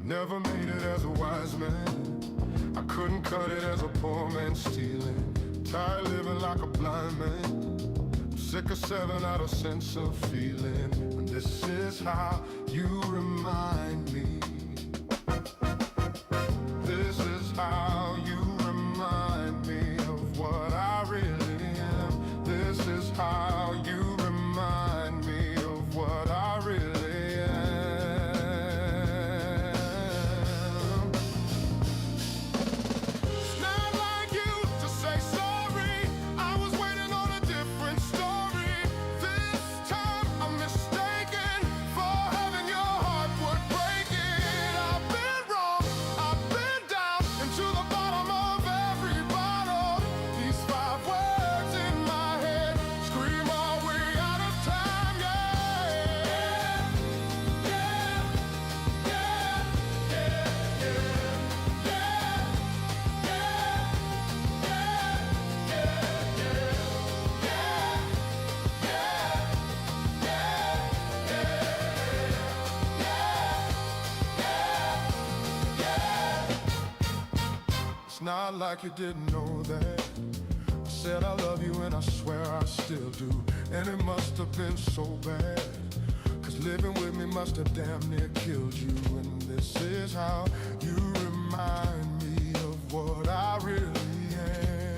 Never made it as a wise man. I couldn't cut it as a poor man stealing. Tired living like a blind man. I'm sick of 7 out of sense of feeling. And this is how you remind me. This is how you remind me of what I really am. This is how you remind me of what I really am. It's not like you didn't know that. I said I love you and I swear I still do. And it must have been so bad, 'cause living with me must have damn near killed you. And this is how you remind me of what I really am.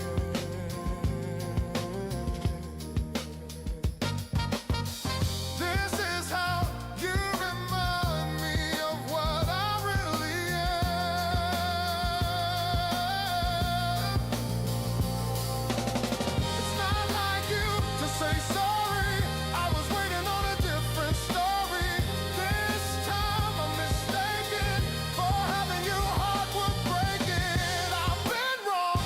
This is how you remind me of what I really am. It's not like you to say sorry. I was waiting on a different story. This time I'm mistaken for having you heart would break it. I've been wrong,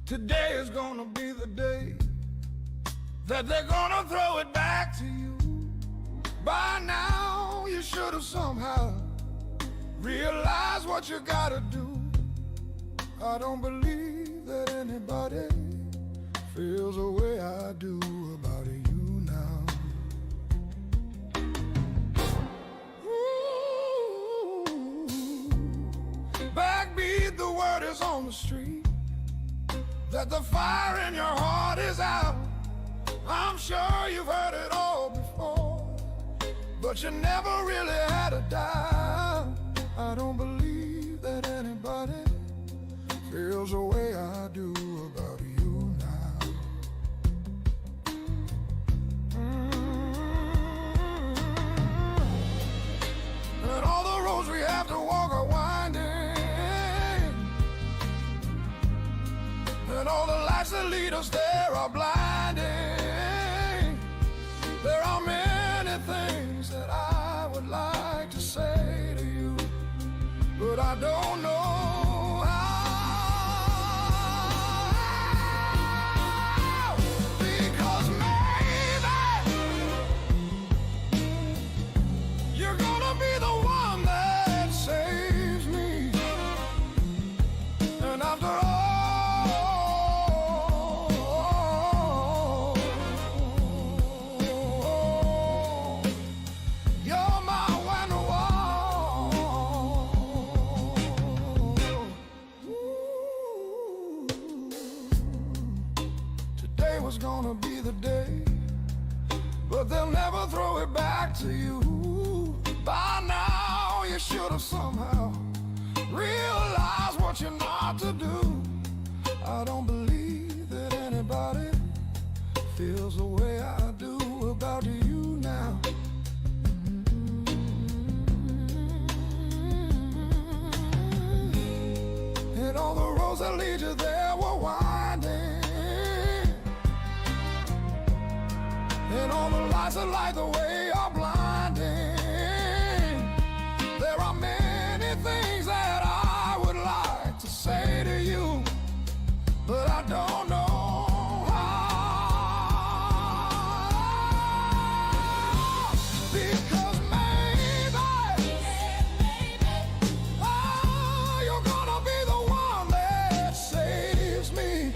Today is gonna be the day that they're gonna throw it back to you. By now, you should have somehow realized what you gotta do. I don't believe that anybody feels the way I do about you now. Ooh, backbeat, the word is on the street that the fire in your heart is out. I'm sure you've heard it all before, but you never really had a doubt. I don't believe that anybody feels the way I do about you now. And all the roads we have to walk are winding, and all the lights that lead us there are blinding. There are many things that I would like to say to you, but I don't know how. Because maybe you're gonna be the one that saves me. And after all, was gonna be the day, but they'll never throw it back to you. By now, you should have somehow realized what you're not to do. I don't believe that anybody feels the way I do about you now. And all the roads that lead you there were winding, and all the lights that light the way are blinding. There are many things that I would like to say to you, but I don't know how. Because maybe, oh, you're gonna be the one that saves me.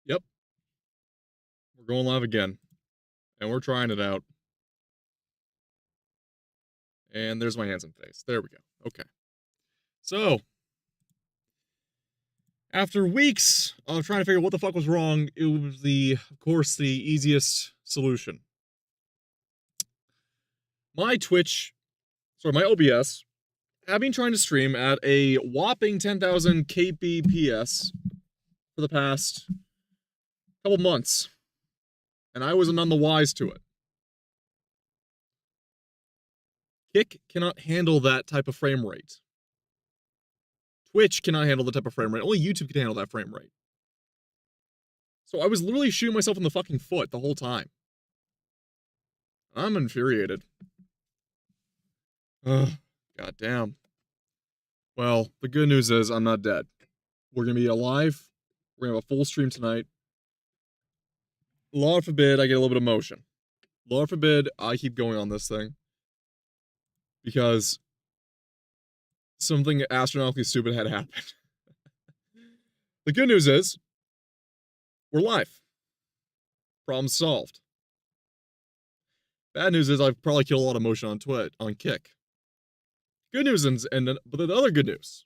Yep. We're going live again. And we're trying it out. And there's my hands and face. There we go. Okay. So, after weeks of trying to figure out what the fuck was wrong, it was of course, the easiest solution. My OBS, have been trying to stream at a whopping 10,000 kbps for the past couple months, and I was none the wise to it. Kick cannot handle that type of frame rate. Twitch cannot handle the type of frame rate. Only YouTube can handle that frame rate. So I was literally shooting myself in the fucking foot the whole time. I'm infuriated. Ugh, goddamn. Well, the good news is I'm not dead. We're gonna be alive. We're gonna have a full stream tonight. Lord forbid I get a little bit of motion. Lord forbid I keep going on this thing. Because something astronomically stupid had happened. The good news is, we're live. Problem solved. Bad news is I've probably killed a lot of motion on Kick. Good news but the other good news,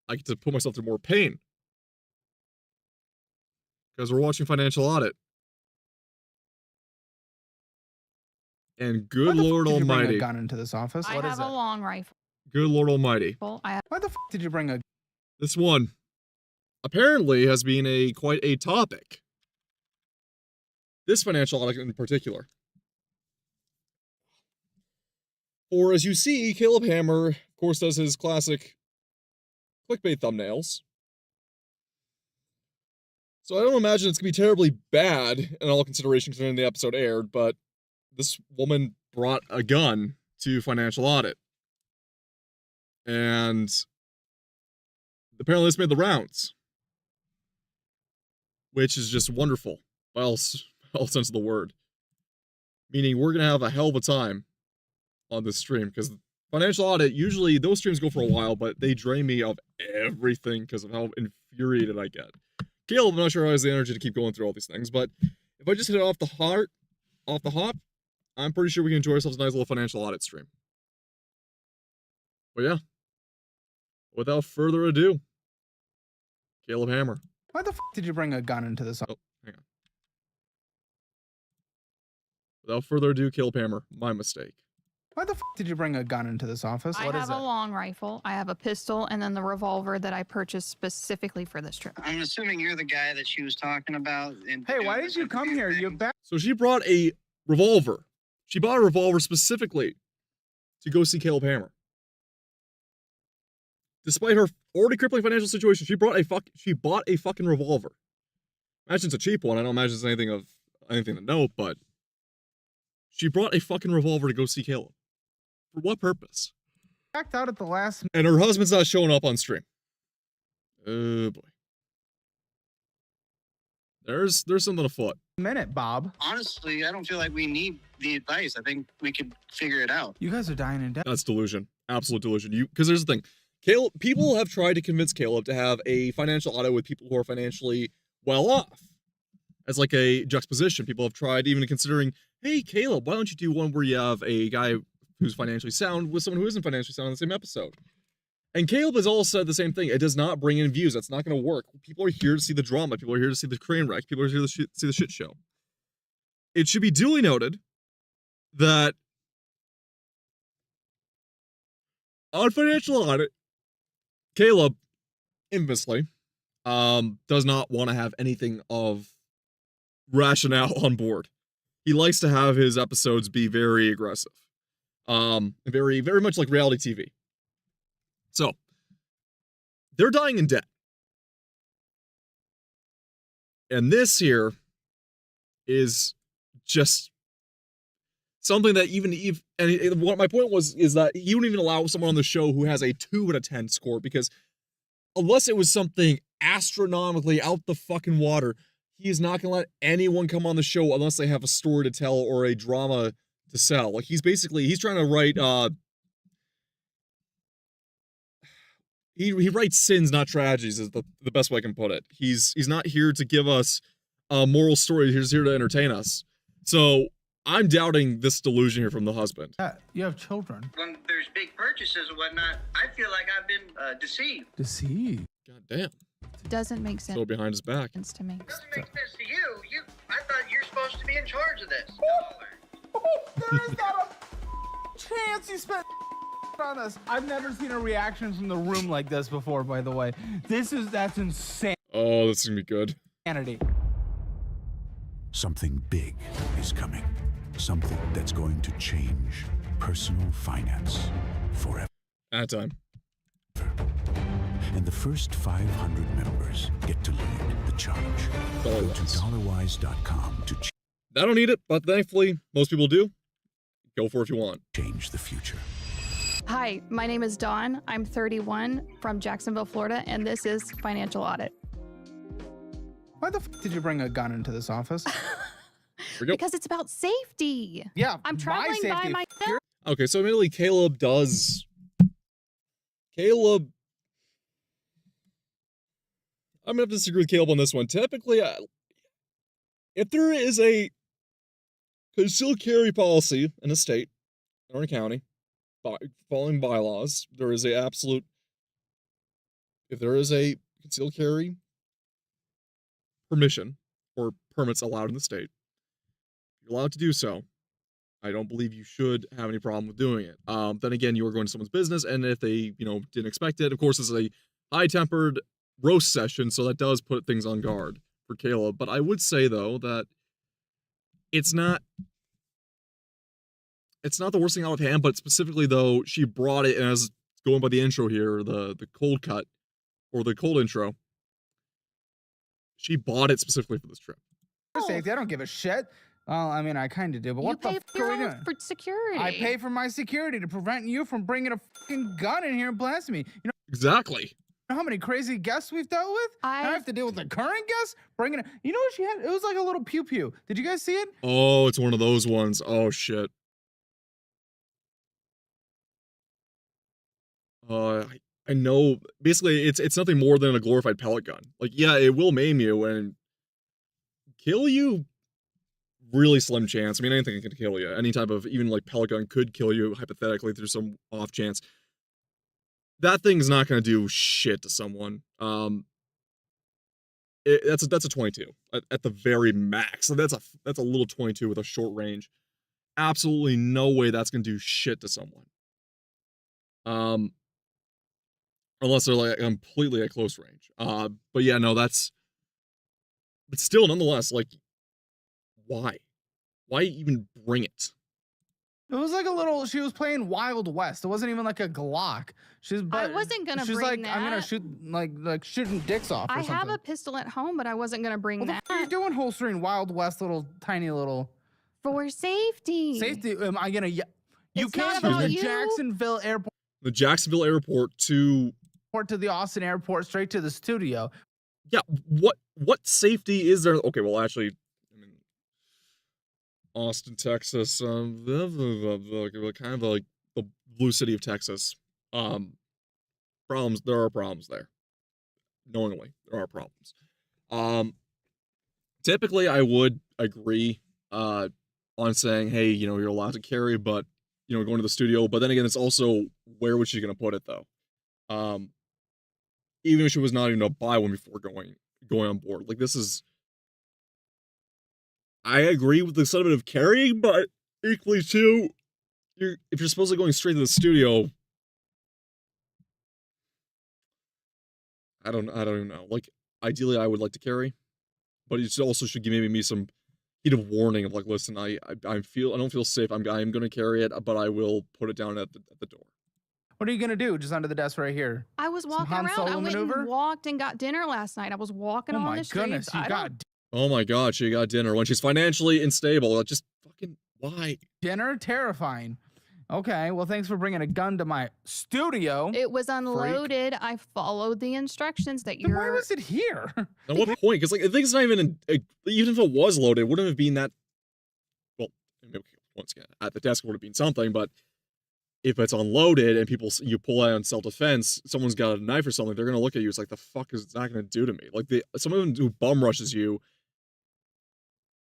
I get to put myself through more pain. Because we're watching Financial Audit. And good Lord Did you bring Almighty. a gun into this office? I What is have it? a long rifle. Good Lord Almighty. I Why the f did you bring a? This one apparently has been quite a topic. This financial audit in particular. For as you see, Caleb Hammer, of course, does his classic clickbait thumbnails. So I don't imagine it's going to be terribly bad in all consideration considering the episode aired, but this woman brought a gun to Financial Audit. And apparently this made the rounds. Which is just wonderful, by all sense of the word. Meaning we're going to have a hell of a time on this stream, because Financial Audit, usually those streams go for a while, but they drain me of everything because of how infuriated I get. Caleb, I'm not sure how he has the energy to keep going through all these things, but if I just hit it off the hop, I'm pretty sure we can enjoy ourselves a nice little Financial Audit stream. But yeah, without further ado, Caleb Hammer. Why the f did you bring a gun into this? Oh, hang on. Without further ado, Caleb Hammer, my mistake. Why the f did you bring a gun into this office? What is have it? a long rifle. I have a pistol and then the revolver that I purchased specifically for this trip. I'm assuming you're the guy that she was talking about. Hey, why did you come here? You back? So she brought a revolver. She bought a revolver specifically to go see Caleb Hammer. Despite her already crippling financial situation, she bought a fucking revolver. Imagine it's a cheap one. I don't imagine it's anything to note, but she brought a fucking revolver to go see Caleb. For what purpose? Backed out at the last. And her husband's not showing up on stream. Oh boy. There's something afoot. Minute, Bob. Honestly, I don't feel like we need the advice. I think we could figure it out. You guys are dying in debt. That's delusion. Absolute delusion. Because there's the thing. People have tried to convince Caleb to have a financial audit with people who are financially well off. As like a juxtaposition. People have tried even considering, hey, Caleb, why don't you do one where you have a guy who's financially sound with someone who isn't financially sound in the same episode? And Caleb has all said the same thing. It does not bring in views. That's not going to work. People are here to see the drama. People are here to see the crane wreck. People are here to see the shit show. It should be duly noted that on financial audit, Caleb, infamously, does not want to have anything of rationale on board. He likes to have his episodes be very aggressive. Very, very much like reality TV. So, they're dying in debt. And this here is just something that and what my point is that he wouldn't even allow someone on the show who has a 2 out of 10 score, because unless it was something astronomically out the fucking water, he is not going to let anyone come on the show unless they have a story to tell or a drama to sell. Like he's trying to write, he writes sins, not tragedies, is the best way I can put it. He's not here to give us a moral story. He's here to entertain us. So I'm doubting this delusion here from the husband. Yeah, you have children. When there's big purchases and whatnot, I feel like I've been deceived. Deceived. God damn. Doesn't make sense So behind his back. to me. Doesn't make sense to you. I thought you're supposed to be in charge of this. There is not a chance you spent on us. I've never seen a reaction from the room like this before, by the way. That's insanity. Oh, this is gonna be good. Something big is coming. Something that's going to change personal finance forever. At time. And the first 500 members get to lead the charge. Go to dollarwise.com to I don't need it, but thankfully, most people do. Go for it if you want. change the future. Hi, my name is Dawn. I'm 31 from Jacksonville, Florida, and this is Financial Audit. Why the f did you bring a gun into this office? Here we go. Because it's about safety. Yeah, I'm traveling by my. Okay, so admittedly, Caleb does Caleb, I'm gonna have to disagree with Caleb on this one. Typically, if there is a concealed carry policy in a state or a county, following bylaws, there is a absolute. If there is a concealed carry permission or permits allowed in the state, you're allowed to do so. I don't believe you should have any problem with doing it. Then again, you are going to someone's business, and if they, didn't expect it, of course, it's a high-tempered roast session, so that does put things on guard for Caleb. But I would say though that it's not the worst thing out of hand. But specifically though, she brought it, and as going by the intro here, the cold cut or the cold intro, she bought it specifically for this trip. For safety, I don't give a shit. Well, I mean, I kind of do, but what the fuck are we doing? For security. I pay for my security to prevent you from bringing a fucking gun in here and blasting me. You Exactly. know how many crazy guests we've dealt with? I have to deal with the current guests bringing it. You know what she had? It was like a little pew pew. Did you guys see it? Oh, it's one of those ones. Oh shit. I know. Basically, it's nothing more than a glorified pellet gun. Like, yeah, it will maim you and kill you. Really slim chance. I mean, anything can kill you. Any type of, even like pellet gun could kill you hypothetically. There's some off chance. That thing's not going to do shit to someone. That's a 22 at the very max. So that's a little 22 with a short range. Absolutely no way that's going to do shit to someone. Unless they're like completely at close range. But yeah, no, but still, nonetheless, like, why? Why even bring it? It was like a little. She was playing Wild West. It wasn't even like a Glock. I wasn't gonna She's bring like, that. I'm gonna shoot like shooting dicks off. Or I something. have a pistol at home, but I wasn't gonna bring What the that. fuck are you doing holstering Wild West tiny little For safety. safety? Am I gonna? You It's came not from about the you. Jacksonville airport The Jacksonville airport to to the Austin airport straight to the studio. yeah, what safety is there? Okay, well, actually, I mean, Austin, Texas, kind of like the blue city of Texas. Problems. There are problems there. Knowingly, there are problems. Typically, I would agree on saying, hey, you're allowed to carry, but going to the studio. But then again, it's also where was she gonna put it though? Even if she was not even to buy one before going on board. Like, this is. I agree with the sentiment of carrying, but equally too, if you're supposedly going straight to the studio, I don't even know. Like, ideally, I would like to carry, but it also should give me some heat of warning of like, listen, I don't feel safe. I'm going to carry it, but I will put it down at the door. What are you gonna do? Just under the desk right here. I was walking Han around. Solo I went maneuver? and walked and got dinner last night. I was walking Oh on my the streets. goodness, you I got don't- Oh my god, she got dinner when she's financially unstable. Just fucking why? dinner. Terrifying. Okay, well, thanks for bringing a gun to my studio. It was unloaded. I followed the instructions that Then why you're. was it here? At what point? Because like, the thing's not even even if it was loaded, it wouldn't have been that. Well, maybe, once again, at the desk would have been something, but if it's unloaded and you pull out in self-defense, someone's got a knife or something, they're gonna look at you. It's like, the fuck is that gonna do to me? Like, someone who bum rushes you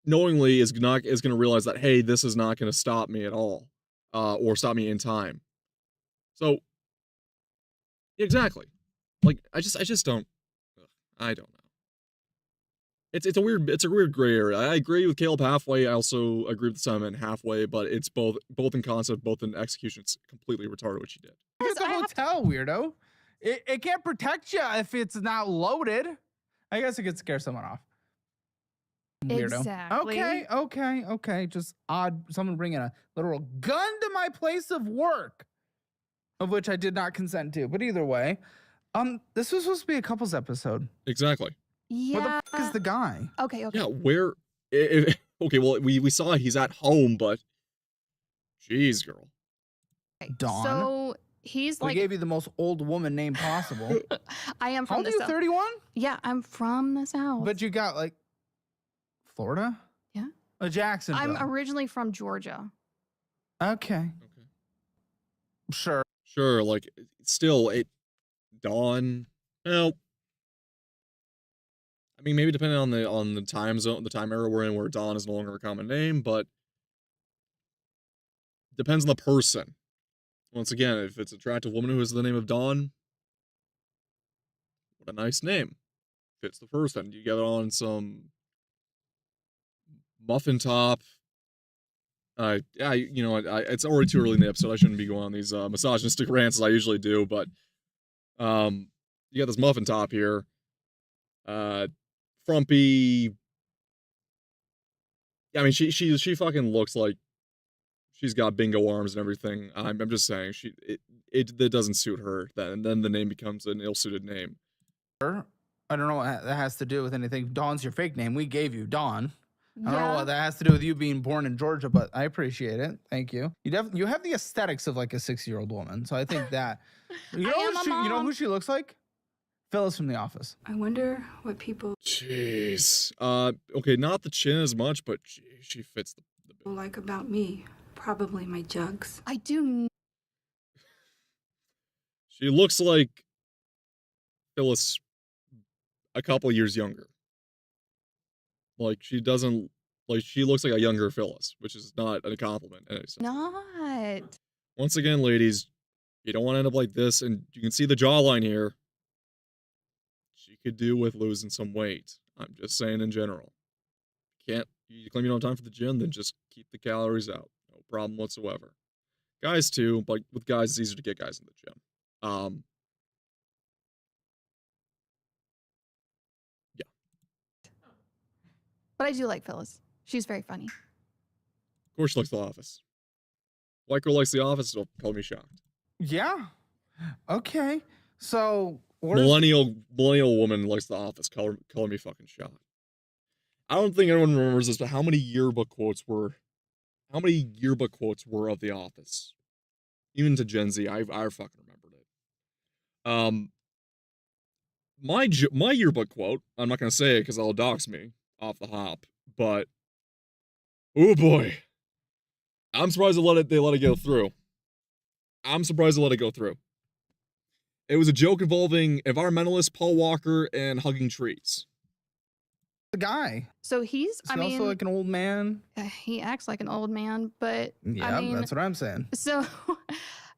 knowingly is gonna realize that, hey, this is not gonna stop me at all, or stop me in time. So exactly, like, I just don't. I don't know. It's a weird gray area. I agree with Caleb halfway. I also agree with Simon halfway, but it's both in concept, both in execution. It's completely retarded what she did. Look at the I have hotel, weirdo. It can't protect you if it's not loaded. I guess it could scare someone off. Weirdo. Exactly. Okay. Just odd. Someone bringing a literal gun to my place of work, of which I did not consent to. But either way, this was supposed to be a couples episode. Exactly. Yeah. Where the fuck is the guy? Okay. Yeah, where? Okay, well, we saw he's at home, but jeez, girl. Dawn. So he's We like. gave you the most old woman name possible. I am How from old the are you? South. 31? Yeah, I'm from the South. But you got like Florida? Yeah. Jacksonville. I'm originally from Georgia. Okay. Okay. Sure. Sure, like, still, Dawn. Well, I mean, maybe depending on the time zone, the time era we're in, where Dawn is no longer a common name, but depends on the person. Once again, if it's an attractive woman who has the name of Dawn, what a nice name. Fits the person. You get on some muffin top. Yeah, you know, it's already too early in the episode. I shouldn't be going on these misogynistic rants as I usually do, but you got this muffin top here. Frumpy. I mean, she fucking looks like she's got bingo arms and everything. I'm just saying, it doesn't suit her. Then the name becomes an ill-suited name. I don't know what that has to do with anything. Dawn's your fake name. We gave you Dawn. I don't know Yeah. what that has to do with you being born in Georgia, but I appreciate it. Thank you. You have the aesthetics of like a 6-year-old woman, so I think that you know I am who a she, you know who mom. she looks like? Phyllis from The Office. I wonder what people Jeez. Okay, not the chin as much, but she fits the bill. like about me. Probably my jugs. I do. She looks like Phyllis a couple years younger. Like, she doesn't, like, she looks like a younger Phyllis, which is not a compliment. Not. Once again, ladies, you don't want to end up like this, and you can see the jawline here. She could do with losing some weight. I'm just saying in general. You claim you don't have time for the gym, then just keep the calories out. No problem whatsoever. Guys too, but with guys, it's easier to get guys in the gym. Yeah. But I do like Phyllis. She's very funny. Of course she likes The Office. White girl likes The Office, so call me shocked. Yeah. Okay. So where's Millennial woman likes The Office. Call me fucking shocked. I don't think anyone remembers this, but how many yearbook quotes were of The Office? Even to Gen Z, I fucking remembered it. My yearbook quote, I'm not gonna say it because that'll dox me off the hop, but oh boy, I'm surprised they let it go through. It was a joke involving environmentalist Paul Walker and hugging trees. the guy? So he's, Is I he mean, also like an old man? he acts like an old man, but Yeah, I mean, that's what I'm saying. so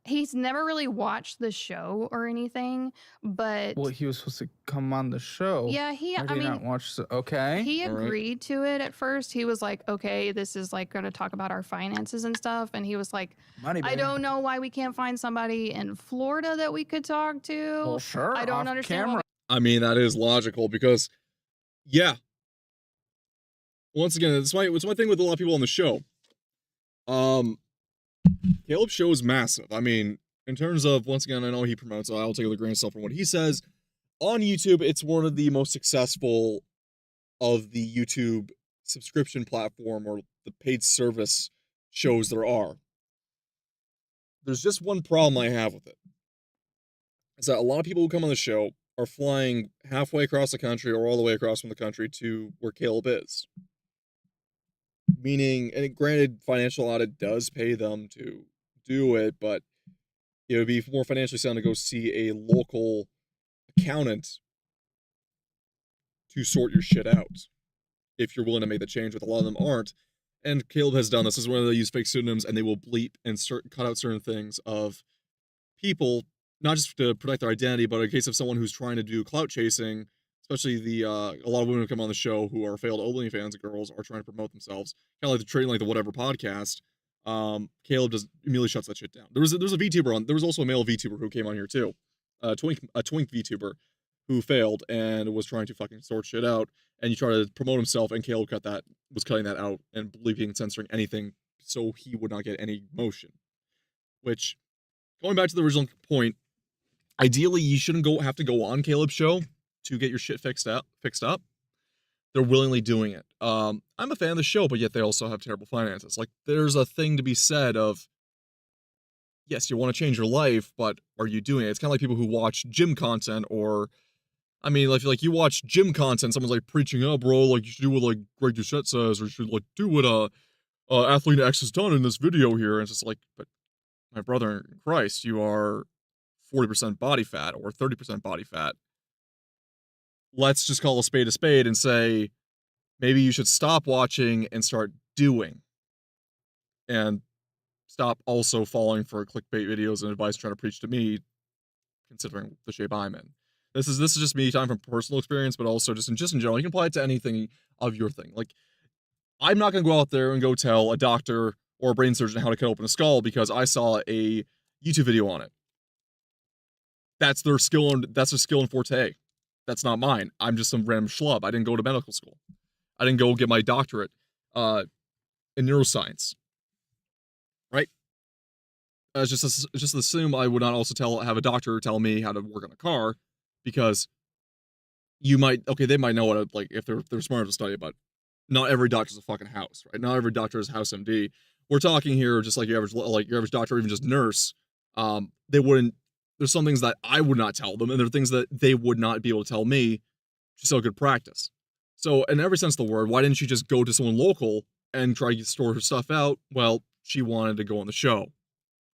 he's never really watched the show or anything, but Well, he was supposed to come on the show. yeah, Why did he not watch okay. he All right. agreed to it at first. He was like, okay, this is like going to talk about our finances and stuff. And he was like, Money, I baby. don't know why we can't find somebody in Florida that we could talk to. Well, sure. I don't off understand camera. I mean, that is logical because, yeah. Once again, it's my thing with a lot of people on the show. Caleb's show is massive. I mean, in terms of, once again, I know he promotes, so I'll take it with a grain of salt from what he says. On YouTube, it's one of the most successful of the YouTube subscription platform or the paid service shows there are. There's just one problem I have with it. Is that a lot of people who come on the show are flying halfway across the country or all the way across from the country to where Caleb is. Meaning, and granted, Financial Audit does pay them to do it, but it would be more financially sound to go see a local accountant to sort your shit out if you're willing to make the change, with a lot of them aren't. And Caleb has done this. This is when they use fake pseudonyms and they will bleep and cut out certain things of people, not just to protect their identity, but in case of someone who's trying to do clout chasing, especially a lot of women who come on the show who are failed OnlyFans girls are trying to promote themselves, kind of like the trading like the whatever podcast. Caleb just immediately shuts that shit down. There was a VTuber on. There was also a male VTuber who came on here too, a twink VTuber who failed and was trying to fucking sort shit out. And he tried to promote himself, and Caleb was cutting that out and bleeping and censoring anything so he would not get any motion. Which, going back to the original point, ideally you shouldn't have to go on Caleb's show to get your shit fixed up. They're willingly doing it. I'm a fan of the show, but yet they also have terrible finances. Like, there's a thing to be said of, yes, you want to change your life, but are you doing it? It's kind of like people who watch gym content, or, I mean, if like you watch gym content, someone's like preaching, oh, bro, like you should do what like Greg Doucette says, or you should like do what athlete X has done in this video here. And it's just like, but my brother in Christ, you are 40% body fat or 30% body fat. Let's just call a spade and say, maybe you should stop watching and start doing. And stop also falling for clickbait videos and advice trying to preach to me, considering the shape I'm in. This is just me talking from personal experience, but also just in general. You can apply it to anything of your thing. Like, I'm not going to go out there and go tell a doctor or a brain surgeon how to cut open a skull because I saw a YouTube video on it. That's their skill and forte. That's not mine. I'm just some random schlub. I didn't go to medical school. I didn't go get my doctorate in neuroscience. Right? Just assume I would not also have a doctor tell me how to work on a car, because they might know what if they're smart enough to study, but not every doctor's a fucking house, right? Not every doctor is a house MD. We're talking here just like your average doctor or even just nurse. There's some things that I would not tell them, and there are things that they would not be able to tell me to sell good practice. So in every sense of the word, why didn't she just go to someone local and try to store her stuff out? Well, she wanted to go on the show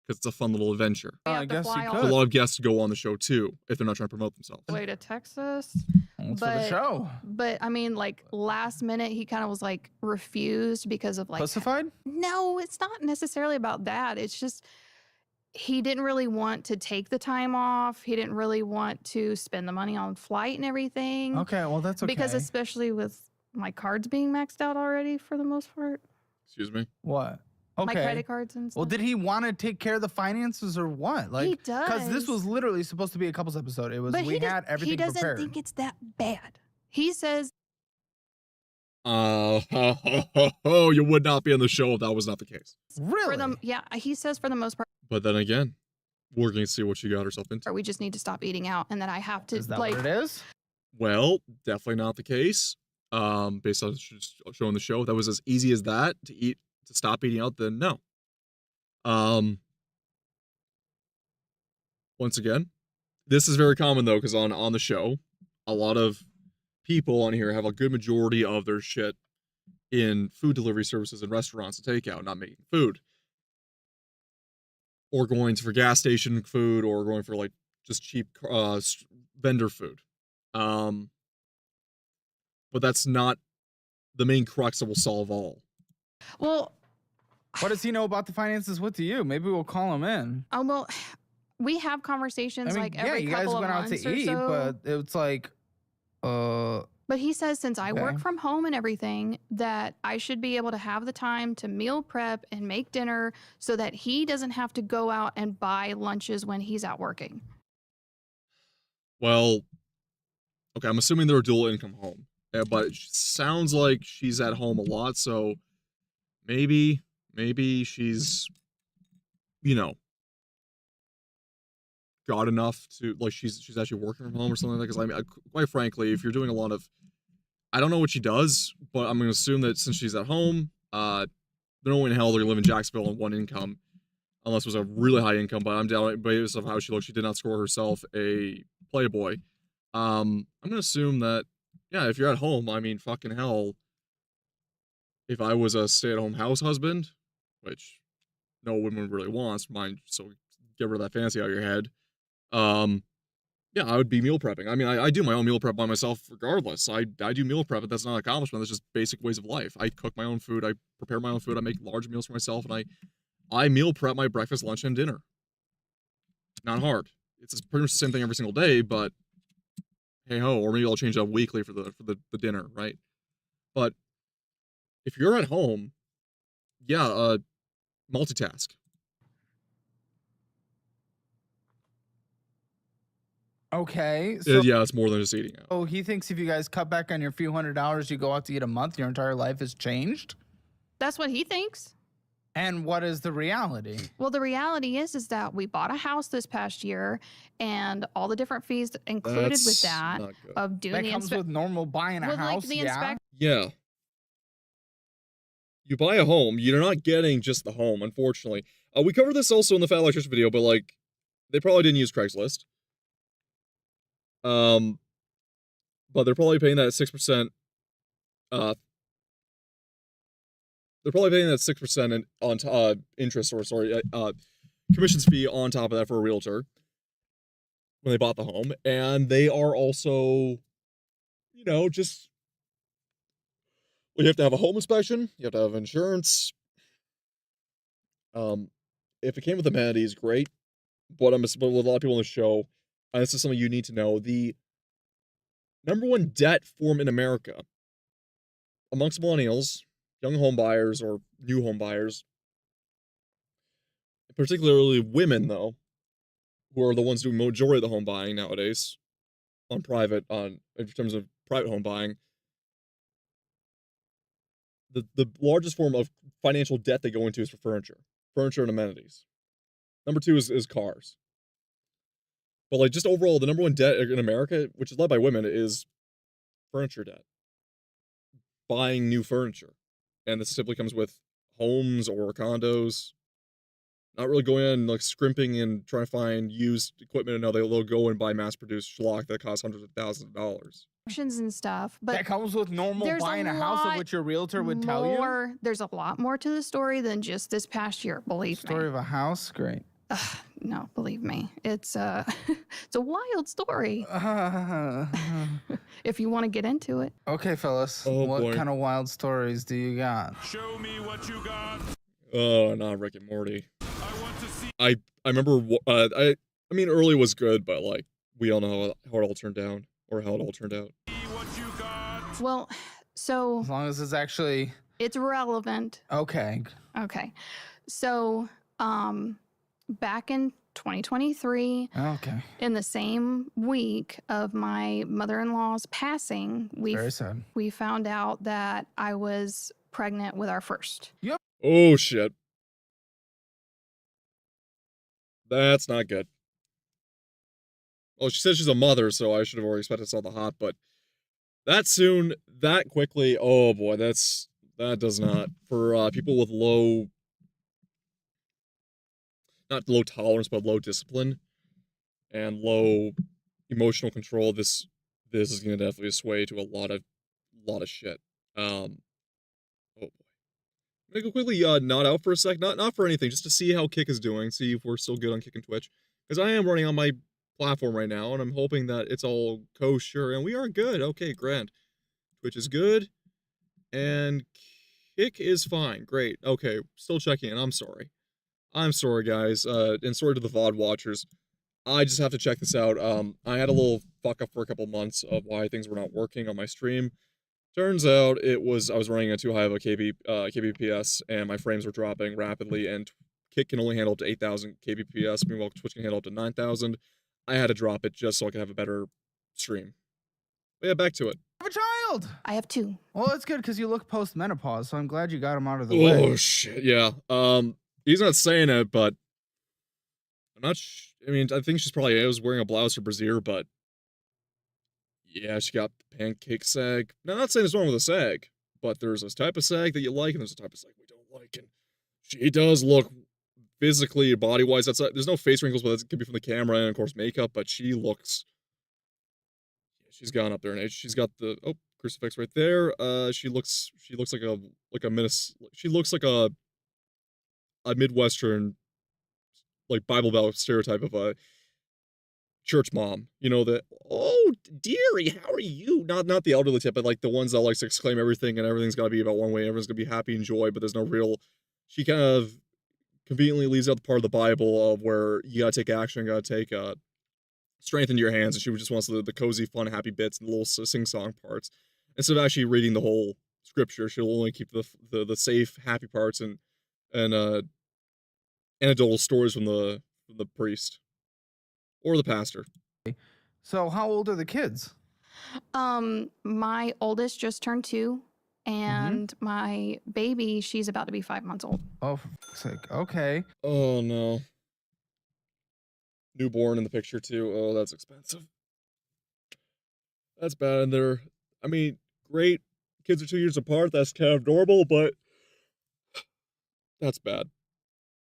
because it's a fun little adventure. We have I to guess you fly all could. A the lot of guests go on the show too if they're not trying to promote themselves. way to Texas. Thanks for the show. But I mean, like last minute, he kind of was like refused because of like. Pussified? No, it's not necessarily about that. It's just he didn't really want to take the time off. He didn't really want to spend the money on flight and everything. Okay, well that's okay. Because especially with my cards being maxed out already for the most part. Excuse me? What? Okay. My credit cards and stuff. Well, did he want to take care of the finances or what? Like, He does. Because this was literally supposed to be a couples episode. It was But we had everything he doesn't prepared. think it's that bad. He says You would not be on the show if that was not the case. Really? for them, yeah, he says for the most part, But then again, we're going to see what she got herself into. we just need to stop eating out and that I have to Is that like what it is? Well, definitely not the case. Based on just showing the show, if that was as easy as that to stop eating out, then no. Once again, this is very common though, because on the show, a lot of people on here have a good majority of their shit in food delivery services and restaurants to take out, not making food. Or going for gas station food, or going for like just cheap vendor food. But that's not the main crux that will solve all. well, What does he know about the finances with you? Maybe we'll call him in. oh well, we have conversations I mean, like yeah, every you guys couple went of out months to or eat, so. but it's like, But he says since I work Okay. from home and everything, that I should be able to have the time to meal prep and make dinner so that he doesn't have to go out and buy lunches when he's out working. Well, okay, I'm assuming they're a dual income home. But it sounds like she's at home a lot, so maybe she's, got enough to, like, she's actually working from home or something like that. Because I mean, quite frankly, if you're doing a lot of, I don't know what she does, but I'm going to assume that since she's at home, there's no way in hell they're going to live in Jacksonville on one income, unless it was a really high income, but I'm doubting, based off how she looks, she did not score herself a Playboy. I'm going to assume that, yeah, if you're at home, I mean, fucking hell, if I was a stay-at-home house husband, which no woman really wants, mind, so get rid of that fantasy out of your head, yeah, I would be meal prepping. I mean, I do my own meal prep by myself regardless. I do meal prep, but that's not an accomplishment. That's just basic ways of life. I cook my own food. I prepare my own food. I make large meals for myself, and I meal prep my breakfast, lunch, and dinner. Not hard. It's pretty much the same thing every single day, but hey ho, or maybe I'll change it up weekly for the dinner, right? But if you're at home, yeah, multitask. okay. So Yeah, it's more than just eating out. oh, he thinks if you guys cut back on your few $100s, you go out to eat a month, your entire life has changed. That's what he thinks. And what is the reality? Well, the reality is that we bought a house this past year, and all the different fees included with That's that not good. of doing That the comes with normal buying a with like house. the Yeah. inspection. Yeah. You buy a home, you're not getting just the home, unfortunately. We covered this also in the Fat Electrician video, but like, they probably didn't use Craigslist. But they're probably paying that 6%, they're probably paying that 6% on interest, or sorry, commissions fee on top of that for a realtor. when they bought the home, and they are also, you know, just well, you have to have a home inspection, you have to have insurance. If it came with amenities, great. But but with a lot of people on the show, this is something you need to know. The number one debt form in America amongst millennials, young home buyers or new home buyers, particularly women though, who are the ones doing majority of the home buying nowadays in terms of private home buying. The largest form of financial debt they go into is for furniture and amenities. Number two is cars. But like just overall, the number one debt in America, which is led by women, is furniture debt. Buying new furniture. And this typically comes with homes or condos. Not really going in like scrimping and trying to find used equipment. No, they'll go and buy mass-produced schlock that costs hundreds of thousands of dollars. Options and stuff, but That comes with normal there's buying a house, of lot which your realtor would tell you. There's a lot more to the story than just this past year. Believe Story me. of a house, great. No, believe me. It's it's a wild story. If you want to get into it. Okay, fellas. Oh, what boy. kind of wild stories do you got? Show me what you got. Oh, not Rick and Morty. I want to see. I remember. I mean, early was good, but like we all know how it all turned down or how it all turned out. What you got. Well, so As long as it's actually it's relevant. okay. Okay. So, back in 2023, Okay. in the same week of my mother-in-law's passing, Very sad. we found out that I was pregnant with our first. Oh shit. That's not good. Well, she says she's a mother, so I should have already expected all the hot, but that soon, that quickly, oh boy, that does not. For people with not low tolerance, but low discipline and low emotional control, this is gonna definitely sway to a lot of shit. Oh boy. I'm gonna go quickly not out for a sec, not for anything, just to see how Kick is doing, see if we're still good on Kick and Twitch. Because I am running on my platform right now, and I'm hoping that it's all kosher, and we are good. Okay, grand. Twitch is good, and Kick is fine. Great. Okay, still checking in. I'm sorry. I'm sorry, guys, and sorry to the VOD watchers. I just have to check this out. I had a little fuck up for a couple months of why things were not working on my stream. Turns out I was running at too high of a kbps, and my frames were dropping rapidly, and Kick can only handle up to 8,000 kbps, meanwhile Twitch can handle up to 9,000. I had to drop it just so I could have a better stream. But yeah, back to it. I have a child. I have two. Well, that's good because you look post-menopause, so I'm glad you got him out of the way. Oh shit, yeah. He's not saying it, but I'm not. I mean, I think she's probably was wearing a blouse or brassiere, but yeah, she got the pancake sag. Now, I'm not saying there's wrong with a sag, but there's this type of sag that you like, and there's a type of sag we don't like, and she does look physically, body-wise. There's no face wrinkles, but that could be from the camera and of course makeup. But she looks. She's gone up there in age. She's got the crucifix right there. She looks like a she looks like a Midwestern, like Bible Belt stereotype of a church mom. You know, that, oh dearie, how are you? Not the elderly type, but like the ones that likes to exclaim everything and everything's gotta be about one way, everyone's gonna be happy and joy, but there's no real. She kind of conveniently leaves out the part of the Bible of where you gotta take action, gotta take strength into your hands, and she just wants the cozy, fun, happy bits and the little sing-song parts. Instead of actually reading the whole scripture, she'll only keep the safe, happy parts and anecdotal stories from the priest or the pastor. So how old are the kids? My oldest just turned 2, and my baby, she's about to be 5 months old. Oh, for fuck's sake. Okay. Oh no. Newborn in the picture too. Oh, that's expensive. That's bad. And I mean, great. Kids are 2 years apart. That's kind of normal, but that's bad.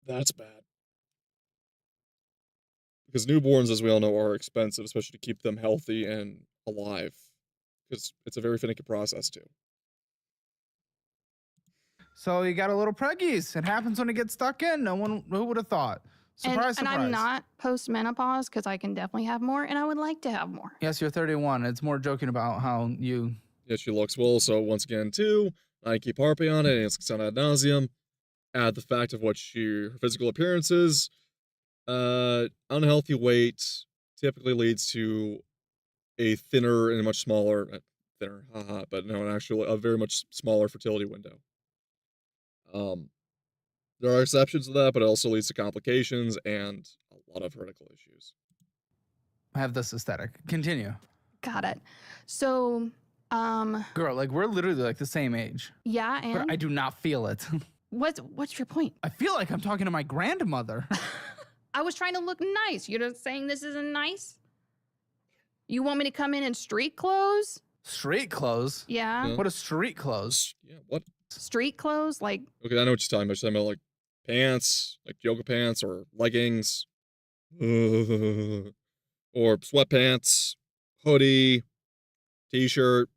That's bad. Because newborns, as we all know, are expensive, especially to keep them healthy and alive. Because it's a very finicky process too. So you got a little preggies. It happens when it gets stuck in. Who would have thought? Surprise, and I'm surprise. not post-menopause because I can definitely have more, and I would like to have more. Yes, you're 31. It's more joking about how you. Yeah, she looks well. So once again, too, I keep harping on it, and it's sound ad nauseum. Add the fact of what her physical appearance is. Unhealthy weight typically leads to a thinner and a much smaller, thinner, haha, but no, actually a very much smaller fertility window. There are exceptions to that, but it also leads to complications and a lot of heretical issues. Have this aesthetic. Continue. Got it. So, Girl, like we're literally like the same age, yeah, but and I do not feel it. what's your point? I feel like I'm talking to my grandmother. I was trying to look nice. You're just saying this isn't nice? You want me to come in street clothes? Street clothes? Yeah. Yeah. What is street clothes? Yeah, what? Street clothes? Like, Okay, I know what you're talking about. You're talking about like pants, like yoga pants or leggings, or sweatpants, hoodie, t-shirt.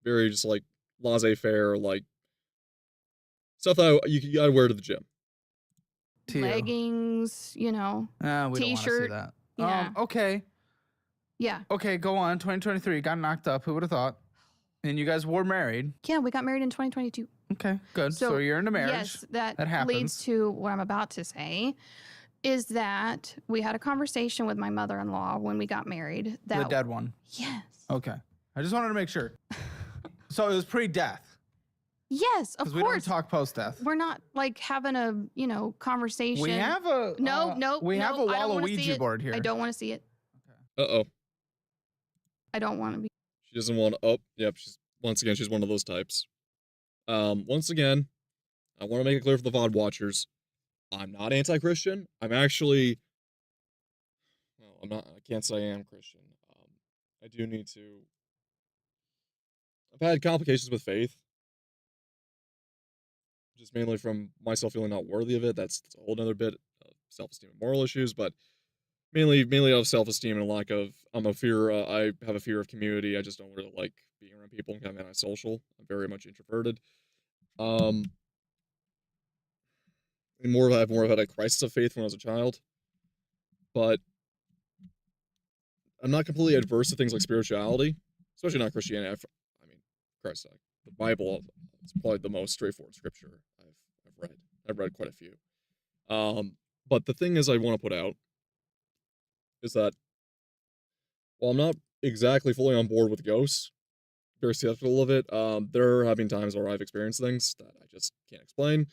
Very just like laissez-faire, like stuff that you gotta wear to the gym. To you. leggings, We don't want to see T-shirt. that. Yeah. Okay. Yeah. Okay, go on. 2023 got knocked up. Who would have thought? And you guys were married. Yeah, we got married in 2022. Okay, good. So, you're into marriage. Yes, that, That happens. leads to what I'm about to say is that we had a conversation with my mother-in-law when we got married. The That dead one. Yes. Okay. I just wanted to make sure. So it was pre-death. Yes, of Because we don't course. talk post-death. We're not like having a, conversation. We have a we have a I don't wanna see Waluigi it. board here. I don't want to see it. Uh-oh. I don't want to be. She doesn't want to, oh, yep, she's one of those types. Once again, I want to make it clear for the VOD watchers, I'm not anti-Christian. I'm actually, well, I can't say I am Christian. I do need to, I've had complications with faith. Just mainly from myself feeling not worthy of it. That's a whole other bit of self-esteem and moral issues, but mainly of self-esteem and a lack of, I have a fear of community. I just don't really like being around people and kind of antisocial. I'm very much introverted. I have more had a crisis of faith when I was a child, but I'm not completely adverse to things like spirituality, especially not Christianity. Christ, the Bible is probably the most straightforward scripture I've read. I've read quite a few. But the thing is I want to put out is that while I'm not exactly fully on board with ghosts, very skeptical of it, there have been times where I've experienced things that I just can't explain.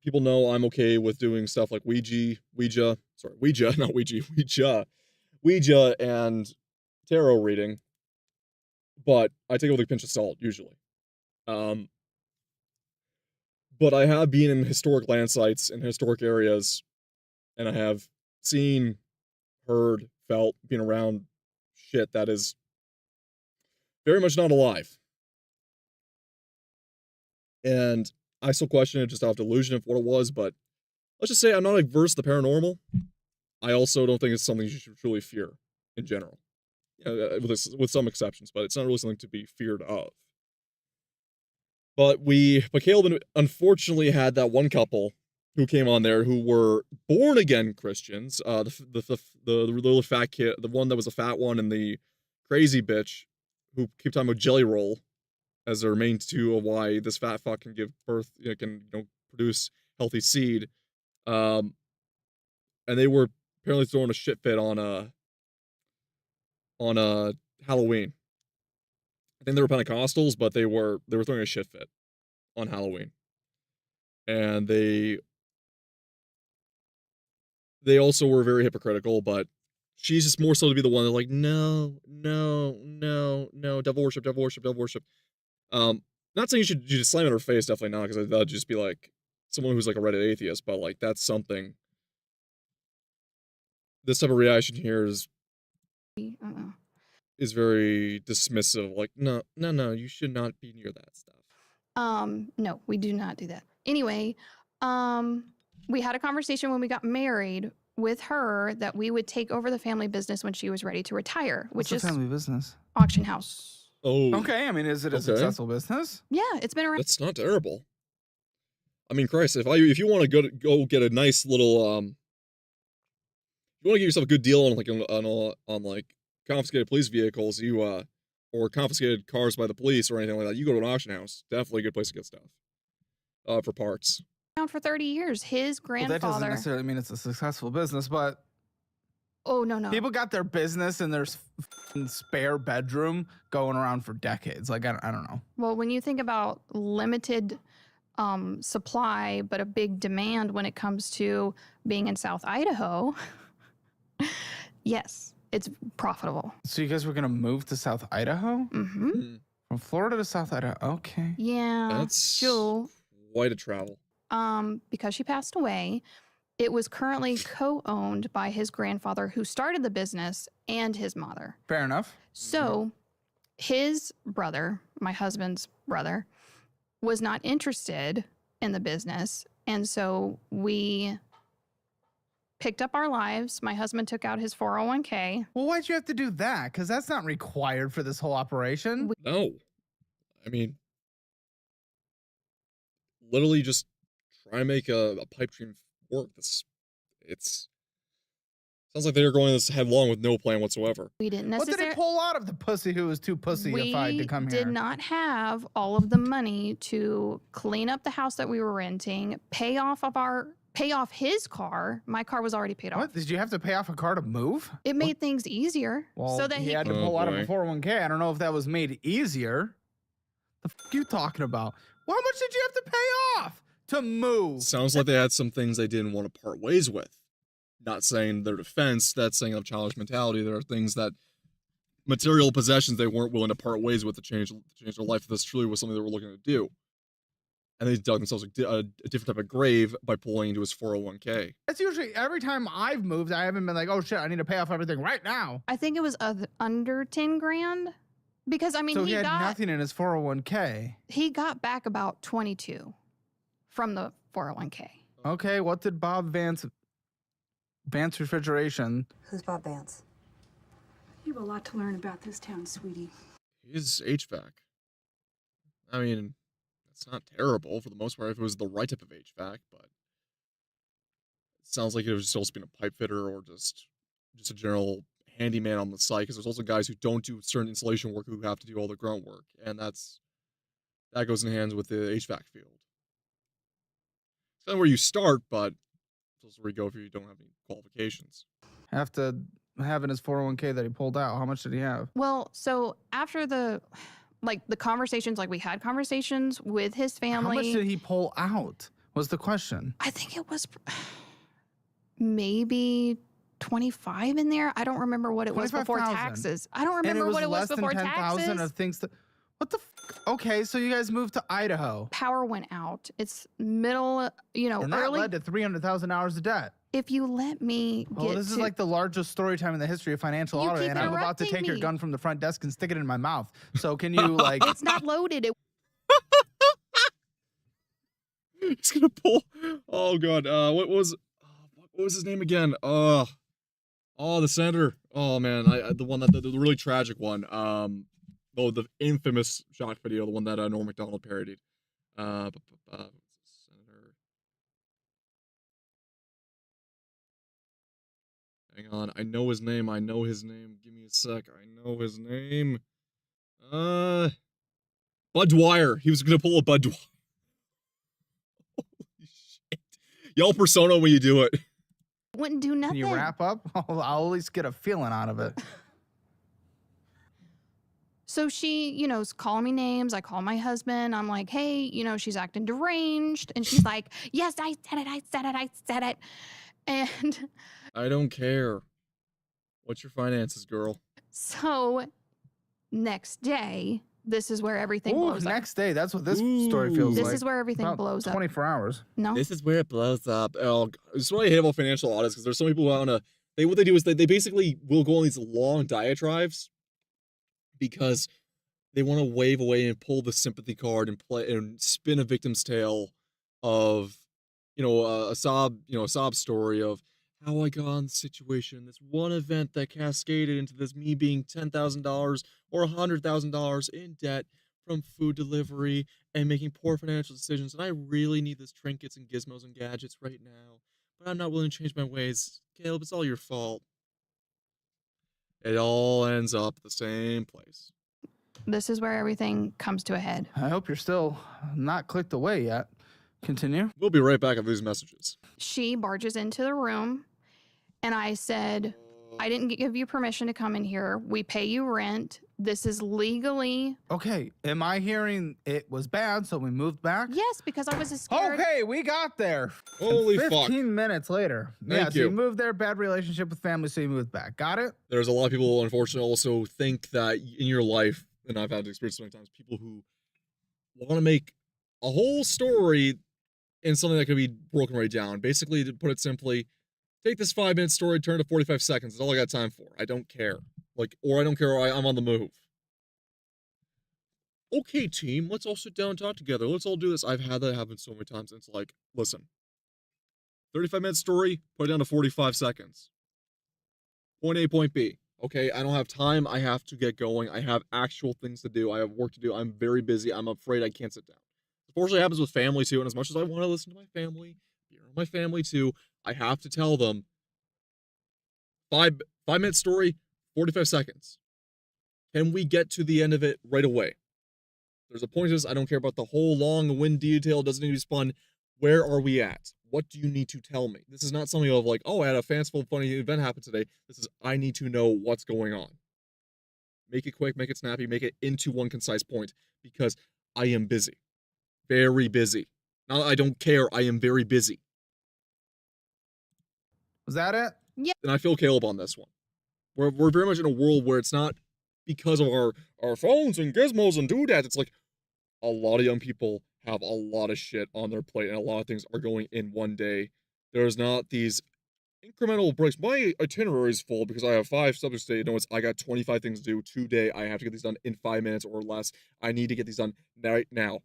People know I'm okay with doing stuff like Ouija, and tarot reading, but I take it with a pinch of salt, usually. But I have been in historic land sites in historic areas, and I have seen, heard, felt, been around shit that is very much not alive. And I still question it just out of delusion of what it was, but let's just say I'm not averse to the paranormal. I also don't think it's something you should truly fear in general. With some exceptions, but it's not really something to be feared of. But Caleb unfortunately had that one couple who came on there who were born again Christians. The little fat kid, the one that was a fat one, and the crazy bitch who keep talking about Jelly Roll as their main two of why this fat fuck can give birth, can produce healthy seed. And they were apparently throwing a shit fit on Halloween. I think they were Pentecostals, but they were throwing a shit fit on Halloween. And they also were very hypocritical, but she's just more so to be the one that's like, no, devil worship. Not saying you should just slam it in her face, definitely not, because that'd just be like someone who's like a Reddit atheist, but like that's something. This type of reaction here is very dismissive. Like, no, you should not be near that stuff. No, we do not do that. Anyway, we had a conversation when we got married with her that we would take over the family business when she was ready to retire, which What's is the family business? auction house. Oh, Okay, I mean, is it a Okay. successful business? Yeah, it's been around. That's not terrible. I mean, Christ, if you want to go get a nice little if you want to get yourself a good deal on like confiscated police vehicles, or confiscated cars by the police or anything like that, you go to an auction house. Definitely a good place to get stuff for parts. Around for 30 years. His Well, that doesn't grandfather. necessarily mean it's a successful business, but Oh no. people got their business in their spare bedroom going around for decades. Like, I don't know. Well, when you think about limited supply, but a big demand when it comes to being in South Idaho, yes, it's profitable. So you guys were going to move to South Idaho? Mm-hmm. From Florida to South Idaho. Okay. Yeah. That's Jewel, quite a travel. because she passed away, it was currently co-owned by his grandfather who started the business and his mother. Fair enough. So his brother, my husband's brother, was not interested in the business. And so we picked up our lives. My husband took out his 401k. Well, why'd you have to do that? Because that's not required for this whole operation. No. I mean, literally just try to make a pipe dream work. It's sounds like they're going this headlong with no plan whatsoever. We didn't What did necessarily. it pull out of the pussy who was too pussyified to come here? did not have all of the money to clean up the house that we were renting, pay off his car. My car was already paid off. What? Did you have to pay off a car to move? It made things easier Well, so that he he had to Oh, pull out of a boy. 401k. I don't know if that was made easier. The f you talking about? Well, how much did you have to pay off to move? Sounds like they had some things they didn't want to part ways with. Not saying their defense, that's saying of childish mentality. There are things that material possessions they weren't willing to part ways with to change their life if this truly was something they were looking to do. And they dug themselves a different type of grave by pulling into his 401k. That's usually every time I've moved, I haven't been like, oh shit, I need to pay off everything right now. I think it was under 10 grand because I mean So he he had got nothing in his 401k. he got back about 22 from the 401k. Okay, what did Bob Vance Refrigeration? Who's Bob Vance? You have a lot to learn about this town, sweetie. His HVAC. I mean, it's not terrible for the most part if it was the right type of HVAC, but it sounds like it was supposed to be a pipe fitter or just a general handyman on the site, because there's also guys who don't do certain installation work who have to do all the grunt work, and that goes in hands with the HVAC field. It's kind of where you start, but it's also where you go if you don't have any qualifications. Have to have in his 401k that he pulled out. How much did he have? Well, so after the conversations, like we had conversations with his family. How much did he pull out? Was the question. I think it was maybe 25 in there. I don't remember what it was before 25,000. taxes. I don't And it remember was what it was less than before 10,000 taxes. of things that. What the? Okay, so you guys moved to Idaho, Power went out. It's middle, and that early. led to $300,000 of debt. If you let me Oh, get this to, is like the largest story time in the history of financial You audit, keep and I'm about to interrupting take your me. gun from the front desk and stick it in my mouth. So can you like? it's not loaded. He's gonna pull. Oh god. What was his name again? The senator. Oh man, the one that the really tragic one. The infamous shock video, the one that Norm Macdonald parodied. Senator. Hang on, I know his name. Give me a sec. I know his name. Bud Dwyer. He was gonna pull a Bud Dwyer. Holy shit. Yell persona when you do it. Wouldn't do nothing. Can you wrap up? I'll at least get a feeling out of it. So she, is calling me names. I call my husband. I'm like, hey, she's acting deranged. And she's like, yes, I said it. And I don't care. What's your finances, girl? so next day, this is where everything Ooh, blows up. next day. That's what this story feels This like. is where everything About blows up. 24 hours. No? This is where it blows up. Oh, this is what I hate about financial audits, because there's some people who want to. What they do is they basically will go on these long diatribes because they want to wave away and pull the sympathy card and play and spin a victim's tale of, a sob story of how I got in the situation, this one event that cascaded into this me being $10,000 or $100,000 in debt from food delivery and making poor financial decisions, and I really need this trinkets and gizmos and gadgets right now. But I'm not willing to change my ways. Caleb, it's all your fault. It all ends up at the same place. This is where everything comes to a head. I hope you're still not clicked away yet. Continue. We'll be right back after these messages. She barges into the room, and I said, I didn't give you permission to come in here. We pay you rent. This is legally. Okay, am I hearing it was bad, so we moved back? Yes, because I was scared. Okay, we got there. Holy 15 fuck. minutes later. Thank So you. you moved there, bad relationship with family, so you moved back. Got it? There's a lot of people, unfortunately, also think that in your life, and I've had experience many times, people who want to make a whole story in something that could be broken right down. Basically, to put it simply, take this 5-minute story, turn it to 45 seconds. That's all I got time for. I don't care. Or I don't care, I'm on the move. Okay, team, let's all sit down and talk together. Let's all do this. I've had that happen so many times. It's like, listen, 35-minute story, put it down to 45 seconds. Point A, point B. Okay, I don't have time. I have to get going. I have actual things to do. I have work to do. I'm very busy. I'm afraid I can't sit down. Unfortunately, it happens with family too. And as much as I want to listen to my family, be around my family too, I have to tell them 5-minute story, 45 seconds. Can we get to the end of it right away? There's a point to this. I don't care about the whole long wind detail. It doesn't need to be spun. Where are we at? What do you need to tell me? This is not something of like, oh, I had a fanciful, funny event happen today. This is, I need to know what's going on. Make it quick, make it snappy, make it into one concise point because I am busy. Very busy. Not that I don't care. I am very busy. Was that it? And I feel Caleb on this one. We're very much in a world where it's not because of our phones and gizmos and doodads. It's like a lot of young people have a lot of shit on their plate and a lot of things are going in one day. There's not these incremental breaks. My itinerary is full because I have 5 subjects today. No, it's I got 25 things to do today. I have to get these done in 5 minutes or less. I need to get these done right now.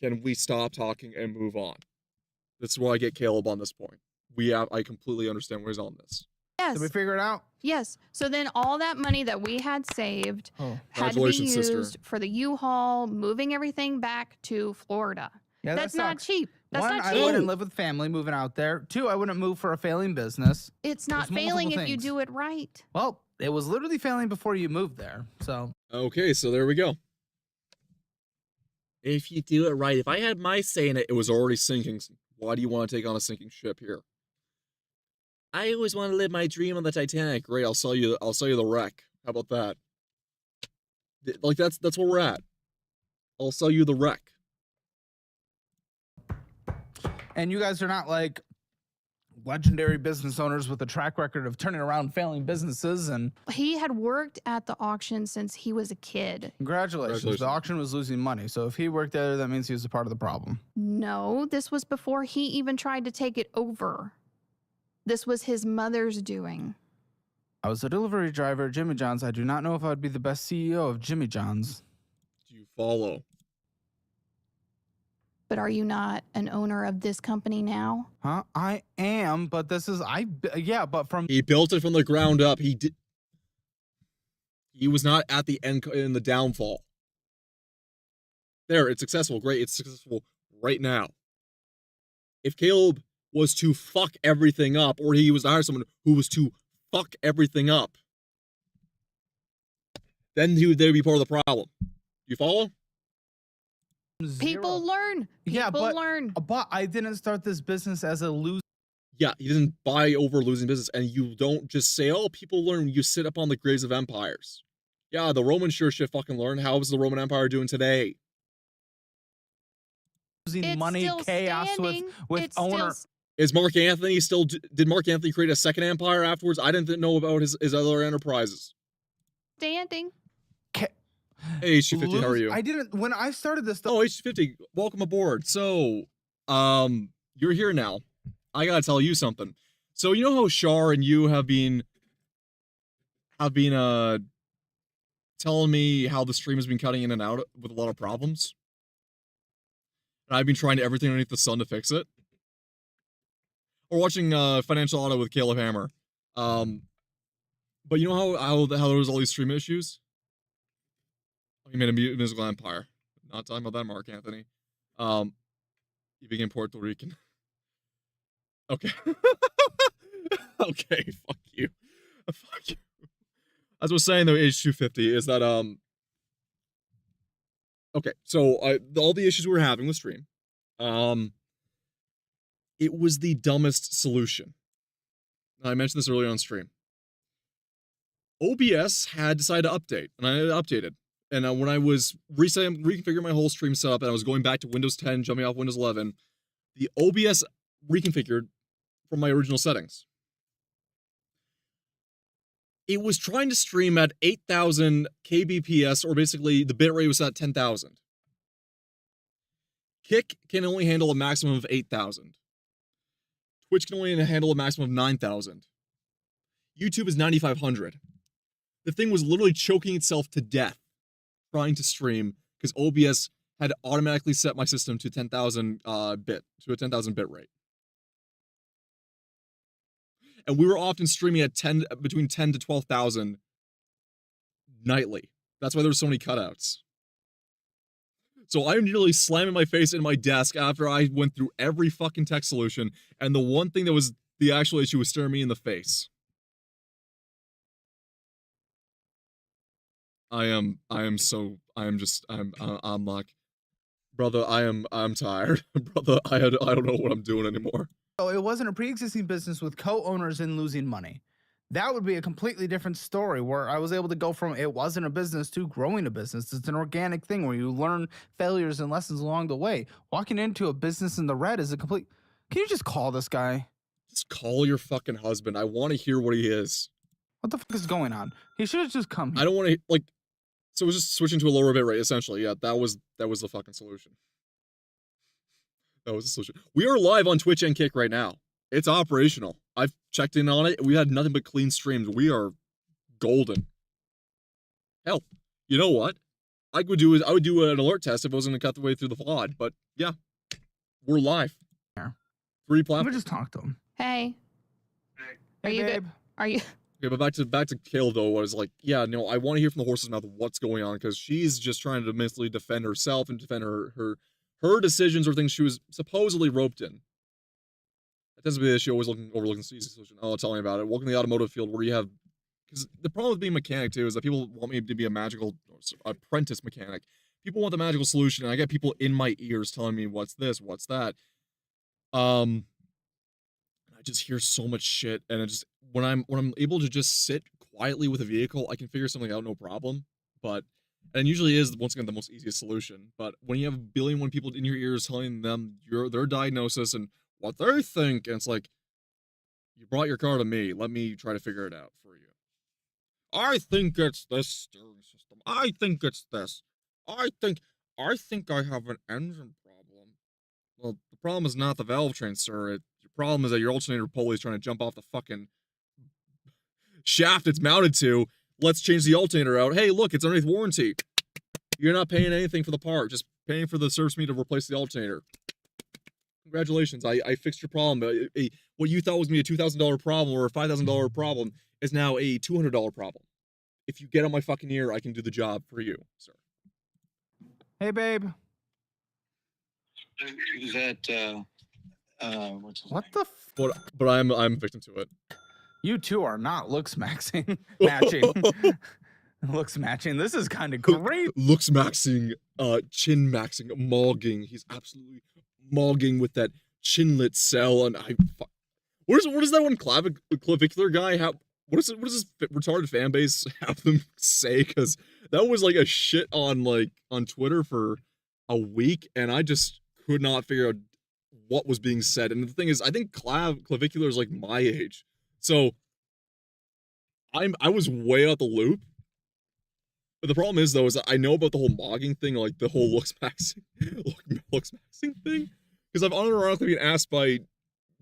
Can we stop talking and move on? This is why I get Caleb on this point. I completely understand where he's on this. Yes. Did we figure it out? Yes. So then all that money that we had saved Oh. had to be Congratulations, sister. used for the U-Haul, moving everything back to Florida. Yeah, That's that not sucks. cheap. That's One, not I cheap. wouldn't live with family moving out there. 2, I wouldn't move for a failing business. It's not There's failing multiple if you things. do it right. Well, it was literally failing before you moved there. So Okay, so there we go. If you do it right, if I had my say in it, it was already sinking. Why do you want to take on a sinking ship here? I always want to live my dream on the Titanic. Great, I'll sell you the wreck. How about that? Like that's where we're at. I'll sell you the wreck. and you guys are not like legendary business owners with a track record of turning around failing businesses. And He had worked at the auction since he was a kid. congratulations. Congratulations. The auction was losing money. So if he worked there, that means he was a part of the problem. No, this was before he even tried to take it over. This was his mother's doing. I was a delivery driver at Jimmy John's. I do not know if I would be the best CEO of Jimmy John's. Do you follow? But are you not an owner of this company now? Huh? I am, but this is but from He built it from the ground up. He was not at the end in the downfall. There, it's successful. Great, it's successful right now. If Caleb was to fuck everything up, or he was to hire someone who was to fuck everything up, then they'd be part of the problem. You follow? People learn. Yeah, People but- learn. But I didn't start this business as a loser. Yeah, he doesn't buy over losing business, and you don't just say, "Oh, people learn." You sit up on the graves of empires. Yeah, the Romans sure should fucking learn. How is the Roman Empire doing today? Losing It's money, still chaos standing. with It's owner. still Is Mark Anthony still? Did Mark Anthony create a second empire afterwards? I didn't know about his other enterprises. standing. Hey, H250, how are you? I didn't when I started this. Oh, H250, welcome aboard. So, you're here now. I gotta tell you something. So you know how Shar and you have been telling me how the stream has been cutting in and out with a lot of problems, and I've been trying everything underneath the sun to fix it. Or watching Financial Auto with Caleb Hammer. But you know how there was all these stream issues? He made a musical empire. Not talking about that, Mark Anthony. He became Puerto Rican. Okay. Okay, fuck you. Fuck you. As I was saying though, age 250 is that okay, so all the issues we were having with stream, it was the dumbest solution. I mentioned this earlier on stream. OBS had decided to update, and I updated. And when I was reconfiguring my whole stream setup, and I was going back to Windows 10, jumping off Windows 11, the OBS reconfigured from my original settings. It was trying to stream at 8,000 kbps, or basically the bitrate was at 10,000. Kick can only handle a maximum of 8,000. Twitch can only handle a maximum of 9,000. YouTube is 9,500. The thing was literally choking itself to death trying to stream because OBS had automatically set my system to 10,000 bit rate. And we were often streaming at between 10 to 12,000 nightly. That's why there were so many cutouts. So I'm nearly slamming my face in my desk after I went through every fucking tech solution, and the one thing that was the actual issue was staring me in the face. I'm like, brother, I'm tired. Brother, I don't know what I'm doing anymore. So it wasn't a pre-existing business with co-owners and losing money. That would be a completely different story where I was able to go from it wasn't a business to growing a business. It's an organic thing where you learn failures and lessons along the way. Walking into a business in the red is a complete... Can you just call this guy? Just call your fucking husband. I want to hear what he is. What the fuck is going on? He should have just come here. I don't want to, like... So it was just switching to a lower bit rate, essentially. Yeah, that was the fucking solution. That was the solution. We are live on Twitch and Kick right now. It's operational. I've checked in on it. We had nothing but clean streams. We are golden. Hell, you know what? I would do an alert test if it wasn't going to cut the way through the VOD. But yeah, we're live. Yeah. 3 Let me platforms. just talk to him. Hey. Are Hey, you babe. good? Are you? Okay, but back to Kale though was like, yeah, no, I want to hear from the horse's mouth what's going on because she's just trying to mentally defend herself and defend her decisions or things she was supposedly roped in. That tends to be the issue, always overlooking the easy solution. Oh, tell me about it. Welcome to the automotive field where you have, because the problem with being a mechanic too is that people want me to be a magical apprentice mechanic. People want the magical solution, and I get people in my ears telling me what's this, what's that. I just hear so much shit, and it just when I'm able to just sit quietly with a vehicle, I can figure something out no problem. But and usually is once again the most easiest solution. But when you have 1,000,000,001 people in your ears telling them their diagnosis and what they think, and it's like, you brought your car to me. Let me try to figure it out for you. I think it's this steering system. I think it's this. I think I have an engine problem. Well, the problem is not the valve train, sir. Your problem is that your alternator pulley is trying to jump off the fucking shaft it's mounted to. Let's change the alternator out. Hey, look, it's underneath warranty. You're not paying anything for the part, just paying for the service me to replace the alternator. Congratulations, I fixed your problem. What you thought was me a $2,000 problem or a $5,000 problem is now a $200 problem. If you get on my fucking ear, I can do the job for you, sir. Hey, babe. Is that what's his What name? the But I'm a victim to it. You two are not looks matching. Looks matching. This is kind of great. Looks maxing, chin maxing, mogging. He's absolutely mogging with that chinlet cell, and what is that one clavicular guy? What does this retarded fan base have them say? Because that was like a shit on Twitter for a week, and I just could not figure out what was being said. And the thing is, I think clavicular is like my age, so I was way out the loop. But the problem is, though, is that I know about the whole mogging thing, like the whole looks maxing thing, because I've unironically been asked by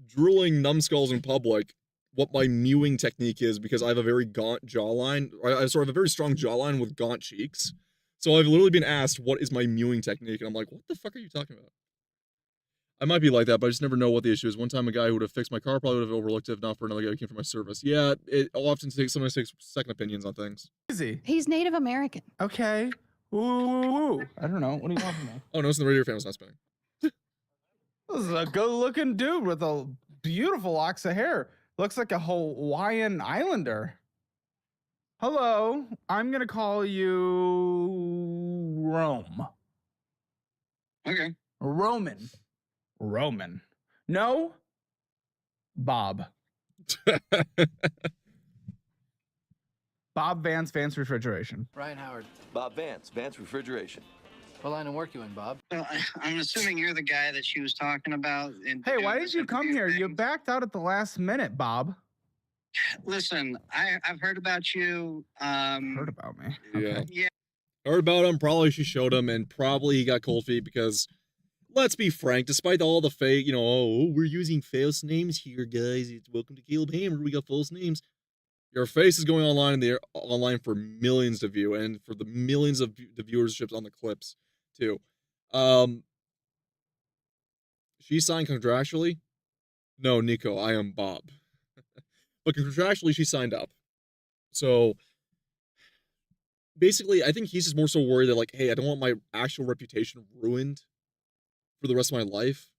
drooling numbskulls in public what my mewing technique is, because I have a very gaunt jawline. I sort of have a very strong jawline with gaunt cheeks. So I've literally been asked, what is my mewing technique? And I'm like, what the fuck are you talking about? I might be like that, but I just never know what the issue is. One time, a guy who would have fixed my car probably would have overlooked it if not for another guy who came for my service. Yeah, it often takes second opinions on things. Easy. He's Native American. Okay. Ooh, I don't know. What do you want from me? Oh, no, it's the radio fan was not spinning. This is a good-looking dude with a beautiful locks of hair. Looks like a Hawaiian Islander. Hello, I'm gonna call you Rome. Okay. Roman. No, Bob. Bob Vance, Vance Refrigeration. Ryan Howard. Bob Vance, Vance Refrigeration. What line of work you in, Bob? Well, I'm assuming you're the guy that she was talking about. Hey, why did you come here? You backed out at the last minute, Bob. Listen, I've heard about you. Heard about me. Yeah. Yeah. Heard about him, probably she showed him, and probably he got cold feet because, let's be frank, despite all the fake, oh, we're using false names here, guys. It's welcome to Caleb Hammer. We got false names. Your face is going online for millions to view, and for the millions of the viewerships on the clips too. She signed contractually. No, Nico, I am Bob. But contractually, she signed up. So basically, I think he's just more so worried that, like, hey, I don't want my actual reputation ruined for the rest of my life.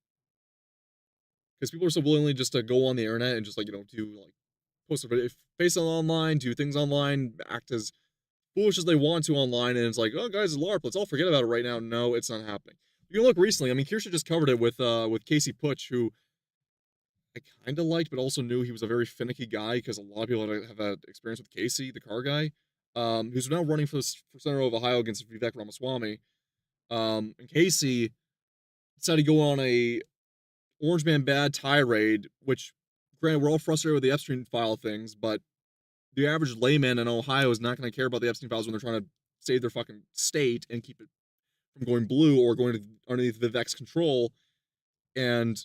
Because people are so willingly just to go on the internet and just, like, do, like, post a video, face online, do things online, act as foolish as they want to online, and it's like, oh, guys, it's LARP, let's all forget about it right now. No, it's not happening. You can look recently, I mean, Kirsha just covered it with Casey Putsch, who I kind of liked, but also knew he was a very finicky guy, because a lot of people have had experience with Casey, the car guy, who's now running for Senator of Ohio against Vivek Ramaswamy. And Casey decided to go on a Orange Man Bad tirade, which, granted, we're all frustrated with the Epstein file things, but the average layman in Ohio is not going to care about the Epstein files when they're trying to save their fucking state and keep it from going blue or going underneath Vivek's control. And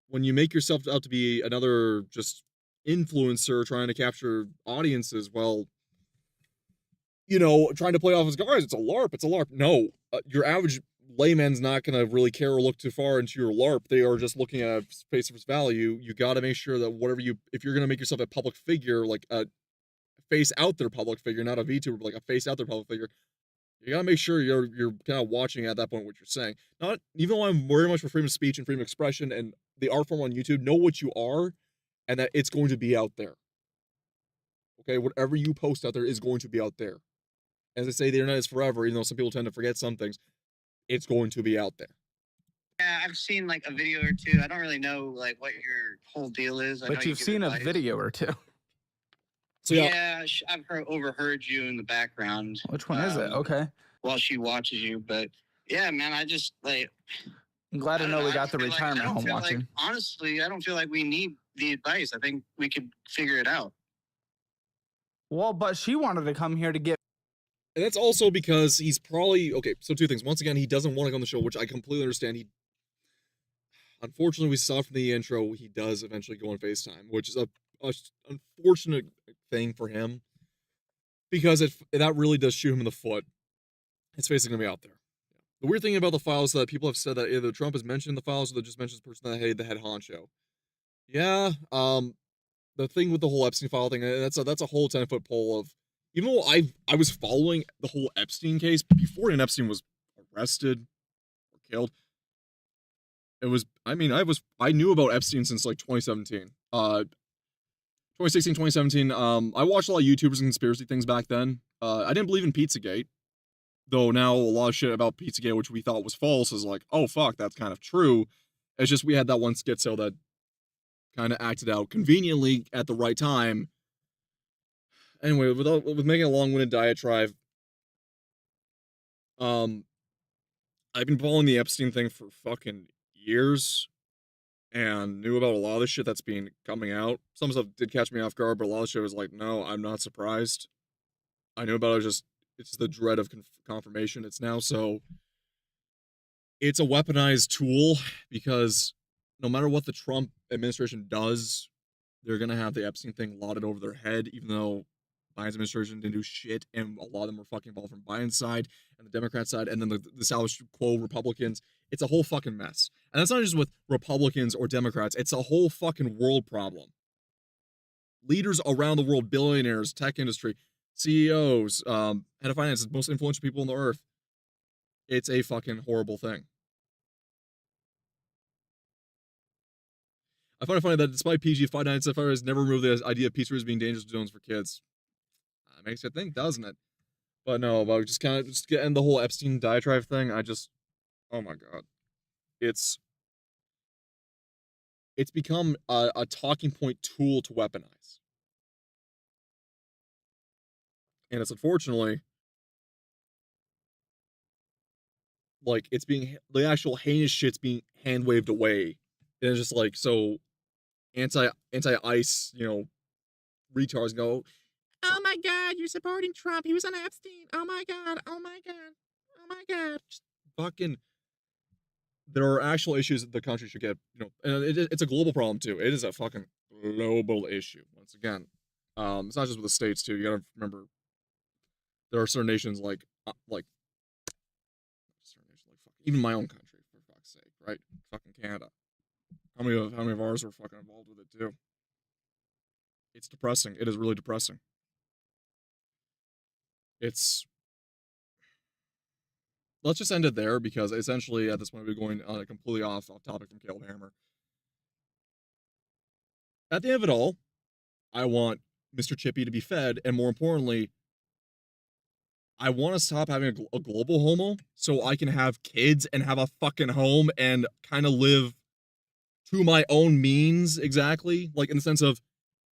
when you make yourself out to be another just influencer trying to capture audiences, well, trying to play off as, guys, it's a LARP. No, your average layman's not going to really care or look too far into your LARP. They are just looking at face value. You got to make sure that if you're going to make yourself a public figure, like a face out there public figure, not a VTuber, but like a face out there public figure, you got to make sure you're kind of watching at that point what you're saying. Not even though I'm very much for freedom of speech and freedom of expression and the art form on YouTube, know what you are and that it's going to be out there. Okay, whatever you post out there is going to be out there. As I say, the internet is forever, even though some people tend to forget some things. It's going to be out there. Yeah, I've seen like a video or two. I don't really know like what your whole deal is. I know But you you've give seen a advice. video or two. So yeah, I've overheard you in the background. Which one is it? Okay. While she watches you, but yeah, man, I just like. I'm glad to I know don't we I got the don't feel retirement I don't home feel watching. Honestly, I don't feel like we need the advice. I think we could figure it out. Well, but she wanted to come here to get. And that's also because he's probably, okay, so two things. Once again, he doesn't want to go on the show, which I completely understand. Unfortunately, we saw from the intro, he does eventually go on FaceTime, which is a unfortunate thing for him, because that really does shoot him in the foot. His face is going to be out there. The weird thing about the files is that people have said that either Trump has mentioned the files or they just mentions the person that hated the head honcho. Yeah, the thing with the whole Epstein file thing, that's a whole 10-foot pole of, even though I was following the whole Epstein case before Epstein was arrested or killed, I knew about Epstein since like 2017. 2016, 2017, I watched a lot of YouTubers and conspiracy things back then. I didn't believe in Pizzagate, though now a lot of shit about Pizzagate, which we thought was false, is like, oh fuck, that's kind of true. It's just we had that one schizo that kind of acted out conveniently at the right time. Anyway, with making a long-winded diatribe, I've been following the Epstein thing for fucking years, and knew about a lot of the shit that's been coming out. Some stuff did catch me off guard, but a lot of shit was like, no, I'm not surprised. I knew about it, it's the dread of confirmation. It's now so, it's a weaponized tool, because no matter what the Trump administration does, they're going to have the Epstein thing lauded over their head, even though Biden's administration didn't do shit, and a lot of them were fucking involved from Biden's side and the Democrat side, and then the established quo Republicans. It's a whole fucking mess. And that's not just with Republicans or Democrats. It's a whole fucking world problem. Leaders around the world, billionaires, tech industry, CEOs, head of finance, most influential people on the earth. It's a fucking horrible thing. I find it funny that despite PG, Five Nights at Freddy's never removed the idea of pizzerias being dangerous zones for kids. That makes you think, doesn't it? But no, about just kind of just getting the whole Epstein diatribe thing. Oh my god, it's become a talking point tool to weaponize, and it's unfortunately like it's being the actual heinous shit's being hand waved away, and it's just like so anti ICE retards go, oh my god, you're supporting Trump. He was on Epstein. Oh my god. Oh my god. Oh my god. Just fucking. There are actual issues that the country should get. And it's a global problem too. It is a fucking global issue. Once again, it's not just with the states too. You gotta remember, there are certain nations like even my own country, for fuck's sake, right? Fucking Canada. How many of ours were fucking involved with it too? It's depressing. It is really depressing. Let's just end it there because essentially at this point we're going completely off topic from Caleb Hammer. At the end of it all, I want Mr. Chippy to be fed, and more importantly, I want to stop having a global homo so I can have kids and have a fucking home and kind of live to my own means, exactly. Like in the sense of,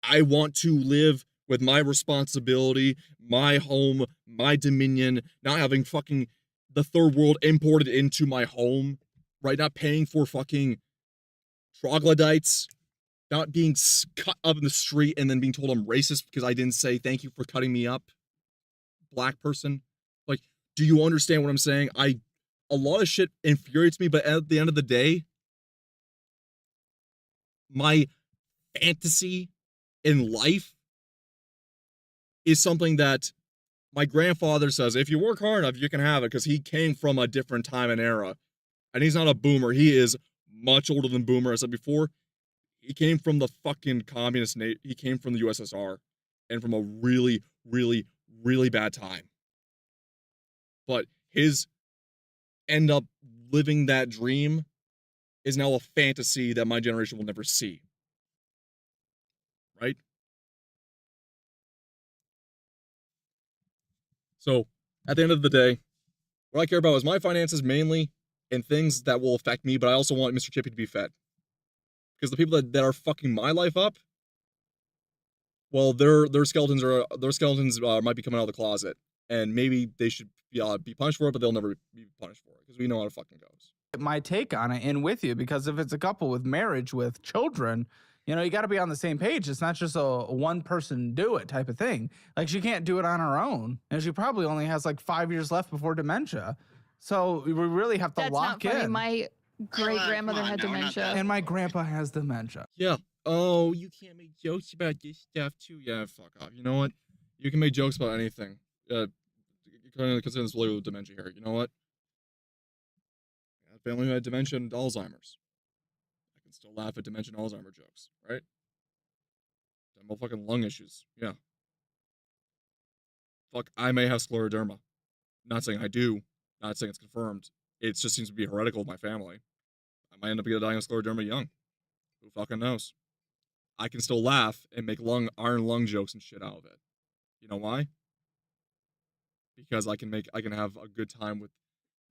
I want to live with my responsibility, my home, my dominion, not having fucking the third world imported into my home, right? Not paying for fucking troglodytes, not being cut up in the street and then being told I'm racist because I didn't say thank you for cutting me up. Black person. Like, do you understand what I'm saying? A lot of shit infuriates me, but at the end of the day, my fantasy in life is something that my grandfather says, if you work hard enough, you can have it, because he came from a different time and era. And he's not a boomer. He is much older than boomer. As I said before, he came from the fucking communist he came from the USSR and from a really, really, really bad time. But his end up living that dream is now a fantasy that my generation will never see. Right? So, at the end of the day, what I care about is my finances mainly and things that will affect me, but I also want Mr. Chippy to be fed. Because the people that are fucking my life up, well, their skeletons might be coming out of the closet, and maybe they should be punished for it, but they'll never be punished for it because we know how it fucking goes. My take on it and with you, because if it's a couple with marriage with children, you got to be on the same page. It's not just a one person do it type of thing. Like, she can't do it on her own, and she probably only has like 5 years left before dementia. So we really have to lock That's not funny. in. My great grandmother had dementia. And my grandpa has dementia. Yeah. Oh, you can't make jokes about this stuff too. Yeah, fuck off. You know what? You can make jokes about anything. Considering this really with dementia here. You know what? Family who had dementia and Alzheimer's. I can still laugh at dementia and Alzheimer jokes, right? Them fucking lung issues. Yeah. Fuck, I may have scleroderma. Not saying I do. Not saying it's confirmed. It just seems to be heretical with my family. I might end up getting diagnosed with scleroderma young. Who fucking knows? I can still laugh and make iron lung jokes and shit out of it. You know why? Because I can have a good time with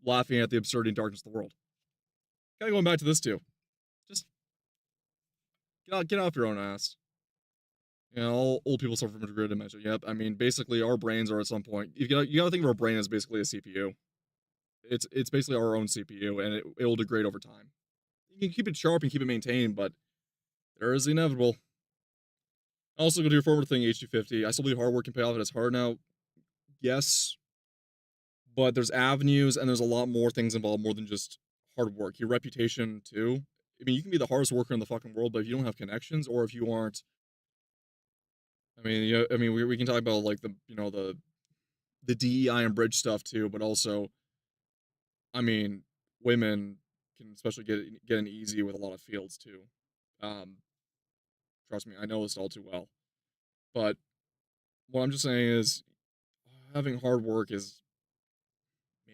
laughing at the absurdity and darkness of the world. Kinda going back to this too. Just get off your own ass. All old people suffer from degree of dementia. Yep. I mean, basically, our brains are at some point. You gotta think of our brain as basically a CPU. It's basically our own CPU, and it will degrade over time. You can keep it sharp and keep it maintained, but there is the inevitable. Also, go to your former thing, H250. I still believe hard work can pay off. It is hard now. Yes, but there's avenues, and there's a lot more things involved, more than just hard work. Your reputation too. I mean, you can be the hardest worker in the fucking world, but if you don't have connections, or if you aren't, we can talk about like the DEI and bridge stuff too, but also, I mean, women can especially get in easy with a lot of fields too. Trust me, I know this all too well. But what I'm just saying is, having hard work is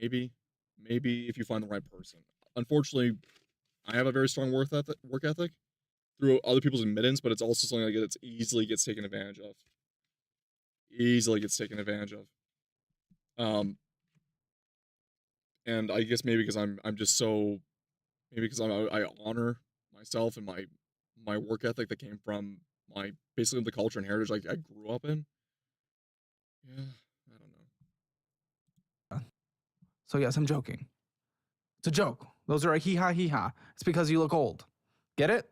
maybe if you find the right person. Unfortunately, I have a very strong work ethic through other people's admittance, but it's also something that gets easily gets taken advantage of. Easily gets taken advantage of. And I guess maybe because I'm just so maybe because I honor myself and my work ethic that came from my basically the culture and heritage I grew up in. Yeah, I don't know. So yes, I'm joking. It's a joke. Those are a hee ha. It's because you look old. Get it?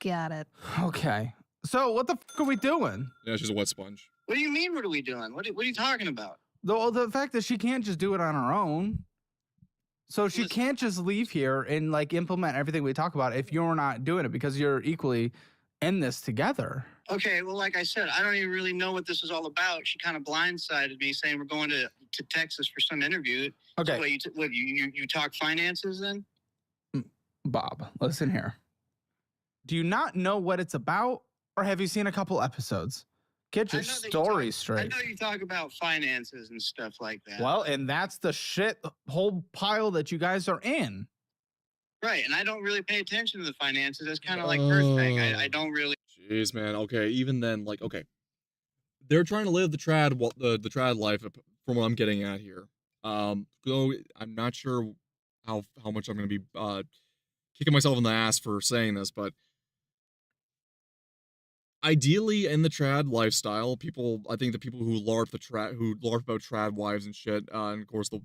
Got it. Okay. So what the fuck are we doing? Yeah, she's a wet sponge. What do you mean? What are we doing? What are you talking about? The fact that she can't just do it on her own. So she Listen. can't just leave here and like implement everything we talk about if you're not doing it because you're equally in this together. Okay, well, like I said, I don't even really know what this is all about. She kind of blindsided me, saying we're going to Texas for some interview. Okay. So you talk finances then? Bob, listen here. Do you not know what it's about, or have you seen a couple episodes? Get your I know that you story talk- straight. I know you talk about finances and stuff like that. Well, and that's the shit whole pile that you guys are in. Right, and I don't really pay attention to the finances. That's kind of like her thing. I don't really. Jeez, man. Okay, even then, like, okay, they're trying to live the trad life from what I'm getting at here. Though I'm not sure how much I'm gonna be kicking myself in the ass for saying this, but ideally in the trad lifestyle, I think the people who LARP about trad wives and shit, and of course the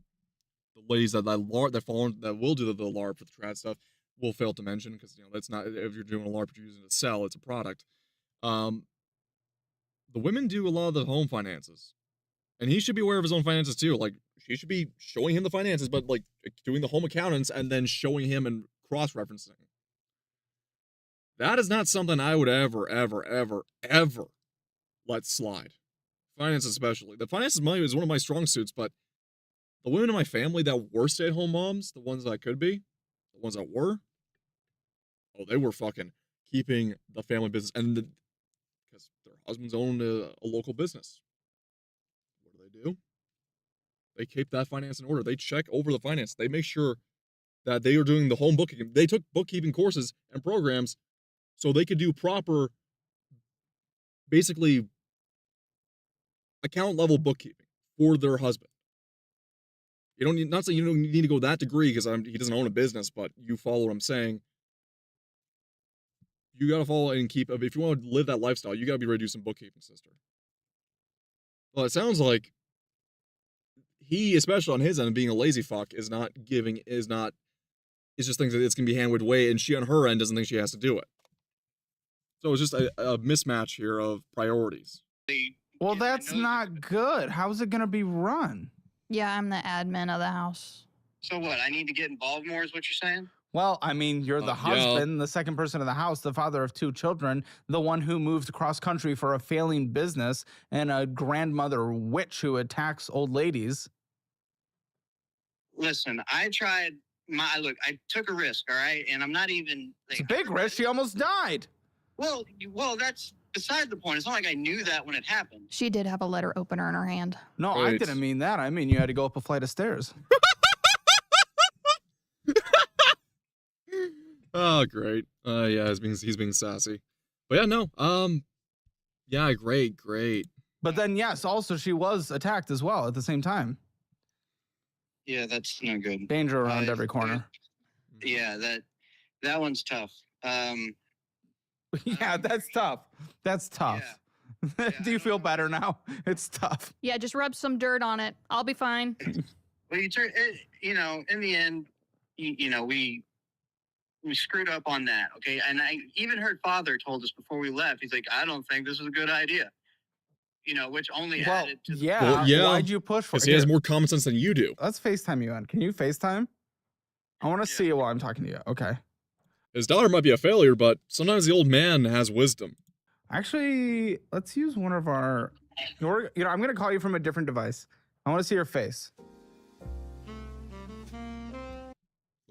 ladies that will do the LARP for the trad stuff will fail to mention because that's not if you're doing a LARP you're using it to sell, it's a product. The women do a lot of the home finances, and he should be aware of his own finances too. Like she should be showing him the finances, but like doing the home accountants and then showing him and cross-referencing. That is not something I would ever let slide. Finance especially. The finances is one of my strong suits, but the women in my family that were stay-at-home moms, the ones that could be, the ones that were, they were fucking keeping the family business, and because their husbands owned a local business. What do? They keep that finance in order. They check over the finance. They make sure that they are doing the home bookkeeping. They took bookkeeping courses and programs so they could do proper, basically, account level bookkeeping for their husband. You don't need, not saying you don't need to go that degree because he doesn't own a business, but you follow what I'm saying. You gotta follow and keep. If you want to live that lifestyle, you gotta be ready to do some bookkeeping, sister. Well, it sounds like he, especially on his end, being a lazy fuck, is just thinks that it's gonna be handed way, and she on her end doesn't think she has to do it. So it's just a mismatch here of priorities. Well, that's not good. How's it gonna be run? Yeah, I'm the admin of the house. So what? I need to get involved more, is what you're saying? Well, I mean, you're the Yeah. husband, the second person of the house, the father of 2 children, the one who moved cross country for a failing business, and a grandmother witch who attacks old ladies. Listen, I tried. I took a risk, all right, and I'm not even. It's a big risk. She almost died. Well, that's beside the point. It's not like I knew that when it happened. She did have a letter opener in her hand. No, I Right. didn't mean that. I mean you had to go up a flight of stairs. Oh, great. Yeah, he's being sassy. But yeah, no. Yeah, great. But then, yes, also she was attacked as well at the same time. Yeah, that's no good. Danger around every corner. Yeah, that one's tough. Yeah, that's tough. That's tough. Yeah, Do you feel better now? It's tough. Yeah, just rub some dirt on it. I'll be fine. Well, in the end, we screwed up on that, okay? And even her father told us before we left, he's like, I don't think this is a good idea. Which only Well, added to the... yeah. Well, yeah. Why'd you push for Because it? he has Here, more common sense than you do. let's FaceTime you on. Can you FaceTime? I want to see you while I'm talking to you. Okay. His daughter might be a failure, but sometimes the old man has wisdom. Actually, let's use one of our. I'm going to call you from a different device. I want to see your face.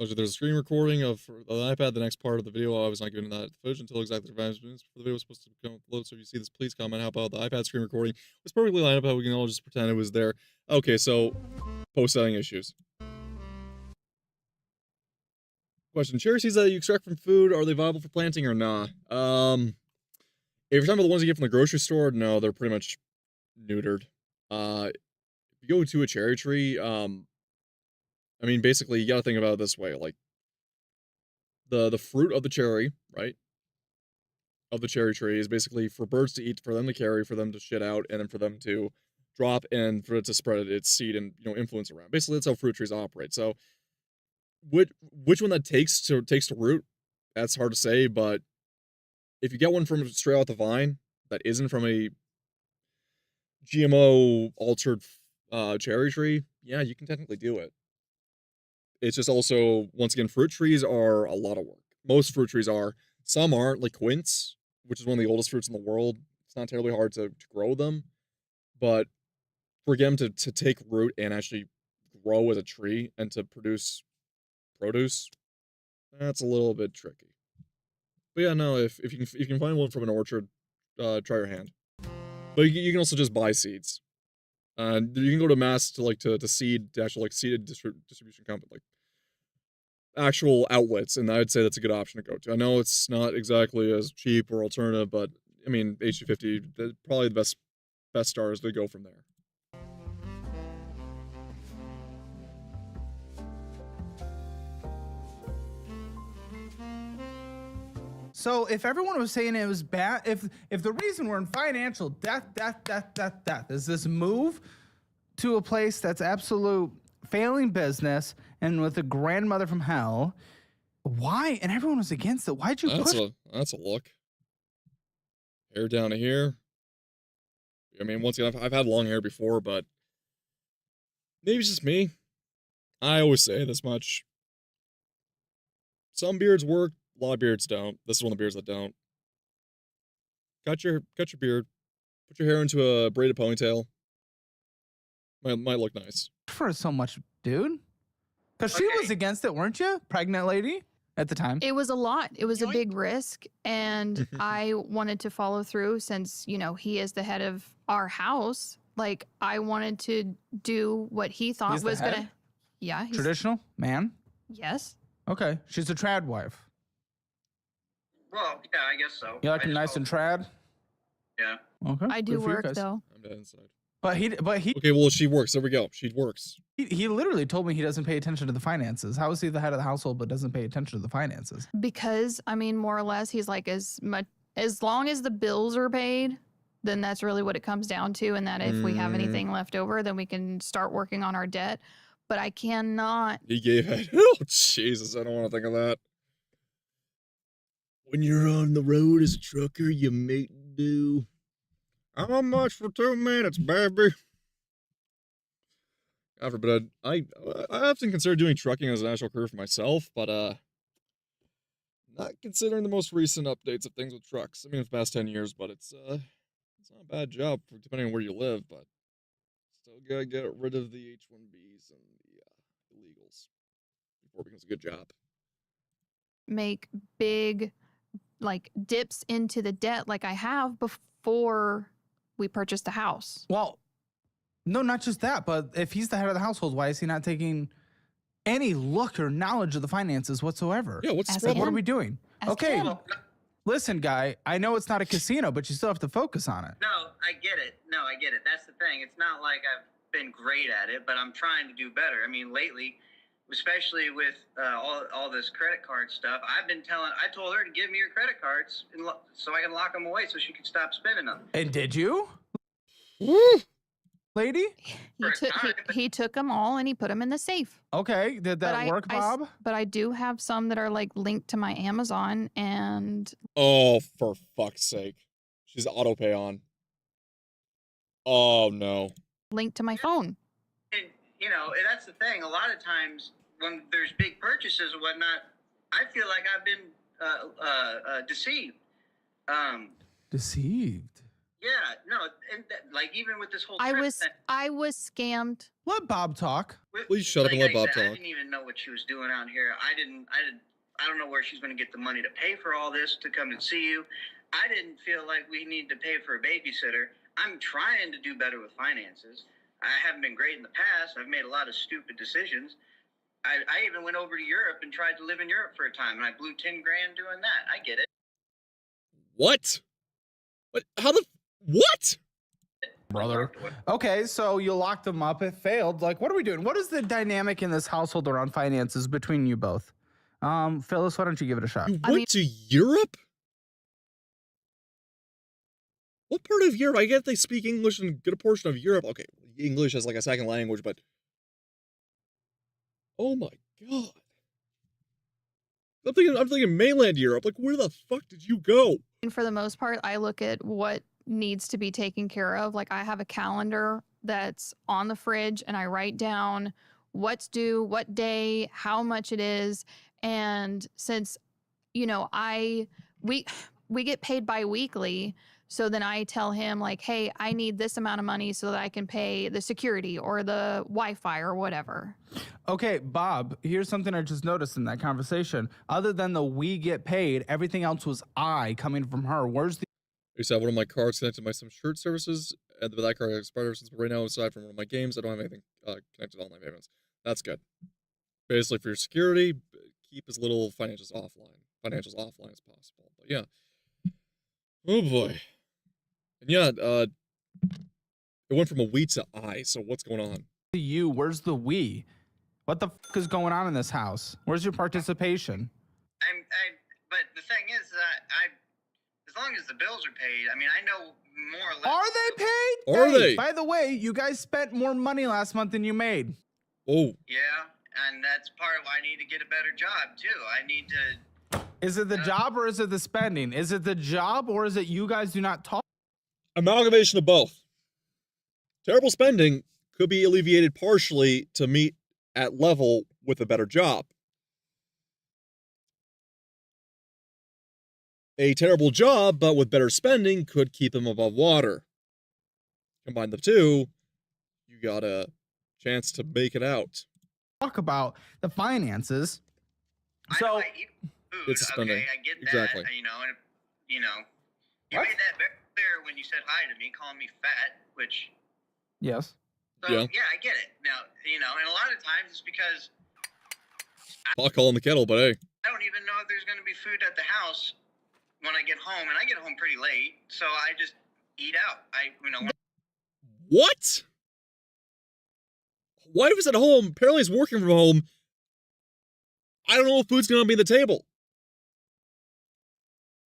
There's a screen recording of the iPad. The next part of the video, I was not given that footage until exactly 5 minutes before the video was supposed to come upload. So if you see this, please comment how about the iPad screen recording was perfectly lined up. How we can all just pretend it was there. Okay, so post-setting issues. Question: cherry seeds that you extract from food, are they viable for planting or not? If you're talking about the ones you get from the grocery store, no, they're pretty much neutered. If you go to a cherry tree, I mean, basically, you gotta think about it this way, like, the fruit of the cherry, right, of the cherry tree is basically for birds to eat, for them to carry, for them to shit out, and then for them to drop, and for it to spread its seed and, you know, influence around. Basically, that's how fruit trees operate, so which one that takes to root, that's hard to say, but if you get one from straight out the vine that isn't from a GMO altered cherry tree, yeah, you can technically do it. It's just also, once again, fruit trees are a lot of work. Most fruit trees are. Some aren't, like quince, which is one of the oldest fruits in the world. It's not terribly hard to grow them, but for them to take root and actually grow as a tree and to produce produce, that's a little bit tricky. But yeah, no, if you can find one from an orchard, try your hand. But you can also just buy seeds. You can go to mass to seed, to actual like seeded distribution company, like actual outlets, and I'd say that's a good option to go to. I know it's not exactly as cheap or alternative, but I mean H250, probably the best start is to go from there. So if everyone was saying it was bad, if the reason we're in financial death is this move to a place that's absolute failing business and with a grandmother from hell, why? And everyone was against it. Why'd you push? That's a look. Hair down to here. I mean, once again, I've had long hair before, but maybe it's just me. I always say this much. Some beards work. A lot of beards don't. This is one of the beards that don't. Cut your beard. Put your hair into a braided ponytail. Might look nice. For it so much, dude. Because she was against it, weren't you? Pregnant lady at the time. It was a lot. It was a big risk, and I wanted to follow through since, you know, he is the head of our house. Like, I wanted to do what he thought He's the was head? gonna. Yeah. Traditional man. Yes. Okay, she's a trad wife. Well, yeah, I guess so. You like him nice and trad? Yeah. Okay. I do good for you work guys. though. I'm dead inside. But he Okay, well, she works. There we go. She works. he literally told me he doesn't pay attention to the finances. How is he the head of the household but doesn't pay attention to the finances? Because I mean, more or less, he's like, as long as the bills are paid, then that's really what it comes down to. And that if we have anything left over, then we can start working on our debt. But I cannot. He gave head. Oh, Jesus, I don't want to think of that. When you're on the road as a trucker, you make do. How much for 2 minutes, baby? God forbid. I often consider doing trucking as an actual career for myself, but not considering the most recent updates of things with trucks. I mean, for the past 10 years, but it's not a bad job depending on where you live, but still gotta get rid of the H-1Bs and the illegals before it becomes a good job. Make big like dips into the debt like I have before we purchased the house. Well, no, not just that, but if he's the head of the household, why is he not taking any look or knowledge of the finances whatsoever? Yeah, what's Ask Like, what are him. we doing? Ask Okay, him. listen, guy, I know it's not a casino, but you still have to focus on it. No, I get it. That's the thing. It's not like I've been great at it, but I'm trying to do better. I mean, lately, especially with all this credit card stuff, I told her to give me your credit cards so I can lock them away so she can stop spending them. And did you? Lady? He took them all and he put them in the safe. Okay, did that work, Bob? But I do have some that are like linked to my Amazon and Oh, for fuck's sake. She's auto pay on. Oh, no. linked to my phone. And, you know, and that's the thing. A lot of times when there's big purchases and whatnot, I feel like I've been deceived. Deceived. Yeah, no, and like even with this whole I trip was thing, I was scammed. Let Bob talk. Please shut up and let I Bob said, I talk. didn't even know what she was doing out here. I don't know where she's going to get the money to pay for all this to come and see you. I didn't feel like we need to pay for a babysitter. I'm trying to do better with finances. I haven't been great in the past. I've made a lot of stupid decisions. I even went over to Europe and tried to live in Europe for a time, and I blew 10 grand doing that. I get it. What? What? How the? What? Brother. Okay, so you locked them up. It failed. Like, what are we doing? What is the dynamic in this household around finances between you both? Phyllis, why don't you give it a shot? You went to Europe? What part of Europe? I get they speak English in a good portion of Europe. Okay, English as like a second language, but oh my god. I'm thinking mainland Europe. Like, where the fuck did you go? And for the most part, I look at what needs to be taken care of. Like I have a calendar that's on the fridge and I write down what's due, what day, how much it is. And since, you know, we get paid bi-weekly, so then I tell him like, hey, I need this amount of money so that I can pay the security or the Wi-Fi or whatever. Okay, Bob, here's something I just noticed in that conversation. Other than the we get paid, everything else was I coming from her. Where's the I used to have one of my cards connected to my some shirt services, and that card expired ever since. But right now, aside from one of my games, I don't have anything connected to online payments. That's good. Basically, for your security, keep as little financials offline as possible. But yeah, oh boy, and yeah, it went from a we to I. So what's going on? you? Where's the we? What the fuck is going on in this house? Where's your participation? But the thing is that as long as the bills are paid, I mean, I know more or less. Are they paid? Are Hey, they? By the way, you guys spent more money last month than you made. Oh, Yeah, and that's part of why I need to get a better job too. I need to. Is it the job or is it the spending? Is it the job or is it you guys do not talk? amalgamation of both. Terrible spending could be alleviated partially to meet at level with a better job. A terrible job, but with better spending, could keep him above water. Combine the two, you got a chance to make it out. Talk about the finances. I So know I eat food. It's spending. Okay, I get that. Exactly. You What? made that very clear when you said hi to me, calling me fat, which. yes. So, Yeah. yeah, I get it. Now, and a lot of times it's because Pot calling the kettle, but hey. I don't even know if there's going to be food at the house when I get home, and I get home pretty late, so I just eat out. What? Wife is at home. Apparently he's working from home. I don't know if food's gonna be on the table.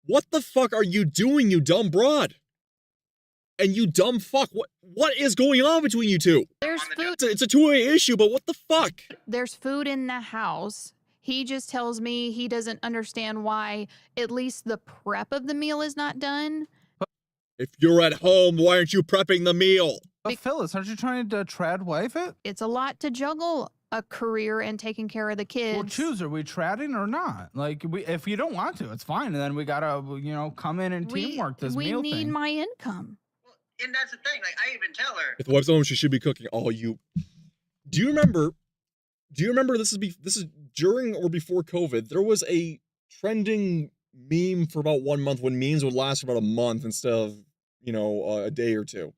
What the fuck are you doing, you dumb broad? And you dumb fuck. What is going on between you two? There's food. It's a two-way issue, but what the fuck? There's food in the house. He just tells me he doesn't understand why at least the prep of the meal is not done. If you're at home, why aren't you prepping the meal? But Phyllis, aren't you trying to trad wife it? It's a lot to juggle a career and taking care of the kids. Well, choose. Are we trading or not? Like, if you don't want to, it's fine. And then we gotta, come in and teamwork this meal We need thing. my income. Well, and that's the thing. Like, I even tell her. If the wife's home, she should be cooking. Oh, you. Do you remember this is during or before COVID? There was a trending meme for about 1 month when memes would last for about a month instead of, a day or two.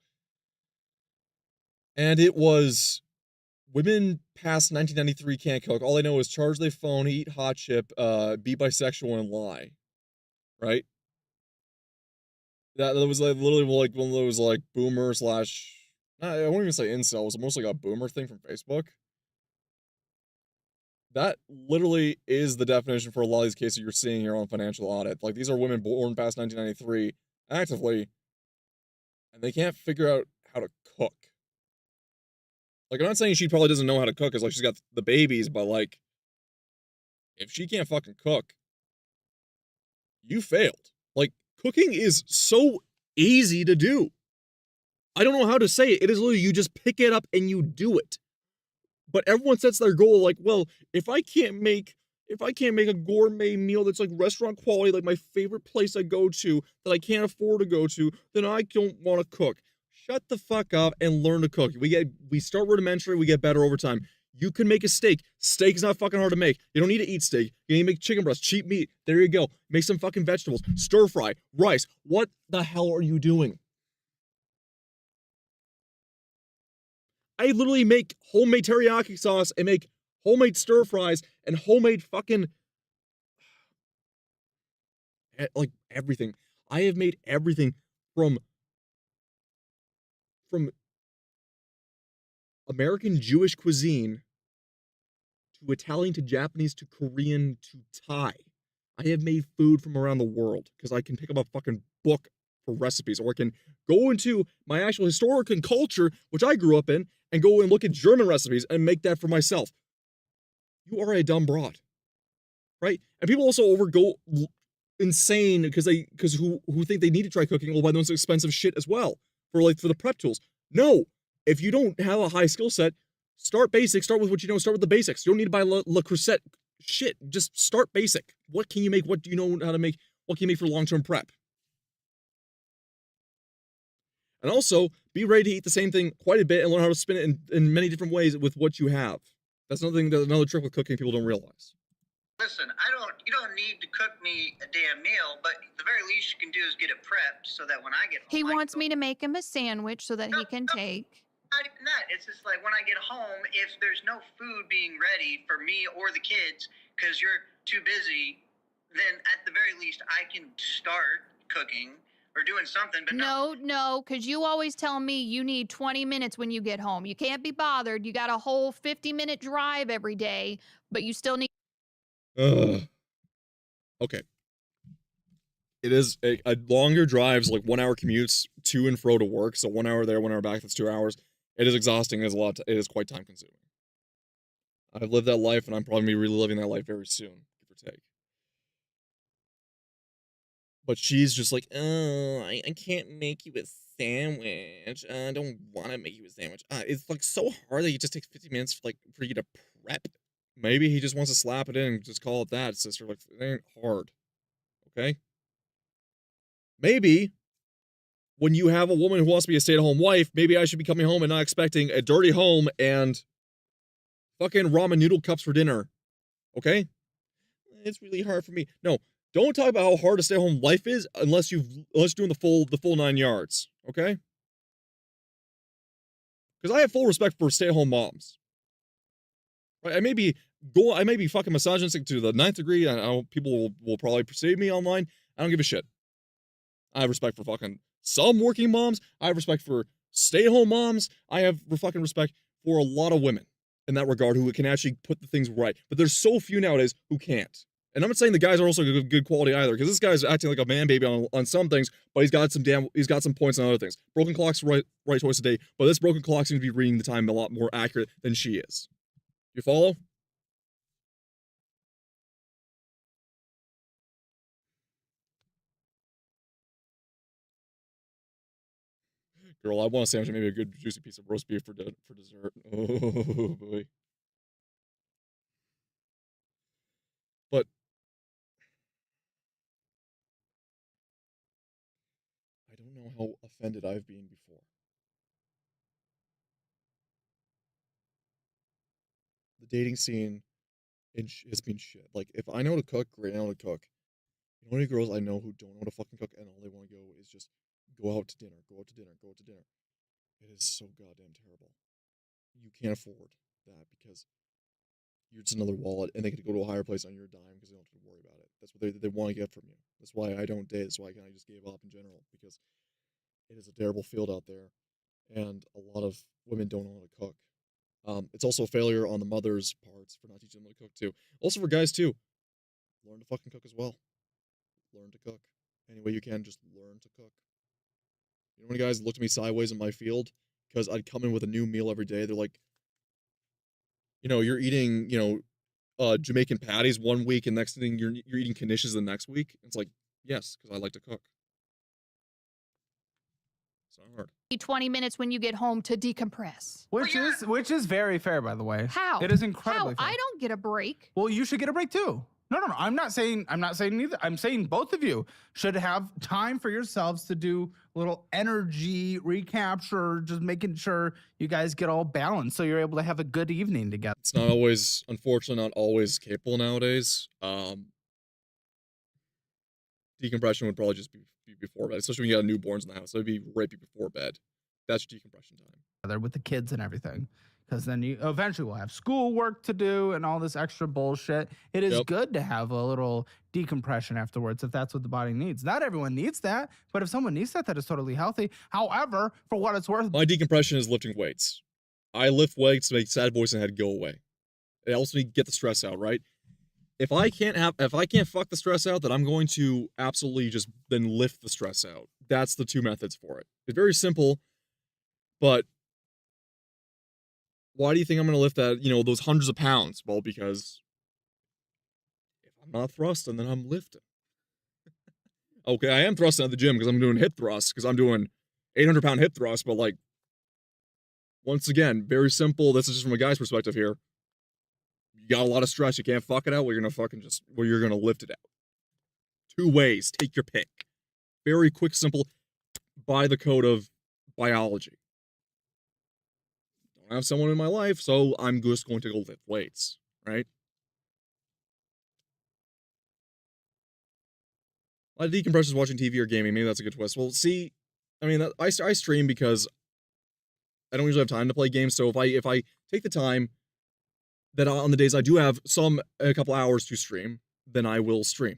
And it was women past 1993 can't cook. All they know is charge their phone, eat hot chip, be bisexual, and lie. Right? That was like literally like one of those like boomer slash. I won't even say incel. It was almost like a boomer thing from Facebook. That literally is the definition for a lot of these cases you're seeing here on Financial Audit. Like, these are women born past 1993 actively, and they can't figure out how to cook. Like, I'm not saying she probably doesn't know how to cook, because like she's got the babies, but like, if she can't fucking cook, you failed. Like, cooking is so easy to do. I don't know how to say it. It is literally you just pick it up and you do it. But everyone sets their goal like, well, if I can't make if I can't make a gourmet meal that's like restaurant quality, like my favorite place I go to that I can't afford to go to, then I don't want to cook. Shut the fuck up and learn to cook. We start rudimentary, we get better over time. You can make a steak. Steak is not fucking hard to make. You don't need to eat steak. You need to make chicken breast, cheap meat. There you go. Make some fucking vegetables. Stir fry, rice. What the hell are you doing? I literally make homemade teriyaki sauce and make homemade stir fries and homemade fucking like everything. I have made everything from American Jewish cuisine to Italian to Japanese to Korean to Thai. I have made food from around the world because I can pick up a fucking book for recipes, or I can go into my actual historical culture, which I grew up in, and go and look at German recipes and make that for myself. You are a dumb broad, right? And people also go insane because who think they need to try cooking will buy those expensive shit as well for the prep tools. No, if you don't have a high skill set, start basic. Start with what you know. Start with the basics. You don't need to buy Le Creuset shit. Just start basic. What can you make? What do you know how to make? What can you make for long-term prep? And also, be ready to eat the same thing quite a bit and learn how to spin it in many different ways with what you have. That's another trick with cooking people don't realize. Listen, you don't need to cook me a damn meal, but the very least you can do is get it prepped so that when I get home, He wants me to make him a sandwich so that he can take. Not even that. It's just like when I get home, if there's no food being ready for me or the kids because you're too busy, then at the very least I can start cooking or doing something. But No, because you always tell me you need 20 minutes when you get home. You can't be bothered. You got a whole 50-minute drive every day, but you still need. Ugh. Okay. It is a longer drives, like 1 hour commutes to and fro to work. So 1 hour there, 1 hour back. That's 2 hours. It is exhausting. It is it is quite time consuming. I've lived that life, and I'm probably gonna be reliving that life very soon, give or take. But she's just like, oh, I can't make you a sandwich. I don't want to make you a sandwich. It's like so hard that it just takes 50 minutes for you to prep. Maybe he just wants to slap it in and just call it that, sister. Like, it ain't hard. Okay? Maybe when you have a woman who wants to be a stay-at-home wife, maybe I should be coming home and not expecting a dirty home and fucking ramen noodle cups for dinner. Okay? It's really hard for me. No, don't talk about how hard a stay-at-home life is unless you're doing the full 9 yards. Okay? Because I have full respect for stay-at-home moms. Right? I may be fucking misogynistic to the 9th degree. I know people will probably perceive me online. I don't give a shit. I have respect for fucking some working moms. I have respect for stay-at-home moms. I have fucking respect for a lot of women in that regard who can actually put the things right. But there's so few nowadays who can't. And I'm not saying the guys are also good quality either, because this guy's acting like a man baby on some things, but he's got some points on other things. Broken clock's right twice a day, but this broken clock seems to be reading the time a lot more accurate than she is. You follow? Girl, I want a sandwich and maybe a good juicy piece of roast beef for dessert. Oh boy. But I don't know how offended I've been before. The dating scene has been shit. Like, if I know how to cook, great, I know how to cook. You know how many girls I know who don't know how to fucking cook and all they want to go is just go out to dinner, go out to dinner, go out to dinner. It is so goddamn terrible. You can't afford that because you're just another wallet, and they could go to a higher place on your dime because they don't have to worry about it. That's what they want to get from you. That's why I don't date. That's why I kind of just gave up in general, because it is a terrible field out there, and a lot of women don't know how to cook. It's also a failure on the mother's parts for not teaching them how to cook too. Also for guys too, learn to fucking cook as well. Learn to cook any way you can. Just learn to cook. You know, when guys looked at me sideways in my field because I'd come in with a new meal every day. They're like, you know, you're eating, Jamaican patties one week, and next thing you're eating knishes the next week. It's like, yes, because I like to cook. It's not hard. 20 minutes when you get home to decompress. Which is very fair, by the way. How? It is incredibly How? fair. I don't get a break. Well, you should get a break too. No. I'm not saying neither. I'm saying both of you should have time for yourselves to do a little energy recapture, just making sure you guys get all balanced so you're able to have a good evening together. It's not always, unfortunately, not always capable nowadays. Decompression would probably just be before bed, especially when you got newborns in the house. So it'd be right before bed. That's your decompression time. With the kids and everything, because then you eventually will have school work to do and all this extra bullshit. It is good to have a little decompression afterwards if that's what the body needs. Not everyone needs that, but if someone needs that, that is totally healthy. However, for what it's worth, My decompression is lifting weights. I lift weights to make sad voice in the head go away. It helps me get the stress out, right? If I can't fuck the stress out, then I'm going to absolutely just then lift the stress out. That's the two methods for it. It's very simple, but why do you think I'm going to lift that, those hundreds of pounds? Well, because if I'm not thrusting, then I'm lifting. Okay, I am thrusting at the gym because I'm doing hip thrusts, because I'm doing 800-pound hip thrusts, but like, once again, very simple. This is just from a guy's perspective here. You got a lot of stress. You can't fuck it out. You're going to lift it out. Two ways. Take your pick. Very quick, simple, by the code of biology. Don't have someone in my life, so I'm just going to go lift weights, right? A lot of decompressors watching TV or gaming. Maybe that's a good twist. Well, see, I mean, I stream because I don't usually have time to play games. So if I take the time that on the days I do have a couple hours to stream, then I will stream.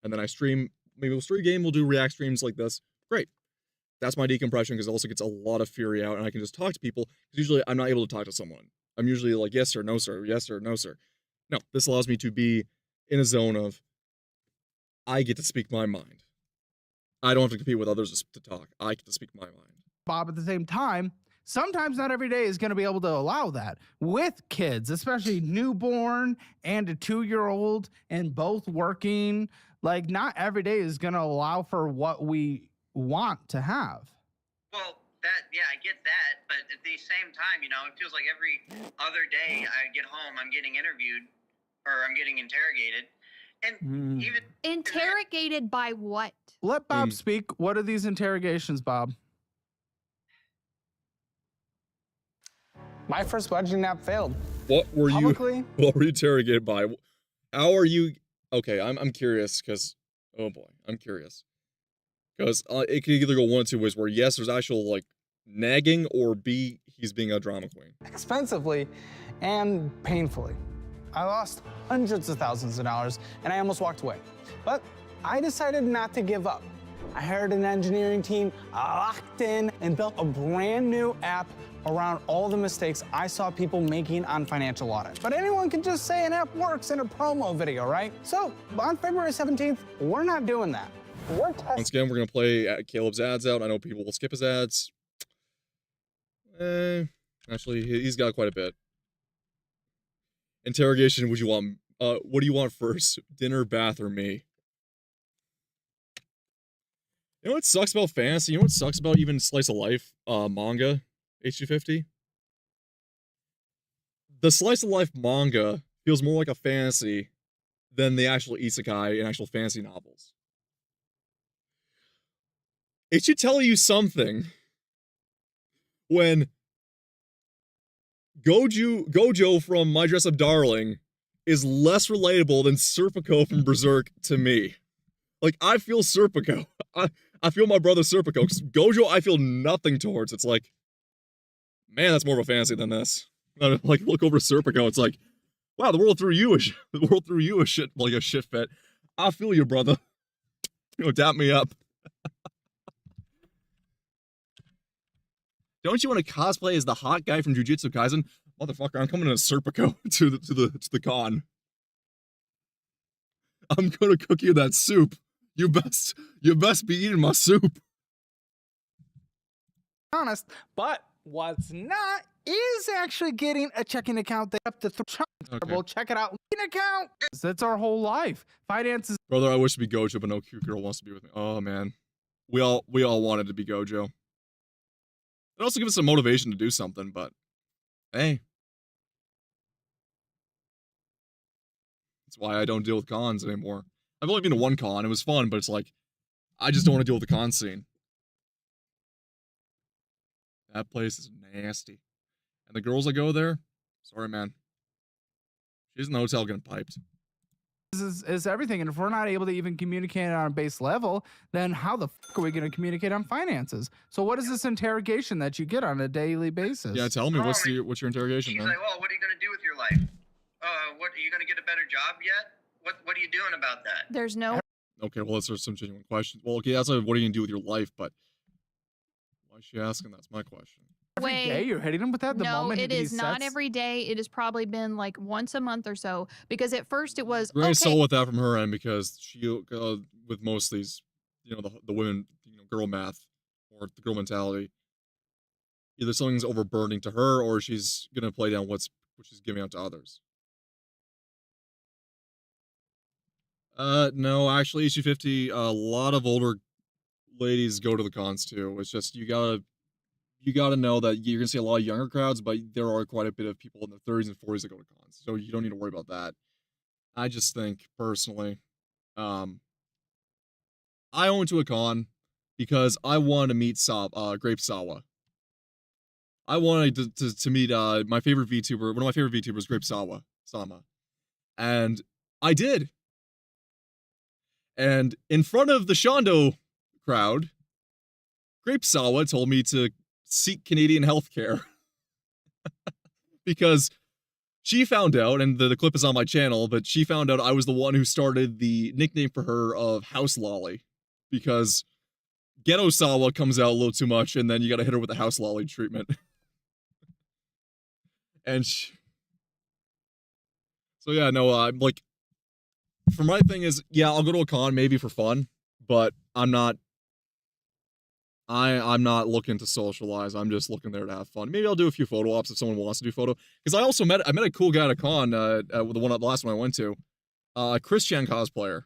And then I stream, maybe we'll stream a game, we'll do react streams like this. Great. That's my decompression, because it also gets a lot of fury out, and I can just talk to people, because usually I'm not able to talk to someone. I'm usually like, yes sir, no sir, yes sir, no sir. No, this allows me to be in a zone of, I get to speak my mind. I don't have to compete with others to talk. I get to speak my mind. Bob, at the same time, sometimes not every day is going to be able to allow that with kids, especially newborn and a 2-year-old, and both working. Like, not every day is going to allow for what we want to have. Well, I get that, but at the same time, it feels like every other day I get home, I'm getting interviewed, or I'm getting interrogated, and even Interrogated by what? Let Bob speak. What are these interrogations, Bob? My first budgeting app failed. What were Publicly? What were you interrogated by? How are you? Okay, I'm curious, because, oh boy, I'm curious. Because it could either go one of two ways, where yes, there's actual, like, nagging, or B, he's being a drama queen. Expensively and painfully. I lost hundreds of thousands of dollars, and I almost walked away. But I decided not to give up. I hired an engineering team, locked in, and built a brand new app around all the mistakes I saw people making on financial audit. But anyone can just say an app works in a promo video, right? So on February 17th, we're not doing that. We're testing. Once again, we're going to play Caleb's ads out. I know people will skip his ads. Actually, he's got quite a bit. Interrogation, what do you want first? Dinner, bath, or me? You know what sucks about fantasy? You know what sucks about even slice of life manga, H250? The slice of life manga feels more like a fantasy than the actual isekai in actual fantasy novels. It should tell you something when Gojo from My Dress Up Darling is less relatable than Serpico from Berserk to me. Like, I feel Serpico. I feel my brother Serpico. Gojo, I feel nothing towards. It's like, man, that's more of a fantasy than this. I like, look over Serpico. It's like, wow, the world threw you a shit fit. I feel you, brother. Dap me up. Don't you want to cosplay as the hot guy from Jujutsu Kaisen? Motherfucker, I'm coming in as Serpico to the con. I'm gonna cook you that soup. You best be eating my soup. Honest, but what's not is actually getting a checking account up to we'll check it out. Account. That's our whole life. Finances. Brother, I wish to be Gojo, but no cute girl wants to be with me. Oh man, we all wanted to be Gojo. It also gives us some motivation to do something, but hey. That's why I don't deal with cons anymore. I've only been to one con. It was fun, but it's like, I just don't want to deal with the con scene. That place is nasty. And the girls that go there, sorry, man. She's in the hotel getting piped. Is everything. And if we're not able to even communicate on a base level, then how the fuck are we going to communicate on finances? So what is this interrogation that you get on a daily basis? Yeah, tell me, what's your interrogation, She's man? like, well, what are you going to do with your life? What, are you going to get a better job yet? What are you doing about that? There's no Okay, well, let's some genuine questions. Well, okay, that's like, what are you going to do with your life, but why is she asking? That's my question. Every day you're hitting him with that? The no, moment it he is not sets- every day. It has probably been like once a month or so. Because at first it was Very okay. subtle with that from her end because she, with most of these, you know, the women, you know, girl math or the girl mentality, either something's overburdening to her or she's gonna play down what she's giving out to others. No, actually, HG50, a lot of older ladies go to the cons too. It's just you gotta know that you're gonna see a lot of younger crowds, but there are quite a bit of people in their 30s and 40s that go to cons, so you don't need to worry about that. I just think personally, I went to a con because I wanted to meet Grape Sawa. I wanted to meet my favorite VTuber, one of my favorite VTubers, Grape Sama, and I did. And in front of the Shondo crowd, Grape Sawa told me to seek Canadian healthcare because she found out, and the clip is on my channel, but she found out I was the one who started the nickname for her of House Lolly because Ghetto Sawa comes out a little too much, and then you gotta hit her with the House Lolly treatment. And so yeah, no, I'm like, for my thing is, yeah, I'll go to a con maybe for fun, but I'm not looking to socialize. I'm just looking there to have fun. Maybe I'll do a few photo ops if someone wants to do photo. Because I also met a cool guy at a con, the last one I went to, a Christian cosplayer,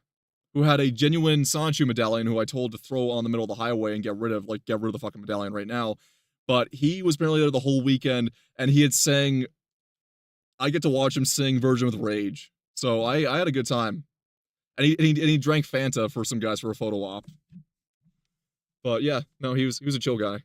who had a genuine Sanchu medallion, who I told to throw on the middle of the highway and get rid of the fucking medallion right now. But he was apparently there the whole weekend, and he had sang. I get to watch him sing "Virgin with Rage," so I had a good time. And he drank Fanta for some guys for a photo op. But yeah, no, he was a chill guy.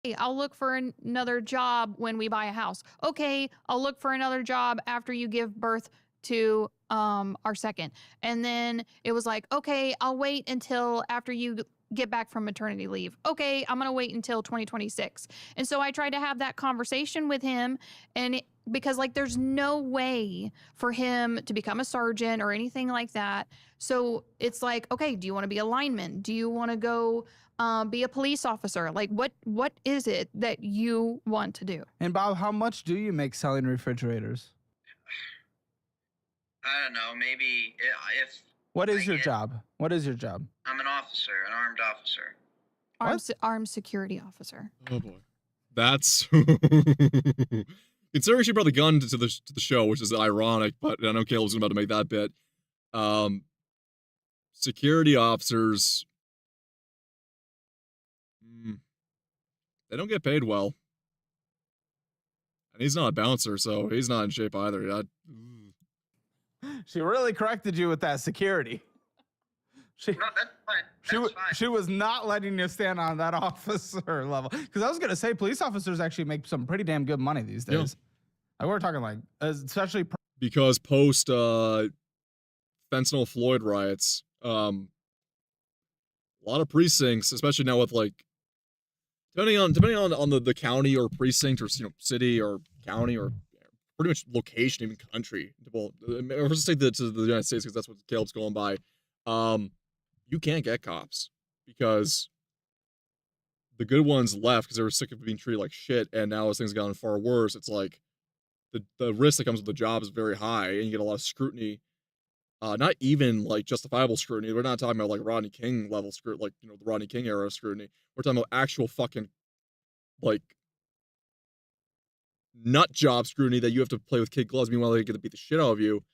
Hey, I'll look for another job when we buy a house. Okay, I'll look for another job after you give birth to our second. And then it was like, okay, I'll wait until after you get back from maternity leave. Okay, I'm gonna wait until 2026. And so I tried to have that conversation with him, and because like there's no way for him to become a sergeant or anything like that. So it's like, okay, do you want to be a lineman? Do you want to go be a police officer? Like what is it that you want to do? And Bob, how much do you make selling refrigerators? I don't know. Maybe if. What is your job? What is your job? I'm an officer, an armed officer. Armed security officer. Oh boy, that's considering she brought the gun to the show, which is ironic. But I know Caleb's about to make that bit. Security officers, they don't get paid well, and he's not a bouncer, so he's not in shape either. She really corrected you with that security. No, that's fine. She was not letting you stand on that officer level. Because I was gonna say, police officers actually make some pretty damn good money these days. Like, we're talking like, especially because post Fentanyl Floyd riots, a lot of precincts, especially now with like, depending on the county or precinct or city or county or pretty much location, even country. Well, let's take to the United States because that's what Caleb's going by. You can't get cops because the good ones left because they were sick of being treated like shit, and now as things have gotten far worse, it's like the risk that comes with the job is very high, and you get a lot of scrutiny. Not even like justifiable scrutiny. We're not talking about like Rodney King level scrutiny, like the Rodney King era scrutiny. We're talking about actual fucking like nut job scrutiny that you have to play with kid gloves. Meanwhile, they get to beat the shit out of you.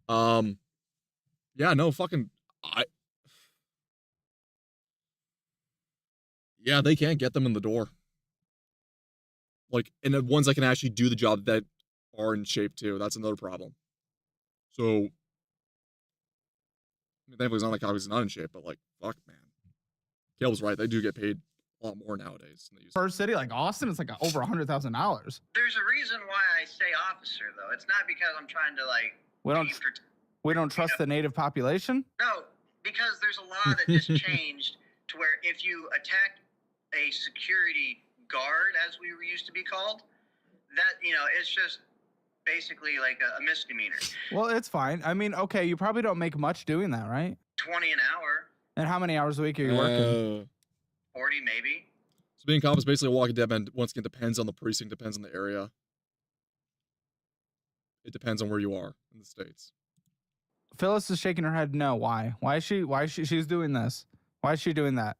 Yeah, no, fucking yeah, they can't get them in the door. Like, and the ones that can actually do the job that are in shape too. That's another problem. So, I mean, thankfully, it's not like I was not in shape, but like, fuck, man. Kale was right. They do get paid a lot more nowadays than they used to. First city like Austin, it's like over $100,000. There's a reason why I say officer, though. It's not because I'm trying to like. We don't trust the native population. No, because there's a law that just changed to where if you attack a security guard, as we used to be called, that it's just basically like a misdemeanor. Well, it's fine. I mean, okay, you probably don't make much doing that, right? 20 an hour. And how many hours a week are you working? 40 maybe. So being a cop is basically a walking dead man. Once again, depends on the precinct, depends on the area. It depends on where you are in the States. Phyllis is shaking her head no. Why? Why is she's doing this? Why is she doing that?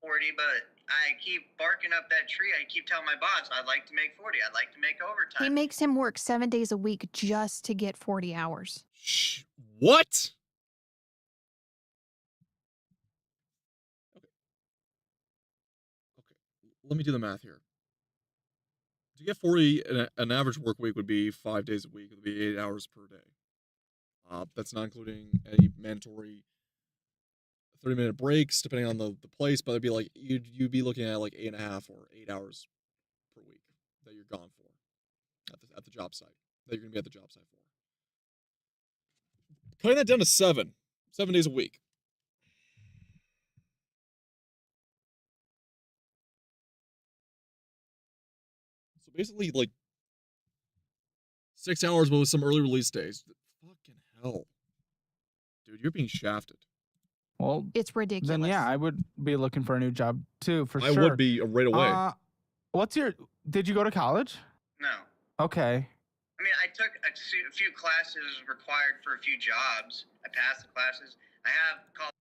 40, but I keep barking up that tree. I keep telling my boss, I'd like to make 40. I'd like to make overtime. He makes him work 7 days a week just to get 40 hours. Shh. What? Okay. Let me do the math here. To get 40, an average work week would be 5 days a week. It would be 8 hours per day. That's not including any mandatory 30-minute breaks, depending on the place, but it'd be like, you'd be looking at like 8.5 or 8 hours per week that you're gone for at the job site, that you're going to be at the job site for. Cutting that down to 7 days a week. So basically, like, 6 hours, but with some early release days. Fucking hell. Dude, you're being shafted. Well, it's ridiculous. Then yeah, I would be looking for a new job too, for sure. I would be right away. Did you go to college? No. Okay. I mean, I took a few classes required for a few jobs. I passed the classes. I have college.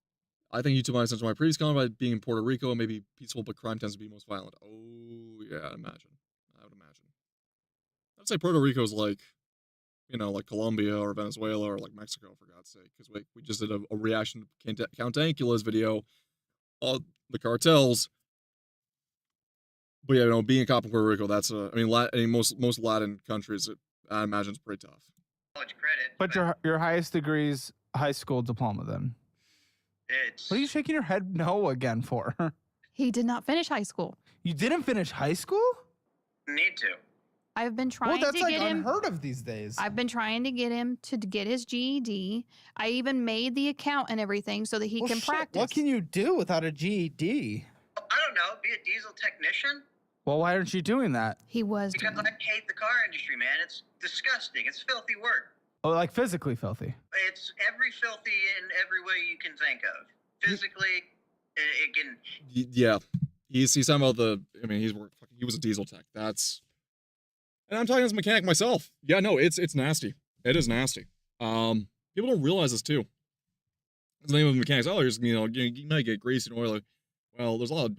I think YouTube might have to my previous comment about being in Puerto Rico, maybe peaceful, but crime tends to be most violent. Oh, yeah, I would imagine. I'd say Puerto Rico's like, like Colombia or Venezuela or like Mexico, for God's sake. Because we just did a reaction to Count Dankula's video, all the cartels. But yeah, being a cop in Puerto Rico, that's most Latin countries, I imagine it's pretty tough. College credit. But your highest degree's high school diploma then? What are you shaking your head no again for? He did not finish high school. You didn't finish high school? Need to. I've been trying that's to like get him. Unheard of these days. I've been trying to get him to get his GED. I even made the account and everything so that he can practice. What can you do without a GED? I don't know. Be a diesel technician. Well, why aren't you doing that? He was. Because I hate the car industry, man. It's disgusting. It's filthy work. Oh, like physically filthy. It's every filthy in every way you can think of. Physically, it can. Yeah, he's talking about he was a diesel tech. And I'm talking as a mechanic myself. Yeah, no, it's nasty. It is nasty. People don't realize this too. The name of mechanics. Oh, you might get grease and oil. Well, there's a lot of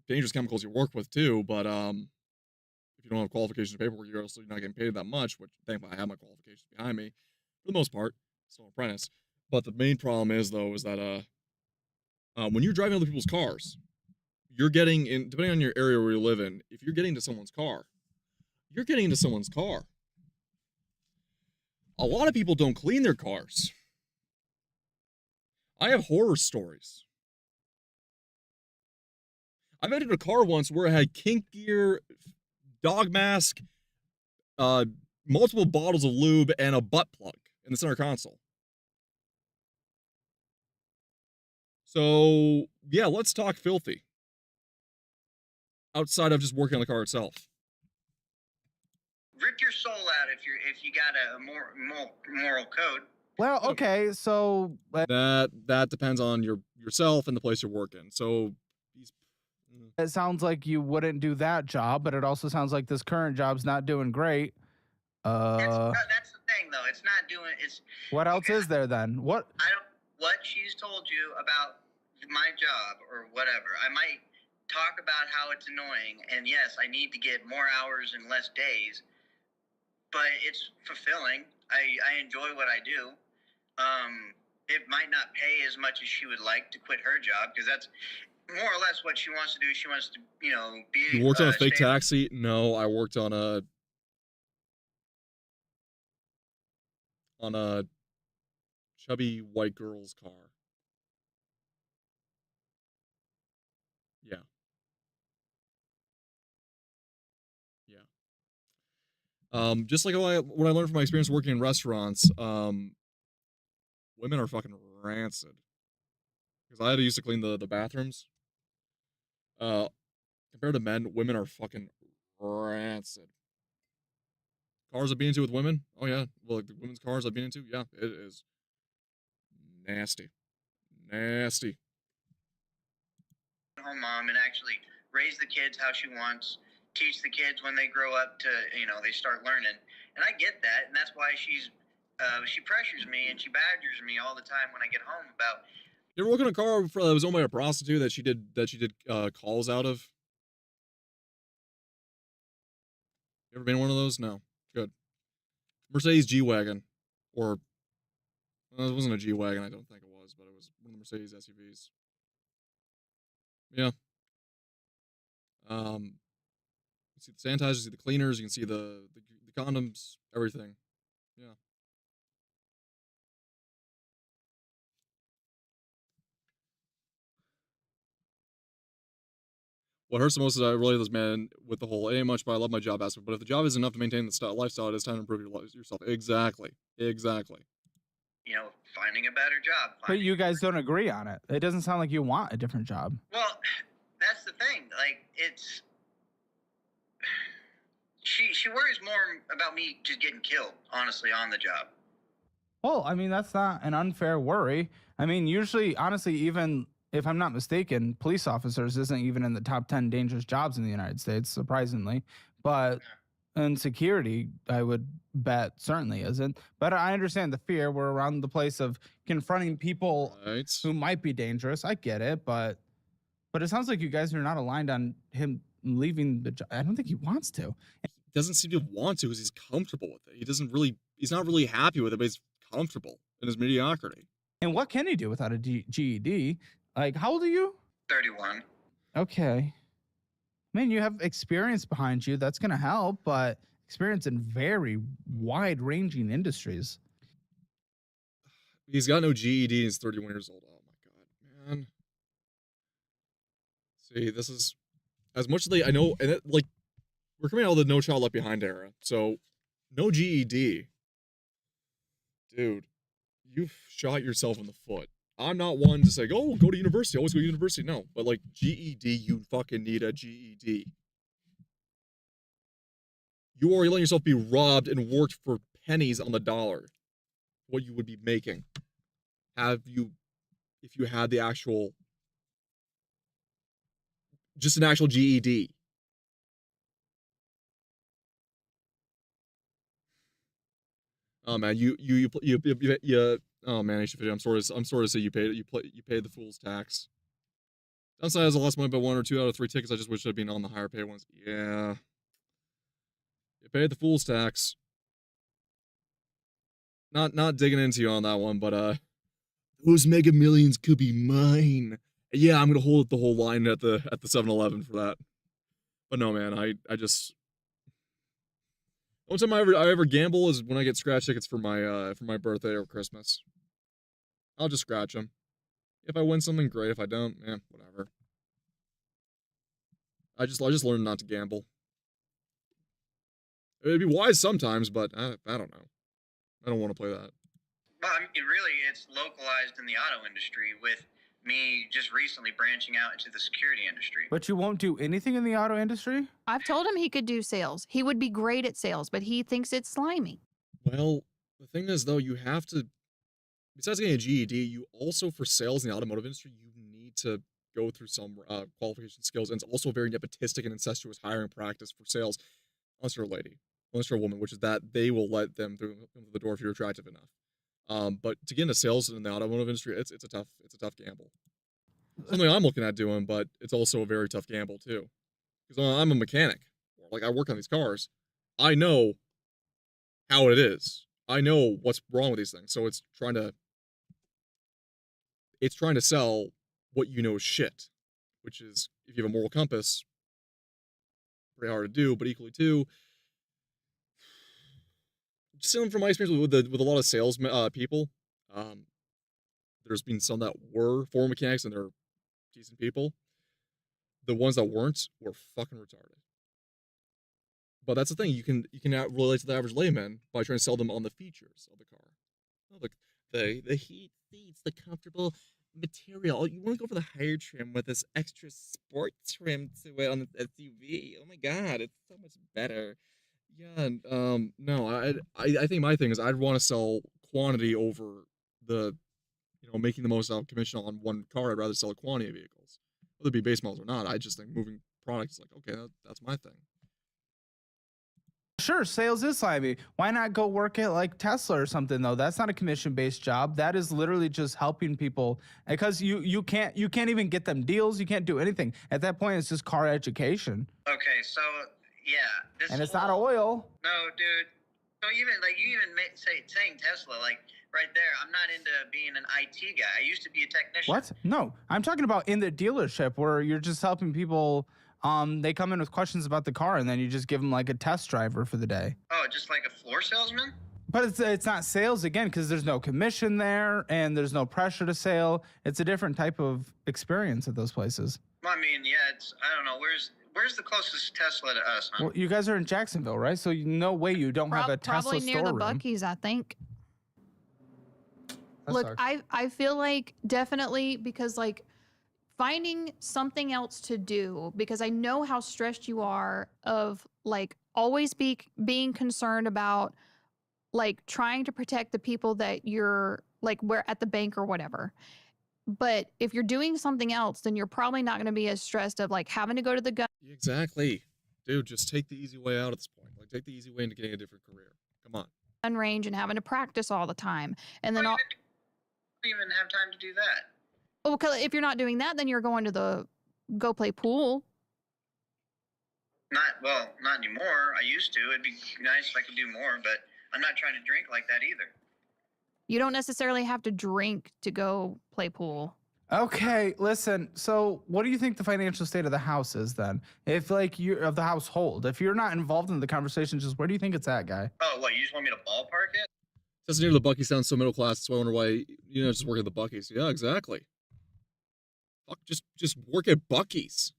dangerous chemicals you work with too. But if you don't have qualifications or paperwork, you're also not getting paid that much. Which thankfully I have my qualifications behind me for the most part. Still an apprentice. But the main problem is that when you're driving other people's cars, you're getting in, depending on your area where you live in, if you're getting into someone's car, you're getting into someone's car. A lot of people don't clean their cars. I have horror stories. I've entered a car once where it had kink gear, dog mask, multiple bottles of lube, and a butt plug in the center console. So, yeah, let's talk filthy. Outside of just working on the car itself. Rip your soul out if you got a moral code. Well, okay, so that depends on yourself and the place you're working. So it sounds like you wouldn't do that job, but it also sounds like this current job's not doing great. That's the thing, though. It's not doing. It's what else is there then? What she's told you about my job or whatever. I might talk about how it's annoying, and yes, I need to get more hours and less days, but it's fulfilling. I enjoy what I do. It might not pay as much as she would like to quit her job, because more or less what she wants to do. She wants to, be. You worked on a fake stay- taxi? No, I worked on a chubby white girl's car. Yeah. Just like what I learned from my experience working in restaurants, women are fucking rancid. Because I had to used to clean the bathrooms. Compared to men, women are fucking rancid. Cars I've been into with women? Oh yeah. Well, like the women's cars I've been into? Yeah, it is nasty. Nasty. Home mom and actually raise the kids how she wants, teach the kids when they grow up to, they start learning. And I get that, and that's why she pressures me and she badgers me all the time when I get home about. You ever work in a car that was owned by a prostitute that she did calls out of? You ever been in one of those? No. Good. Mercedes G-Wagon. Or it wasn't a G-Wagon, I don't think it was, but it was one of the Mercedes SUVs. Yeah. You see the sanitizers, you see the cleaners, you can see the condoms, everything. Yeah. What hurts the most is I relate to this man with the whole, it ain't much, but I love my job aspect. But if the job isn't enough to maintain the lifestyle, it is time to improve yourself. Exactly. Finding a better job. But you guys don't agree on it. It doesn't sound like you want a different job. Well, that's the thing. Like, it's... She worries more about me just getting killed, honestly, on the job. Well, I mean, that's not an unfair worry. I mean, usually, honestly, even if I'm not mistaken, police officers isn't even in the top 10 dangerous jobs in the United States, surprisingly. But in security, I would bet certainly isn't. But I understand the fear. We're around the place of confronting people who might be dangerous. I get it, but it sounds like you guys are not aligned on him leaving the job. I don't think he wants to. He doesn't seem to want to because he's comfortable with it. He's not really happy with it, but he's comfortable in his mediocrity. And what can he do without a GED? Like, how old are you? 31. Okay. I mean, you have experience behind you. That's going to help, but experience in very wide-ranging industries. He's got no GED and he's 31 years old. Oh, my God, man. See, this is... As much as I know... And we're coming out of the No Child Left Behind era. So, no GED. Dude, you've shot yourself in the foot. I'm not one to say, oh, go to university, always go to university. No, but like GED, you fucking need a GED. You are letting yourself be robbed and worked for pennies on the dollar. What you would be making. If you had the actual, just an actual GED. Oh man, you oh man, I'm sorry to say you paid the fool's tax. Downside is I lost money by 1 or 2 out of 3 tickets. I just wish I'd been on the higher paid ones. Yeah. You paid the fool's tax. Not digging into you on that one, but those Mega Millions could be mine. Yeah, I'm gonna hold up the whole line at the 7-Eleven for that. But no man, I just the only time I ever gamble is when I get scratch tickets for my birthday or Christmas. I'll just scratch them. If I win something, great. If I don't, whatever. I just learned not to gamble. It'd be wise sometimes, but I don't know. I don't want to play that. Well, I mean, really, it's localized in the auto industry with me just recently branching out into the security industry. But you won't do anything in the auto industry? I've told him he could do sales. He would be great at sales, but he thinks it's slimy. Well, the thing is, though, you have to, besides getting a GED, you also, for sales in the automotive industry, you need to go through some qualification skills, and it's also very nepotistic and incestuous hiring practice for sales, unless you're a lady, unless you're a woman, which is that they will let them through the door if you're attractive enough. But to get into sales in the automotive industry, it's a tough gamble. Something I'm looking at doing, but it's also a very tough gamble too. Because I'm a mechanic. Like, I work on these cars. I know how it is. I know what's wrong with these things. So it's trying to sell what you know is shit. which is, if you have a moral compass, pretty hard to do, but equally too, just from my experience with a lot of sales people, there's been some that were Ford mechanics and they're decent people. The ones that weren't were fucking retarded. But that's the thing, you can relate to the average layman by trying to sell them on the features of the car. Oh, the heat seats, the comfortable material. You want to go for the higher trim with this extra sport trim to it on the SUV. Oh my god, it's so much better. Yeah, and no, I think my thing is I'd want to sell quantity over the, making the most out of commission on one car. I'd rather sell a quantity of vehicles, whether it be base models or not. I just think moving products is like, okay, that's my thing. Sure, sales is slimy. Why not go work at like Tesla or something though? That's not a commission-based job. That is literally just helping people because you can't even get them deals. You can't do anything. At that point, it's just car education. Okay, so yeah, And it's not oil. No, dude. So you even saying Tesla, like right there. I'm not into being an IT guy. I used to be a technician. What? No, I'm talking about in the dealership where you're just helping people. They come in with questions about the car, and then you just give them like a test driver for the day. Oh, just like a floor salesman? But it's not sales again because there's no commission there and there's no pressure to sell. It's a different type of experience at those places. Well, I mean, yeah, I don't know. Where's the closest Tesla to us, huh? Well, you guys are in Jacksonville, right? So no way you don't have a Tesla probably near storeroom. the Buc-ee's, I think. That Look, sucks. I feel like definitely because like finding something else to do, because I know how stressed you are of like always being concerned about like trying to protect the people that you're like we're at the bank or whatever. But if you're doing something else, then you're probably not going to be as stressed of like having to go to the gun Exactly. Dude, just take the easy way out at this point. Like, take the easy way into getting a different career. Come on. range and having to practice all the time. And then I don't even have time to do that. oh, 'cause if you're not doing that, then you're going to go play pool. Not anymore. I used to. It'd be nice if I could do more, but I'm not trying to drink like that either. You don't necessarily have to drink to go play pool. Okay, listen. So, what do you think the financial state of the house is then? If like you're of the household, if you're not involved in the conversation, just where do you think it's at, guy? Oh, what? You just want me to ballpark it? Just near the Bucky sounds so middle class, so I wonder why, just work at the Bucky's. Yeah, exactly. Fuck, just work at Bucky's.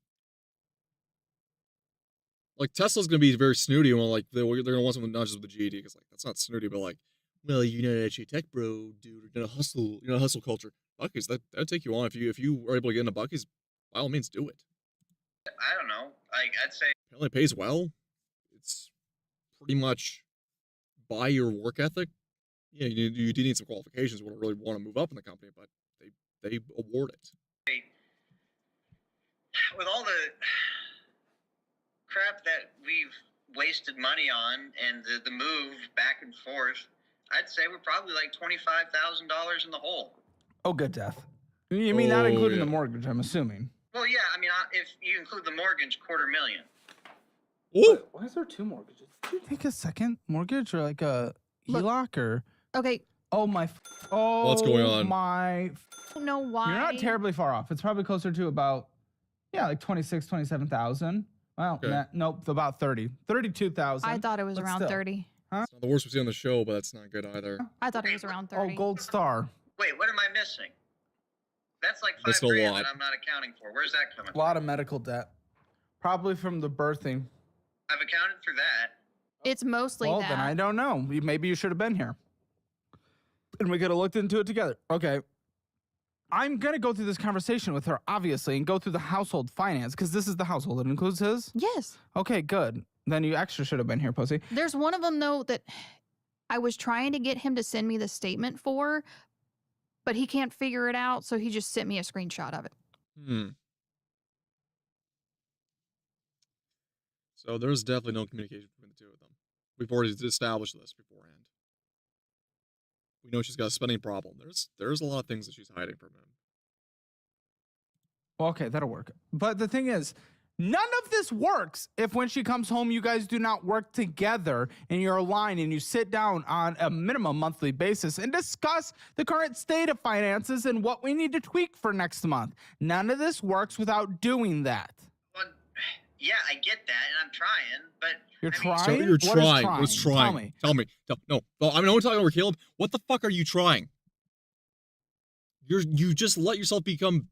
Like, Tesla's gonna be very snooty and like they're gonna want something not just with the GED, because like that's not snooty, but like, well, you're not actually a tech bro, dude. You're gonna hustle culture. Bucky's, that'd take you on. If you are able to get into Bucky's, by all means do it. I don't know. Like, I'd say Apparently it pays well. It's pretty much by your work ethic. Yeah, you do need some qualifications when you really want to move up in the company, but they award it. with all the crap that we've wasted money on and the move back and forth, I'd say we're probably like $25,000 in the hole. Oh, good death. You mean not including yeah. the mortgage? I'm assuming. Well, yeah. I mean, if you include the mortgage, $250,000. Ooh. Why is there two mortgages? Did you take a second mortgage or like a Look- HELOC or? Okay, Oh my! Oh, What's going on? My! I don't know why. You're not terribly far off. It's probably closer to about, like 27,000. Well, Okay. nope, about 32,000. I thought it was But around still. 30. It's not the worst we see on the show, but that's not good either. I thought it was around Oh, 30. Gold Star. Wait, what am I missing? That's like Missed a $5,000 lot. that I'm not accounting for. Where's that coming A from? lot of medical debt. Probably from the birthing. I've accounted for that. It's mostly Well, that. then I don't know. Maybe you should have been here. And we could have looked into it together. Okay. I'm going to go through this conversation with her, obviously, and go through the household finance, because this is the household. It includes his? Yes. Okay, good. Then you extra should have been here, Pussy. There's one of them, though, that I was trying to get him to send me the statement for, but he can't figure it out, so he just sent me a screenshot of it. So there's definitely no communication between the two of them. We've already established this beforehand. We know she's got a spending problem. There's a lot of things that she's hiding from him. Okay, that'll work. But the thing is, None of this works if when she comes home, you guys do not work together and you're aligned and you sit down on a minimum monthly basis and discuss the current state of finances and what we need to tweak for next month. None of this works without doing that. Well, yeah, I get that, and I'm trying, but You're I mean, trying? So you're What is trying. trying? What's trying? Tell me. Tell me. No. Well, I'm not talking over Caleb. What the fuck are you trying? You just let yourself become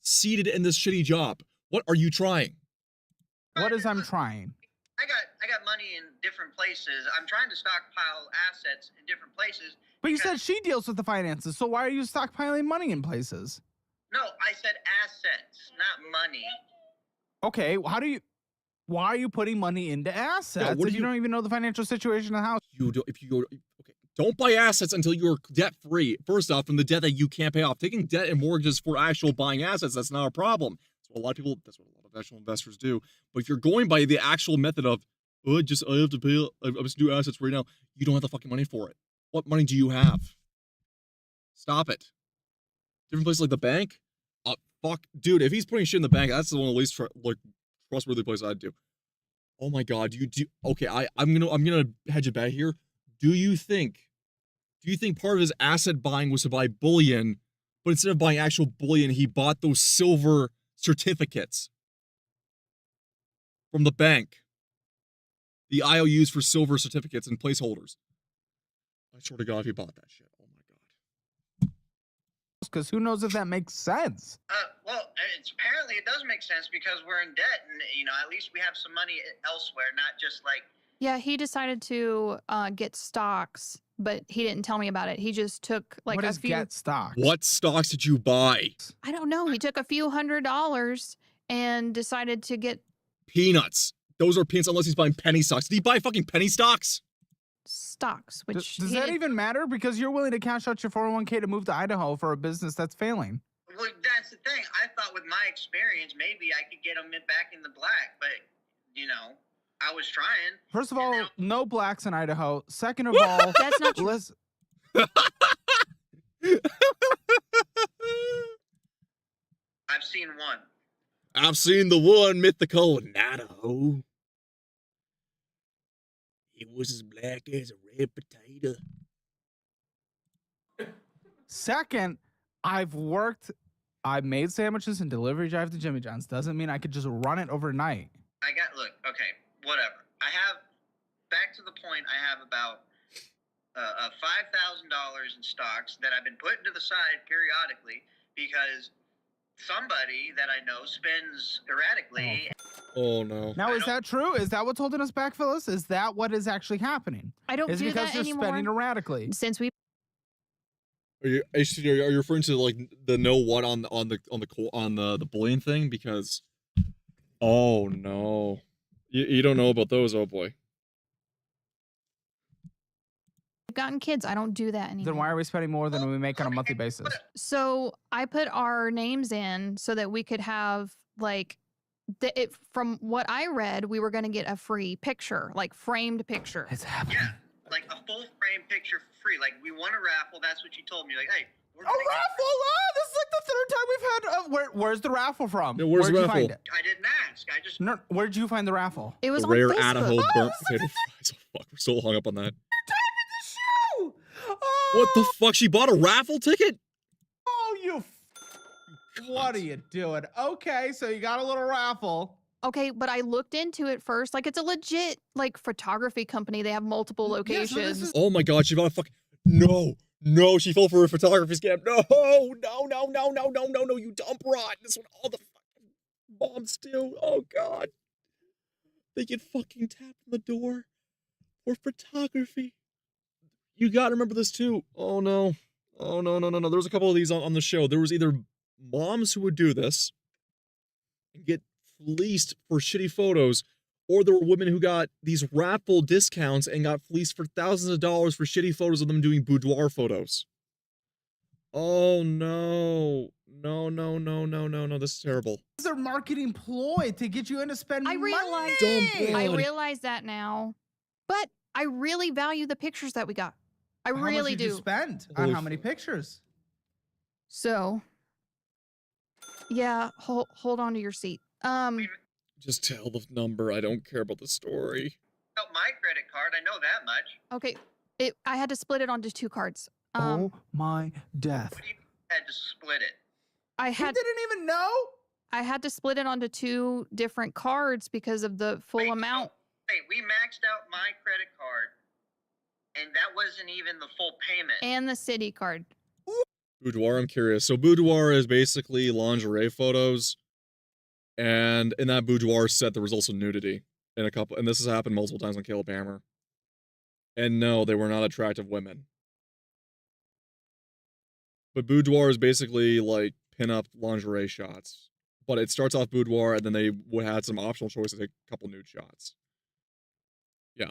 seated in this shitty job. What are you trying? What is I'm trying? I got money in different places. I'm trying to stockpile assets in different places. But you said because- she deals with the finances, so why are you stockpiling money in places? No, I said assets, not money. Okay, why are you putting money into assets what if do you you- don't even know the financial situation of the house? If you go, okay, don't buy assets until you're debt free. First off, from the debt that you can't pay off. Taking debt and mortgages for actual buying assets, that's not a problem. That's what a lot of actual investors do. But if you're going by the actual method of, I have to pay, I just do assets right now, you don't have the fucking money for it. What money do you have? Stop it. Different places like the bank. Fuck, dude. If he's putting shit in the bank, that's the one of the least trustworthy place I'd do. Oh my god, okay, I'm gonna hedge a bet here. Do you think part of his asset buying was to buy bullion, but instead of buying actual bullion, he bought those silver certificates from the bank? The IOUs for silver certificates and placeholders. I swear to God, if he bought that shit. Oh my god. Because who knows if that makes sense? Well, apparently it does make sense because we're in debt, and at least we have some money elsewhere, not just like. Yeah, he decided to get stocks, but he didn't tell me about it. He just took like What a is few. get stocks? What stocks did you buy? I don't know. He took a few $100s and decided to get Peanuts. Those are peanuts unless he's buying penny stocks. Did he buy fucking penny stocks? stocks, which Does he that didn't- even matter? Because you're willing to cash out your 401k to move to Idaho for a business that's failing. Well, that's the thing. I thought with my experience, maybe I could get them back in the black, but I was trying. First of all, no blacks in Idaho. Second of all, That's not true. listen, I've seen one. I've seen the one mythical in Idaho. It was as black as a red potato. second, I've made sandwiches and delivery drive to Jimmy John's. Doesn't mean I could just run it overnight. Look, okay, whatever. Back to the point, I have about $5,000 in stocks that I've been putting to the side periodically because somebody that I know spends erratically. Oh no. Now, is that true? Is that what's holding us back, Phyllis? Is that what is actually happening? I don't Is it do because that you're anymore. spending erratically? Since we Are you referring to like the know what on the bullion thing? Because oh no, you don't know about those. Oh boy. gotten kids, I don't do that anymore. Then why are we spending more than we make on a monthly basis? So I put our names in so that we could have like from what I read, we were going to get a free picture, like framed picture. It's happening. Yeah, like a full frame picture for free. Like we won a raffle. That's what you told me. Like, hey, we're A gonna get- raffle! Oh, this is like the third time we've had. Where's the raffle from? Yeah, where's Where'd the you raffle? find it? I didn't ask. I just No, where'd you find the raffle? It was The on rare Facebook. Idaho Oh, burnt this potato fries. Oh, fuck, we're so hung up on that. Show! What the fuck? She bought a raffle ticket? Oh, you. What are you doing? Okay, so you got a little raffle. Okay, but I looked into it first. Like it's a legit like photography company. They have multiple Yes, but this locations. is- Oh my god, she bought a fucking. No, she fell for a photography scam. No, you dumb broad. This is what all the fucking moms do. Oh god. They get fucking tapped on the door for photography. You gotta remember this too. Oh no. No. There was a couple of these on the show. There was either moms who would do this and get fleeced for shitty photos, or there were women who got these raffle discounts and got fleeced for thousands of dollars for shitty photos of them doing boudoir photos. Oh no. No. This is terrible. This is their marketing ploy to get you in to spend I realize- Dumb money. I broad. realize that now, but I really value the pictures that we got. I How much really did you do. spend on Holy how many pictures? So, yeah, hold on to your seat. Just tell the number. I don't care about the story. My credit card, I know that much. Okay. I had to split it onto 2 cards. Oh my death. What do you mean you had to split it? I He had didn't even know? I had to split it onto 2 different cards because of the full Wait, so- amount. Hey, we maxed out my credit card, and that wasn't even the full payment. And the city card. Boudoir, I'm curious. So boudoir is basically lingerie photos. And in that boudoir set, there was also nudity in a couple. And this has happened multiple times on Caleb Hammer. And no, they were not attractive women. But boudoir is basically like pin-up lingerie shots. But it starts off boudoir, and then they would have some optional choices to take a couple nude shots. Yeah.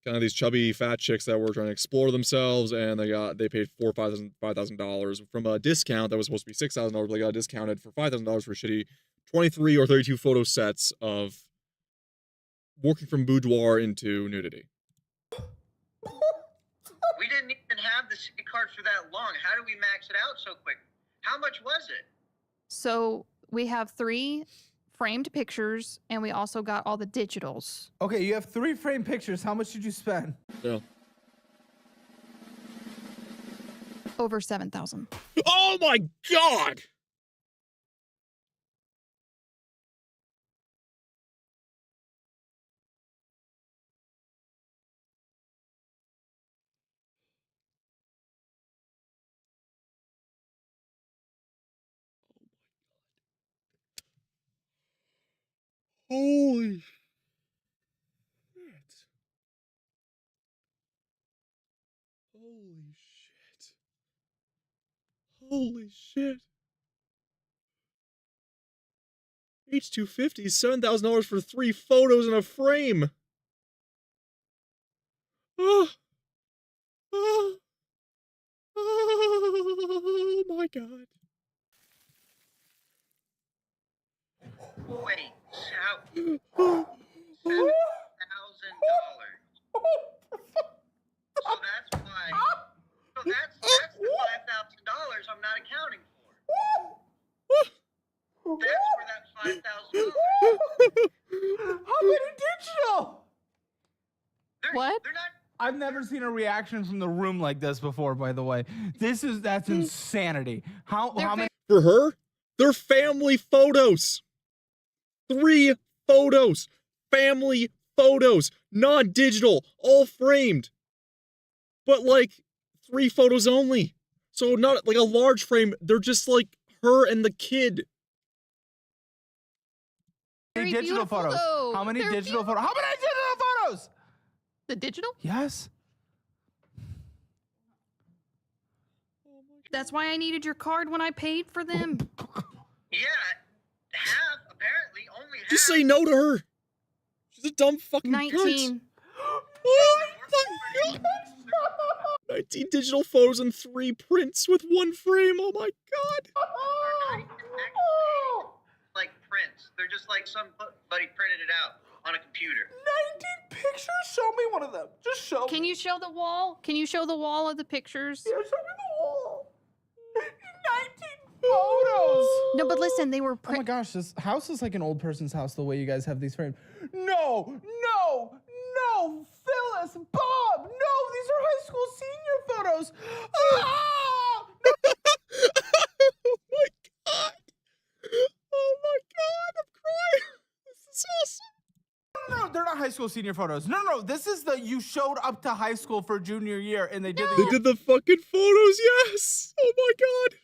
Kind of these chubby fat chicks that were trying to explore themselves, and they paid $5,000 from a discount that was supposed to be $6,000, but they got discounted for $5,000 for shitty 23 or 32 photo sets of working from boudoir into nudity. We didn't even have the city card for that long. How did we max it out so quick? How much was it? So we have 3 framed pictures, and we also got all the digitals. Okay, you have 3 framed pictures. How much did you spend? Yeah. Over 7,000. Oh my god! Holy shit. Holy shit. Holy shit. H250, $7,000 for 3 photos in a frame. Oh. Oh. Oh my god. Wait, how? $7,000. So that's why. So that's the $5,000 I'm not accounting for. That's where that $5,000. How many digital? What? They're not. I've never seen a reaction from the room like this before, by the way. That's insanity. How many? For her, they're family photos. 3 photos. Family photos. Non-digital. All framed. But like 3 photos only. So not like a large frame. They're just like her and the kid. Very Digital beautiful, photos. though. How many They're digital photos? How many digital photos? The digital? Yes. That's why I needed your card when I paid for them. Yeah, half apparently only half. Just say no to her. She's a dumb fucking cunt. 19. What the fuck? 19 digital photos and 3 prints with 1 frame. Oh my god. Like prints. They're just like somebody printed it out on a computer. 19 pictures? Show me one of them. Just show me. Can you show the wall? Can you show the wall of the pictures? Yeah, show me the wall. 19 photos. No, but listen, they were Oh my gosh, this house is like an old person's house the way you guys have these framed. No, Phyllis, Bob, no, these are high school senior photos. Ah! Oh my god. Oh my god, I'm crying. This is awesome. No, they're not high school senior photos. No, this is the you showed up to high school for junior year and they did They did the fucking photos, yes. Oh my god.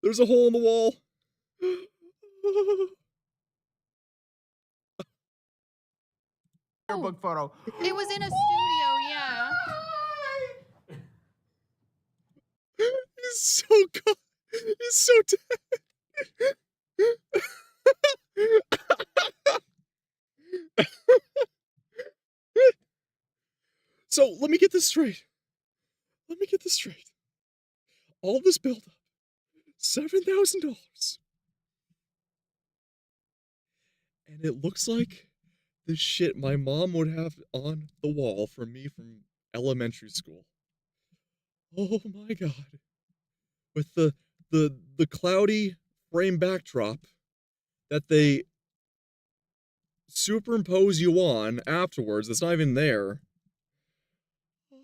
There's a hole in the wall. yearbook photo. It was in a studio, yeah. He's so good. He's so dead. So let me get this straight. All this buildup, $7,000. And it looks like the shit my mom would have on the wall for me from elementary school. Oh my god. With the cloudy frame backdrop that they superimpose you on afterwards that's not even there.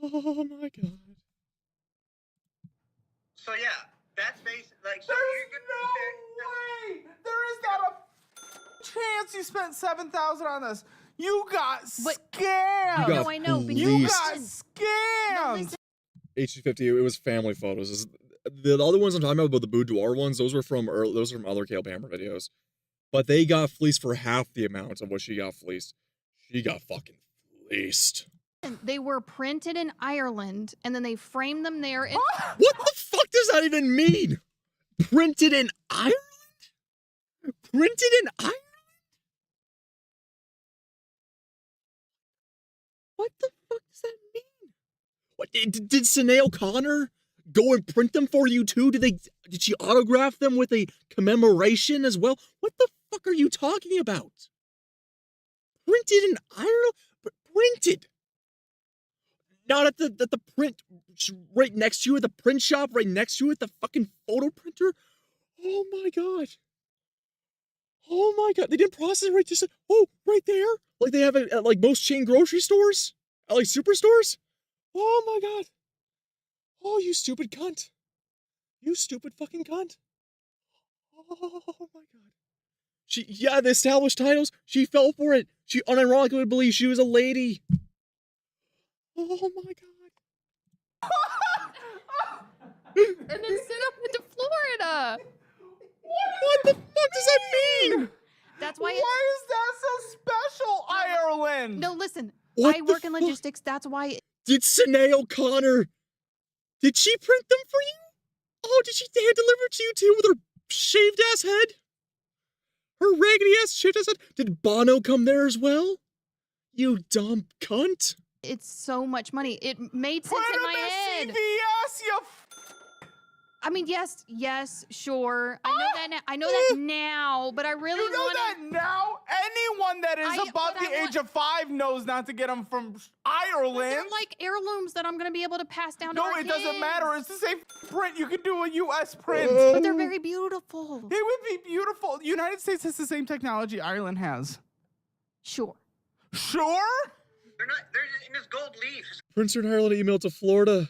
Oh my god. So yeah, that's basically like. So There's you're gonna no way! There is not a chance you spent $7,000 on this. You got scammed. You got No, I know, but You fleeced. got scammed. listen. HG50, it was family photos. The other ones I'm talking about the boudoir ones, those were from other Caleb Hammer videos. But they got fleeced for half the amount of what she got fleeced. She got fucking fleeced. They were printed in Ireland, and then they framed them there. And What the fuck does that even mean? Printed in Ireland? Printed in Ireland? What the fuck does that mean? What did Sinead O'Connor go and print them for you too? Did she autograph them with a commemoration as well? What the fuck are you talking about? Printed in Ireland? Printed. Not at the print right next to you, at the print shop right next to you, at the fucking photo printer. Oh my god. Oh my god. They didn't process it right just right there. Like they have it at like most chain grocery stores? At like superstores? Oh my god. Oh, you stupid cunt. You stupid fucking cunt. Oh my god. The established titles, she fell for it. She unironically believed she was a lady. Oh my god. and then sent them to Florida. What the fuck does that mean? That's why. Why is that so special, Ireland? No, listen. What I the work in fuck? logistics. That's why. Did Sinead O'Connor, did she print them for you? Oh, did she hand deliver it to you too with her shaved ass head? Her raggedy ass shaved ass head? Did Bono come there as well? You dumb cunt. It's so much money. It made sense Put in him my at head. CVS, you I mean, yes, sure. I know that. I know that now, but I really You know want that now? Anyone that is above the age of 5 knows not to get them from Ireland. They're like heirlooms that I'm going to be able to pass down to No, our it doesn't kids. matter. It's the same print. You can do a U.S. print. But they're very beautiful. They would be beautiful. The United States has the same technology Ireland has. Sure. Sure? They're in this gold leaf. Prince in Ireland emailed to Florida.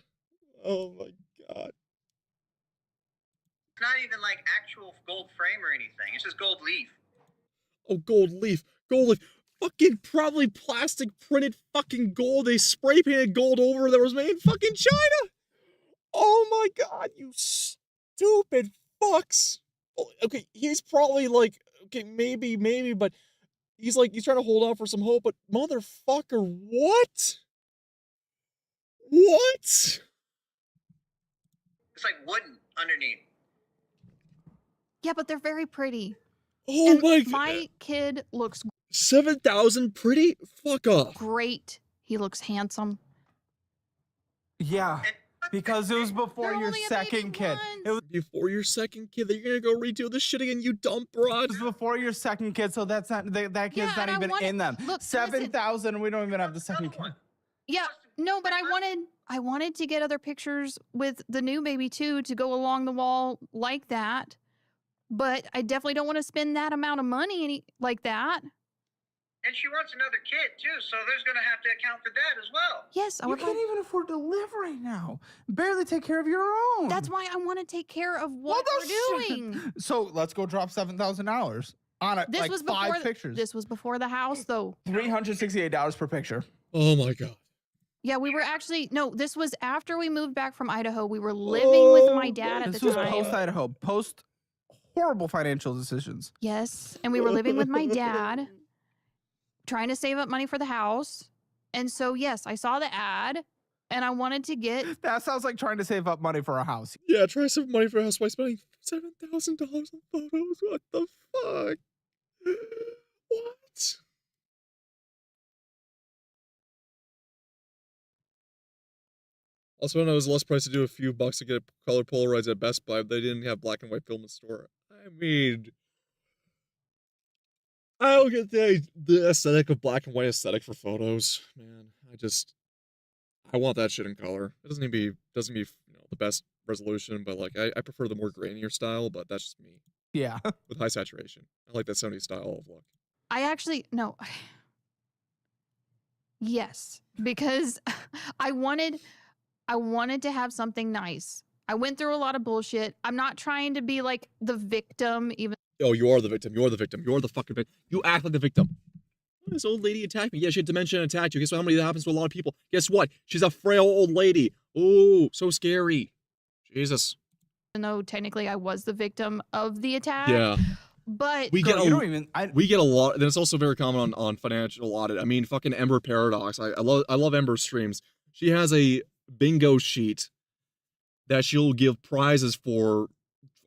Oh my god. It's not even like actual gold frame or anything. It's just gold leaf. Oh, gold leaf. Gold leaf. Fucking probably plastic printed fucking gold. They spray painted gold over that was made in fucking China. Oh my god, you stupid fucks. Oh, okay, he's probably like, okay, maybe, but he's trying to hold out for some hope, but motherfucker, what? What? It's like wooden underneath. Yeah, but they're very pretty. Oh And my god. my kid looks 7,000 pretty? Fuck off. great. He looks handsome. Yeah. Because it was before They're your only a second baby kid. once. It was Before your second kid, you're gonna go redo this shit again, you dumb broad. before your second kid, so that's not that kid's Yeah, not and I even wanted- in them. look, 7,000. We don't even have the second Another kid. one. Yeah, no, but I wanted to get other pictures with the new baby too to go along the wall like that. But I definitely don't want to spend that amount of money like that. And she wants another kid too, so there's gonna have to account for that as well. Yes, I You would. can't even afford to live right now. Barely take care of your own. That's why I want to take care of what Well, we're no shit. doing. So let's go drop $7,000 on it. This Like was 5 before. pictures. This was before the house, though. $368 per picture. Oh my god. Yeah, we were actually this was after we moved back from Idaho. We were living with my dad at This the was time. post Idaho, post horrible financial decisions. Yes, and we were living with my dad, trying to save up money for the house. And so, yes, I saw the ad, and I wanted to get. That sounds like trying to save up money for a house. Yeah, try to save money for a house by spending $7,000 on photos. What the fuck? What? Also, when I was less price to do a few bucks to get color Polaroids at Best Buy, but they didn't have black and white film in store. I mean, I don't get the aesthetic of black and white aesthetic for photos, man. I want that shit in color. It doesn't need to be the best resolution, but like I prefer the more grainier style, but that's just me. Yeah. with high saturation. I like that 70s style of look. I actually no. Yes, because I wanted to have something nice. I went through a lot of bullshit. I'm not trying to be like the victim, even. Oh, you are the victim. You're the victim. You're the fucking victim. You act like the victim. Oh, this old lady attacked me. Yeah, she had dementia and attacked you. Guess what? How many that happens to a lot of people? Guess what? She's a frail old lady. Ooh, so scary. Jesus. though technically I was the victim of the attack. Yeah. But We Girl, get you a, don't even. we get a lot. And it's also very common on financial audit. I mean, fucking Ember Paradox. I love Ember's streams. She has a bingo sheet that she'll give prizes for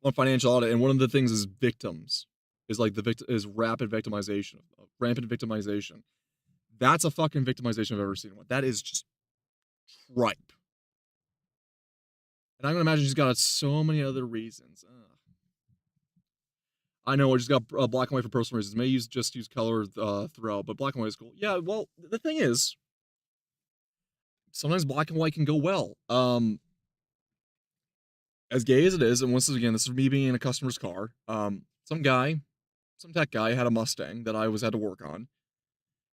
on financial audit, and one of the things is victims. Is like rampant victimization. That's a fucking victimization I've ever seen one. That is just tripe. And I'm gonna imagine she's got so many other reasons. I know I just got black and white for personal reasons. May just use color throughout, but black and white is cool. Yeah, well, the thing is, sometimes black and white can go well. As gay as it is, and once again, this is me being in a customer's car. Some tech guy had a Mustang that I had to work on,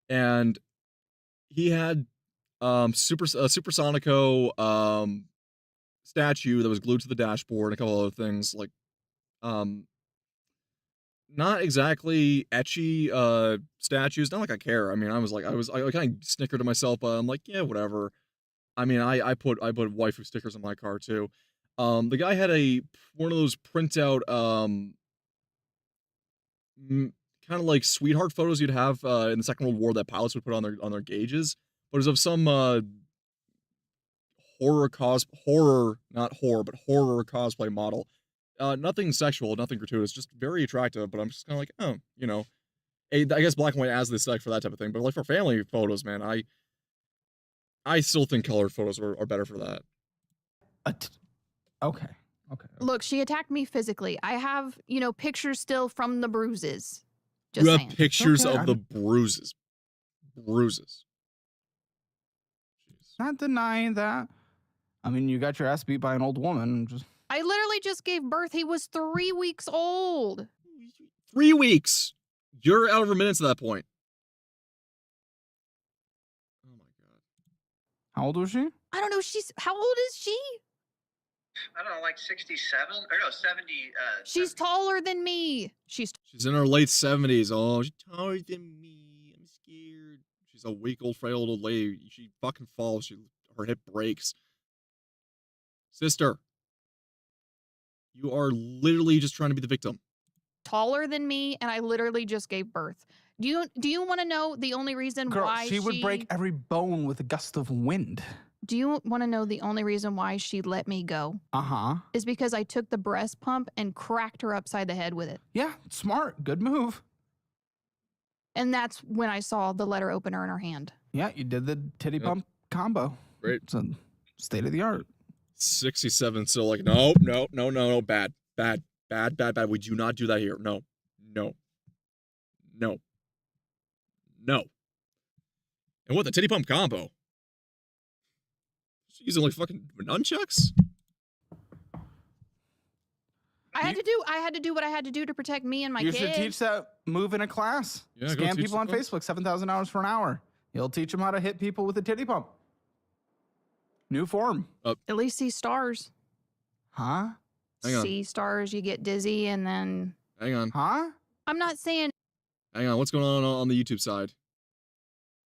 and he had Supersonico statue that was glued to the dashboard and a couple other things like not exactly etchy statues. Not like I care. I mean, I kind of snickered to myself, but I'm like, yeah, whatever. I mean, I put waifu stickers on my car too. The guy had one of those printout kind of like sweetheart photos you'd have in the Second World War that pilots would put on their gauges, but it was of some horror cosplay model. Nothing sexual, nothing gratuitous, just very attractive. But I'm just kind of like, oh, you know, I guess black and white has the aesthetic for that type of thing. But like for family photos, man, I still think colored photos are better for that. Okay. look, she attacked me physically. I have, pictures still from the bruises. You Just have saying. pictures Okay, of the bruises. Jeez. Not denying that. I mean, you got your ass beat by an old woman. I literally just gave birth. He was 3 weeks old. 3 weeks. You're out of her minutes at that point. Oh my god. How old was she? I don't know. How old is she? I don't know, like 67 or no, 70. She's taller than me. She's She's in her late 70s. Oh, she's taller than me. I'm scared. She's a weak old frail old lady. She fucking falls. Her hip breaks. Sister, you are literally just trying to be the victim. taller than me, and I literally just gave birth. Do you want to know the only reason Girl, why she would break every bone with a gust of wind. Do you want to know the only reason why she let me go? Uh-huh. Is because I took the breast pump and cracked her upside the head with it. Yeah, smart. Good move. And that's when I saw the letter opener in her hand. Yeah, you did the titty pump combo. Great. It's a state of the art. 67, so like, no, bad. We do not do that here. No. And what, the titty pump combo? She's using like fucking nunchucks? I had to do what I had to do to protect me and my You kid. should teach that move in a class. Yeah, go Scam teach people on the class. Facebook, $7,000 for an hour. You'll teach them how to hit people with a titty pump. New form. At least see stars. Huh? Hang on. See stars, you get dizzy, and then Hang on. Huh? I'm not saying What's going on the YouTube side?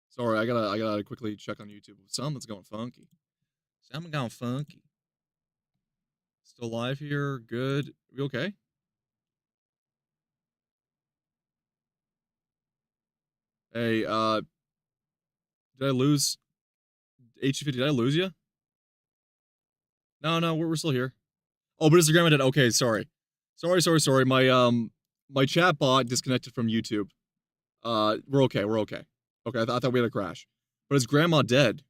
Sorry, I gotta quickly check on YouTube. Something's going funky. Still live here. Good. We okay? Hey, did I lose HG50? Did I lose you? No, we're still here. Oh, but Instagram did. Okay, sorry. My chat bot disconnected from YouTube. We're okay. Okay, I thought we had a crash. But is grandma dead?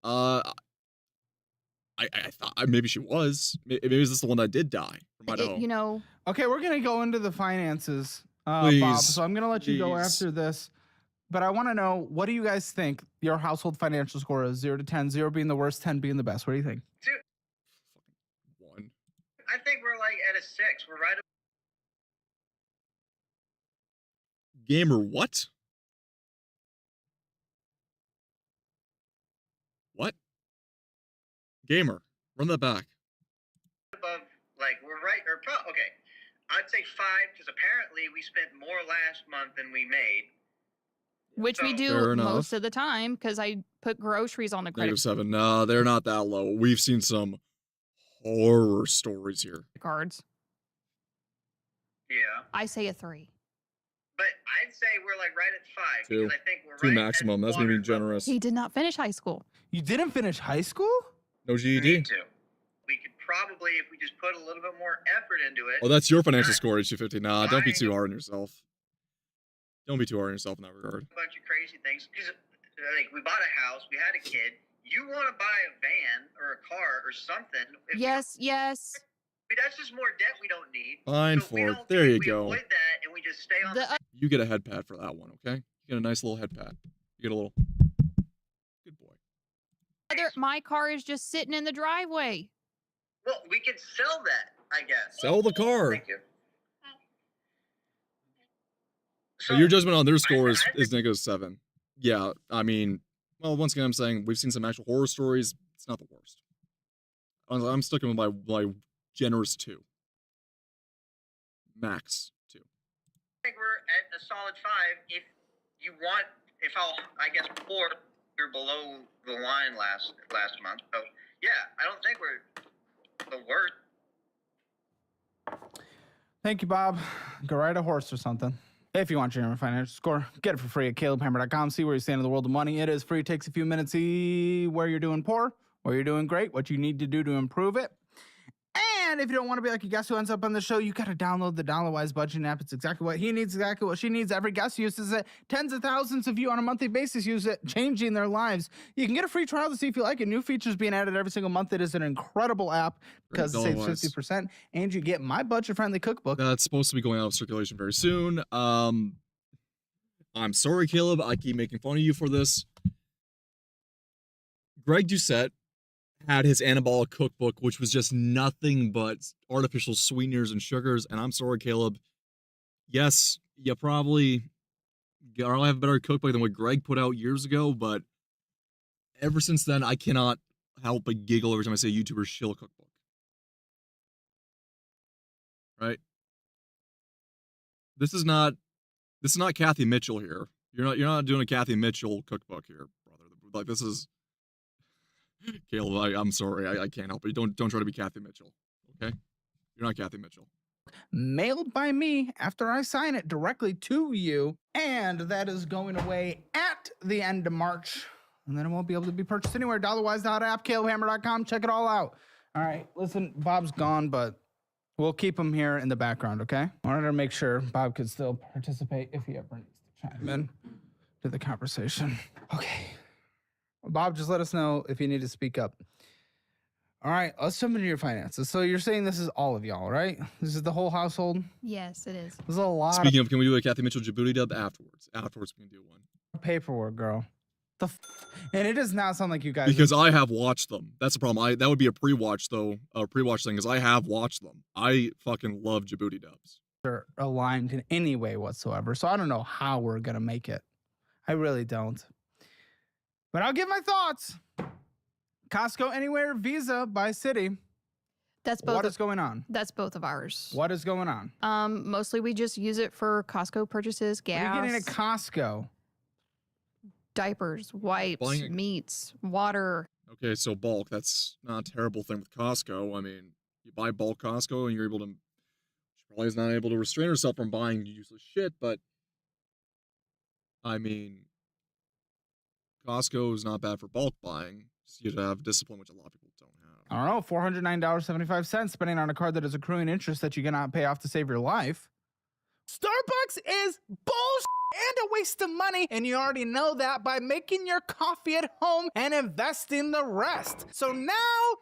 I thought maybe she was. Maybe is this the one that did die from Idaho? Okay, we're going to go into the finances, Bob. Please. So I'm going to let you go Please. after this. But I want to know, what do you guys think your household financial score is? 0 to 10, 0 being the worst, 10 being the best. What do you think? Dude, 1. I think we're like at a 6. We're right Gamer what? What? Gamer, run that back. Above, like, we're right, or okay. I'd say 5, because apparently we spent more last month than we made. Which we So- do Fair enough. most of the time because I put groceries on the credit -7. No, they're not that low. We've seen some horror stories here. cards. Yeah. I say a 3. But I'd say we're like right at 5. 2. Because I think we're 2 right maximum. at That's me being water level. generous. He did not finish high school. You didn't finish high school? No We GED. need to. We could probably, if we just put a little bit more effort into it. Oh, that's your financial Alright. score, H250. Nah, don't be Fine. too hard on yourself. Don't be too hard on yourself in that regard. A bunch of crazy things. Because, like, we bought a house, we had a kid. You want to buy a van or a car or something. If we Yes, yes. don't- that's just more debt we don't need. Fine So we for it. don't- There you we go. avoid that and we just stay on the The You get a head pad for that one, okay? You get a nice little head pad. You get a little. Good boy. other, my car is just sitting in the driveway. Well, we could sell that, I guess. Sell the car. Thank you. So your judgment on their score is, I think- -7. Yeah, I mean, well, once again, I'm saying we've seen some actual horror stories. It's not the worst. I'm sticking with my generous 2. Max 2. I think we're at a solid 5. If you want, I guess 4, you're below the line last month. So yeah, I don't think we're the worst. Thank you, Bob. Go ride a horse or something. If you want your financial score, get it for free at CalebHammer.com. See where you stand in the world of money. It is free. It takes a few minutes. See where you're doing poor, where you're doing great, what you need to do to improve it. And if you don't want to be like a guest who ends up on the show, you got to download the DollarWise budgeting app. It's exactly what he needs, exactly what she needs. Every guest uses it. Tens of thousands of you on a monthly basis use it, changing their lives. You can get a free trial to see if you like it. New features being added every single month. It is an incredible app because it saves DollarWise. 50%. And you get my budget-friendly cookbook. That's supposed to be going out of circulation very soon. I'm sorry, Caleb. I keep making fun of you for this. Greg Doucette had his anabolic cookbook, which was just nothing but artificial sweeteners and sugars. And I'm sorry, Caleb. Yes, you probably have a better cookbook than what Greg put out years ago, but ever since then, I cannot help but giggle every time I say YouTuber shill cookbook. Right? This is not Kathy Mitchell here. You're not doing a Kathy Mitchell cookbook here, brother. Like, this is Caleb. I'm sorry. I can't help it. Don't try to be Kathy Mitchell. Okay? You're not Kathy Mitchell. Mailed by me after I sign it directly to you. And that is going away at the end of March. And then it won't be able to be purchased anywhere. DollarWise.app, CalebHammer.com. Check it all out. All right. Listen, Bob's gone, but we'll keep him here in the background, okay? I wanted to make sure Bob could still participate if he ever needs to chime in to the conversation. Okay. Bob, just let us know if you need to speak up. All right, let's jump into your finances. So you're saying this is all of y'all, right? This is the whole household? Yes, it is. There's a lot Speaking of, can we do a Kathy Mitchell Djibouti dub afterwards? Afterwards, we can do one. of paperwork, girl. And it does not sound like you guys Because I have watched them. That's the problem. That would be a pre-watch, though. A pre-watch thing, is I have watched them. I fucking love Djibouti dubs. are aligned in any way whatsoever. So I don't know how we're going to make it. I really don't. But I'll give my thoughts. Costco Anywhere Visa by City. That's both. What is going on? That's both of ours. What is going on? Mostly we just use it for Costco purchases, gas, What are you getting at Costco? diapers, wipes, Buying a- meats, water. Okay, so bulk. That's not a terrible thing with Costco. I mean, you buy bulk Costco and you're able to. She probably is not able to restrain herself from buying useless shit, but I mean, Costco is not bad for bulk buying. Just you have to have discipline, which a lot of people don't have. I don't know, $409.75, spending on a card that is accruing interest that you cannot pay off to save your life. Starbucks is bullshit and a waste of money, and you already know that by making your coffee at home and investing the rest. So now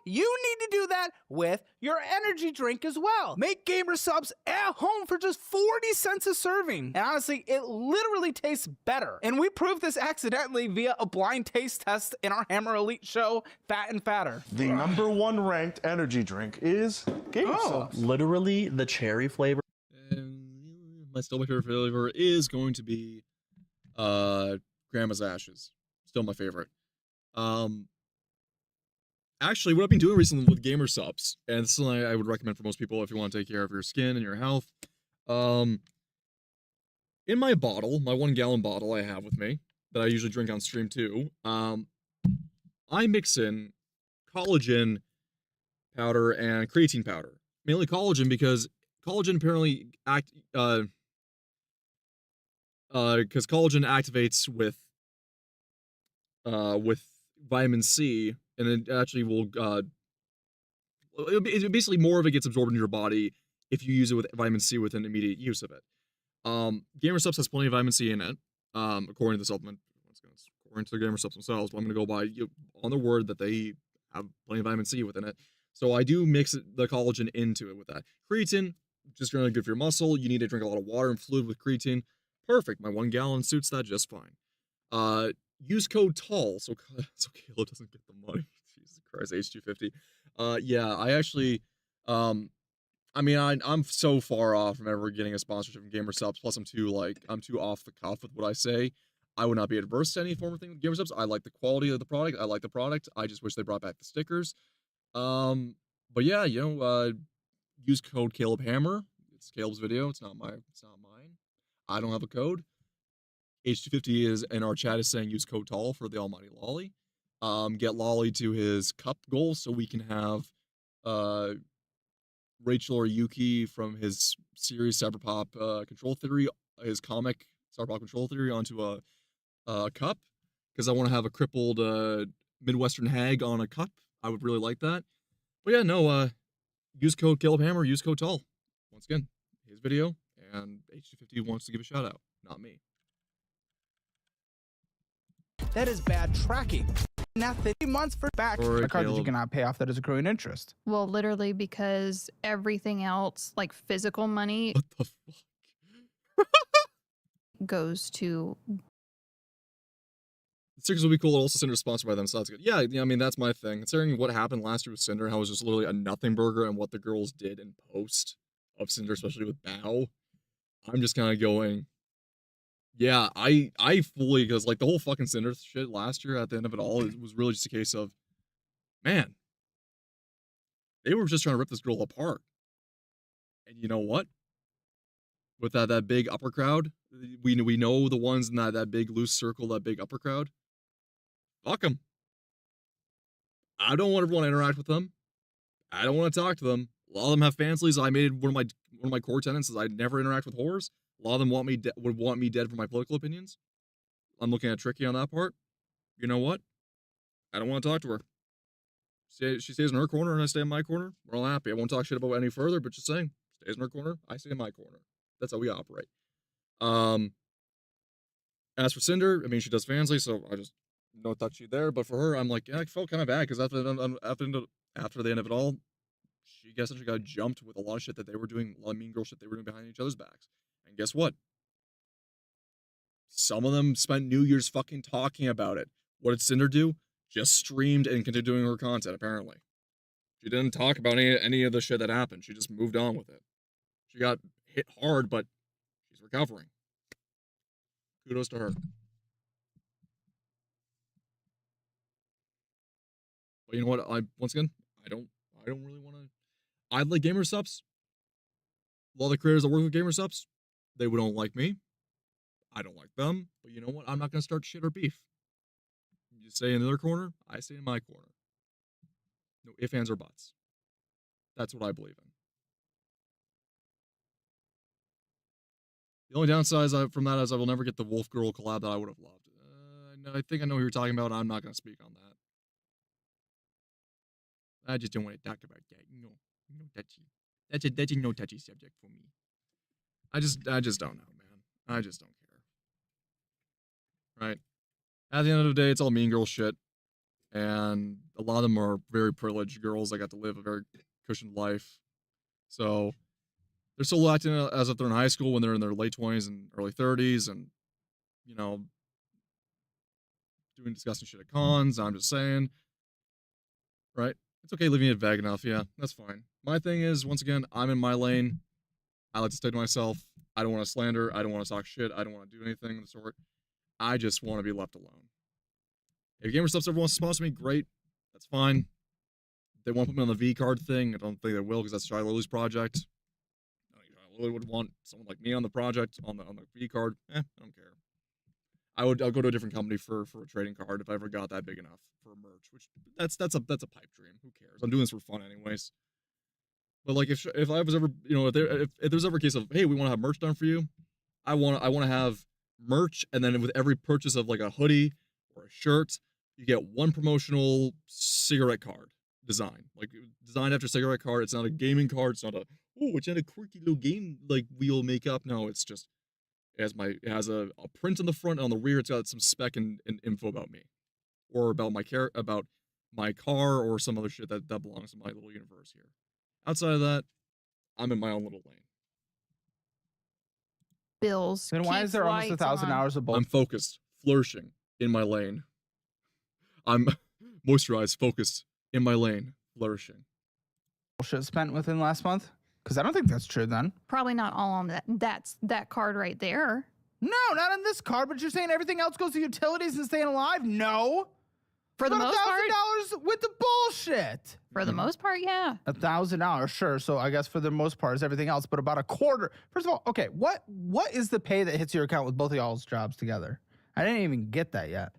you need to do that with your energy drink as well. Make Gamer Subs at home for just 40 cents a serving. And honestly, it literally tastes better. And we proved this accidentally via a blind taste test in our Hammer Elite show, Fat and Fatter. The #1 ranked energy drink is Gamer Subs. Literally the cherry flavor. still my favorite flavor is going to be Grandma's Ashes. Still my favorite. Actually, what I've been doing recently with Gamer Supps, and this is something I would recommend for most people if you want to take care of your skin and your health. In my bottle, my 1 gallon bottle I have with me, that I usually drink on stream too, I mix in collagen powder and creatine powder. Mainly collagen because collagen apparently because collagen activates with vitamin C, and it actually will basically more of it gets absorbed in your body if you use it with vitamin C with an immediate use of it. Gamer Supps has plenty of vitamin C in it, according to the supplement. According to the Gamer Supps themselves, but I'm gonna go by on their word that they have plenty of vitamin C within it. So I do mix the collagen into it with that. Creatine, just really good for your muscle. You need to drink a lot of water and fluid with creatine. Perfect. My 1 gallon suits that just fine. Use code TALL so Caleb doesn't get the money. Jesus Christ, H250. Yeah, I actually, I mean, I'm so far off from ever getting a sponsorship from Gamer Supps. Plus, I'm too off the cuff with what I say. I would not be adverse to any form of thing with Gamer Supps. I like the quality of the product. I like the product. I just wish they brought back the stickers. But yeah, use code Caleb Hammer. It's Caleb's video. It's not mine. I don't have a code. H250 is in our chat is saying use code TALL for the almighty Lolly. Get Lolly to his cup goal so we can have Rachel or Yuki from his series Cyberpop Control Theory, his comic Cyberpop Control Theory onto a cup, because I want to have a crippled Midwestern hag on a cup. I would really like that. But yeah, no, use code Caleb Hammer, use code TALL. Once again, his video, and H250 wants to give a shout out, not me. That is bad tracking. Now 30 months for back. Sorry, A card that you Caleb. cannot pay off that is accruing interest. Well, literally, because everything else, like physical money, What the fuck? goes to Stickers would be cool. Also, Cinder's sponsored by them, so that's good. Yeah, I mean, that's my thing. Considering what happened last year with Cinder, how it was just literally a nothing burger, and what the girls did in post of Cinder, especially with Bao, I'm just kind of going, yeah, I fully, because like the whole fucking Cinder shit last year at the end of it all, it was really just a case of, man, they were just trying to rip this girl apart. And you know what? With that big upper crowd, we know the ones in that big loose circle, that big upper crowd. Fuck them. I don't want to interact with them. I don't want to talk to them. A lot of them have fansleys. I made one of my core tenets is I never interact with whores. A lot of them would want me dead for my political opinions. I'm looking at Tricky on that part. You know what? I don't want to talk to her. She stays in her corner and I stay in my corner. We're all happy. I won't talk shit about it any further, but just saying, stays in her corner, I stay in my corner. That's how we operate. As for Cinder, I mean, she does fansly, so I just no touchy there. But for her, I'm like, yeah, I felt kind of bad because after the end of it all, she essentially got jumped with a lot of shit that they were doing, a lot of mean girl shit they were doing behind each other's backs. And guess what? Some of them spent New Year's fucking talking about it. What did Cinder do? Just streamed and continued doing her content, apparently. She didn't talk about any of the shit that happened. She just moved on with it. She got hit hard, but she's recovering. Kudos to her. But you know what? Once again, I don't really want to. I like Gamer Supps. A lot of the creators that work with Gamer Supps, they don't like me. I don't like them. But you know what? I'm not gonna start shit or beef. You stay in their corner, I stay in my corner. No ifs, ands, or buts. That's what I believe in. The only downside from that is I will never get the Wolf Girl collab that I would have loved. I think I know who you're talking about. I'm not going to speak on that. I just don't want to talk about that. No touchy. That's a no touchy subject for me. I just don't know, man. I just don't care. Right? At the end of the day, it's all mean girl shit. And a lot of them are very privileged girls that got to live a very cushioned life. So they're still acting as if they're in high school when they're in their late 20s and early 30s and, you know, doing disgusting shit at cons. I'm just saying. Right? It's okay leaving it vague enough. Yeah, that's fine. My thing is, once again, I'm in my lane. I like to stay to myself. I don't want to slander. I don't want to talk shit. I don't want to do anything of the sort. I just want to be left alone. If Gamer Stuffs ever wants to sponsor me, great. That's fine. They won't put me on the V card thing. I don't think they will because that's Shy Lily's project. I really would want someone like me on the project on the V card. I don't care. I'll go to a different company for a trading card if I ever got that big enough for merch. Which that's a pipe dream. Who cares? I'm doing this for fun anyways. But like if I was ever if there's ever a case of hey we want to have merch done for you, I want to have merch, and then with every purchase of like a hoodie or a shirt, you get one promotional cigarette card design, like designed after cigarette card. It's not a gaming card. It's not a it's not a quirky little game like we'll make up. No, it's just it has a print on the front, and on the rear it's got some spec and info about me, or about my car or some other shit that belongs to my little universe here. Outside of that, I'm in my own little lane. Bills. Then why is there almost 1,000 hours of both? I'm focused, flourishing in my lane. I'm moisturized, focused in my lane, flourishing. Bullshit spent within last month? Because I don't think that's true then. Probably not all on that. That's that card right there. No, not on this card, but you're saying everything else goes to utilities and staying alive? No. For the most part, $1,000 with the bullshit. For the most part, yeah. $1,000, sure. So I guess for the most part is everything else, but about a quarter. First of all, okay, what is the pay that hits your account with both of y'all's jobs together? I didn't even get that yet.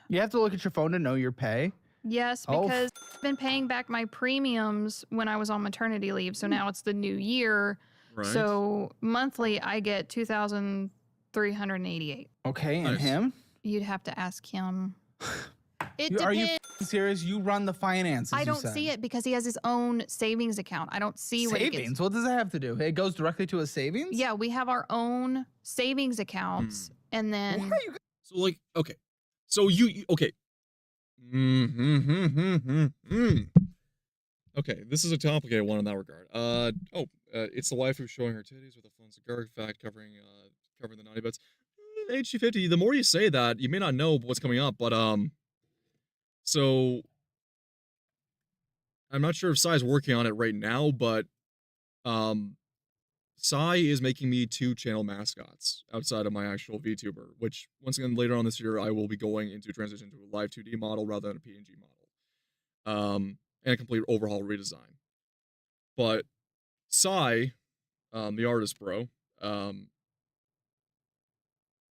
You have to look at your phone to know your pay. Yes, because I've been paying back my premiums when I was on maternity leave. So now it's the new year. Right. So monthly I get $2,388. Okay, and him? You'd have to ask him. Are you serious? You run the finances. I don't see it because he has his own savings account. I don't see what savings. What does that have to do? It goes directly to his savings. Yeah, we have our own savings accounts, and then. Why are you? So like, okay, so you okay. Okay, this is a complicated one in that regard. It's the wife who's showing her titties with a fun cigar fact covering the naughty bits. Age 50. The more you say that, you may not know what's coming up, but so I'm not sure if Psy's working on it right now, but Psy is making me 2 channel mascots outside of my actual VTuber, which once again later on this year I will be going into transition to a live 2D model rather than a PNG model, and a complete overhaul redesign. But Psy, the artist bro, I'm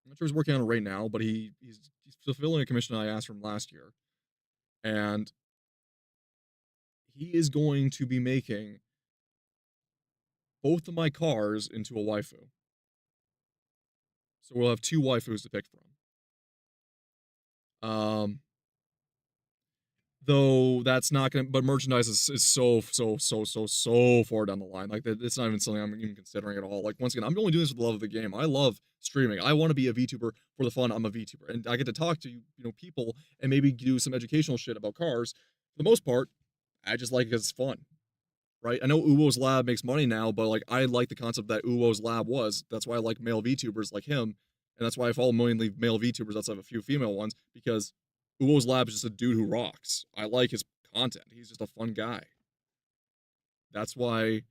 not sure he's working on it right now, but he's fulfilling a commission I asked from last year. And he is going to be making both of my cars into a waifu. So we'll have 2 waifus to pick from. Though that's not gonna, but merchandise is so far down the line. Like it's not even something I'm even considering at all. Like once again, I'm only doing this for the love of the game. I love streaming. I want to be a VTuber for the fun. I'm a VTuber, and I get to talk to people and maybe do some educational shit about cars. For the most part, I just like it because it's fun, right? I know Uwo's Lab makes money now, but like I like the concept that Uwo's Lab was. That's why I like male VTubers like him, and that's why I follow mainly male VTubers outside of a few female ones, because Uwo's Lab is just a dude who rocks. I like his content. He's just a fun guy. That's what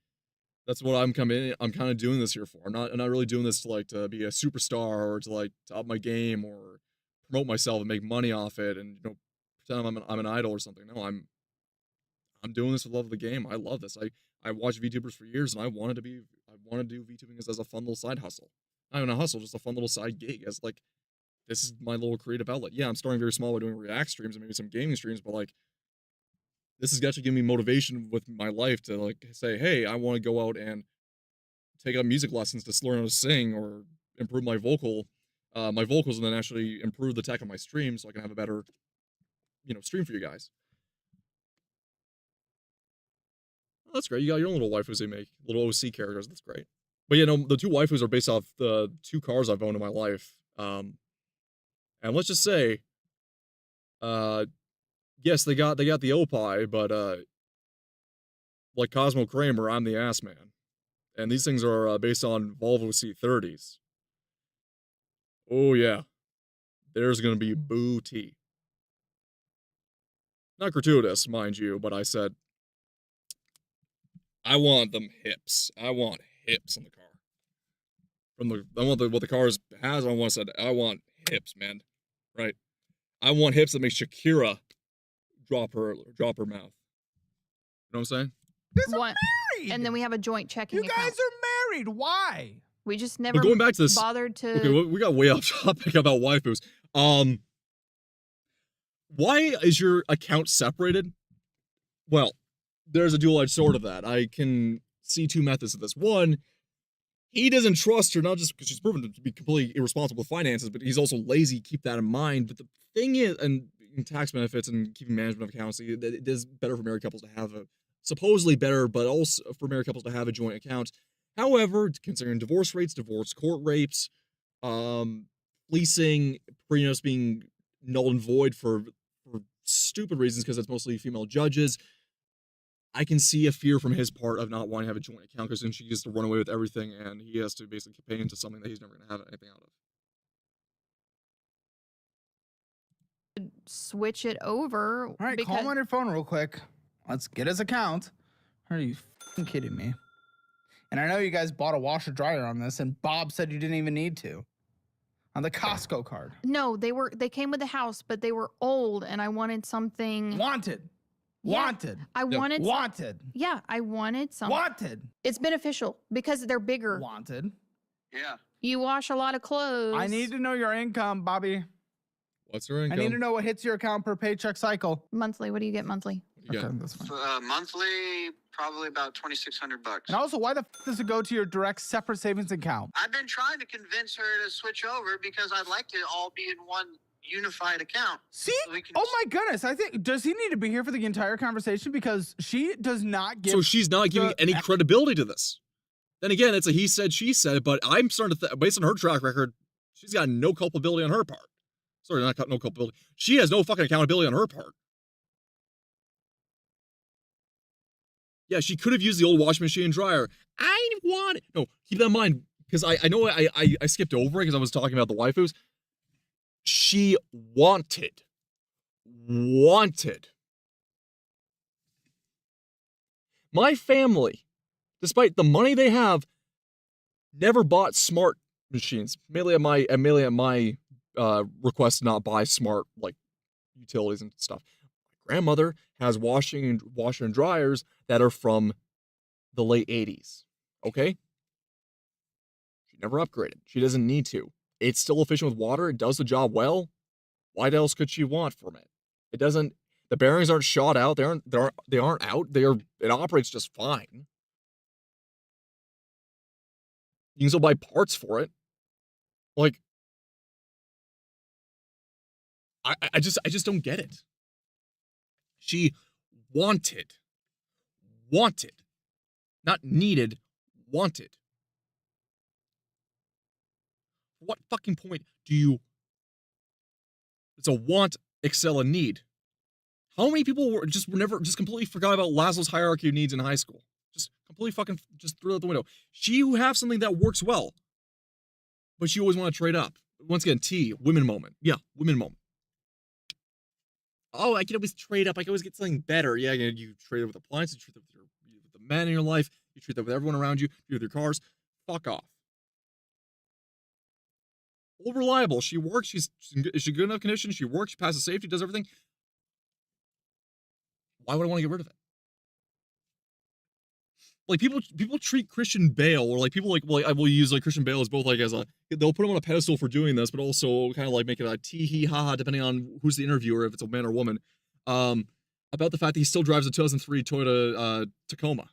I'm kind of doing this here for. I'm not really doing this to be a superstar or to up my game or promote myself and make money off it and pretend I'm an idol or something. No, I'm doing this for the love of the game. I love this. I watched VTubers for years, and I wanted to do VTubing as a fun little side hustle. Not even a hustle, just a fun little side gig. As this is my little creative outlet. Yeah, I'm starting very small by doing React streams and maybe some gaming streams, but this is actually giving me motivation with my life to say, hey, I want to go out and take up music lessons to learn how to sing or improve my vocals, and then actually improve the tech on my stream so I can have a better, stream for you guys. Well, that's great. You got your own little waifus they make, little OC characters. That's great. But the 2 waifus are based off the 2 cars I've owned in my life. And let's just say, yes, they got the Opie, but like Cosmo Kramer, I'm the ass man, and these things are based on Volvo C30s. Oh yeah, there's gonna be booty. Not gratuitous, mind you, but I said I want them hips. I want hips in the car. From the I want what the cars has. I want hips, man. Right. I want hips that make Shakira drop her mouth. You know what I'm saying? You guys are What? married. And then we have a joint checking You guys account. are married. Why? We just never But going back to this, bothered to. okay, we got way off topic about waifus. Why is your account separated? Well, there's a dual-edged sword of that. I can see two methods of this. One, he doesn't trust her, not just because she's proven to be completely irresponsible with finances, but he's also lazy. Keep that in mind. But the thing is, and tax benefits and keeping management of accounts, it is better for married couples to have supposedly better, but also for married couples to have a joint account. However, considering divorce rates, divorce court rates, leasing, prenups being null and void for stupid reasons because it's mostly female judges, I can see a fear from his part of not wanting to have a joint account because then she gets to run away with everything and he has to basically pay into something that he's never going to have anything out of. Switch it over. All right, call him on your phone real quick. Let's get his account. Are you f***ing kidding me? And I know you guys bought a washer dryer on this, and Bob said you didn't even need to. On the Costco card. No, they came with the house, but they were old, and I wanted something. Wanted. Yeah, Wanted. I wanted. Wanted. Yeah, I wanted something. Wanted. It's beneficial because they're bigger. Wanted. Yeah. You wash a lot of clothes. I need to know your income, Bobby. What's her income? I need to know what hits your account per paycheck cycle. monthly. What do you get monthly? Yeah. Okay, that's fine. Monthly, probably about $2,600. And also, why the f does it go to your direct separate savings account? I've been trying to convince her to switch over because I'd like to all be in one unified account. See? So we can Oh my goodness. I think, does he need to be here for the entire conversation? Because she does not give. So she's not giving the- any credibility to this. Then again, it's a he said, she said, but I'm starting to based on her track record, she's got no culpability on her part. Sorry, not no culpability. She has no fucking accountability on her part. Yeah, she could have used the old washing machine and dryer. I want it. No, keep that in mind, because I know I skipped over it because I was talking about the waifus. She wanted. My family, despite the money they have, never bought smart machines. Mainly at my request to not buy smart like utilities and stuff. My grandmother has washer and dryers that are from the late 80s. Okay? She never upgraded. She doesn't need to. It's still efficient with water. It does the job well. What else could she want from it? It doesn't. The bearings aren't shot out. They aren't out. It operates just fine. You can still buy parts for it. Like, I just don't get it. She wanted, not needed, wanted. What fucking point do you? It's a want, excel, and need. How many people were just completely forgot about Maslow's hierarchy of needs in high school? Just completely fucking just threw it out the window. You have something that works well, but you always want to trade up. Once again, women moment. Yeah, women moment. Oh, I can always trade up. I can always get something better. Yeah, you trade it with appliances, you trade it with the men in your life, you trade that with everyone around you, you with your cars. Fuck off. Well, reliable. She works. Is she good enough condition? She works. She passes safety. Does everything. Why would I want to get rid of it? Like people treat Christian Bale, or like people I will use like Christian Bale as both like they'll put him on a pedestal for doing this, but also kind of like make it a tee hee ha ha depending on who's the interviewer, if it's a man or woman, about the fact that he still drives a 2003 Toyota Tacoma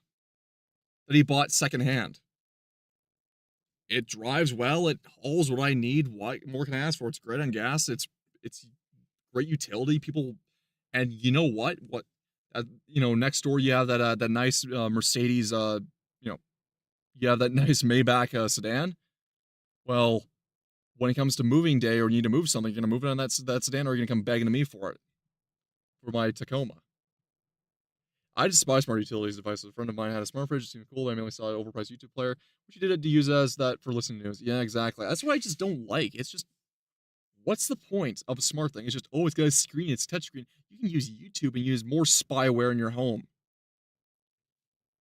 that he bought secondhand. It drives well. It hauls what I need. What more can I ask for? It's great on gas. It's great utility. People, and you know what? Next door you have that nice Mercedes. You have that nice Maybach sedan. Well, when it comes to moving day or you need to move something, you're gonna move it on that sedan, or you're gonna come begging to me for it for my Tacoma. I just buy smart utilities devices. A friend of mine had a smart fridge. It seemed cool. I mainly saw an overpriced YouTube player, which he did it to use as that for listening to news. Yeah, exactly. That's what I just don't like. It's just, what's the point of a smart thing? It's just, it's got a screen. It's touchscreen. You can use YouTube and use more spyware in your home.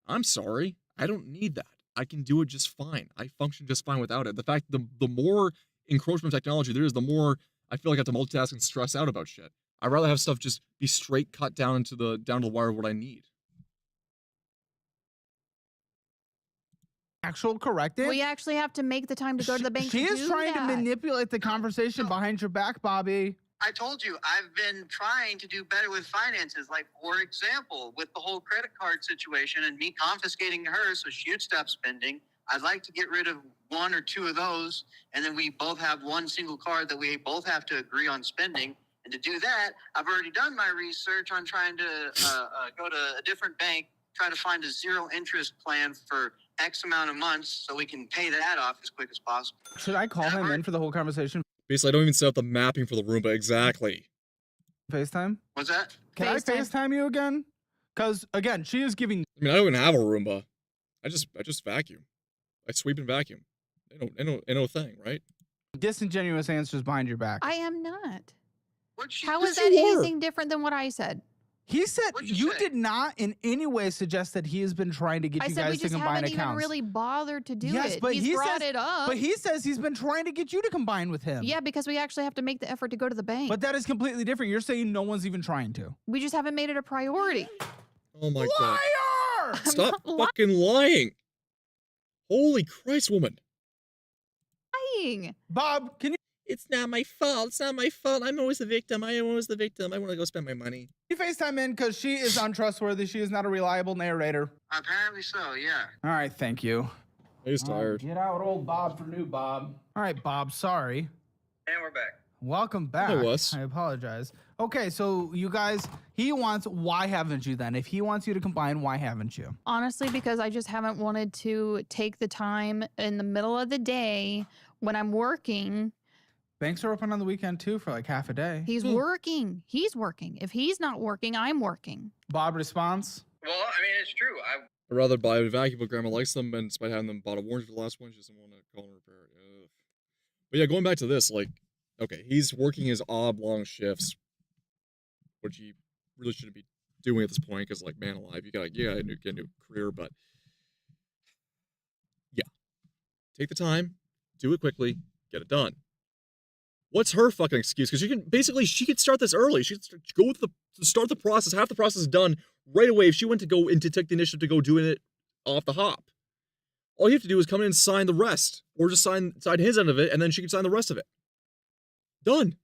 I'm sorry. I don't need that. I can do it just fine. I function just fine without it. The fact the more encroachment of technology there is, the more I feel like I have to multitask and stress out about shit. I'd rather have stuff just be straight cut down to the wire of what I need. Actual corrected. We actually have to make the time to go to the bank. She to is do trying that. to manipulate the conversation behind your back, Bobby. I told you, I've been trying to do better with finances. Like, for example, with the whole credit card situation and me confiscating hers so she would stop spending, I'd like to get rid of one or two of those, and then we both have one single card that we both have to agree on spending. And to do that, I've already done my research on trying to go to a different bank, try to find a zero interest plan for X amount of months so we can pay that off as quick as possible. Should I call him in for the whole conversation? Basically, I don't even set up the mapping for the Roomba exactly. FaceTime? What's that? Can I FaceTime you again? Because again, she is giving. I mean, I don't even have a Roomba. I just vacuum. I sweep and vacuum. Ain't no thing, right? disingenuous answers behind your back. I am not. What'd How Yes, is that you were. anything different than what I said? He said What'd you you say? did not in any way suggest that he has been trying to get I you said we guys to just combine haven't even accounts. really bothered to do Yes, it. but He's he brought says- it up. But he says he's been trying to get you to combine with him. Yeah, because we actually have to make the effort to go to the bank. But that is completely different. You're saying no one's even trying to. We just haven't made it a priority. Oh my god. Liar! Stop not fucking lying. Holy Christ, woman. Lying. Bob, can It's not my fault. It's not my fault. I'm always the victim. I am always the victim. I want to go spend my money. you FaceTime in? Because she is untrustworthy. She is not a reliable narrator. Apparently so, yeah. All right, thank you. He's tired. Get out old Bob for new Bob. All right, Bob, sorry. And we're back. Welcome back. was. I apologize. Okay, so you guys, he wants, why haven't you then? If he wants you to combine, why haven't you? Honestly, because I just haven't wanted to take the time in the middle of the day when I'm working. Banks are open on the weekend too for like half a day. He's working. He's working. If he's not working, I'm working. Bob response? Well, I mean, it's true. I'd rather buy a vacuum if Grandma likes them, and despite having them bought a warranty for the last one, she doesn't want to call and repair it. Ugh. But yeah, going back to this, like, okay, he's working his oblong shifts, which he really shouldn't be doing at this point, because, like, man alive, you gotta get a new career, but yeah. Take the time, do it quickly, get it done. What's her fucking excuse? Because she could start this early. She could go with start the process, half the process done right away. If she went to go and to take the initiative to go doing it off the hop, all you have to do is come in and sign the rest, or just sign his end of it, and then she can sign the rest of it. Done.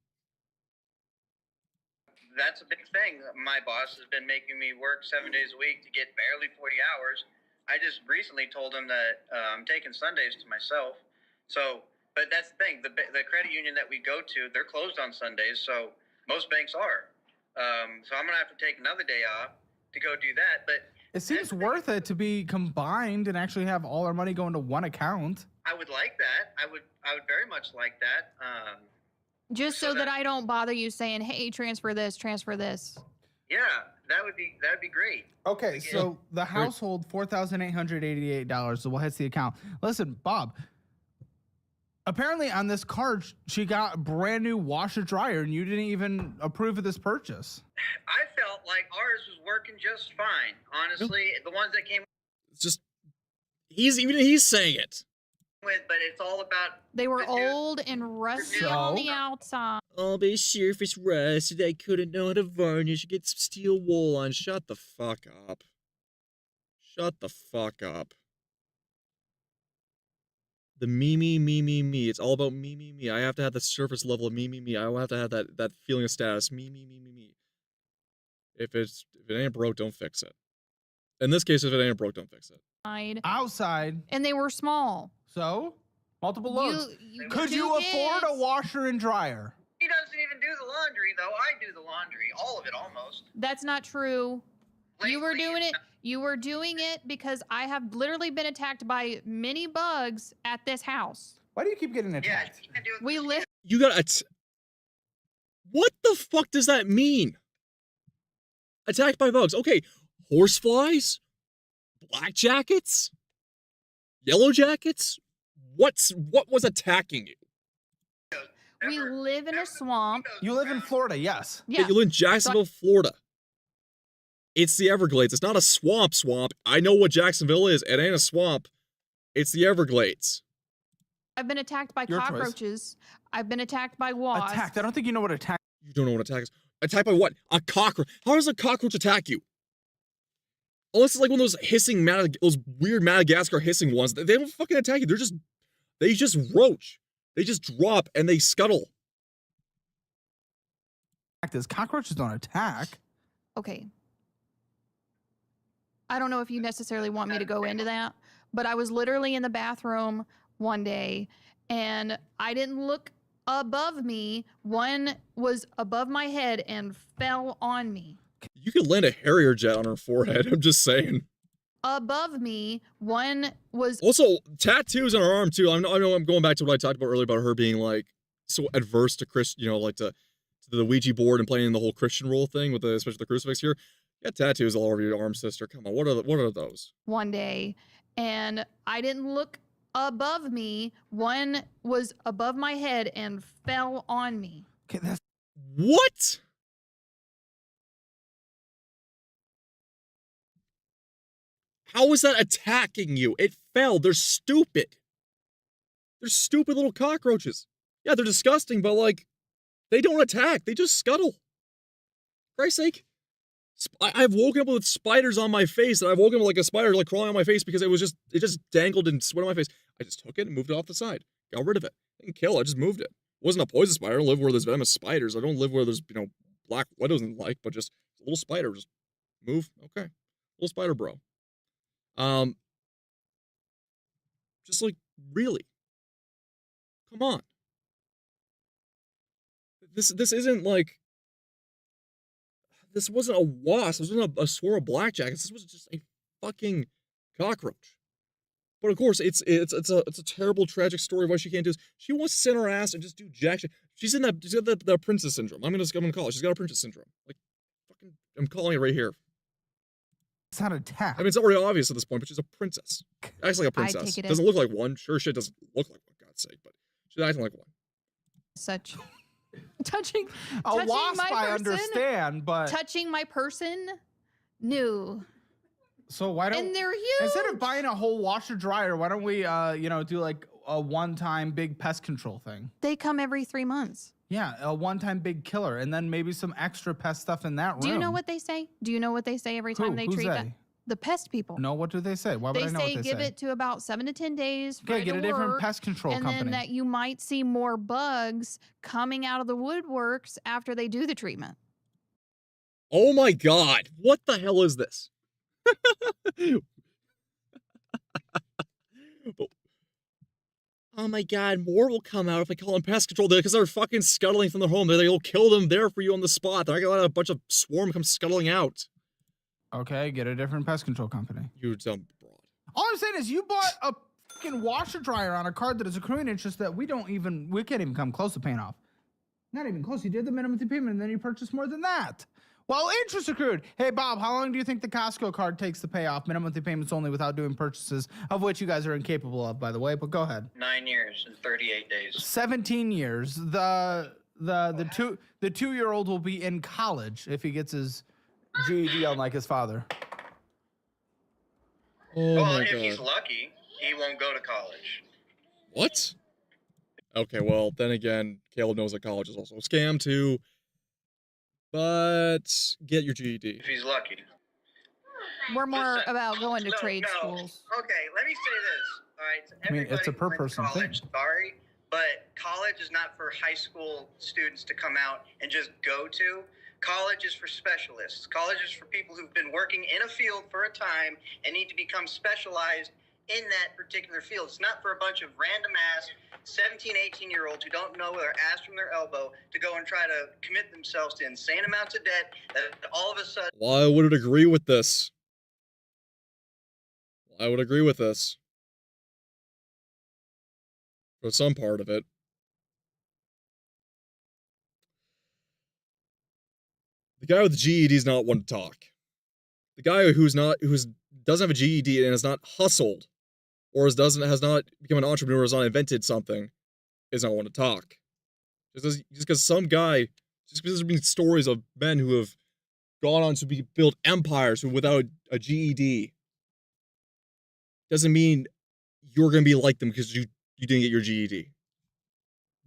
That's a big thing. My boss has been making me work 7 days a week to get barely 40 hours. I just recently told him that I'm taking Sundays to myself. So, but that's the thing. The credit union that we go to, they're closed on Sundays. So most banks are. So I'm gonna have to take another day off to go do that. But It seems worth it to be combined and actually have all our money go into one account. I would like that. I would very much like that. Just so that I don't bother you saying, hey, transfer this, transfer this. Yeah, that'd be great. Okay, so the household $4,888 is what hits the account. Listen, Bob. Apparently on this card, she got a brand new washer dryer, and you didn't even approve of this purchase. I felt like ours was working just fine. Honestly, the ones that came It's just he's saying it. with, but it's all about They were the new- old and rusty on the So? outside. I'll be surface rusted. I couldn't know how to varnish. Get some steel wool on. Shut the fuck up. Shut the fuck up. The me. It's all about me. I have to have the surface level of me. I have to have that feeling of status. Me. If it ain't broke, don't fix it. In this case, if it ain't broke, don't fix it. Outside, And they were small. so multiple loads. Could two you afford a kids. washer and dryer? He doesn't even do the laundry, though. I do the laundry, all of it almost. That's not true. You were Lately, doing it. You were doing it because I have literally been attacked by many bugs at this house. Why do you keep getting Yeah, attacked? you can do it. We live. You got what the fuck does that mean? Attacked by bugs. Okay, horseflies, black jackets, yellow jackets. What was attacking you? We live in a swamp. You live in Florida, yes. Yeah. You live in Jacksonville, Florida. It's the Everglades. It's not a swamp. I know what Jacksonville is. It ain't a swamp. It's the Everglades. I've been attacked by Your choice. cockroaches. I've been attacked by wasps. Attacked. I don't think you know what attack. You don't know what attack is. Attacked by what? A cockroach. How does a cockroach attack you? Unless it's like one of those hissing, those weird Madagascar hissing ones. They don't fucking attack you. They just roach. They just drop and they scuttle. Is cockroaches don't attack. Okay. I don't know if you necessarily want me to go into that, but I was literally in the bathroom one day and I didn't look above me. One was above my head and fell on me. You could land a Harrier jet on her forehead. I'm just saying. Above me, one was Also, tattoos on her arm too. I know I'm going back to what I talked about earlier about her being like so adverse to Christian, you know, like to the Ouija board and playing the whole Christian role thing with especially the crucifix here. You got tattoos all over your arm, sister. Come on, what are those? one day and I didn't look above me. One was above my head and fell on me. Okay, that's What? How is that attacking you? It fell. They're stupid. They're stupid little cockroaches. Yeah, they're disgusting, but like, they don't attack. They just scuttle. For Christ's sake. I've woken up with spiders on my face, and I've woken up with like a spider like crawling on my face because it just dangled and sweat on my face. I just took it and moved it off the side. Got rid of it. I didn't kill it. I just moved it. It wasn't a poison spider. I don't live where there's venomous spiders. I don't live where there's, you know, black widows and like, but just a little spider. Just move. Okay. Little spider bro. Just like, really? Come on. This isn't like, this wasn't a wasp. This wasn't a swarm of blackjacks. This was just a fucking cockroach. But of course, it's a terrible, tragic story of why she can't do this. She wants to sit on her ass and just do jack shit. She's got the princess syndrome. I'm gonna call it. She's got a princess syndrome. Like, fucking, I'm calling it right here. it's not attack. I mean, it's already obvious at this point, but she's a princess. Acts like a princess. take it Doesn't as- look like one. Sure shit doesn't look like one, God's sake, but she's acting like one. Such touching a touching wasp, my I person, understand, but touching my person. No. so why don't And they're huge. instead of buying a whole washer dryer, why don't we do like a one-time big pest control thing? They come every 3 months. Yeah, a one-time big killer, and then maybe some extra pest stuff in that room. Do you know what they say? Do you know what they say every time Who? they Who's treat they? that? The pest people. No, what do they say? Why would They I know say what they give say? it to about 7 to 10 days for Okay, it get to a different work, pest control and company. then that you might see more bugs coming out of the woodworks after they do the treatment. Oh my god, what the hell is this? Oh my god, more will come out if I call them pest control because they're fucking scuttling from their home. They'll kill them there for you on the spot. They're not gonna let a bunch of swarm come scuttling out. Okay, get a different pest control company. You dumb broad. All I'm saying is you bought a fucking washer dryer on a card that is accruing interest that we can't even come close to paying off. Not even close. You did the minimum payment and then you purchased more than that. Well, interest accrued. Hey, Bob, how long do you think the Costco card takes to pay off? Minimum payments only without doing purchases, of which you guys are incapable of, by the way, but go ahead. 9 years and 38 days. 17 years. The 2-year-old will be in college if he gets his GED unlike his father. Oh Well, my if god. he's lucky, he won't go to college. What? Okay, well, then again, Caleb knows that college is also a scam too. But get your GED. If he's lucky. We're more Listen, about going to no, trade no. schools. Okay, let me say this. All right, so I mean, it's a everybody per went to person college, thing. Sorry, but college is not for high school students to come out and just go to. College is for specialists. College is for people who've been working in a field for a time and need to become specialized in that particular field. It's not for a bunch of random ass 17, 18-year-olds who don't know their ass from their elbow to go and try to commit themselves to insane amounts of debt that all of a sudden Well, I would agree with this. I would agree with this. For some part of it. The guy with the GED is not one to talk. The guy who doesn't have a GED and has not hustled, or has not become an entrepreneur, has not invented something, is not one to talk. Just because there's been stories of men who have gone on to build empires without a GED, doesn't mean you're going to be like them because you didn't get your GED.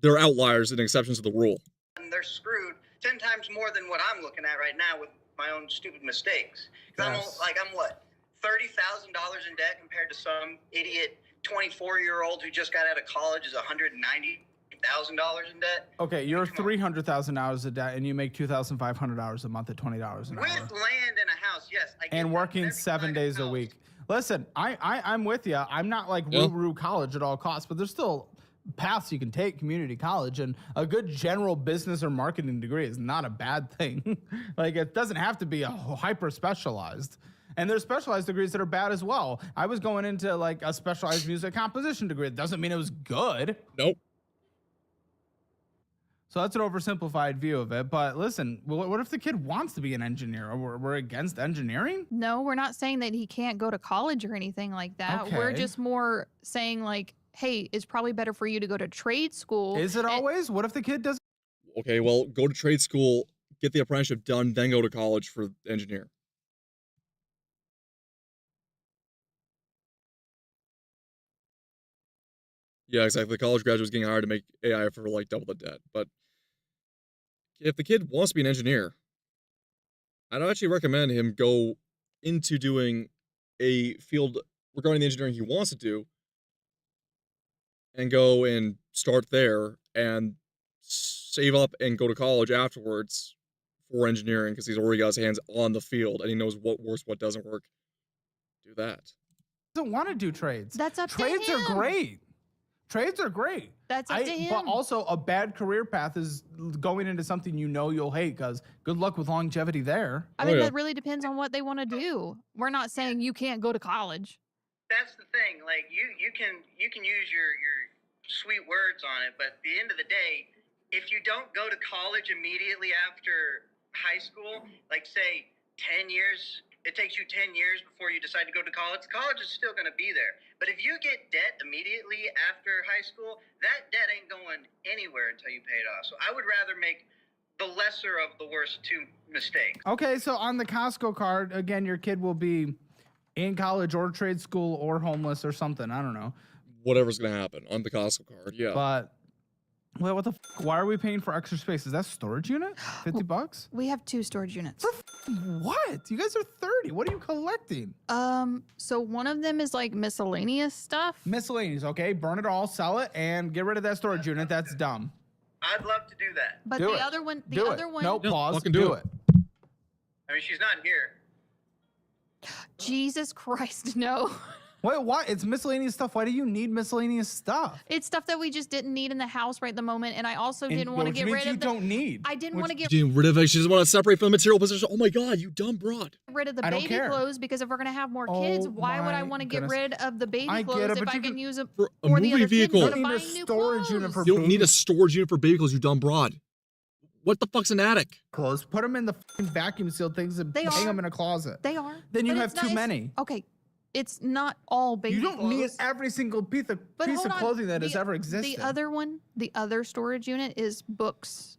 They're outliers and exceptions to the rule. And they're screwed 10 times more than what I'm looking at right now with my own stupid mistakes. Because I'm what, $30,000 in debt compared to some idiot 24-year-old who just got out of college is $190,000 in debt. Okay, you're $300,000 a debt, and you make $2,500 a month at $20 an hour. With land and a house, yes. I get And that, working but every 7 time days a house- week. Listen, I'm with you. I'm not like Yeah. Ruru College at all costs, but there's still paths you can take, community college, and a good general business or marketing degree is not a bad thing. Like, it doesn't have to be a hyper specialized. And there's specialized degrees that are bad as well. I was going into like a specialized music composition degree. It doesn't mean it was good. Nope. So that's an oversimplified view of it. But listen, what if the kid wants to be an engineer? Or we're against engineering? No, we're not saying that he can't go to college or anything like that. We're Okay. just more saying like, hey, it's probably better for you to go to trade school. Is it and- always? What if the kid doesn't? Okay, well, go to trade school, get the apprenticeship done, then go to college for engineer. Yeah, exactly. College graduates getting hired to make AI for like double the debt. But if the kid wants to be an engineer, I'd actually recommend him go into doing a field regarding the engineering he wants to do and go and start there and save up and go to college afterwards for engineering because he's already got his hands on the field and he knows what works, what doesn't work. Do that. Doesn't want to do trades. That's up Trades to him. are great. Trades are great. That's up to him. But also, a bad career path is going into something you know you'll hate. Because good luck with longevity there. I mean, yeah. that really depends on what they want to do. We're not saying you can't go to college. That's the thing. Like you can use your sweet words on it, but at the end of the day, if you don't go to college immediately after high school, like say 10 years, it takes you 10 years before you decide to go to college. College is still going to be there. But if you get debt immediately after high school, that debt ain't going anywhere until you pay it off. So I would rather make the lesser of the worst two mistakes. Okay, so on the Costco card, again, your kid will be in college or trade school or homeless or something. I don't know. Whatever's going to happen on the Costco card. Yeah. But well, what the? Why are we paying for extra space? Is that storage unit? $50? We have 2 storage units. What? You guys are 30. What are you collecting? So one of them is like miscellaneous stuff. Miscellaneous. Okay, burn it all, sell it, and get rid of that storage unit. That's dumb. I'd love to do that. But Do the it. other one, Do it. other one, No, Yeah, pause. fucking do it. I mean, she's not here. Jesus Christ, no. Wait, what? It's miscellaneous stuff. Why do you need miscellaneous stuff? It's stuff that we just didn't need in the house right at the moment, and I also didn't want to Which get means rid you of the. don't need. I didn't want to get Getting rid of it. She doesn't want to separate from the material possession. Oh my God, you dumb broad. rid of the I don't baby care. clothes because if we're gonna have more kids, Oh why would I my want to get goodness. rid of the baby I get clothes it, if but I you can can- use them For a for the movie other vehicle. kids You to don't buy need a new storage unit clothes? for You don't need a babies. storage unit for baby clothes, you dumb broad. What the fuck's an attic? Clothes. Put them in the fucking vacuum sealed things and They hang are. them in a closet. They are. Then you but have it's too not- it's- many. Okay, it's not all baby You don't clothes. need every single piece of But hold of on, clothing that has the- ever existed. The other one, the other storage unit is books.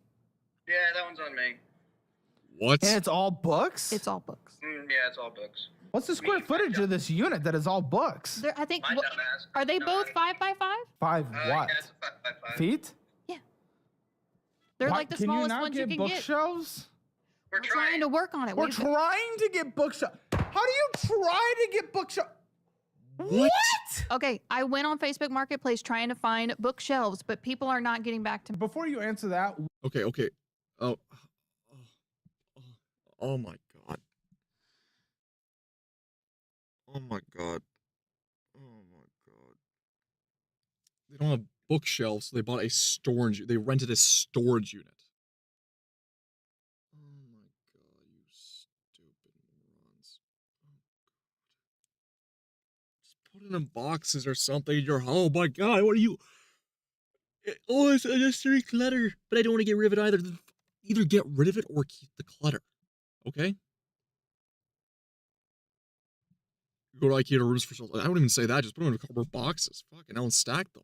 Yeah, that one's on me. What? And it's all books? It's all books. Yeah, it's all books. What's the square footage of this unit that is all books? There, I think. My What, dumbass. are they No, both I- 5x5? 5 Yeah, what? it's a 5x5. Feet? They're Why- like the can smallest you not ones get you can get. bookshelves? We're We're trying to work on it. We're We've- trying to get bookshelves. How do you try to get bookshelves? What? Okay, I went on Facebook Marketplace trying to find bookshelves, but people are not getting back to me. Before you answer that, Okay. Oh my God. Oh my God. Oh my God. They don't have bookshelves, so they bought a storage. They rented a storage unit. Oh my God, you stupid morons. Oh God. Just put it in boxes or something in your home. Oh my God, what are you? Oh, it's unnecessary clutter. But I don't want to get rid of it either. Either get rid of it or keep the clutter. Okay? Go to IKEA rooms for sale. I wouldn't even say that. Just put them in cardboard boxes. Fucking hell, and stack them.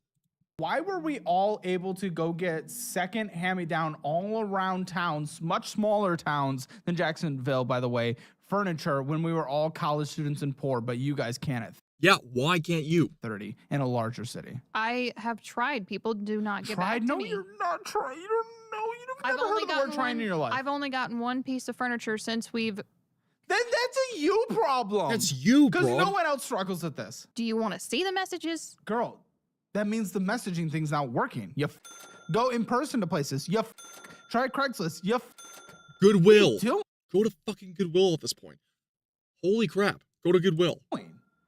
why were we all able to go get second hand-me-down all around towns, much smaller towns than Jacksonville, by the way, furniture when we were all college students and poor, but you guys can't at Yeah, why can't you? 30 in a larger city. I have tried. People do not get back Tried? to No, me. you're not trying. You don't know. You've I've never heard only of the word gotten trying one. in your life. I've only gotten one piece of furniture since we've. Then that's a you problem. That's you, Because bro. no one else struggles with this. Do you want to see the messages? Girl, that means the messaging thing's not working. Go in person to places. Try Craigslist. Goodwill. Doing? Go to fucking Goodwill at this point. Holy crap. Go to Goodwill.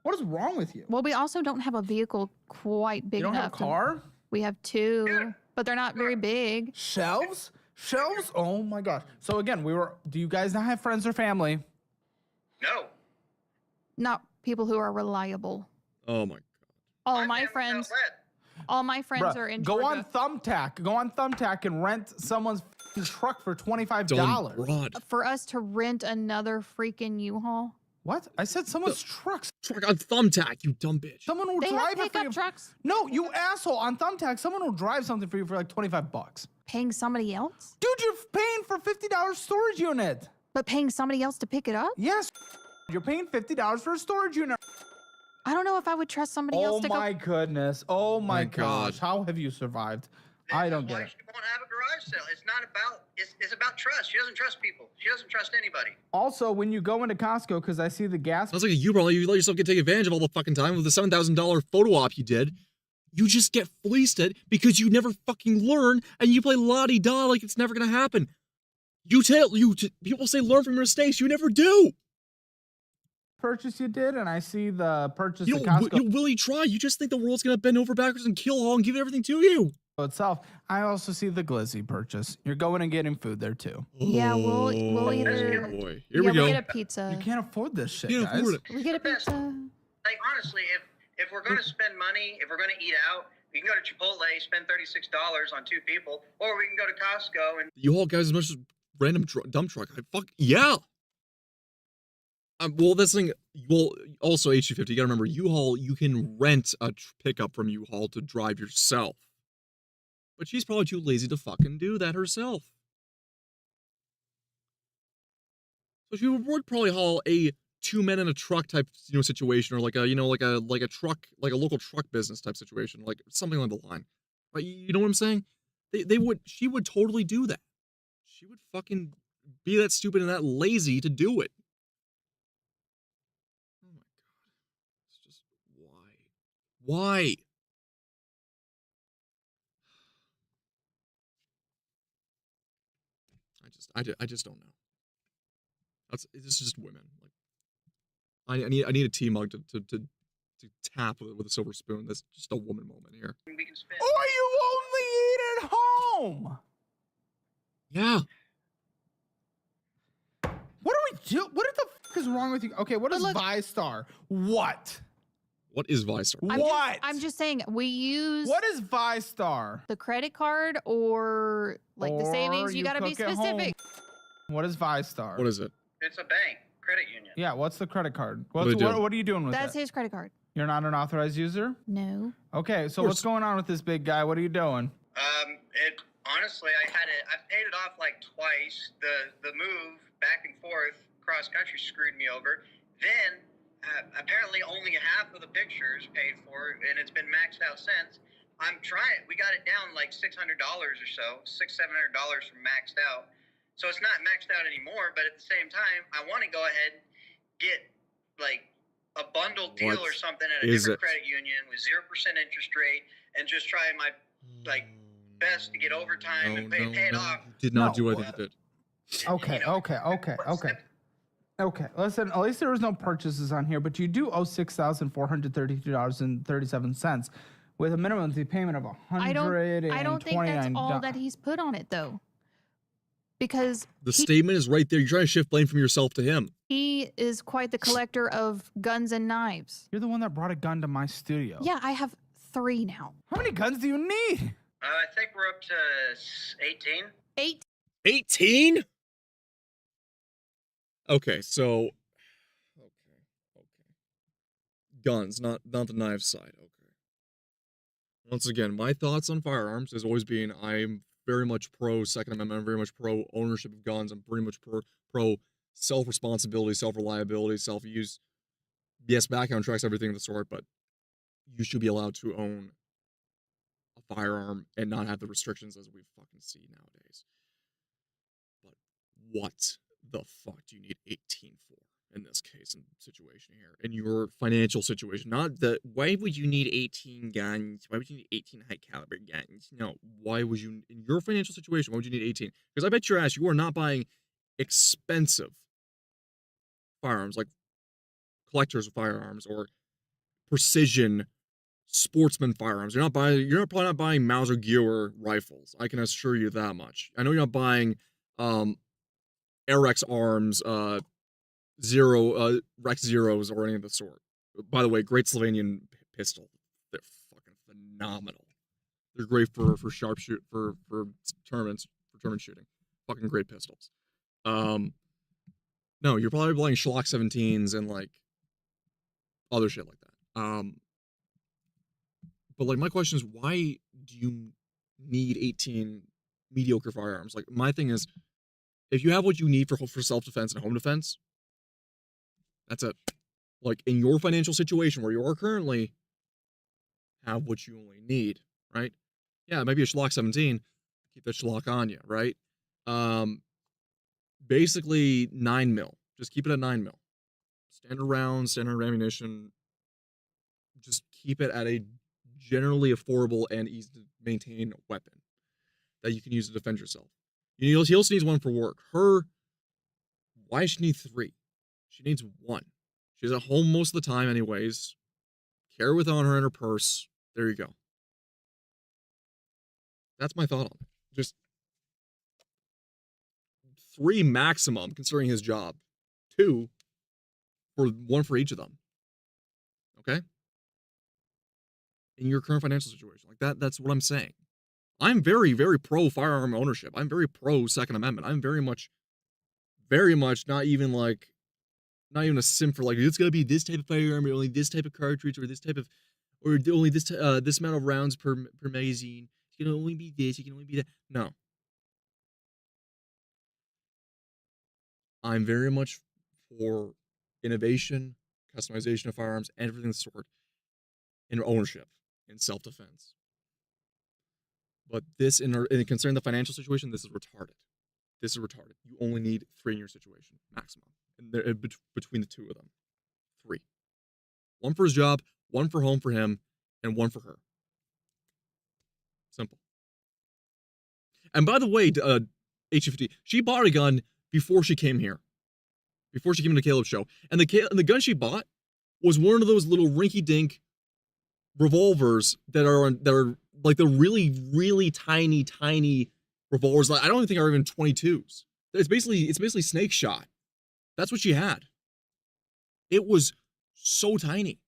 What is wrong with you? Well, we also don't have a vehicle quite big You don't enough. have a car? We have two, but they're not very big. Shelves? Shelves? Oh my gosh. So again, do you guys not have friends or family? No. Not people who are reliable. Oh my god. All I'm my never friends. felt red. All my friends Bruh, are in go Georgia. on Thumbtack. Go on Thumbtack and rent someone's truck for $25. Done broad. For us to rent another freaking U-Haul. What? I said someone's trucks. Truck on Thumbtack, you dumb bitch. Someone will They have drive it for pickup you. trucks. No, you asshole. On Thumbtack, someone will drive something for you for like $25. Paying somebody else? Dude, you're paying for $50 storage unit. But paying somebody else to pick it up? Yes. You're paying $50 for a storage unit. I don't know if I would trust somebody Oh else to my goodness. Oh my My God. gosh. How have you survived? I don't get Why it. she won't have a garage sale. It's not about. It's about trust. She doesn't trust people. She doesn't trust anybody. Also, when you go into Costco, because I see the gas. Sounds like you, bro. You let yourself get taken advantage of all the fucking time with the $7,000 photo op you did. You just get fleeced it because you never fucking learn and you play la-di-da like it's never gonna happen. People say learn from your mistakes. You never do. Purchase you did, and I see the purchase You at don't Costco you really try. You just think the world's gonna bend over backwards and kill all and give everything to you. itself. I also see the Glizzy purchase. You're going and getting food there too. Yeah, we'll either. Oh boy. Here yeah, we go. get a pizza. You can't afford this shit, Can't guys. afford it. We get a pizza. Like honestly, if we're gonna spend money, if we're gonna eat out, we can go to Chipotle, spend $36 on 2 people, or we can go to Costco and. You all guys as much as random dump truck. Yeah. Well, this thing. Well, also H250. You gotta remember, U-Haul. You can rent a pickup from U-Haul to drive yourself, but she's probably too lazy to fucking do that herself. So she would probably haul a 2 men in a truck type, situation, or like a, like a truck, like a local truck business type situation, like something along the line. Right? You know what I'm saying? She would totally do that. She would fucking be that stupid and that lazy to do it. Oh my god. It's just why? Why? I just don't know. This is just women. Like I need a tea mug to tap with a silver spoon. That's just a woman moment here. We can spend. Or you only eat at home. Yeah. What do we do? What the fuck is wrong with you? Okay, what is look- ViStar? What? What is Visor? I'm just saying we use What is ViStar? the credit card or like the Or savings. You gotta be cook at home. specific. What is ViStar? What is it? It's a bank, credit union. Yeah, what's the credit card? do they do? What are you doing with That's it? his credit card. You're not an authorized user? No. Okay, so Of what's course. going on with this big guy? What are you doing? It honestly, I've paid it off like twice. The move back and forth cross country screwed me over. Then apparently only half of the pictures paid for, and it's been maxed out since. I'm trying. We got it down like $600 or so, $700 from maxed out. So it's not maxed out anymore. But at the same time, I want to go ahead and get like a bundled deal What or something at a is different it? credit union with 0% interest rate, and just try my best to get overtime and pay it off. You did not No. do what I think you did. Okay, okay. Listen, at least there was no purchases on here, but you do owe $6,432.37 with a minimum monthly payment of I don't think that's all $129. that he's put on it though. Because The statement is right there. You're trying to shift blame from yourself to him. he is quite the collector of guns and knives. You're the one that brought a gun to my studio. Yeah, I have 3 now. How many guns do you need? I think we're up to 18. 8. 18? Okay, so okay. Guns, not the knife side. Okay. Once again, my thoughts on firearms has always been I'm very much pro Second Amendment. I'm very much pro ownership of guns. I'm pretty much pro self-responsibility, self-reliability, self-use. yes, background checks, everything of the sort, but you should be allowed to own a firearm and not have the restrictions as we fucking see nowadays. But what the fuck do you need 18 for in this case and situation here? In your financial situation, not the why would you need 18 guns? Why would you need 18 high caliber guns? No, why would you in your financial situation? Why would you need 18? Because I bet your ass you are not buying expensive firearms like collectors of firearms or precision sportsman firearms. You're probably not buying Mauser Geiger rifles. I can assure you that much. I know you're not buying RX arms, Rex Zeros or any of the sort. By the way, great Slovenian pistol. They're fucking phenomenal. They're great for sharpshoot for tournament shooting. Fucking great pistols. No, you're probably buying Schlock 17s and like other shit like that. But like my question is, why do you need 18 mediocre firearms? Like my thing is, if you have what you need for self-defense and home defense, that's it. Like in your financial situation where you are currently, have what you only need, right? Yeah, maybe a Schlock 17, keep that Schlock on you, right? Basically 9 mil. Just keep it at 9 mil. Standard rounds, standard ammunition. Just keep it at a generally affordable and easy to maintain weapon that you can use to defend yourself. He also needs one for work. Why does she need 3? She needs 1. She's at home most of the time anyways. Carry with on her in her purse. There you go. That's my thought on it. Just 3 maximum, considering his job. 2 for 1 for each of them. Okay? In your current financial situation. Like that's what I'm saying. I'm very, very pro firearm ownership. I'm very pro Second Amendment. I'm very much not even a sim for like, it's gotta be this type of firearm, or only this type of cartridge, or this type of, or only this amount of rounds per magazine. It can only be this, it can only be that. No. I'm very much for innovation, customization of firearms, and everything of the sort, in ownership, in self-defense. But this, in concerning the financial situation, this is retarded. This is retarded. You only need 3 in your situation, maximum. And between the 2 of them. 3. 1 for his job, 1 for home for him, and 1 for her. Simple. And by the way, H50, she bought a gun before she came here. Before she came to Caleb's show. And the gun she bought was one of those little rinky-dink revolvers that are like the really, really tiny revolvers. Like, I don't even think are even 22s. It's basically snake shot. That's what she had. It was so tiny.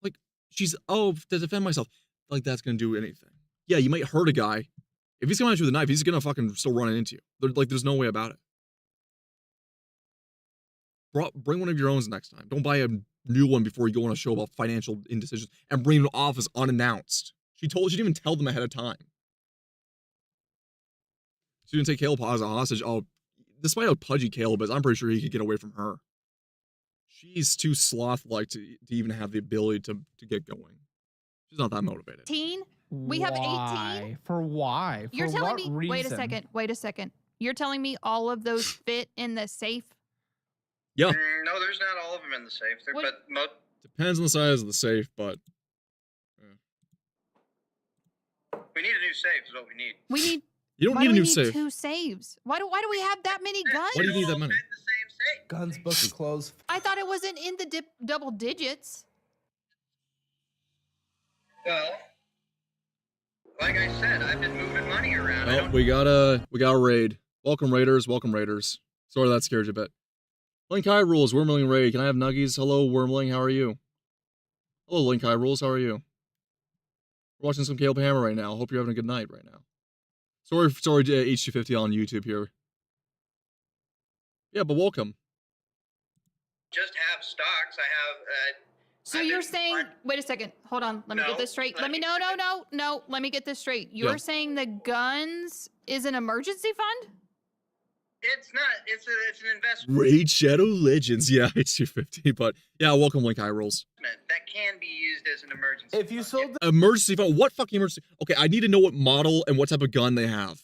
Like, she's, to defend myself. Like, that's gonna do anything. Yeah, you might hurt a guy. If he's coming at you with a knife, he's gonna fucking still run into you. There's no way about it. Bring one of your own next time. Don't buy a new one before you go on a show about financial indecisions and bring them to office unannounced. She didn't even tell them ahead of time. She didn't take Caleb as a hostage. Oh, despite how pudgy Caleb is, I'm pretty sure he could get away from her. She's too sloth-like to even have the ability to get going. She's not that motivated. 18? We have 18? For why? You're For telling what me, wait a second. You're telling me all of those fit in the safe? Yeah. No, there's not all of them in the safe. Depends on the size of the safe, but we need a new safe is what we need. We need. You don't need a new safe. 2 saves. Why do we have that many guns? Why do you need that many? Guns, books, clothes. I thought it wasn't in the double digits. Well, like I said, I've been moving money around. Oh, we got a raid. Welcome Raiders. Sorry that scared you a bit. Link High Rules, Wormling Raid. Can I have nuggies? Hello, Wormling. How are you? Hello, Link High Rules. How are you? We're watching some Caleb Hammer right now. Hope you're having a good night right now. Sorry, H250 on YouTube here. Yeah, but welcome. Just have stocks. I have. So you're saying, wait a second. Hold on. Let me get this straight. Let me get this straight. You're saying the guns is an emergency fund? It's not. It's an investment Raid Shadow Legends. Yeah, it's 250. But yeah, welcome Link High Rolls. that can be used as an emergency. If you fund. sold Emergency phone. What fucking emergency? Okay, I need to know what model and what type of gun they have.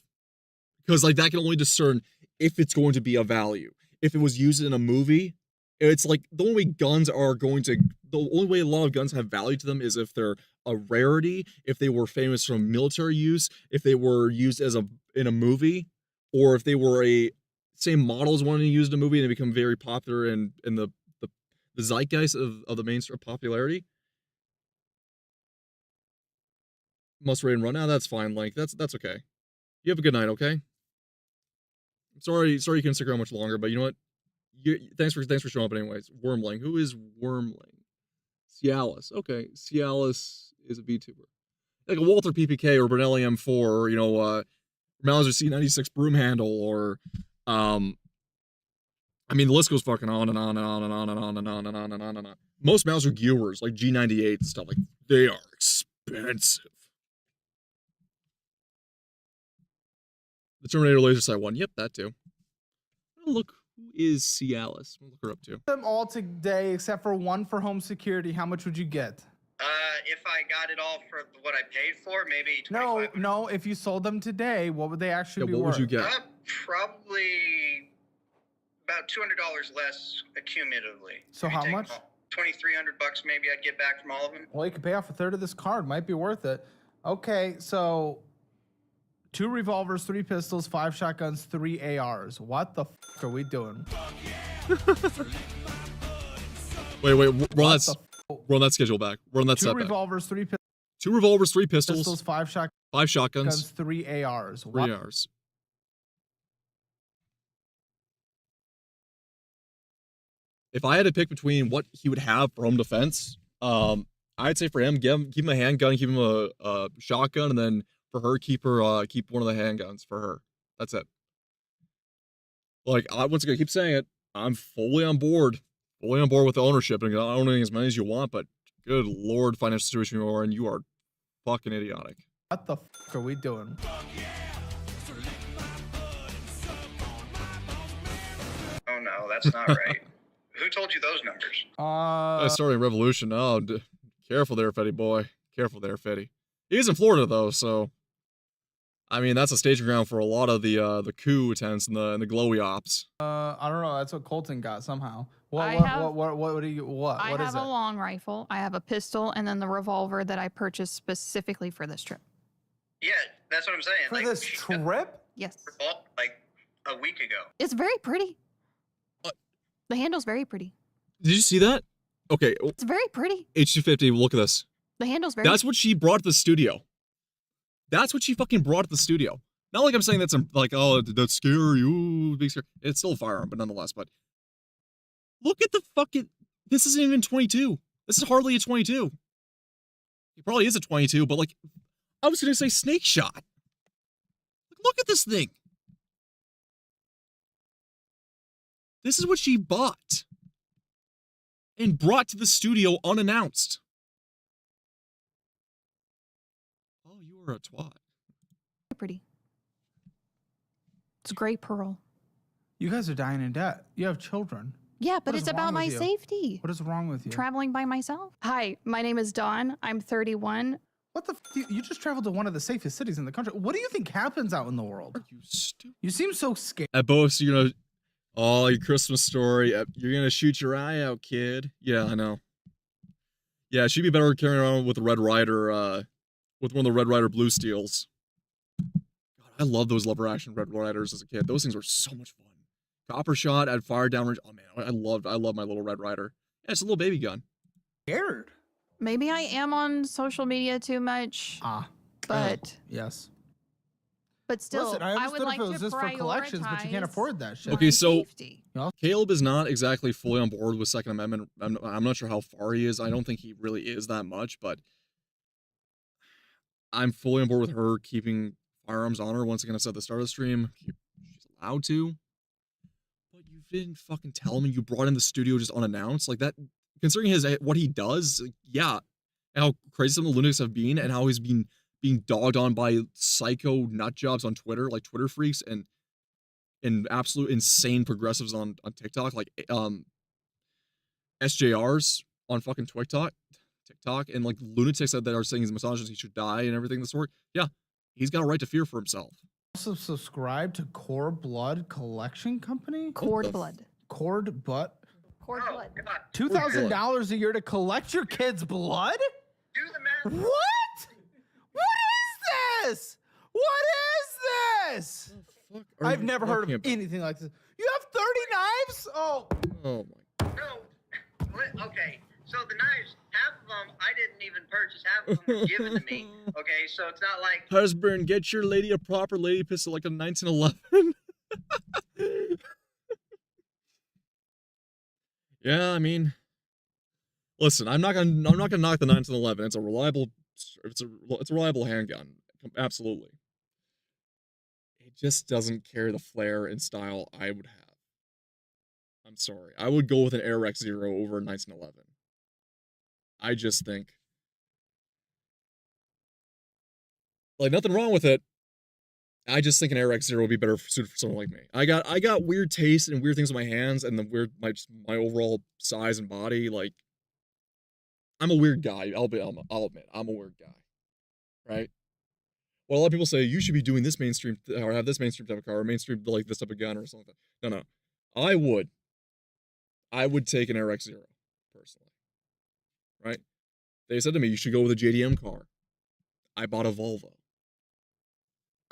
Because like that can only discern if it's going to be of value. If it was used in a movie, it's like the only way guns are going to, the only way a lot of guns have value to them is if they're a rarity, if they were famous from military use, if they were used as in a movie, or if they were a same models wanting to use in a movie and they become very popular in the zeitgeist of the mainstream popularity. Must raid and run. Now that's fine, Link. That's okay. You have a good night, okay? Sorry you couldn't stick around much longer, but you know what? Thanks for showing up anyways. Wormling. Who is Wormling? Cialis. Okay, Cialis is a VTuber. Like a Walther PPK or Brunelli M4 or, you know, Mauser C96 broom handle or, I mean, the list goes fucking on and on and on and on and on and on and on and on and on. Most Mauser Gewers, like G98 and stuff, like, they are expensive. The Terminator laser sight one. Yep, that too. Look, who is Cialis? We'll look her up too. them all today except for one for home security, how much would you get? If I got it all for what I paid for, maybe No. If you sold them today, what would they actually be what worth? would you get? Probably about $200 less accumulatively. So how much? $2,300 maybe I'd get back from all of them. Well, you could pay off a third of this card. Might be worth it. Okay, so 2 revolvers, 3 pistols, 5 shotguns, 3 ARs. What the f are we doing? Wait, run that schedule back. Run that 2 set back. revolvers, 3 2 revolvers, 3 pistols, pistols, 5 shotguns, 5 shotguns, 3 ARs. 3 What? ARs. If I had to pick between what he would have for home defense, I'd say for him, keep him a handgun, keep him a shotgun, and then for her, keep one of the handguns for her. That's it. Like, once again, I keep saying it, I'm fully on board with the ownership, and owning as many as you want, but good lord, financial situation you are in, you are fucking idiotic. What the f are we doing? Oh no, that's not right. Who told you those numbers? Starting revolution. Oh, careful there, Fetty boy. Careful there, Fetty. He's in Florida though, so I mean that's a staging ground for a lot of the coup attempts and the glowy ops. I don't know. That's what Colton got somehow. I What do you what? I What is have it? a long rifle. I have a pistol, and then the revolver that I purchased specifically for this trip. Yeah, that's what I'm saying. For this trip? Yes. Like a week ago. It's very pretty. The handle's very pretty. Did you see that? Okay, It's very pretty. H250. Look at this. The handle's very. That's what she brought to the studio. That's what she fucking brought to the studio. Not like I'm saying that's like, oh, that's scary. Ooh, big scary. It's still a firearm, but nonetheless. But look at the fucking. This isn't even 22. This is hardly a 22. It probably is a 22, but like, I was gonna say snake shot. Look at this thing. This is what she bought and brought to the studio unannounced. Oh, you are a twat. pretty. It's gray pearl. You guys are dying in debt. You have children. Yeah, but What is it's about wrong my with you? safety. What is wrong with you? Traveling by myself. Hi, my name is Dawn. I'm 31. What the you just traveled to one of the safest cities in the country. What do you think happens out in the world? Are you stupid? You seem so scared. At both, you know, oh, your Christmas story. You're gonna shoot your eye out, kid. Yeah, I know. Yeah, she'd be better carrying around with a Red Rider, with one of the Red Rider Blue Steels. God, I love those lever action Red Riders as a kid. Those things were so much fun. Copper shot at fire downrange. Oh man, I love my little Red Rider. Yeah, it's a little baby gun. Scared. Maybe I am on social media too much. But yes. But still, Listen, I would understood like if it was to just for collections, but you can't prioritize afford that shit. Okay, so safety. Caleb is not exactly fully on board with Second Amendment. I'm not sure how far he is. I don't think he really is that much, but I'm fully on board with her keeping firearms on her. Once again, I said at the start of the stream, she's allowed to. But you didn't fucking tell me you brought in the studio just unannounced. Like that, considering what he does, yeah, and how crazy some of the lunatics have been, and how he's been being dogged on by psycho nut jobs on Twitter, like Twitter freaks, and and absolute insane progressives on TikTok, like SJRs on fucking TikTok, and like lunatics that are saying he's misogynist, he should die and everything this sort. Yeah, he's got a right to fear for himself. Also subscribe to Cord Blood Collection Company. Cord blood. Cord Blood. Cord Oh, blood. God. $2,000 a year to collect your kid's blood? Do the math. What? What is this? What is this? Fuck are I've you never heard talking of about? anything like this. You have 30 knives? Oh. Oh my. No. Okay. So the knives, half of them I didn't even purchase. Half of them were given to me. Okay. So it's not like. Husband, get your lady a proper lady pistol like a 1911. Yeah, I mean, listen, I'm not gonna knock the 1911. It's a reliable handgun, absolutely. It just doesn't carry the flair and style I would have. I'm sorry, I would go with an ARX Zero over a 1911. I just think, like, nothing wrong with it. I just think an ARX Zero would be better suited for someone like me. I got weird taste and weird things with my hands and my overall size and body. Like, I'm a weird guy. I'll admit, I'm a weird guy, right? Well, a lot of people say you should be doing this mainstream or have this mainstream type of car or mainstream like this type of gun or something like that. No, I would take an ARX Zero personally, right? They said to me you should go with a JDM car. I bought a Volvo.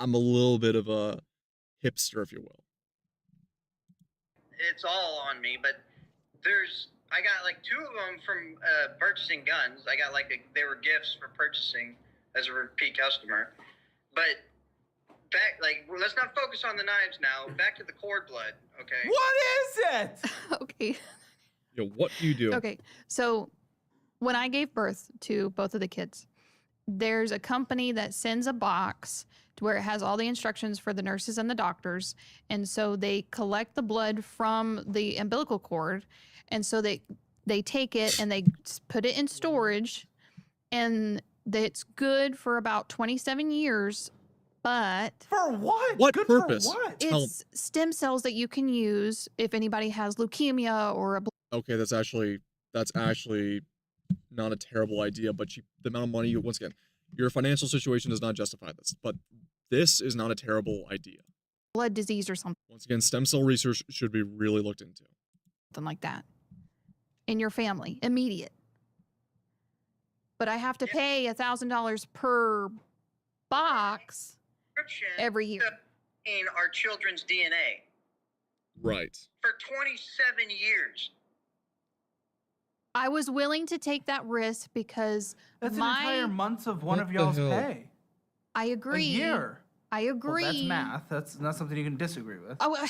I'm a little bit of a hipster, if you will. It's all on me, but I got like 2 of them from purchasing guns. I got they were gifts for purchasing as a repeat customer. But let's not focus on the knives now. Back to the cord blood, okay? What is it? Okay. Yo, what do you do? Okay. So when I gave birth to both of the kids, there's a company that sends a box to where it has all the instructions for the nurses and the doctors. And so they collect the blood from the umbilical cord. And so they take it and they put it in storage. And it's good for about 27 years. But For what? What Good purpose? For what? Tell- it's stem cells that you can use if anybody has leukemia or a Okay, that's actually not a terrible idea, but the amount of money, once again, your financial situation does not justify this, but this is not a terrible idea. blood disease or something Once again, stem cell research should be really looked into. like that in your family, immediate. But I have to pay $1,000 per box Prescription every year. in our children's DNA Right. for 27 years. I was willing to take that risk because That's my, an entire month of one What of the y'all's hell? pay. I A agree. year. I agree. Well, that's math. That's not something you can disagree with. Oh,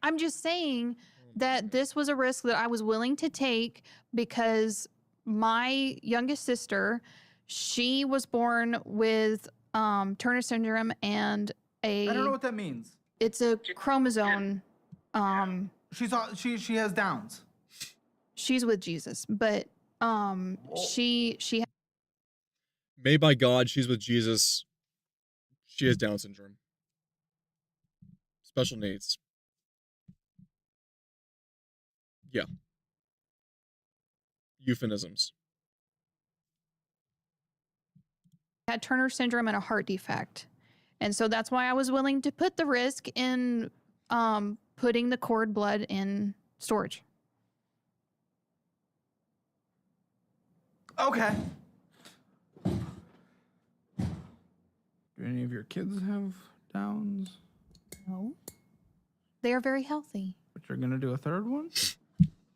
I'm just saying that this was a risk that I was willing to take because my youngest sister, she was born with Turner syndrome and I don't know what that means. it's a chromosome. She has Downs. She's with Jesus, but she Made by God, she's with Jesus. She has Down syndrome. Special needs. Yeah. Euphemisms. had Turner syndrome and a heart defect. And so that's why I was willing to put the risk in putting the cord blood in storage. Okay. Do any of your kids have Downs? No. They are very healthy. But you're gonna do a third one?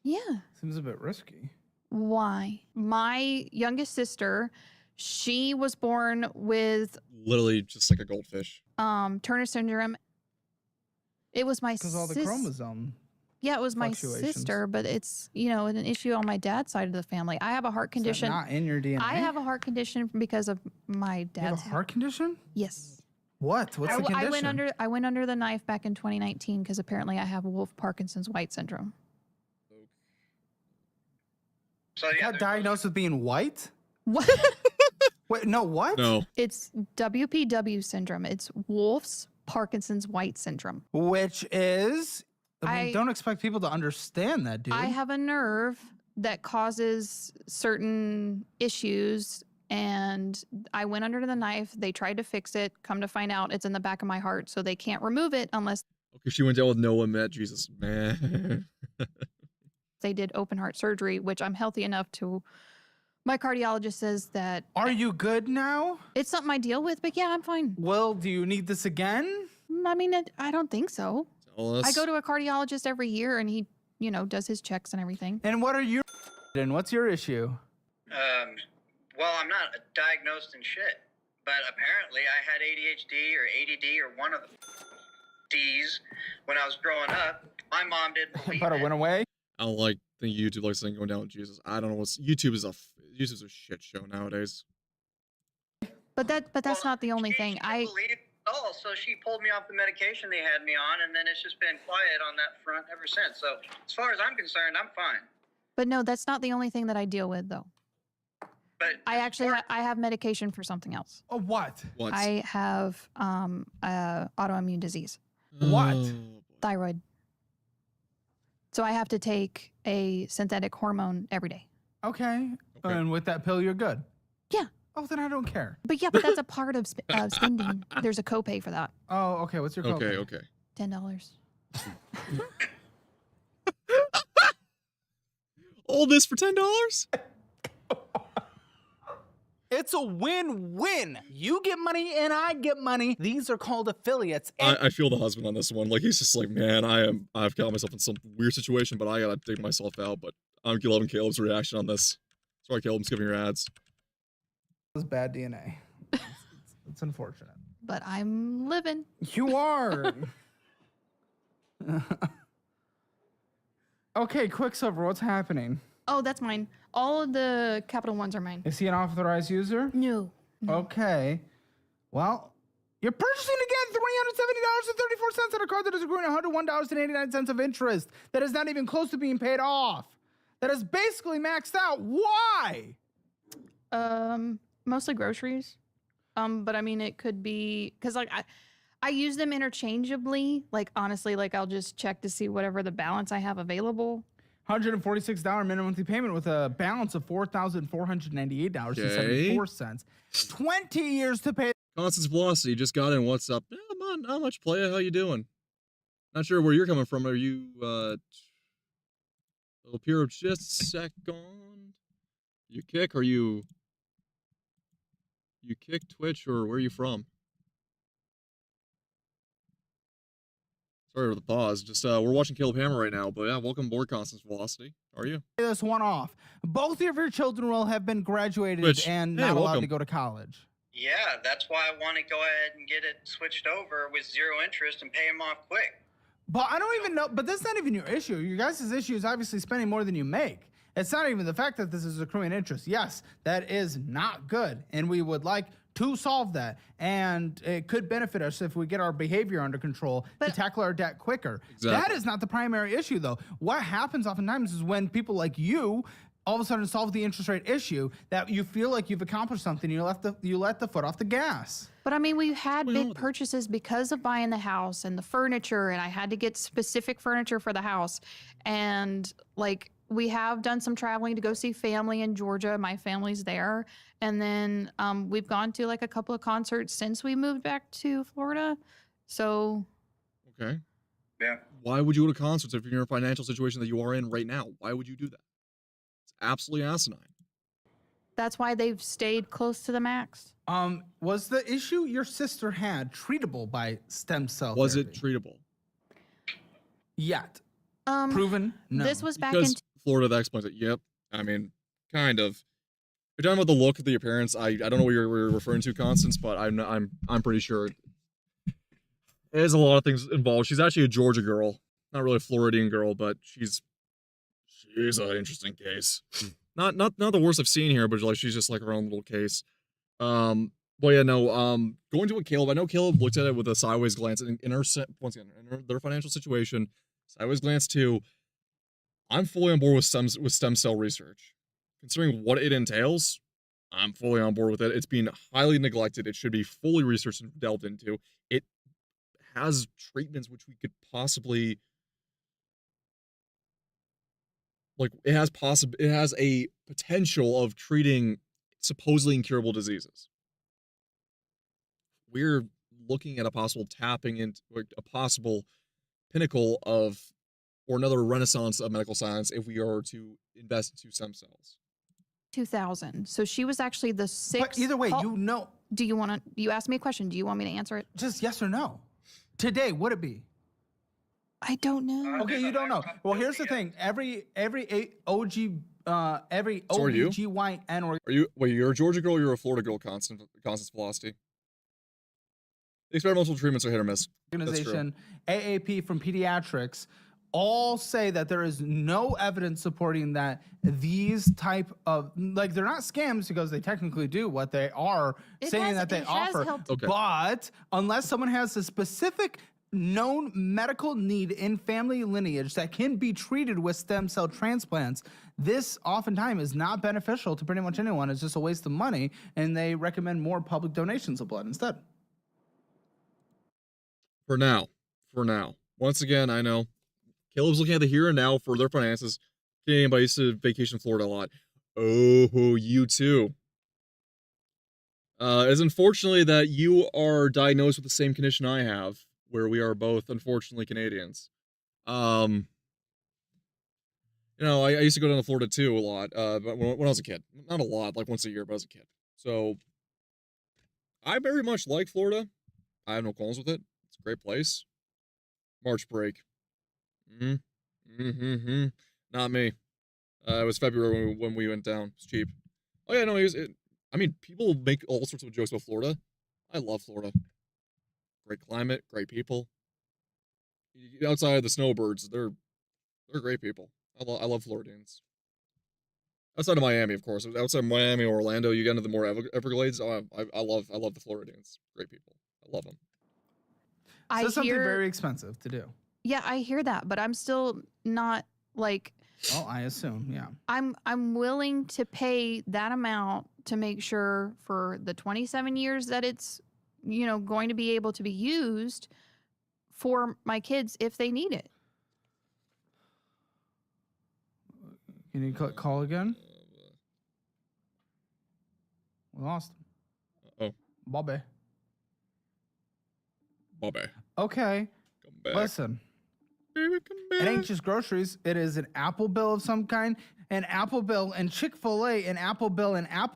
Yeah. Seems a bit risky. Why? My youngest sister, she was born with Literally just like a goldfish. Turner syndrome. It was my Because all the chromosome. Yeah, it was my fluctuations. sister, but it's, an issue on my dad's side of the family. I have a heart Is that condition. not in your DNA. I have a heart condition because of my You dad's have a heart condition? Yes. What? What's the condition? I went under the knife back in 2019 because apparently I have Wolff Parkinson's White syndrome. So You yeah, got diagnosed with being white? What? Wait, no, what? No. It's WPW syndrome. It's Wolff's Parkinson's White syndrome. Which is, I mean, I- don't expect people to understand that, dude. I have a nerve that causes certain issues, and I went under the knife. They tried to fix it. Come to find out, it's in the back of my heart, so they can't remove it unless Okay, she went down with Noah met Jesus. Man. they did open heart surgery, which I'm healthy enough to. My cardiologist says that Are you good now? it's something I deal with, but yeah, I'm fine. Well, do you need this again? I mean, I don't think so. Tell us. I go to a cardiologist every year, and he, does his checks and everything. And what are you and what's your issue? Well, I'm not diagnosed in shit, but apparently I had ADHD or ADD or one of the D's when I was growing up. My mom didn't believe But it it. went away? I don't like think YouTube likes saying going down with Jesus. I don't know what's YouTube's a shit show nowadays. But that's not the only she thing. didn't believe it at all, so she pulled me off the medication they had me on, and then it's just been quiet on that front ever since. So as far as I'm concerned, I'm fine. But no, that's not the only thing that I deal with, though. But I actually I have medication for something else. Oh, what? What? I have autoimmune disease, What? Oh, thyroid. So I have to take a synthetic hormone every day. Okay. Okay. And with that pill, you're good. Yeah. Oh, then I don't care. But yeah, but that's a part of spending. There's a copay for that. Oh, okay. What's your okay, copay? okay. $10. All this for $10? It's a win-win. You get money and I get money. These are called affiliates. And I feel the husband on this one. Like he's just like, man, I've got myself in some weird situation, but I gotta dig myself out. But I'm loving Caleb's reaction on this. Sorry, Caleb, I'm skipping your ads. it's bad DNA. It's unfortunate. But I'm living. You are. Okay, Quicksilver, what's happening? Oh, that's mine. All of the capital ones are mine. Is he an authorized user? No. Okay. Well, you're purchasing again $370.34 on a card that is accruing $101.89 of interest. That is not even close to being paid off. That is basically maxed out. Why? Mostly groceries. But I mean, it could be because like I use them interchangeably. Like honestly, like I'll just check to see whatever the balance I have available. $146 minimum monthly payment with a balance of $4,498.74. 20 years to pay. Constance Velocity just got in. What's up? Yeah, not much, playa. How you doing? Not sure where you're coming from. Are you it'll appear just a second. You kick or you kick Twitch or where are you from? Sorry for the pause. Just we're watching Caleb Hammer right now, but yeah, welcome aboard, Constance Velocity. How are you? This one off. Both of your children will have been graduated Which- and hey, not allowed welcome. to go to college. yeah, that's why I want to go ahead and get it switched over with zero interest and pay them off quick. But I don't even know, but that's not even your issue. Your guys' issue is obviously spending more than you make. It's not even the fact that this is accruing interest. Yes, that is not good. And we would like to solve that. And it could benefit us if we get our behavior under control to But- tackle our debt quicker. Exactly. That is not the primary issue, though. What happens oftentimes is when people like you all of a sudden solve the interest rate issue, that you feel like you've accomplished something, you let the foot off the gas. But I mean, we had going on big with this? purchases because of buying the house and the furniture, and I had to get specific furniture for the house. And like, we have done some traveling to go see family in Georgia. My family's there. And then we've gone to like a couple of concerts since we moved back to Florida. So Okay. Yeah. Why would you go to concerts if you're in a financial situation that you are in right now? Why would you do that? It's absolutely asinine. that's why they've stayed close to the max. Was the issue your sister had treatable by stem cell Was it therapy? treatable? Yet? Proven? No. This was back Because in Florida, that explains it. Yep. I mean, kind of. You're talking about the look of the appearance. I don't know what you're referring to, Constance, but I'm pretty sure there's a lot of things involved. She's actually a Georgia girl, not really a Floridian girl, but she's an interesting case. Not the worst I've seen here, but like she's just like her own little case. But yeah, no. Going to a Caleb, I know Caleb looked at it with a sideways glance in her once again in their financial situation. Sideways glance too. I'm fully on board with stem cell research. Considering what it entails, I'm fully on board with it. It's being highly neglected. It should be fully researched and delved into. It has treatments which we could possibly like it has a potential of treating supposedly incurable diseases. We're looking at a possible tapping into like, a possible pinnacle of or another renaissance of medical science if we are to invest into stem cells. 2000. So she was actually the sixth. But either way, you know. Do you want to? You asked me a question. Do you want me to answer it? Just yes or no. Today, would it be? I don't know. Okay, you don't know. Well, here's the thing. Every OBGYN or You're a Georgia girl, you're a Florida girl, Constance Velocity. The experimental treatments are hit or miss. organization, AAP from pediatrics, all say that there is no evidence supporting that these type of like they're not scams because they technically do what they are saying that they offer. Okay. But unless someone has a specific known medical need in family lineage that can be treated with stem cell transplants, this oftentimes is not beneficial to pretty much anyone. It's just a waste of money, and they recommend more public donations of blood instead. For now. Once again, I know Caleb's looking at the here and now for their finances. Anybody used to vacation Florida a lot. Oh, you too. It's unfortunately that you are diagnosed with the same condition I have, where we are both unfortunately Canadians. I used to go down to Florida too a lot, but when I was a kid. Not a lot, like once a year, but as a kid. So, I very much like Florida. I have no qualms with it. It's a great place. March break. Not me. It was February when we went down. It's cheap. Oh yeah, no, people make all sorts of jokes about Florida. I love Florida. Great climate, great people. Outside of the snowbirds, they're great people. I love Floridians. Outside of Miami, of course. Outside of Miami or Orlando, you get into the more Everglades. Oh, I love the Floridians. Great people. I love them. So something very expensive to do. Yeah, I hear that, but I'm still not like. Oh, I assume, yeah. I'm willing to pay that amount to make sure for the 27 years that it's going to be able to be used for my kids if they need it. Can you call again? We lost him. Uh-oh. Bobby. Come Okay. back. Listen. Baby, come back. It ain't just groceries. It is an Apple bill of some kind, an Apple bill and Chick-fil-A, an Apple bill and Apple.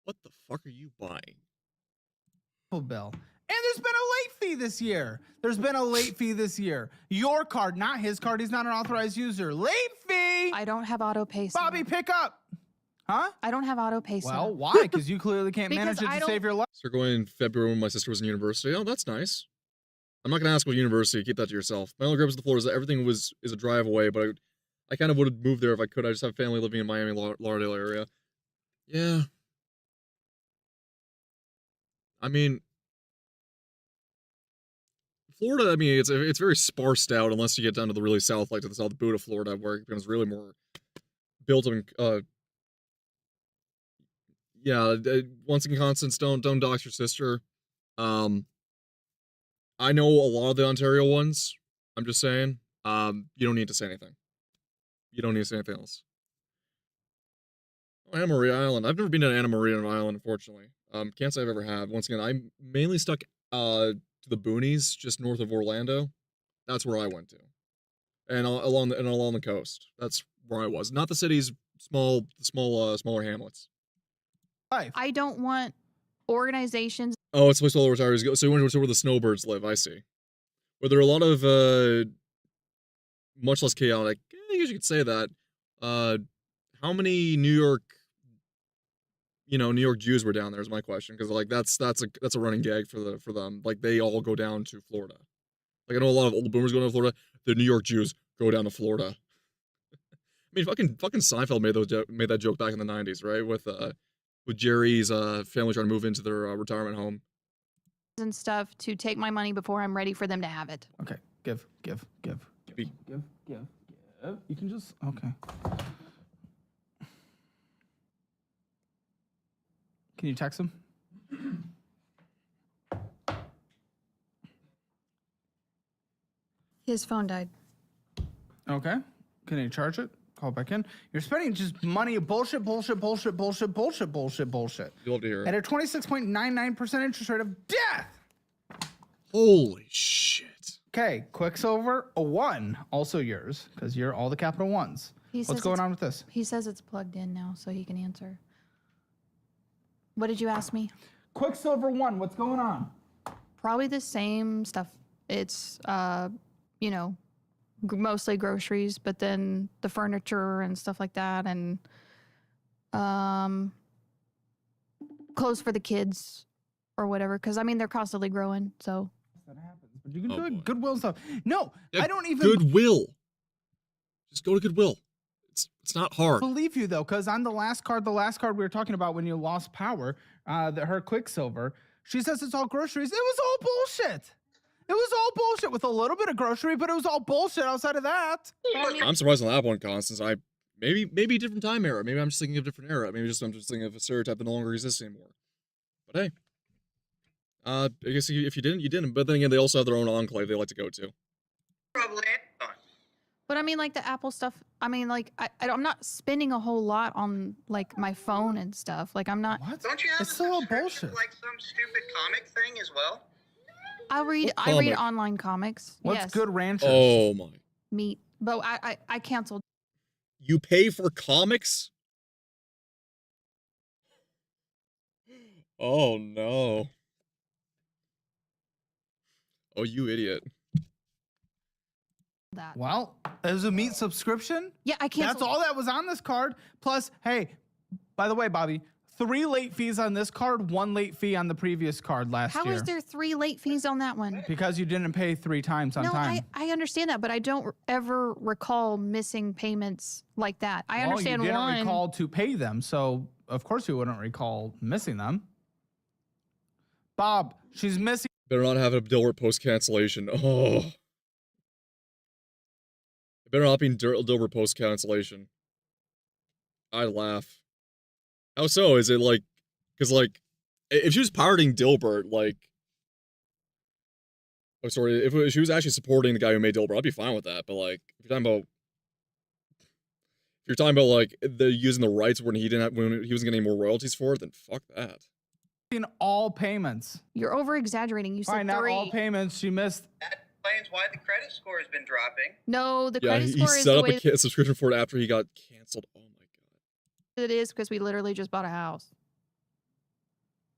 What the fuck are you buying? Bill. And there's been a late fee this year. Your card, not his card. He's not an authorized user. Late fee. I don't have auto pay. Bobby, pick up. Huh? I don't have auto pay. Well, why? Because you clearly can't Because manage it to save your life. So going in February when my sister was in university. Oh, that's nice. I'm not gonna ask what university. Keep that to yourself. My only gripe with the Florida is that everything is a drive away, but I kind of would have moved there if I could. I just have family living in Miami, Lauderdale area. Yeah. I mean, Florida. I mean, it's very sparsed out unless you get down to the really south, like to the South Boot of Florida, where it becomes really more built on. Yeah. Once again, Constance, don't dox your sister. I know a lot of the Ontario ones. I'm just saying. You don't need to say anything. You don't need to say anything else. Oh, Anna Maria Island. I've never been to Anna Maria Island, unfortunately. Can't say I've ever had. Once again, I'm mainly stuck to the boonies, just north of Orlando. That's where I went to, and along the coast. That's where I was. Not the cities, smaller hamlets. I don't want organizations. Oh, it's a place where all the retirees go. So you went to where the snowbirds live. I see. Where there are a lot of much less chaotic. I guess you could say that. How many New York Jews were down there is my question, because like that's a running gag for them. Like they all go down to Florida. Like I know a lot of old boomers go down to Florida. The New York Jews go down to Florida. I mean, fucking Seinfeld made that joke back in the 90s, right? With Jerry's family trying to move into their retirement home And stuff to take my money before I'm ready for them to have it. Okay. Give. You can just okay. Can you text him? His phone died. Okay. Can you charge it? Call back in. You're spending just money, bullshit. You'll have to hear At it. a 26.99% interest rate of death. Holy shit. Okay, Quicksilver, a 1, also yours, because you're all the capital ones. He What's says going it's- on with this? He says it's plugged in now, so he can answer. What did you ask me? Quicksilver 1, what's going on? Probably the same stuff. It's, you know, mostly groceries, but then the furniture and stuff like that, and clothes for the kids or whatever. Because I mean, they're constantly growing. So That happens, but you can Oh, do boy. it. Goodwill stuff. No, Yeah, I don't even Goodwill. Just go to Goodwill. It's not hard. believe you though, because on the last card we were talking about when you lost power, her Quicksilver, she says it's all groceries. It was all bullshit. It was all bullshit with a little bit of grocery, but it was all bullshit outside of that. I'm surprised on that one, Constance. Maybe a different time era. Maybe I'm just thinking of a different era. Maybe I'm just thinking of a stereotype that no longer exists anymore. But hey. I guess if you didn't, you didn't. But then again, they also have their own enclave they like to go to. Probably Amazon. but I mean, like the Apple stuff. I mean, like I'm not spending a whole lot on like my phone and stuff. Like I'm not. What? Don't you have It's a still all subscription bullshit. to, like some stupid comic thing as well? I read What I read comic? online comics. What's yes, Good Ranchers? Oh my. meat. But I canceled. You pay for comics? Oh no. Oh, you idiot. That. Well, it was a meat subscription. Yeah, I canceled. That's all that was on this card. Plus, hey, by the way, Bobby, 3 late fees on this card, 1 late fee on the previous card last How year. is there 3 late fees on that one? Because you didn't pay 3 times on No, time. I understand that, but I don't ever recall missing payments like that. I Well, understand you didn't one. recall to pay them, so of course you wouldn't recall missing them. Bob, she's missing. Better not have a Dilbert post cancellation. Oh. It better not be Dilbert post cancellation. I'd laugh. How so? Is it like, because like, if she was pirating Dilbert, like, oh sorry, if she was actually supporting the guy who made Dilbert, I'd be fine with that. But like, if you're talking about like the using the rights when he wasn't getting any more royalties for it, then fuck that. All payments. You're over exaggerating. You said Fine, not 3. all payments. She missed. That explains why the credit score has been dropping. No, the Yeah, credit he score is set the up way a subscription for it after he got canceled. Oh my god. it is because we literally just bought a house.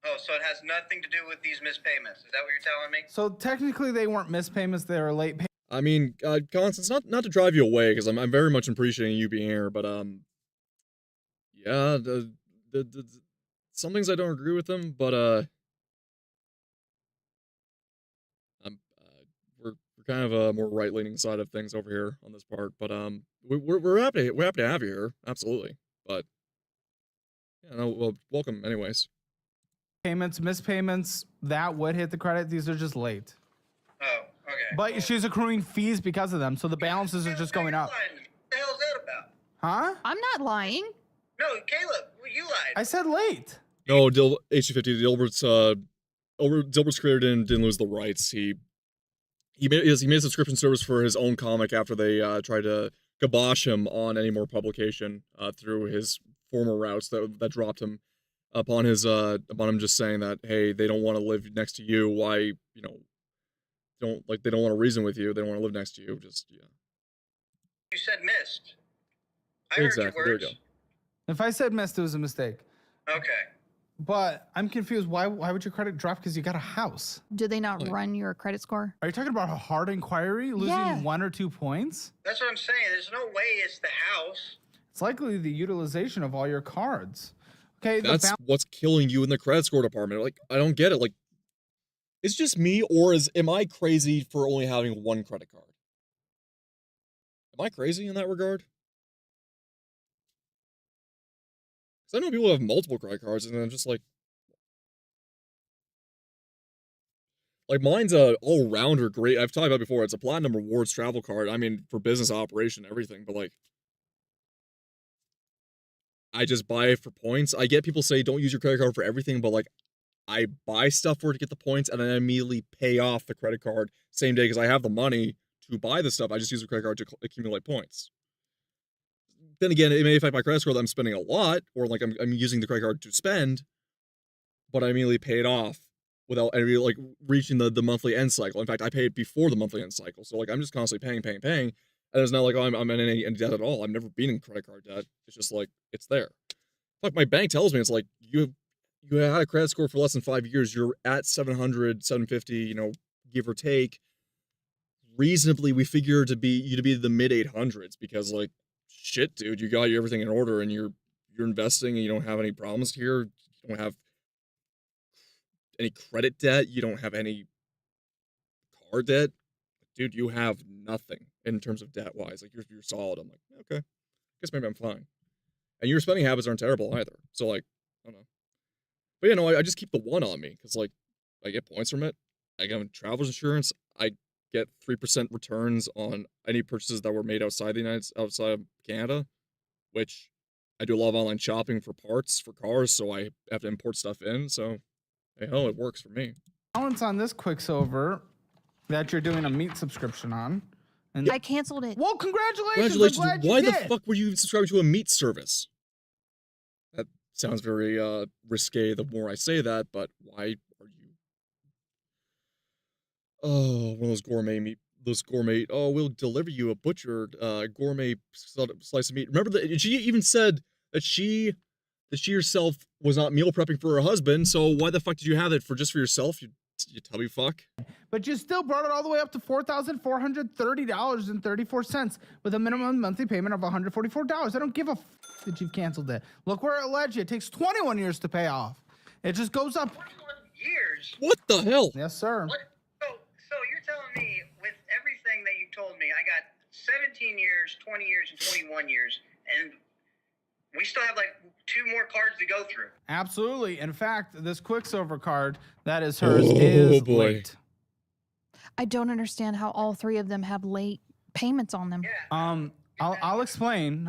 Oh, so it has nothing to do with these missed payments. Is that what you're telling me? So technically they weren't missed payments, they were late payments. I mean, Constance, not to drive you away, because I'm very much appreciating you being here, but yeah, the some things I don't agree with them, but we're kind of a more right leaning side of things over here on this part, but we're happy to have you here, absolutely, but yeah, no, well, welcome anyways. Payments, missed payments, that would hit the credit. These are just late. Oh, okay. But cool. she's accruing fees because of them, so the balances are just going up. What the hell is that about? Huh? I'm not lying. No, Caleb, you lied. I said late. No, HC50, Dilbert's creator didn't lose the rights. He made a subscription service for his own comic after they tried to kibosh him on any more publication through his former routes that dropped him upon him just saying that, hey, they don't want to live next to you. Why, they don't want to reason with you. They don't want to live next to you. Just yeah. You said missed. I Exactly. heard There your you words. If I said missed, it was a mistake. Okay. But I'm confused. Why would your credit drop because you got a house? Do they not Like- run your credit score? Are you talking about a hard inquiry? Losing Yeah. 1 or 2 points? That's what I'm saying. There's no way it's the house. It's likely the utilization of all your cards. Okay, That's the what's killing you in the credit score department. Like, I don't get it. Like, it's just me, or am I crazy for only having 1 credit card? Am I crazy in that regard? Because I know people who have multiple credit cards, and I'm just like mine's a all-rounder great. I've talked about it before. It's a Platinum Rewards travel card. I mean, for business operation, everything. But like, I just buy it for points. I get people say don't use your credit card for everything, but like, I buy stuff for it to get the points, and then I immediately pay off the credit card same day because I have the money to buy the stuff. I just use the credit card to accumulate points. Then again, it may affect my credit score that I'm spending a lot, or like I'm using the credit card to spend, but I immediately pay it off without any like reaching the monthly end cycle. In fact, I pay it before the monthly end cycle. So like I'm just constantly paying. And it's not like, oh, I'm in any debt at all. I've never been in credit card debt. It's just like, it's there. Like my bank tells me, it's like, you had a credit score for less than 5 years. You're at 700, 750, you know, give or take. Reasonably, we figure you to be the mid 800s because like, shit, dude, you got everything in order and you're investing and you don't have any problems here. You don't have any credit debt. You don't have any car debt. Dude, you have nothing in terms of debt wise. Like you're solid. I'm like, okay, I guess maybe I'm fine. And your spending habits aren't terrible either. So like, I don't know. But you know, I just keep the one on me because like I get points from it. I get traveler's insurance. I get 3% returns on any purchases that were made outside of Canada, which I do a lot of online shopping for parts for cars, so I have to import stuff in. So, hey ho, it works for me. Balance on this Quicksilver that you're doing a meat subscription on. And I canceled it. well, congratulations. Congratulations. I'm glad you Why the did. fuck were you subscribing to a meat service? That sounds very risque the more I say that, but why are you? Oh, one of those gourmet, oh, we'll deliver you a butchered gourmet slice of meat. Remember that she even said that she herself was not meal prepping for her husband, so why the fuck did you have it just for yourself, you tubby fuck? But you still brought it all the way up to $4,430.34 with a minimum monthly payment of $144. I don't give a that you've canceled it. Look where it led you. It takes 21 years to pay off. It just goes up. 21 years? What the hell? Yes, sir. What? So you're telling me with everything that you told me, I got 17 years, 20 years, and 21 years, and we still have like 2 more cards to go through. Absolutely. In fact, this Quicksilver card that is hers is boy. late. I don't understand how all 3 of them have late payments on them. Yeah. I'll explain.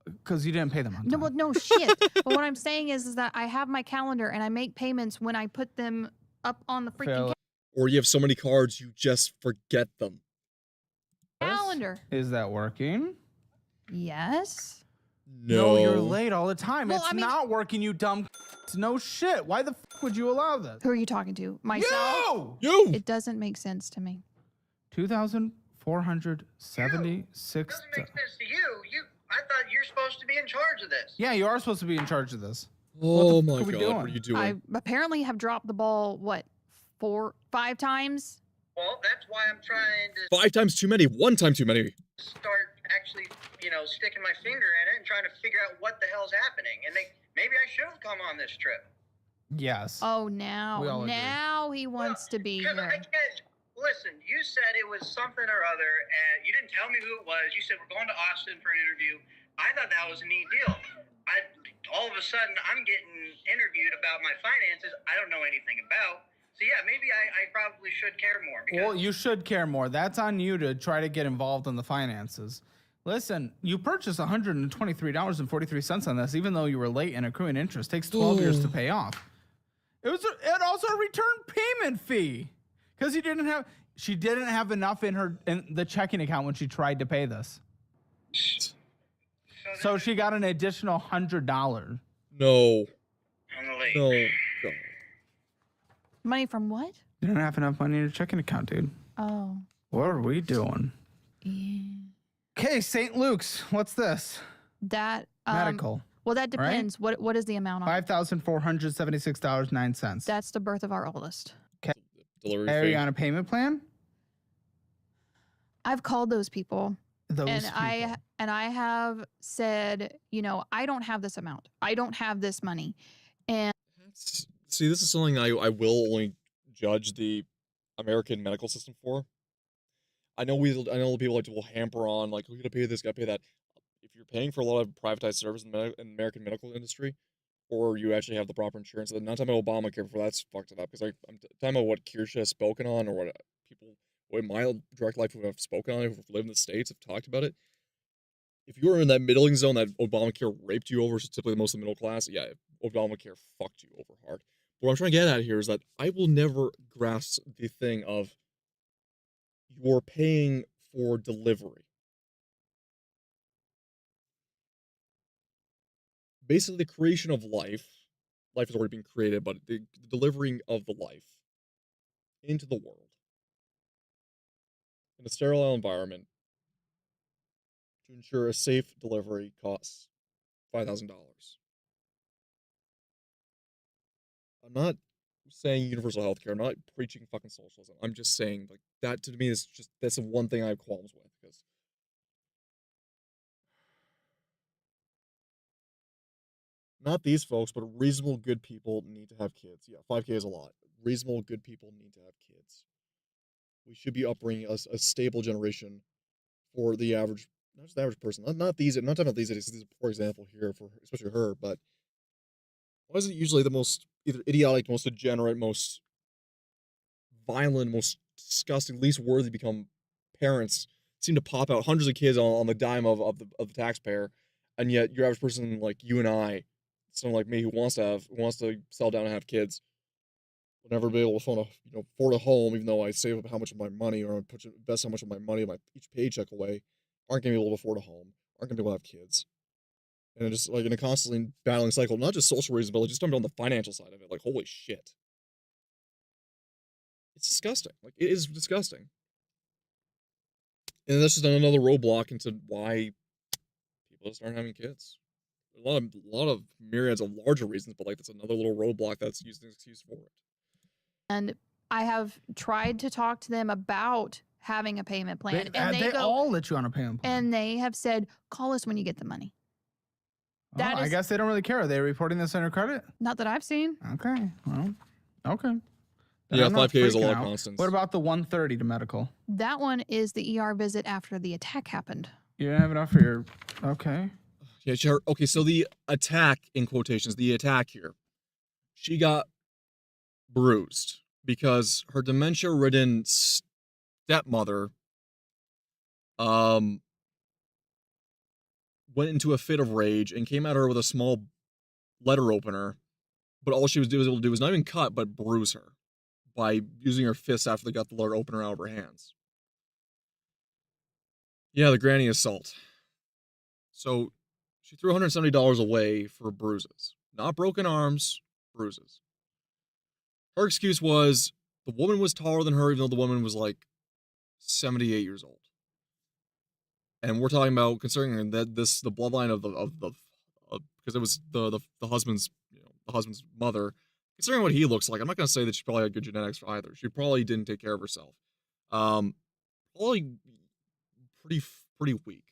Because you didn't pay them on time. No, well, no shit. But what I'm saying is that I have my calendar and I make payments when I put them up on the freaking Or you have so many cards you just forget them. calendar. Is that working? Yes. No, you're late all the time. Well, It's I mean- not working, you dumb. No shit. Why the fuck would you allow this? Who are you talking to? Myself? You! It doesn't make sense to me. 2,476. Doesn't make sense to you. I thought you're supposed to be in charge of this. Yeah, you are supposed to be in charge of this. Oh What the my fuck are we god, doing? what are you doing? I apparently have dropped the ball, 4, 5 times? Well, that's why I'm trying to 5 times too many, 1 time too many. start actually, sticking my finger in it and trying to figure out what the hell's happening. And maybe I should have come on this trip. Yes. Oh, We now all agree. he wants to be Because I here. can't. Listen, you said it was something or other, and you didn't tell me who it was. You said we're going to Austin for an interview. I thought that was a neat deal. All of a sudden, I'm getting interviewed about my finances I don't know anything about. So yeah, maybe I probably should care more. Because Well, you should care more. That's on you to try to get involved in the finances. Listen, you purchased $123.43 on this, even though you were late and accruing interest. Takes 12 years to pay off. It also a return payment fee because she didn't have enough in the checking account when she tried to pay this. So she got an additional $100. No. I'm late. No. God. Money from what? You didn't have enough money in your checking account, dude. Oh. What are we doing? Okay, St. Luke's. What's this? That Medical. Well, that depends. What is the amount on? $5,476.09. That's the birth of our oldest. Delivery Are fee. you on a payment plan? I've called those people. Those and people. I have said, I don't have this amount. I don't have this money. And See, this is something I will only judge the American medical system for. I know people like to will hamper on like, we gotta pay this, gotta pay that. If you're paying for a lot of privatized service in the American medical industry, or you actually have the proper insurance, I'm not talking about Obamacare before that's fucked it up, because I'm talking about what Kirsha has spoken on, or what people in my direct life who have spoken on it, who've lived in the States, have talked about it. If you're in that middling zone that Obamacare raped you over, so typically most of the middle class, yeah, Obamacare fucked you over hard. What I'm trying to get at here is that I will never grasp the thing of you're paying for delivery. Basically, the creation of life has already been created, but the delivering of the life into the world in a sterile environment to ensure a safe delivery costs $5,000. I'm not saying universal healthcare. I'm not preaching fucking socialism. I'm just saying, like, that to me is just, that's the one thing I have qualms with, because not these folks, but reasonable, good people need to have kids. Yeah, 5K is a lot. Reasonable, good people need to have kids. We should be upbringing a stable generation for the average, not just the average person. Not these, I'm not talking about these idiots. This is a poor example here for especially her, but why is it usually the most either idiotic, most degenerate, most violent, most disgusting, least worthy to become parents seem to pop out hundreds of kids on the dime of the taxpayer, and yet your average person like you and I, someone like me who wants to settle down and have kids, will never be able to afford a home, even though I save up how much of my money or invest how much of my money, each paycheck away, aren't gonna be able to afford a home, aren't gonna be able to have kids. And just like in a constantly battling cycle, not just social reasons, but like just on the financial side of it. Like, holy shit. It's disgusting. Like, it is disgusting. And that's just another roadblock into why people just aren't having kids. A lot of myriads of larger reasons, but like that's another little roadblock that's used as an excuse for it. And I have tried to talk to them about having a payment plan. They all let you on a payment plan. And they have said, call us when you get the money. I guess they don't really care. Are they reporting this under credit? Not that I've seen. Okay. Well, okay. Yeah, 5K is a lot of constants. What about the 130 to medical? That one is the ER visit after the attack happened. You didn't have enough for your... Okay. Yeah, sure. Okay, so the attack, in quotations, the attack here, she got bruised because her dementia-ridden stepmother went into a fit of rage and came at her with a small letter opener, but all she was able to do was not even cut, but bruise her by using her fists after they got the letter opener out of her hands. Yeah, the granny assault. So she threw $170 away for bruises. Not broken arms, bruises. Her excuse was the woman was taller than her, even though the woman was like 78 years old. And we're talking about considering that the bloodline of the because it was the husband's the husband's mother. Considering what he looks like, I'm not gonna say that she probably had good genetics either. She probably didn't take care of herself. Probably pretty weak.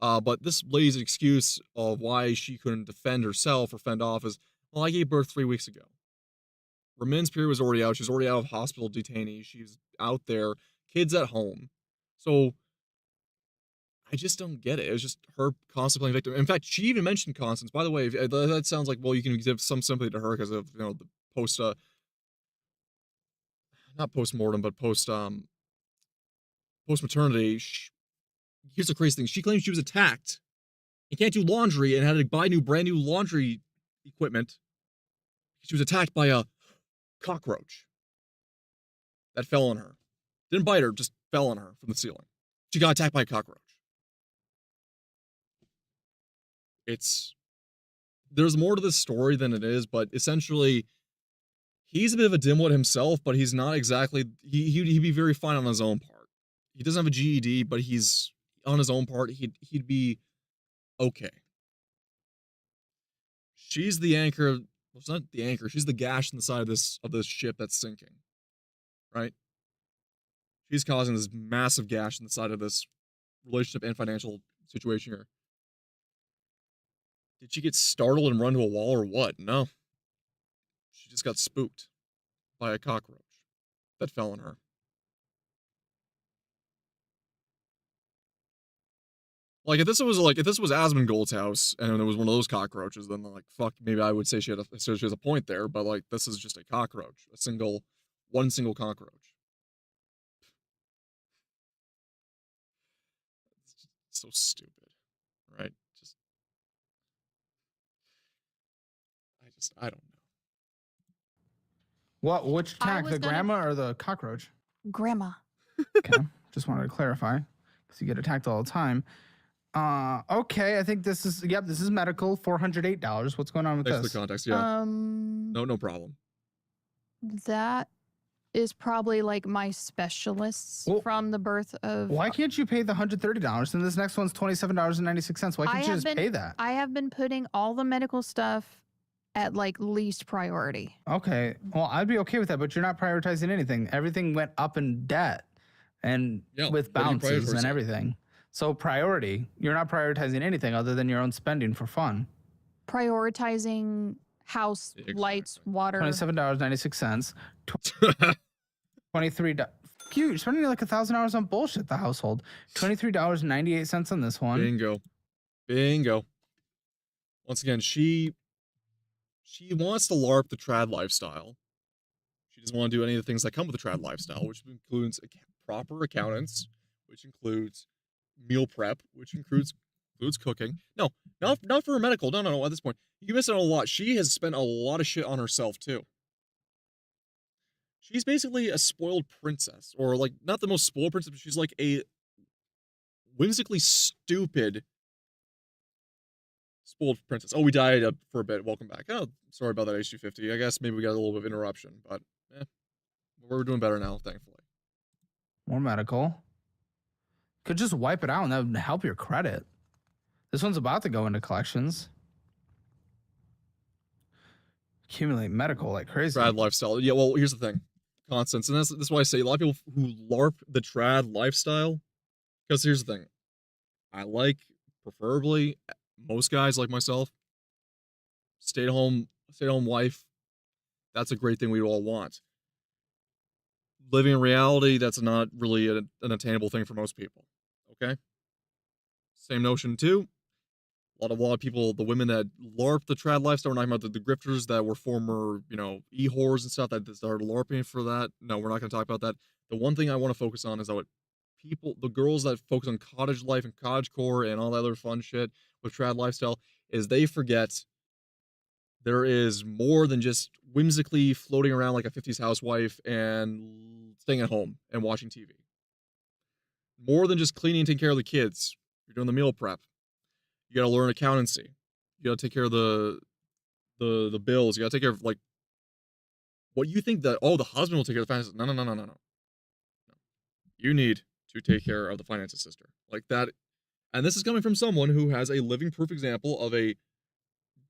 But this lady's excuse of why she couldn't defend herself or fend off is, well, I gave birth 3 weeks ago. Ramin's period was already out. She's already out of hospital detainee. She's out there. Kids at home. So I just don't get it. It was just her constantly playing victim. In fact, she even mentioned Constance. By the way, that sounds like, well, you can give some sympathy to her because of, the post, not post-mortem, but post-maternity. Here's the crazy thing. She claims she was attacked and can't do laundry and had to buy brand new laundry equipment. She was attacked by a cockroach that fell on her. Didn't bite her, just fell on her from the ceiling. She got attacked by a cockroach. There's more to this story than it is, but essentially, he's a bit of a dimwit himself, but he's not exactly, he'd be very fine on his own part. He doesn't have a GED, but he's, on his own part, he'd be okay. She's the anchor, well, it's not the anchor, she's the gash in the side of this ship that's sinking, right? She's causing this massive gash in the side of this relationship and financial situation here. Did she get startled and run to a wall or what? No. She just got spooked by a cockroach that fell on her. Like, if this was Asmongold's house and it was one of those cockroaches, then like, fuck, maybe I would say she has a point there, but like, this is just a cockroach. One single cockroach. It's just so stupid, right? I don't know. Which attack, the grandma or the cockroach? Grandma. Okay. Just wanted to clarify because you get attacked all the time. Okay, I think this is this is medical, $408. What's going on with Thanks this? for the context. Yeah. No problem. That is probably like my specialists Well, from the birth of. Why can't you pay the $130? And this next one's $27.96. Why can't you just pay that? I have been putting all the medical stuff at like least priority. Okay, well, I'd be okay with that, but you're not prioritizing anything. Everything went up in debt and Yeah, with what are you bounces and prioritizing? everything. So priority, you're not prioritizing anything other than your own spending for fun. Prioritizing house, lights, water. $27.96. $23. You're spending like $1,000 on bullshit. The household. $23.98 on this one. Bingo. Once again, she wants to LARP the trad lifestyle. She doesn't want to do any of the things that come with the trad lifestyle, which includes proper accountants, which includes meal prep, which includes cooking. No, not for her medical. No. At this point, you miss out on a lot. She has spent a lot of shit on herself too. She's basically a spoiled princess, or like not the most spoiled princess, but she's like a whimsically stupid spoiled princess. Oh, we died for a bit. Welcome back. Oh, sorry about that, H250. I guess maybe we got a little bit of interruption, but we're doing better now, thankfully. More medical. Could just wipe it out and that would help your credit. This one's about to go into collections. Accumulate medical like crazy. Trad lifestyle. Yeah, well, here's the thing. Constance, and that's why I say a lot of people who LARP the trad lifestyle, because here's the thing. I like, preferably, most guys like myself, stay-at-home wife. That's a great thing we all want. Living in reality, that's not really an attainable thing for most people. Okay? Same notion, too. A lot of people, the women that LARP the trad lifestyle, we're not talking about the grifters that were former, e-whores and stuff that started LARPing for that. No, we're not going to talk about that. The one thing I want to focus on is that the girls that focus on cottage life and cottagecore and all that other fun shit with trad lifestyle, is they forget there is more than just whimsically floating around like a 50s housewife and staying at home and watching TV. More than just cleaning and taking care of the kids. You're doing the meal prep. You got to learn accountancy. You got to take care of the bills. You got to take care of like what you think that the husband will take care of the finances. No. You need to take care of the finances, sister. Like that. And this is coming from someone who has a living proof example of a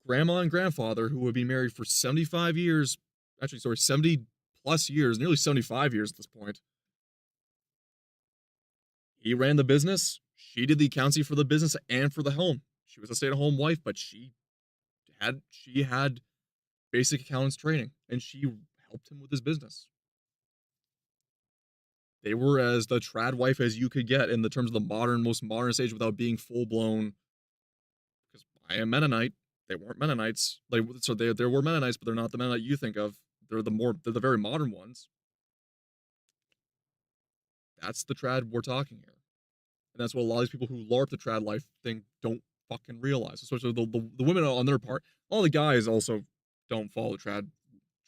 grandma and grandfather who would be married for 75 years. Actually, sorry, 70 plus years, nearly 75 years at this point. He ran the business. She did the accounting for the business and for the home. She was a stay-at-home wife, but she had basic accountants training, and she helped him with his business. They were as the trad wife as you could get in the terms of the most modern stage without being full-blown. Because I am Mennonite. They weren't Mennonites. So there were Mennonites, but they're not the Mennonite you think of. They're the very modern ones. That's the trad we're talking here. And that's what a lot of these people who LARP the trad life thing don't fucking realize. Especially the women on their part. All the guys also don't follow the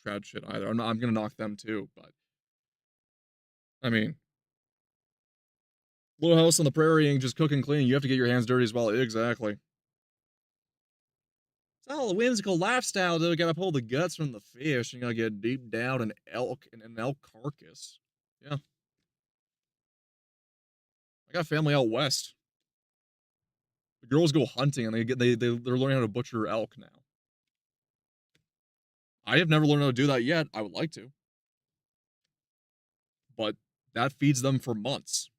trad shit either. I'm gonna knock them too, but I mean, Little House on the Prairie ain't just cooking cleaning. You have to get your hands dirty as well. Exactly. It's all a whimsical lifestyle. You gotta pull the guts from the fish. And you gotta get deep down in an elk carcass. Yeah. I got family out west. The girls go hunting and they're learning how to butcher elk now. I have never learned how to do that yet. I would like to. But that feeds them for months.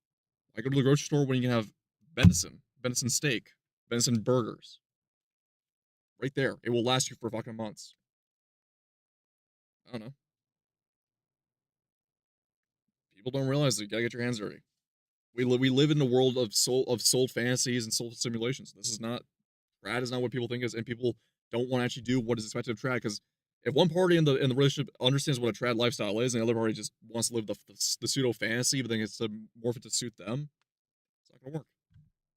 I go to the grocery store when you can have venison steak, venison burgers. Right there. It will last you for fucking months. I don't know. People don't realize that you gotta get your hands dirty. We live in a world of soul fantasies and soul simulations. This is not, trad is not what people think is, and people don't want to actually do what is expected of trad, because if one party in the relationship understands what a trad lifestyle is, and the other party just wants to live the pseudo fantasy, but then it's to morph it to suit them, it's not gonna work.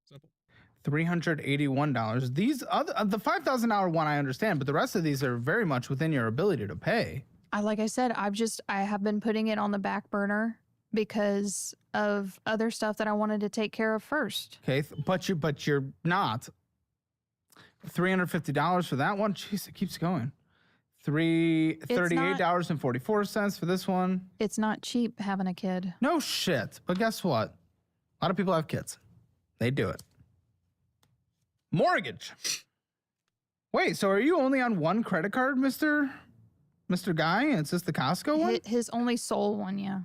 Simple. $381. These the $5,000 one I understand, but the rest of these are very much within your ability to pay. Like I said, I have been putting it on the back burner because of other stuff that I wanted to take care of first. Okay, but you're not. $350 for that one. Jeez, it keeps going. $38.44 for this one. It's not cheap having a kid. No shit. But guess what? A lot of people have kids. They do it. Mortgage. Wait, so are you only on one credit card, Mr. Guy? It's just the Costco one? His only sole one, yeah.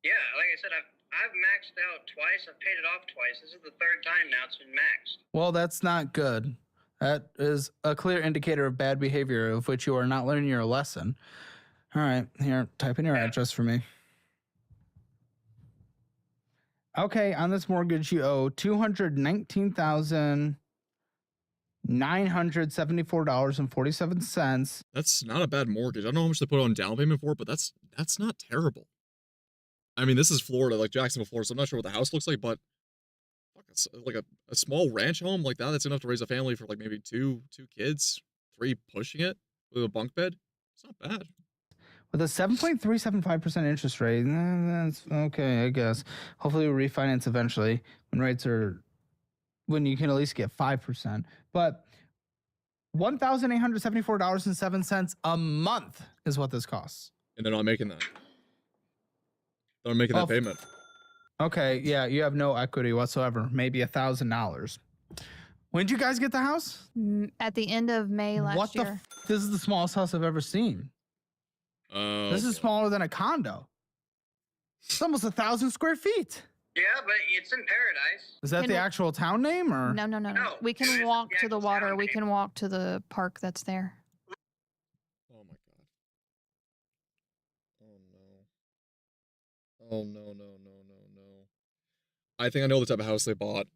Yeah, like I said, I've maxed out twice. I've paid it off twice. This is the third time now it's been maxed. Well, that's not good. That is a clear indicator of bad behavior of which you are not learning your lesson. All right, here, type in your address for me. Okay, on this mortgage, you owe $219,974.47. That's not a bad mortgage. I don't know how much they put on down payment for it, but that's not terrible. I mean, this is Florida, like Jacksonville, Florida, so I'm not sure what the house looks like, but like a small ranch home like that's enough to raise a family for like maybe two kids, 3 pushing it with a bunk bed. It's not bad. With a 7.375% interest rate, that's okay, I guess. Hopefully we'll refinance eventually when you can at least get 5%. But $1,874.07 a month is what this costs. And they're not making that. They're making that payment. Okay, yeah, you have no equity whatsoever. Maybe $1,000. When did you guys get the house? At the end of May last year. This is the smallest house I've ever seen. This is smaller than a condo. It's almost 1,000 square feet. Yeah, but it's in Paradise. Is that the actual town name or? No. We can walk to the water. We can walk to the park that's there. Oh my god. Oh no. I think I know the type of house they bought.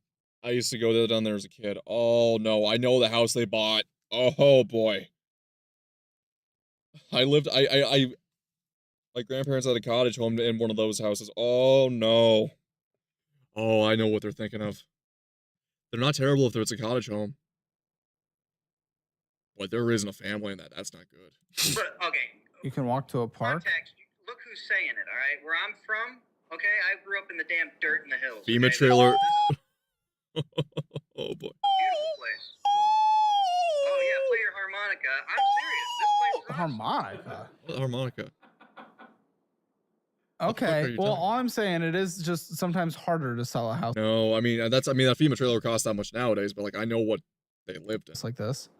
I used to go down there as a kid. Oh no, I know the house they bought. Oh boy. My grandparents had a cottage home in one of those houses. Oh no. Oh, I know what they're thinking of. They're not terrible if it's a cottage home. But there isn't a family in that. That's not good. But, okay. You can walk to a park? Look who's saying it, all right? Where I'm from, okay, I grew up in the damn dirt in the hills. FEMA okay? trailer. Oh boy. Beautiful place. Oh yeah, play your harmonica. I'm serious. This place is awesome. Harmonica. What harmonica? Okay. Well, all I'm saying, it is just sometimes harder to sell a house. No, I mean that FEMA trailer costs that much nowadays, but like I know what they lived in. It's like this.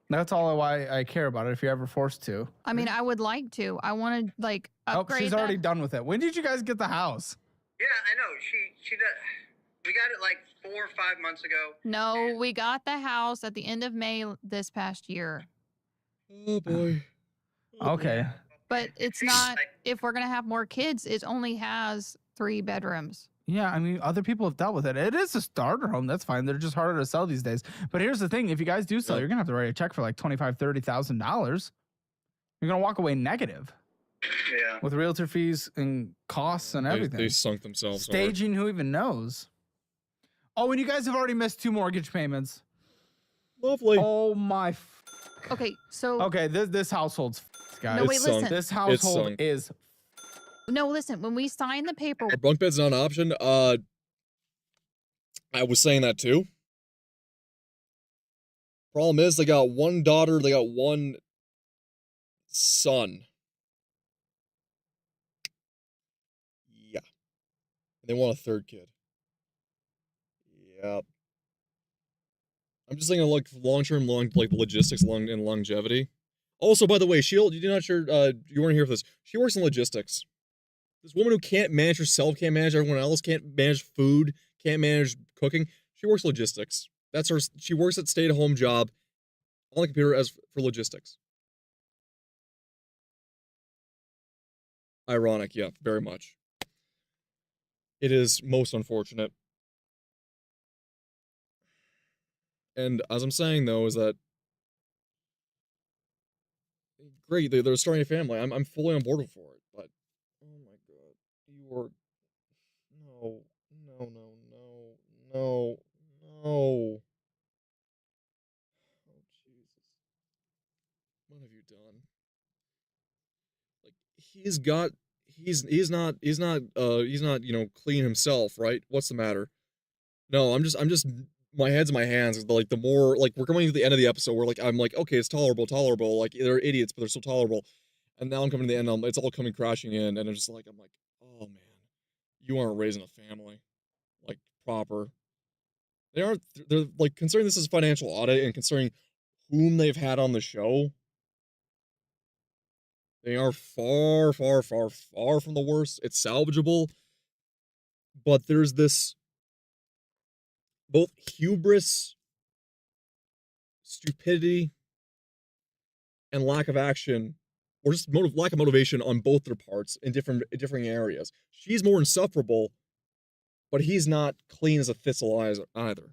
That's all why I care about it. If you're ever forced to. I mean, I would like to. I want to like upgrade. Oh, she's already done with it. When did you guys get the house? Yeah, I know. She does. We got it like 4 or 5 months ago. No, we got the house at the end of May this past year. Oh boy. Okay. But it's not, if we're going to have more kids, it only has 3 bedrooms. Yeah, I mean, other people have dealt with it. It is a starter home. That's fine. They're just harder to sell these days. But here's the thing. If you guys do sell, you're going to have to write a check for like $25,000, $30,000. You're going to walk away negative. Yeah. With realtor fees and costs and everything. They sunk themselves. Staging, who even knows? Oh, and you guys have already missed 2 mortgage payments. Lovely. Oh, my. Okay, so. Okay, this household's guys. No, wait, listen. This household is. No, listen. When we sign the paperwork. Our bunk bed's not an option. I was saying that too. Problem is, they got 1 daughter, they got 1 son. Yeah. And they want a 3rd kid. Yep. I'm just thinking like long-term, like logistics, and longevity. Also, by the way, Shield, you're not sure, you weren't here for this. She works in logistics. This woman who can't manage herself, can't manage everyone else, can't manage food, can't manage cooking. She works logistics. That's her. She works at stay-at-home job on the computer for logistics. Ironic, yeah, very much. It is most unfortunate. And as I'm saying, though, is that great, they're starting a family. I'm fully on board for it, but oh my god, you're no. Oh Jesus, what have you done? Like he's not clean himself, right? What's the matter? No, I'm just my head's in my hands. Like the more like we're coming to the end of the episode where like I'm like, okay, it's tolerable. Like they're idiots, but they're still tolerable. And now I'm coming to the end. It's all coming crashing in, and it's just like I'm like, oh man, you aren't raising a family like proper. They aren't. They're like considering this is a financial audit and considering whom they've had on the show. They are far, far, far, far from the worst. It's salvageable, but there's this both hubris, stupidity, and lack of action, or just lack of motivation on both their parts in differing areas. She's more insufferable, but he's not clean as a thistle either.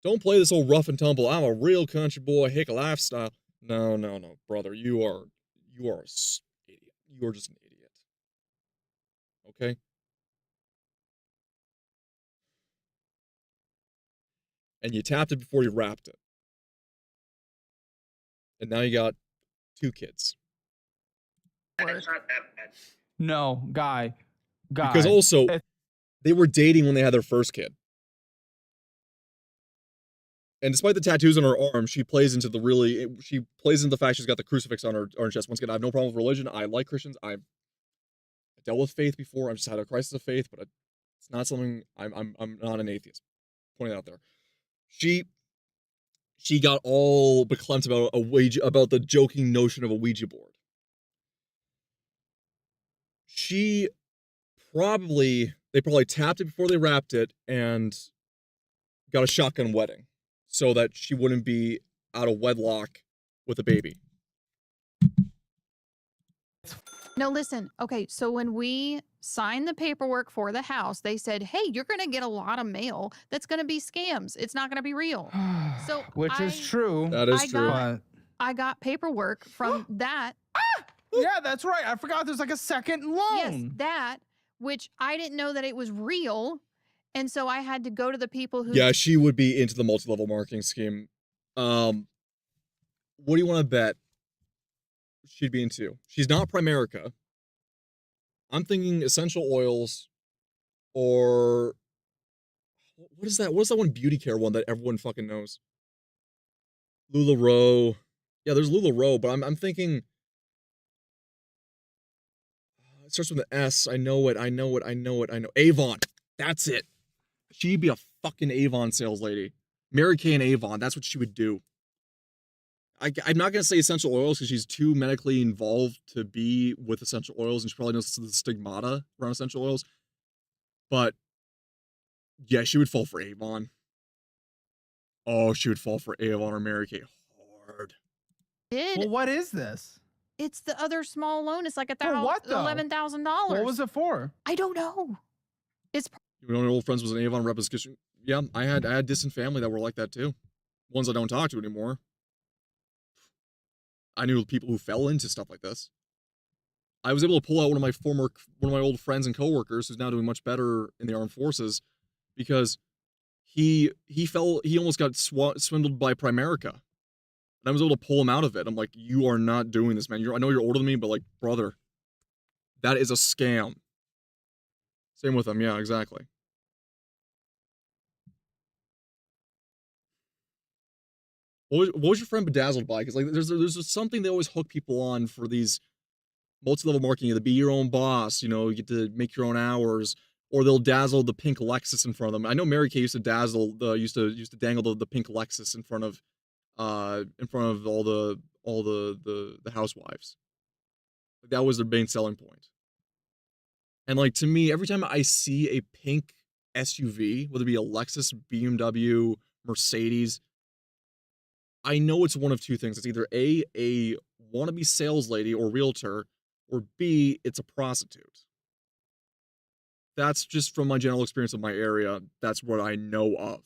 Don't play this old rough and tumble, I'm a real country boy, hick lifestyle. No, brother, you are idiot. You are just an idiot. Okay? And you tapped it before you wrapped it. And now you got 2 kids. And it's not that bad. No, guy. Because also, they were dating when they had their first kid. And despite the tattoos on her arm, she plays into the fact she's got the crucifix on her chest. Once again, I have no problem with religion. I like Christians. I've dealt with faith before. I've just had a crisis of faith, but it's not something. I'm not an atheist. Pointing it out there. She got all beklempt about the joking notion of a Ouija board. They probably tapped it before they wrapped it and got a shotgun wedding so that she wouldn't be out of wedlock with a baby. No, listen. Okay, so when we signed the paperwork for the house, they said, hey, you're going to get a lot of mail that's going to be scams. It's not going to be real. So Which is true. That is true. I got paperwork from that. Yeah, that's right. I forgot there's like a second loan. Yes, that, which I didn't know that it was real. And so I had to go to the people who... Yeah, she would be into the multi-level marketing scheme. What do you want to bet she'd be into? She's not Primerica. I'm thinking essential oils or... What is that? What's that one beauty care one that everyone fucking knows? LuLaRoe. Yeah, there's LuLaRoe, but I'm thinking... It starts with an S. I know it. Avon. That's it. She'd be a fucking Avon sales lady. Mary Kay and Avon. That's what she would do. I'm not going to say essential oils because she's too medically involved to be with essential oils, and she probably knows the stigmata around essential oils. But, yeah, she would fall for Avon. Oh, she would fall for Avon or Mary Kay hard. Well, what is this? It's the other small loan. It's like $11,000. What was it for? I don't know. It's... You know, my old friends was an Avon replication. Yeah, I had distant family that were like that too. Ones I don't talk to anymore. I knew people who fell into stuff like this. I was able to pull out one of my old friends and coworkers who's now doing much better in the armed forces because he almost got swindled by Primerica. And I was able to pull him out of it. I'm like, you are not doing this, man. I know you're older than me, but like, brother, that is a scam. Same with them, yeah, exactly. What was your friend bedazzled by? Because like, there's just something they always hook people on for these multi-level marketing. You have to be your own boss. You know, you get to make your own hours, or they'll dazzle the pink Lexus in front of them. I know Mary Kay used to used to dangle the pink Lexus in front of all the housewives. That was their main selling point. And like to me, every time I see a pink SUV, whether it be a Lexus, BMW, Mercedes, I know it's one of two things. It's either A wannabe sales lady or realtor, or B, it's a prostitute. That's just from my general experience of my area. That's what I know of.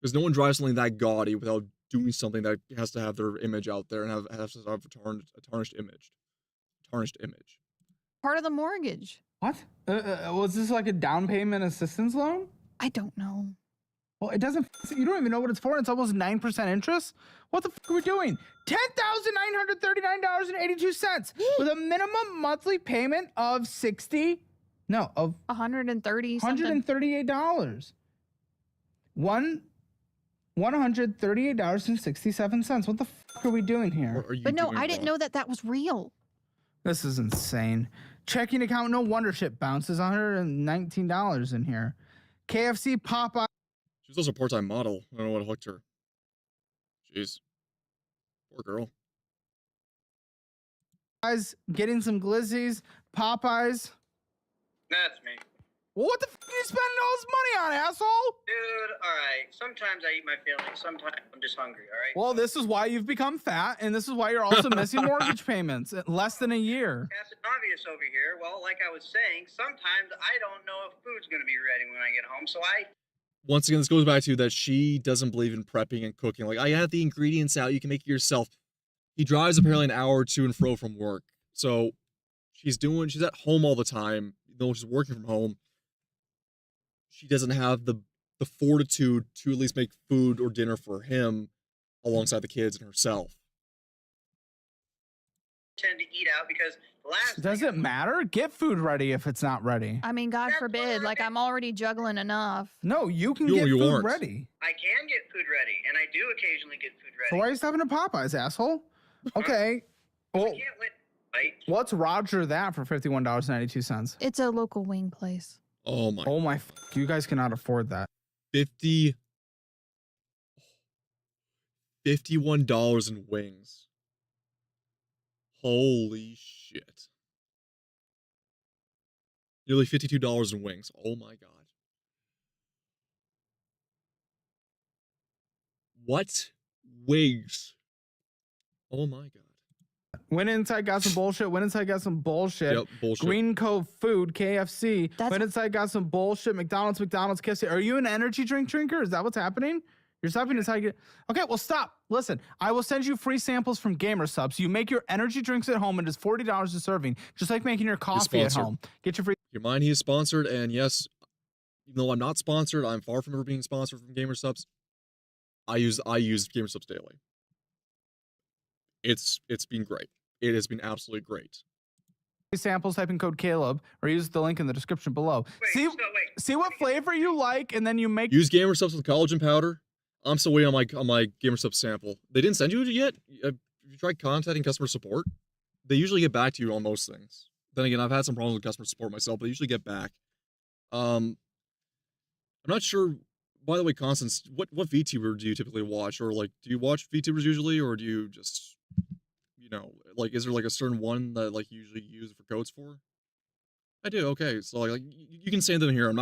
Because no one drives something that gaudy without doing something that has to have their image out there and has to have a tarnished image. Part of the mortgage. What? Was this like a down payment assistance loan? I don't know. Well, it doesn't. You don't even know what it's for. It's almost 9% interest. What the fuck are we doing? $10,939.82 with a minimum monthly payment of $130 something. $138. $138.67. What the fuck are we doing here? But no, I didn't know that was real. This is insane. Checking account, no wonder shit bounces. $119 in here. KFC, Popeye. She was also a part-time model. I don't know what hooked her. Jeez. Poor girl. Guys, getting some glizzies. Popeyes. That's me. Well, what the fuck are you spending all this money on, asshole? Dude, all right. Sometimes I eat my feelings. Sometimes I'm just hungry, all right? Well, this is why you've become fat, and this is why you're also missing mortgage payments in less than a year. Captain Obvious over here. Well, like I was saying, sometimes I don't know if food's going to be ready when I get home, so Once again, this goes back to that she doesn't believe in prepping and cooking. Like, I have the ingredients out. You can make it yourself. He drives apparently an hour to and fro from work. So she's at home all the time. Though she's working from home, she doesn't have the fortitude to at least make food or dinner for him alongside the kids and herself. tend to eat out because Does it matter? Get food ready if it's not ready. I mean, God forbid. Like, I'm already juggling enough. No, you can get food ready. I can get food ready, and I do occasionally get food ready. So why are you stopping at Popeyes, asshole? Okay. Well, can't win, right? what's Roger that for $51.92? It's a local wing place. Oh my. Oh my. You guys cannot afford that. $51 in wings. Holy shit. Nearly $52 in wings. Oh my god. What? Wings. Oh my god. Went inside, got some bullshit. Went inside, got some bullshit. Yep, bullshit. Green Cove Food, KFC. Went inside, got some bullshit. McDonald's, KFC. Are you an energy drink drinker? Is that what's happening? You're stopping to get. Okay, well, stop. Listen, I will send you free samples from Gamer Subs. You make your energy drinks at home, and it's $40 a serving, just like making your coffee at home. Get your free. Your mind, he is sponsored, and yes, even though I'm not sponsored, I'm far from ever being sponsored from Gamer Subs. I use Gamer Subs daily. It's been great. It has been absolutely great. Samples, type in code Caleb, or use the link in the description below. See what flavor you like, and then you make. Use Gamer Subs with collagen powder. I'm still waiting on my Gamer Subs sample. They didn't send you it yet? Have you tried contacting customer support? They usually get back to you on most things. Then again, I've had some problems with customer support myself, but they usually get back. I'm not sure. By the way, Constance, what VTuber do you typically watch? Or like, do you watch VTubers usually, or do you just, you know, like, is there like a certain one that like you usually use for codes for? I do. Okay, so like you can say them here. I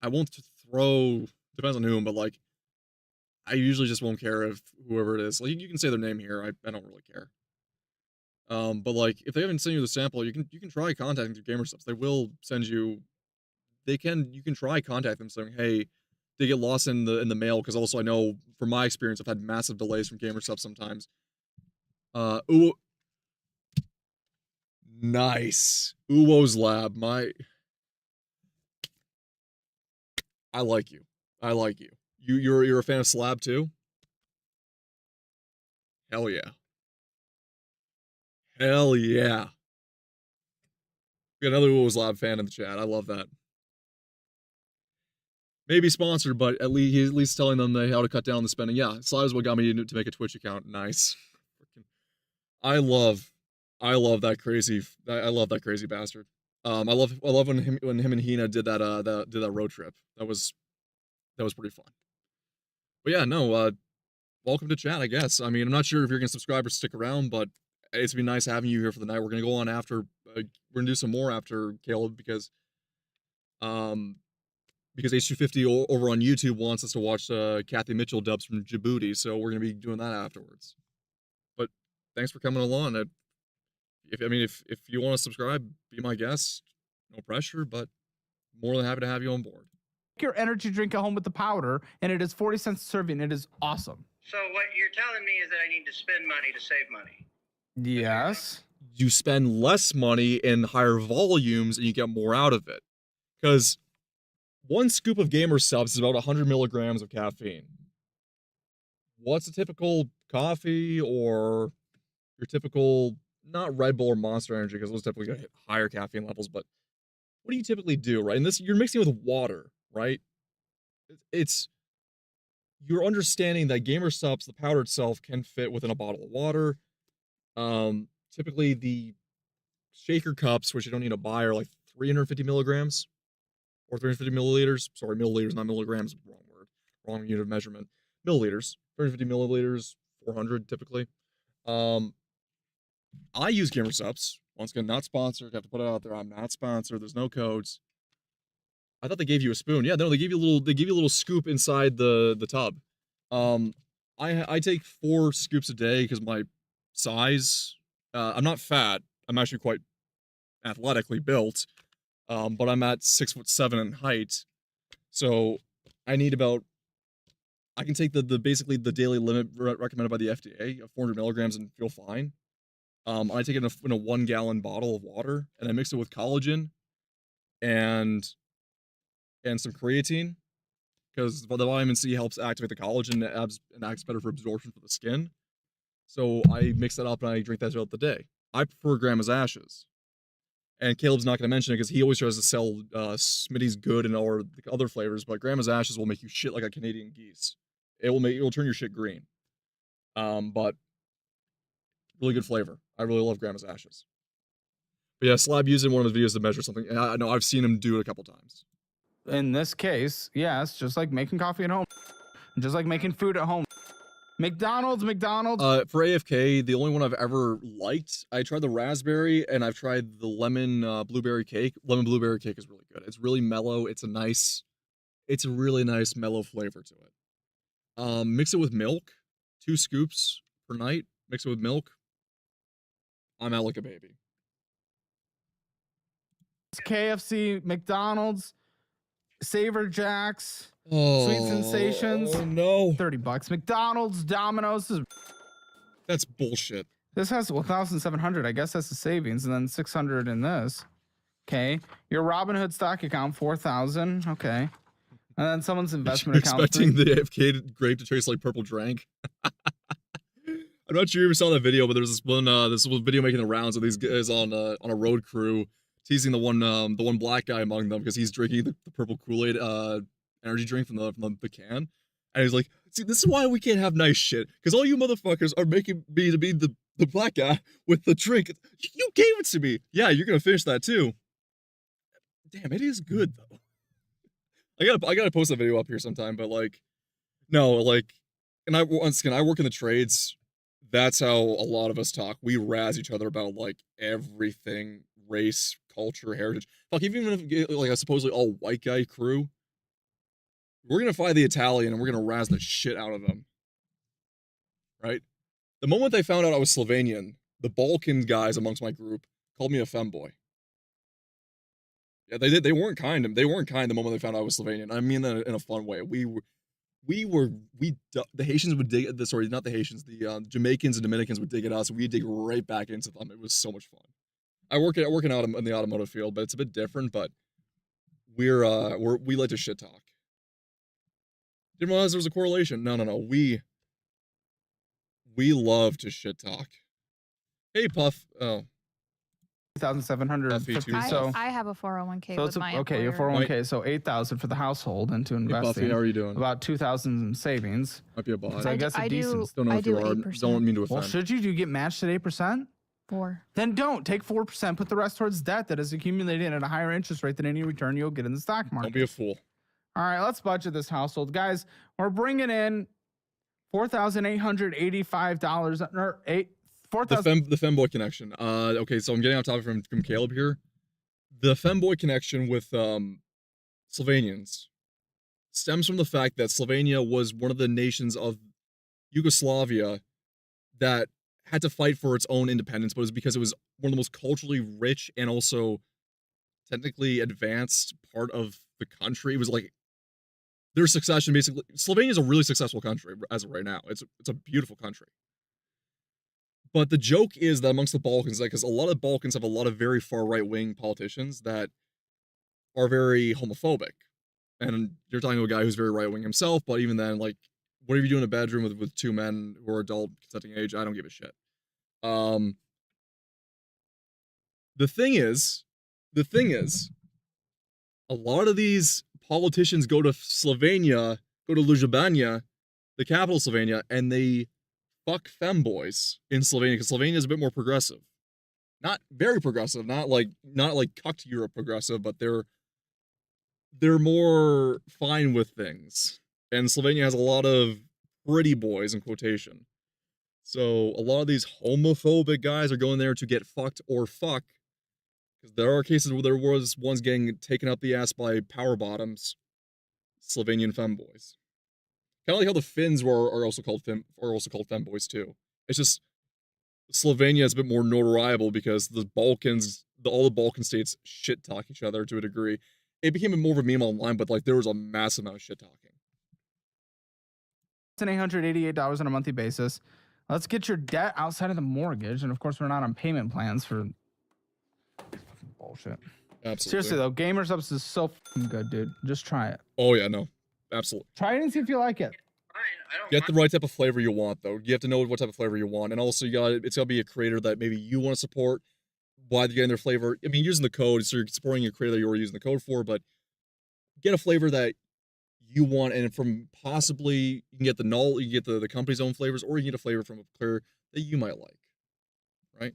won't throw. Depends on whom, but like, I usually just won't care if whoever it is. Like, you can say their name here. I don't really care. But like, if they haven't sent you the sample, you can try contacting through Gamer Subs. They will send you. You can try contact them saying, hey, they get lost in the mail, because also I know from my experience I've had massive delays from Gamer Subs sometimes. Ooh, nice. Uwo's Lab. I like you. I like you. You're a fan of Slab too? Hell yeah. Hell yeah. We got another Uwo's Lab fan in the chat. I love that. Maybe sponsored, but he's at least telling them how to cut down the spending. Yeah, Slab is what got me to make a Twitch account. Nice. I love that crazy. I love that crazy bastard. I love when him and Hina did that road trip. That was pretty fun. But yeah, no, welcome to chat, I guess. I mean, I'm not sure if you're gonna subscribe or stick around, but it's been nice having you here for the night. We're gonna go on after. We're gonna do some more after Caleb because H250 over on YouTube wants us to watch Kathy Mitchell dubs from Djibouti, so we're gonna be doing that afterwards. But thanks for coming along. If you want to subscribe, be my guest. No pressure, but more than happy to have you on board. Your energy drink at home with the powder, and it is 40 cents a serving. It is awesome. So what you're telling me is that I need to spend money to save money. Yes. You spend less money in higher volumes and you get more out of it. Because one scoop of Gamer Subs is about 100 milligrams of caffeine. What's a typical coffee or your typical, not Red Bull or Monster Energy, because those typically hit higher caffeine levels, but what do you typically do, right? And this, you're mixing with water, right? It's, you're understanding that Gamer Subs, the powder itself, can fit within a bottle of water. Typically the shaker cups, which you don't need to buy, are like 350 milligrams or 350 milliliters. Sorry, milliliters, not milligrams. Wrong word. Wrong unit of measurement. Milliliters. 350 milliliters, 400 typically. I use Gamer Subs. Once again, not sponsored. I have to put it out there. I'm not sponsored. There's no codes. I thought they gave you a spoon. Yeah, no, they give you a little scoop inside the tub. I take 4 scoops a day because my size. I'm not fat. I'm actually quite athletically built. But I'm at 6'7" in height. So I need about, I can take the basically the daily limit recommended by the FDA of 400 milligrams and feel fine. I take it in a 1 gallon bottle of water, and I mix it with collagen and some creatine, because the vitamin C helps activate the collagen and acts better for absorption for the skin. So I mix that up and I drink that throughout the day. I prefer Grandma's Ashes. And Caleb's not going to mention it because he always tries to sell Smitty's Good and or the other flavors, but Grandma's Ashes will make you shit like a Canadian geese. It will turn your shit green. But really good flavor. I really love Grandma's Ashes. But yeah, Slab used in one of the videos to measure something. And I know I've seen him do it a couple times. In this case, yes, just like making coffee at home, just like making food at home. McDonald's. For AFK, the only one I've ever liked, I tried the raspberry and I've tried the lemon blueberry cake. Lemon blueberry cake is really good. It's really mellow. It's a really nice mellow flavor to it. Mix it with milk, 2 scoops per night. Mix it with milk. I'm out like a baby. KFC, McDonald's, Saver Jacks. Sweet Sensations. Oh no. $30. McDonald's, Domino's. That's bullshit. This has 1,700. I guess that's the savings, and then 600 in this. Okay. Your Robinhood stock account, 4,000. Okay. And then someone's investment account. Expecting the AFK grape to taste like purple drank. I'm not sure you ever saw that video, but there's this one video making the rounds of these guys on a road crew teasing the one black guy among them because he's drinking the purple Kool-Aid energy drink from the can, and he's like, see, this is why we can't have nice shit, because all you motherfuckers are making me to be the black guy with the drink. You gave it to me. Yeah, you're gonna finish that too. Damn, it is good though. I gotta post that video up here sometime, but like, no, like, and once again, I work in the trades. That's how a lot of us talk. We razz each other about like everything, race, culture, heritage. Fuck, even if like a supposedly all white guy crew, we're gonna find the Italian and we're gonna razz the shit out of them. Right? The moment they found out I was Slovenian, the Balkan guys amongst my group called me a femboy. Yeah, they did. They weren't kind. They weren't kind the moment they found out I was Slovenian. I mean that in a fun way. The Haitians would dig. Sorry, not the Haitians. The Jamaicans and Dominicans would dig at us. We'd dig right back into them. It was so much fun. I work in the automotive field, but it's a bit different. But we like to shit talk. Didn't realize there was a correlation. No. We love to shit talk. Hey, Puff. Oh. 2,750. So I have a 401k so with it's my okay. Your employer. 401k, so 8,000 for the household into Hey, investing. Buffy, how are you doing? About 2,000 in savings. Might be a bot. So I guess a decent. Don't know I if you do are. 8%. Don't mean to offend. Well, should you? Do you get matched at 8%? 4. Then don't take 4%. Put the rest towards debt that is accumulating at a higher interest rate than any return you'll get in the stock market. Don't be a fool. All right, let's budget this household, guys. We're bringing in $4,885 or The femboy connection. Okay, so I'm getting off topic from Caleb here. The femboy connection with Slovenians stems from the fact that Slovenia was one of the nations of Yugoslavia that had to fight for its own independence, but it was because it was one of the most culturally rich and also technically advanced part of the country. It was like their succession basically. Slovenia is a really successful country as of right now. It's a beautiful country. But the joke is that amongst the Balkans, because a lot of Balkans have a lot of very far right-wing politicians that are very homophobic. And you're talking to a guy who's very right wing himself, but even then, like, whatever you do in a bedroom with two men who are adult, consenting age, I don't give a shit. The thing is, a lot of these politicians go to Slovenia, go to Ljubljana, the capital of Slovenia, and they fuck femboys in Slovenia, because Slovenia is a bit more progressive. Not very progressive, not like cucked Europe progressive, but they're more fine with things. And Slovenia has a lot of pretty boys in quotation. So a lot of these homophobic guys are going there to get fucked or fuck. Because there are cases where there was ones getting taken up the ass by power bottoms, Slovenian femboys. Kind of like how the Finns are also called femboys too. It's just Slovenia is a bit more notoriable because the Balkans, all the Balkan states shit talk each other to a degree. It became more of a meme online, but like there was a massive amount of shit talking. It's an $888 on a monthly basis. Let's get your debt outside of the mortgage, and of course, we're not on payment plans for bullshit. Absolutely. Seriously though, Gamer Subs is so fucking good, dude. Just try it. Oh yeah, no, absolutely. Try it and see if you like it. Get the right type of flavor you want, though. You have to know what type of flavor you want, and also it's gotta be a creator that maybe you want to support. Why they're getting their flavor? I mean, using the code, so you're supporting your creator that you're using the code for, but get a flavor that you want, and from possibly you can get you can get the company's own flavors, or you can get a flavor from a creator that you might like, right?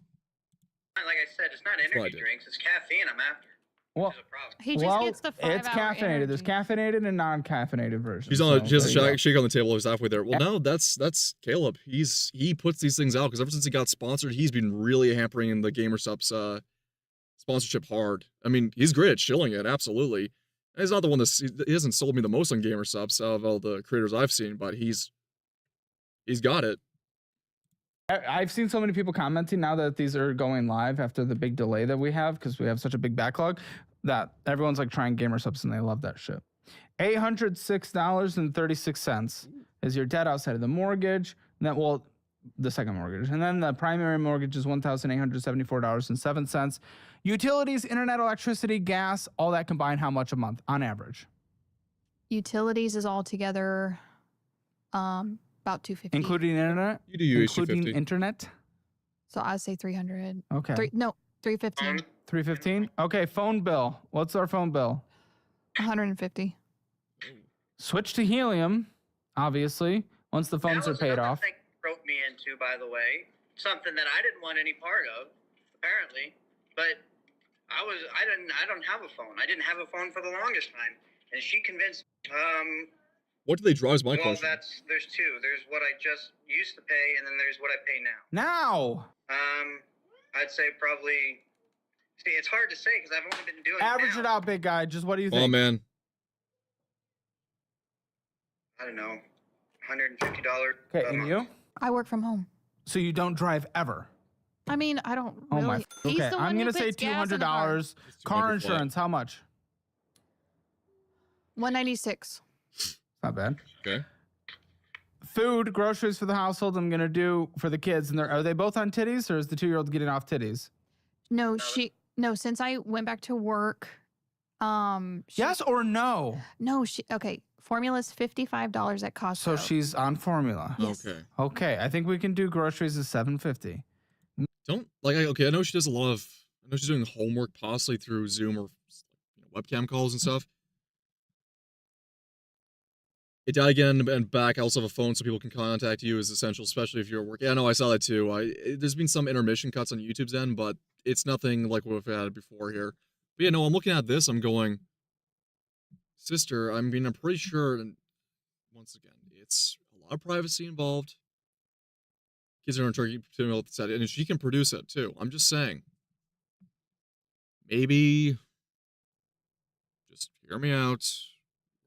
Like I said, it's not energy drinks; it's caffeine I'm after. Well, He just gets the 5-hour it's caffeinated. There's caffeinated and non-caffeinated versions. She has a shake on the table. He's halfway there. Well, no, that's Caleb. He puts these things out because ever since he got sponsored, he's been really hampering the Gamer Subs sponsorship hard. I mean, he's great at shilling it, absolutely. And he's not the one he hasn't sold me the most on Gamer Subs out of all the creators I've seen, but he's got it. I've seen so many people commenting now that these are going live after the big delay that we have because we have such a big backlog that everyone's like trying Gamer Subs and they love that shit. $806.36 is your debt outside of the mortgage. And that, well, the second mortgage. And then the primary mortgage is $1,874.07. Utilities, internet, electricity, gas, all that combined, how much a month on average? Utilities is altogether about $250. Including internet? You do use including $250. internet? So I'd say $300. Okay. $315. $315? Okay, phone bill. What's our phone bill? $150. Switch to Helium, obviously, once the phones are paid off. That wrote me into, by the way, something that I didn't want any part of, apparently. But I don't have a phone. I didn't have a phone for the longest time, and she convinced. What do they draw is my question. There's two. There's what I just used to pay, and then there's what I pay now. Now. I'd say probably. See, it's hard to say because I've only been doing. Average it out, big guy. Just what do you think? Oh man. I don't know, $150. Okay, and you? I work from home. So you don't drive ever? I mean, I don't Oh really. my. He's Okay, the one I'm who gonna say puts gas in the car. $200. Car insurance, how much? $196. Not bad. Okay. Food, groceries for the household. I'm gonna do for the kids, and are they both on titties, or is the 2-year-old getting off titties? No, since I went back to work, Yes or no? No, okay. Formula's $55 at Costco. So she's on formula. Yes. Okay. Okay, I think we can do groceries at $750. Don't like. I know she does a lot of. I know she's doing homework possibly through Zoom or webcam calls and stuff. It died again and back. I also have a phone so people can contact you is essential, especially if you're at work. Yeah, no, I saw that too. There's been some intermission cuts on YouTube's end, but it's nothing like what we've had before here. But yeah, no, I'm looking at this. I'm going, sister. I mean, I'm pretty sure. And once again, it's a lot of privacy involved. Kids are on Turkey to set it, and she can produce it too. I'm just saying. Maybe just hear me out.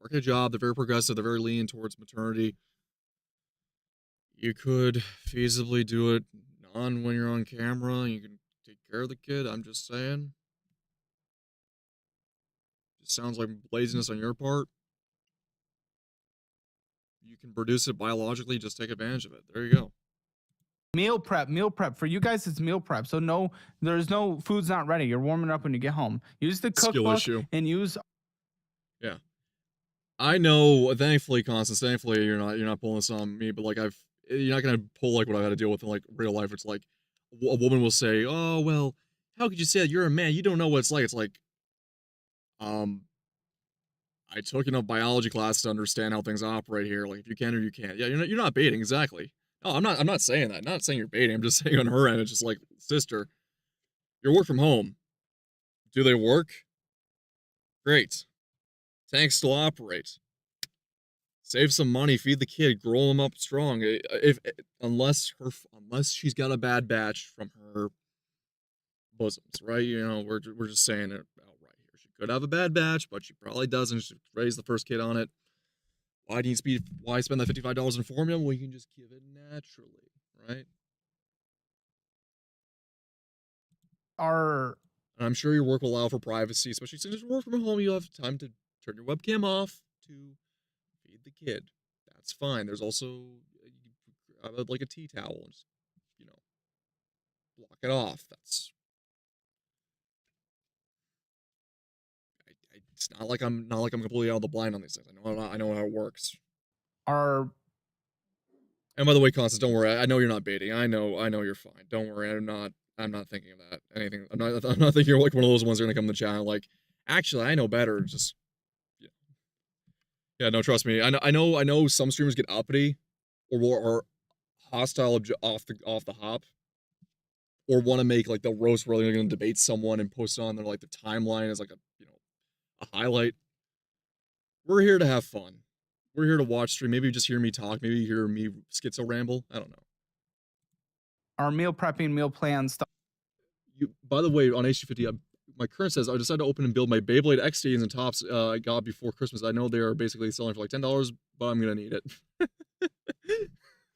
Work a job. They're very progressive. They're very lean towards maternity. You could feasibly do it when you're on camera. You can take care of the kid. I'm just saying. Just sounds like laziness on your part. You can produce it biologically. Just take advantage of it. There you go. Meal prep. For you guys, it's meal prep. So no, there's no food's not ready. You're warming it up when you get home. Use the Skill cookbook issue. and use. Yeah. I know, thankfully, Constance, thankfully you're not pulling this on me, but like you're not gonna pull like what I had to deal with in like real life. It's like a woman will say, "Oh well, how could you say that? You're a man. You don't know what it's like." It's like, I took enough biology classes to understand how things operate here. Like if you can or you can't. Yeah, you're not baiting exactly. No, I'm not saying that. I'm not saying you're baiting. I'm just saying on her end, it's just like, sister, you work from home. Do they work? Great. Tanks still operate. Save some money, feed the kid, grow him up strong. Unless she's got a bad batch from her bosoms, right? You know, we're just saying it outright here. She could have a bad batch, but she probably doesn't. She raised the first kid on it. Why spend that $55 in formula? Well, you can just give it naturally, right? And I'm sure your work will allow for privacy, especially since you work from home. You have time to turn your webcam off to feed the kid. That's fine. There's also like a tea towel, and just, you know, block it off. That's. It's not like I'm completely out of the blind on these things. I know how it works. And by the way, Constance, don't worry. I know you're not baiting. I know you're fine. Don't worry. I'm not thinking of that. Anything. I'm not thinking you're like one of those ones that are gonna come in the chat like, actually, I know better. Just yeah. No, trust me. I know some streamers get uppity or hostile off the hop, or want to make like they'll roast where they're gonna debate someone and post it on their like the timeline as like a highlight. We're here to have fun. We're here to watch stream. Maybe you just hear me talk. Maybe you hear me schizo ramble. I don't know. Our meal prepping, meal plan stuff. By the way, on H250, my current says I decided to open and build my Beyblade X Stadiums and tops I got before Christmas. I know they are basically selling for like $10, but I'm gonna need it.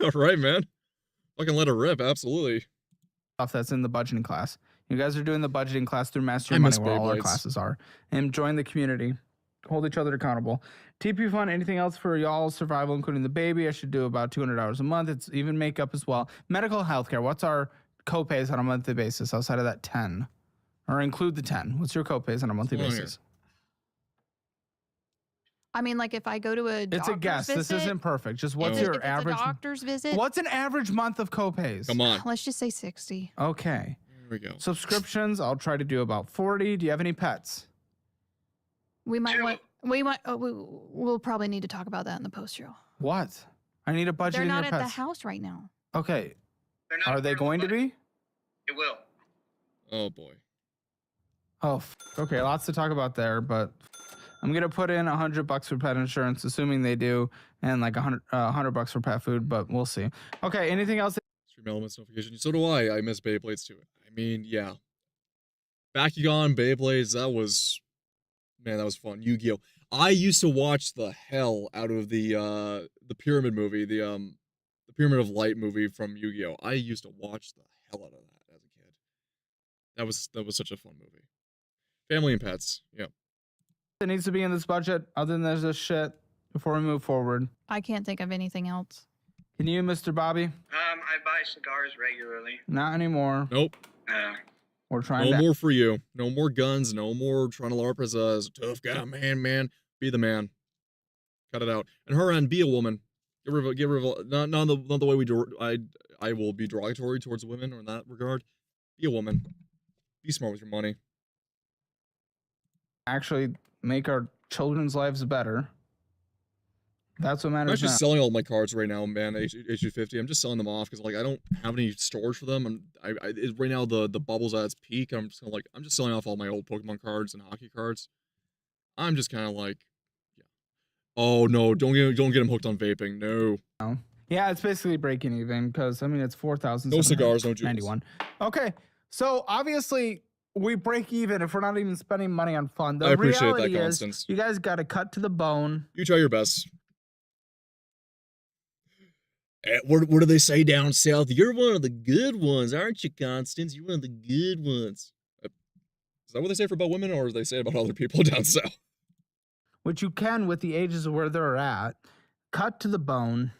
All right, man. Fucking let it rip. Absolutely. Stuff that's in the budgeting class. You guys are doing the budgeting class through Master Your Money, where all our classes are. And join the community. Hold each other accountable. TP Fund, anything else for y'all's survival, including the baby? I should do about $200 a month. It's even makeup as well. Medical healthcare. What's our copays on a monthly basis outside of that 10? Or include the 10. What's your copays on a monthly basis? I mean, like if I go to a doctor's It's a guess. visit, This isn't perfect. Just what's if your it's average? a doctor's visit. What's an average month of copays? Come on. Let's just say 60. Okay. There we go. Subscriptions, I'll try to do about 40. Do you have any pets? We'll probably need to talk about that in the post show. What? I need a budget They're in not your at pets. the house right now. Okay. They're not Are they going to be? It will. Oh boy. Oh, okay. Lots to talk about there, but I'm gonna put in $100 for pet insurance, assuming they do, and like $100 for pet food, but we'll see. Okay. Anything else? Stream elements notification. So do I. I miss Beyblades too. I mean, yeah. Bakugan, Beyblades. That was fun. Yu-Gi-Oh. I used to watch the hell out of the Pyramid movie, the Pyramid of Light movie from Yu-Gi-Oh. I used to watch the hell out of that as a kid. That was such a fun movie. Family and pets. Yeah. It needs to be in this budget other than there's this shit before we move forward. I can't think of anything else. Can you, Mr. Bobby? I buy cigars regularly. Not anymore. Nope. We're trying No to. more for you. No more guns. No more trying to LARP as a tough guy. Man. Be the man. Cut it out. And her end, be a woman. Get rid of not the way we do. I will be derogatory towards women or in that regard. Be a woman. Be smart with your money. Actually make our children's lives better. That's what I'm matters actually now. selling all my cards right now, man. H250. I'm just selling them off because like I don't have any storage for them. And right now the bubble's at its peak. I'm just selling off all my old Pokemon cards and hockey cards. I'm just kind of like, yeah. Oh no, don't get him hooked on vaping. No. Yeah, it's basically breaking even because I mean it's 4,000. No cigars, no juice. 91. Okay, so obviously we break even if we're not even spending money on fun. The I appreciate reality that, is, Constance. you guys got to cut to the bone. You try your best. What do they say down south? You're one of the good ones, aren't you, Constance? You're one of the good ones. Is that what they say about women, or do they say about other people down south? Which you can with the ages of where they're at. Cut to the bone.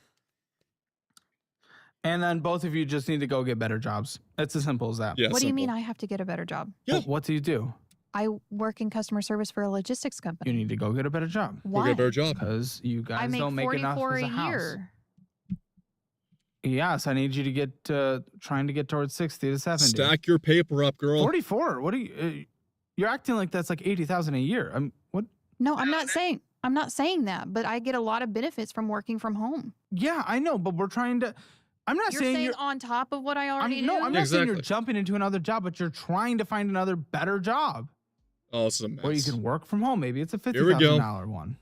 And then both of you just need to go get better jobs. It's as simple as that. Yeah, What do you simple. mean I have to get a better job? Yeah. What do you do? I work in customer service for a logistics company. You need to go get a better job. Go Why? get a better job. Because you guys I make don't make enough 44 as a a house. year. Yes, I need you to get trying to get towards 60 to 70. Stack your paper up, girl. 44. What are you? You're acting like that's like 80,000 a year. What? No, I'm not saying that, but I get a lot of benefits from working from home. Yeah, I know, but we're trying to. I'm not You're saying saying you're. on top of what I already do. No, I'm not saying you're Exactly. jumping into another job, but you're trying to find another better job Oh, this is a mess. where you can work from home. Maybe it's a Here we go. $50,000 one.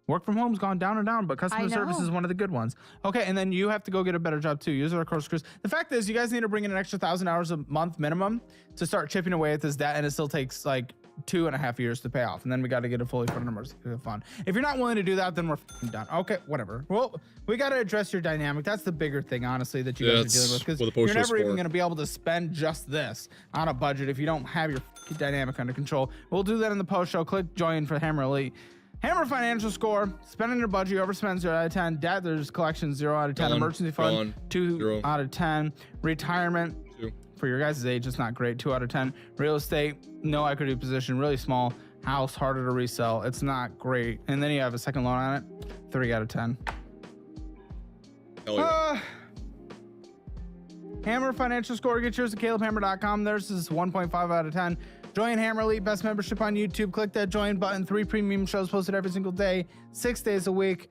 Work from home's gone down and down, but customer service is know. one of the good ones. Okay, and then you have to go get a better job too. Use our course, Chris. The fact is, you guys need to bring in an extra 1,000 hours a month minimum to start chipping away at this debt, and it still takes like 2.5 years to pay off, and then we got to get a fully funded emergency fund. If you're not willing to do that, then we're done. Okay, whatever. Well, we got to address your dynamic. That's the bigger thing, honestly, that you guys are dealing with, because what the you're post never was even for. going to be able to spend just this on a budget if you don't have your dynamic under control. We'll do that in the post show. Click join for Hammer Elite. Hammer financial score: spending your budget, you overspend 0 out of 10. Debt, there's collection 0 out of 10. Gone, Emergency fund, gone, 2 0. out of 10. Retirement, 2. for your guys' age, it's not great. 2 out of 10. Real estate, no equity position, really small. House, harder to resell. It's not great. And then you have a second loan on it. 3 out of 10. Hell yeah. Hammer financial score. Get yours at CalebHammer.com. Theirs is 1.5 out of 10. Join Hammer Elite, best membership on YouTube. Click that join button. 3 premium shows posted every single day, 6 days a week.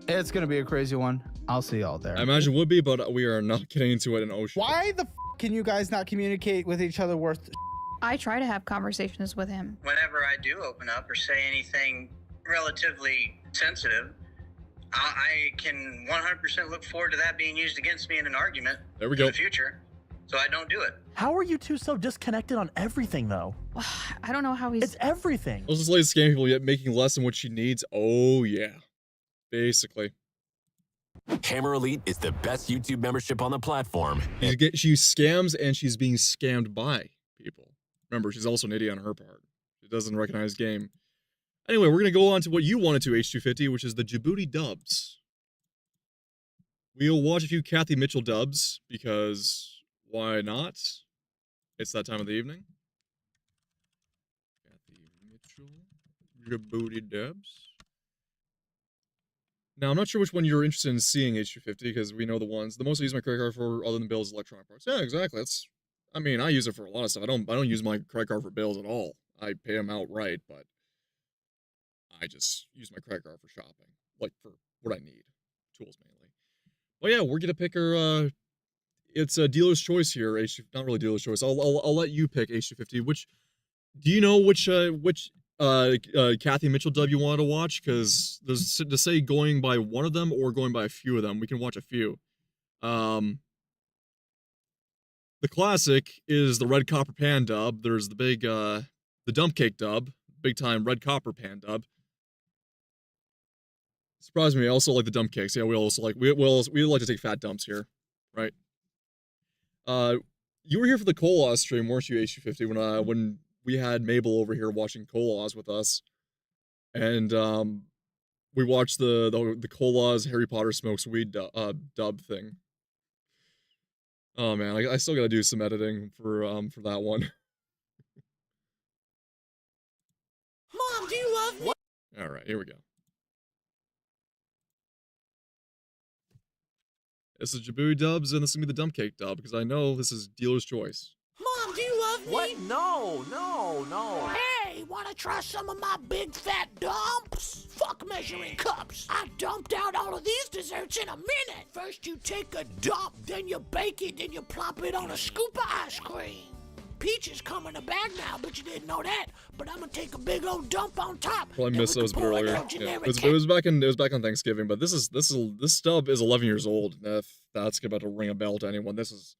It's going to be a crazy one. I'll see y'all there. I imagine it would be, but we are not getting into it in Ocean. Why the can you guys not communicate with each other worth I try to have conversations with him. Whenever I do open up or say anything relatively sensitive, I can 100% look forward to that being used against me in an argument There we in go. the future. So I don't do it. How are you two so disconnected on everything, though? I don't know how he's. It's everything. Let's just lay scam people yet making less than what she needs. Oh yeah, basically. Hammer Elite is the best YouTube membership on the platform. She scams and she's being scammed by people. Remember, she's also an idiot on her part. She doesn't recognize game. Anyway, we're gonna go on to what you wanted to, H250, which is the Djibouti dubs. We'll watch a few Kathy Mitchell dubs because why not? It's that time of the evening. Kathy Mitchell, Djibouti dubs. Now, I'm not sure which one you're interested in seeing, H250, because we know the ones. The most I use my credit card for, other than bills, is electronic parts. Yeah, exactly. That's. I mean, I use it for a lot of stuff. I don't use my credit card for bills at all. I pay them outright, but I just use my credit card for shopping, like for what I need, tools mainly. Well, yeah, we're gonna pick her. It's a dealer's choice here. Not really dealer's choice. I'll let you pick H250. Which do you know which Kathy Mitchell dub you want to watch? Because there's to say going by one of them or going by a few of them. We can watch a few. The classic is the Red Copper Pan dub. There's the big, the Dump Cake dub, big time Red Copper Pan dub. Surprised me. I also like the dump cakes. Yeah, we also like we like to take fat dumps here, right? You were here for the Kolaws stream, weren't you, H250? When we had Mabel over here watching Kolaws with us, and we watched the Kolaws Harry Potter smokes weed dub thing. Oh man, I still gotta do some editing for that one. Mom, do you love me? All right, here we go. This is Djibouti dubs, and this is gonna be the dump cake dub because I know this is dealer's choice. Mom, do you love me? What? No. Hey, wanna try some of my big fat dumps? Fuck measuring cups. I dumped out all of these desserts in a minute. First you take a dump, then you bake it, then you plop it on a scoop of ice cream. Peaches come in a bag now, but you didn't know that. But I'm gonna take a big old dump on top. Probably missed those earlier. Yeah. It was back on Thanksgiving, but this dub is 11 years old. If that's about to ring a bell to anyone, this is,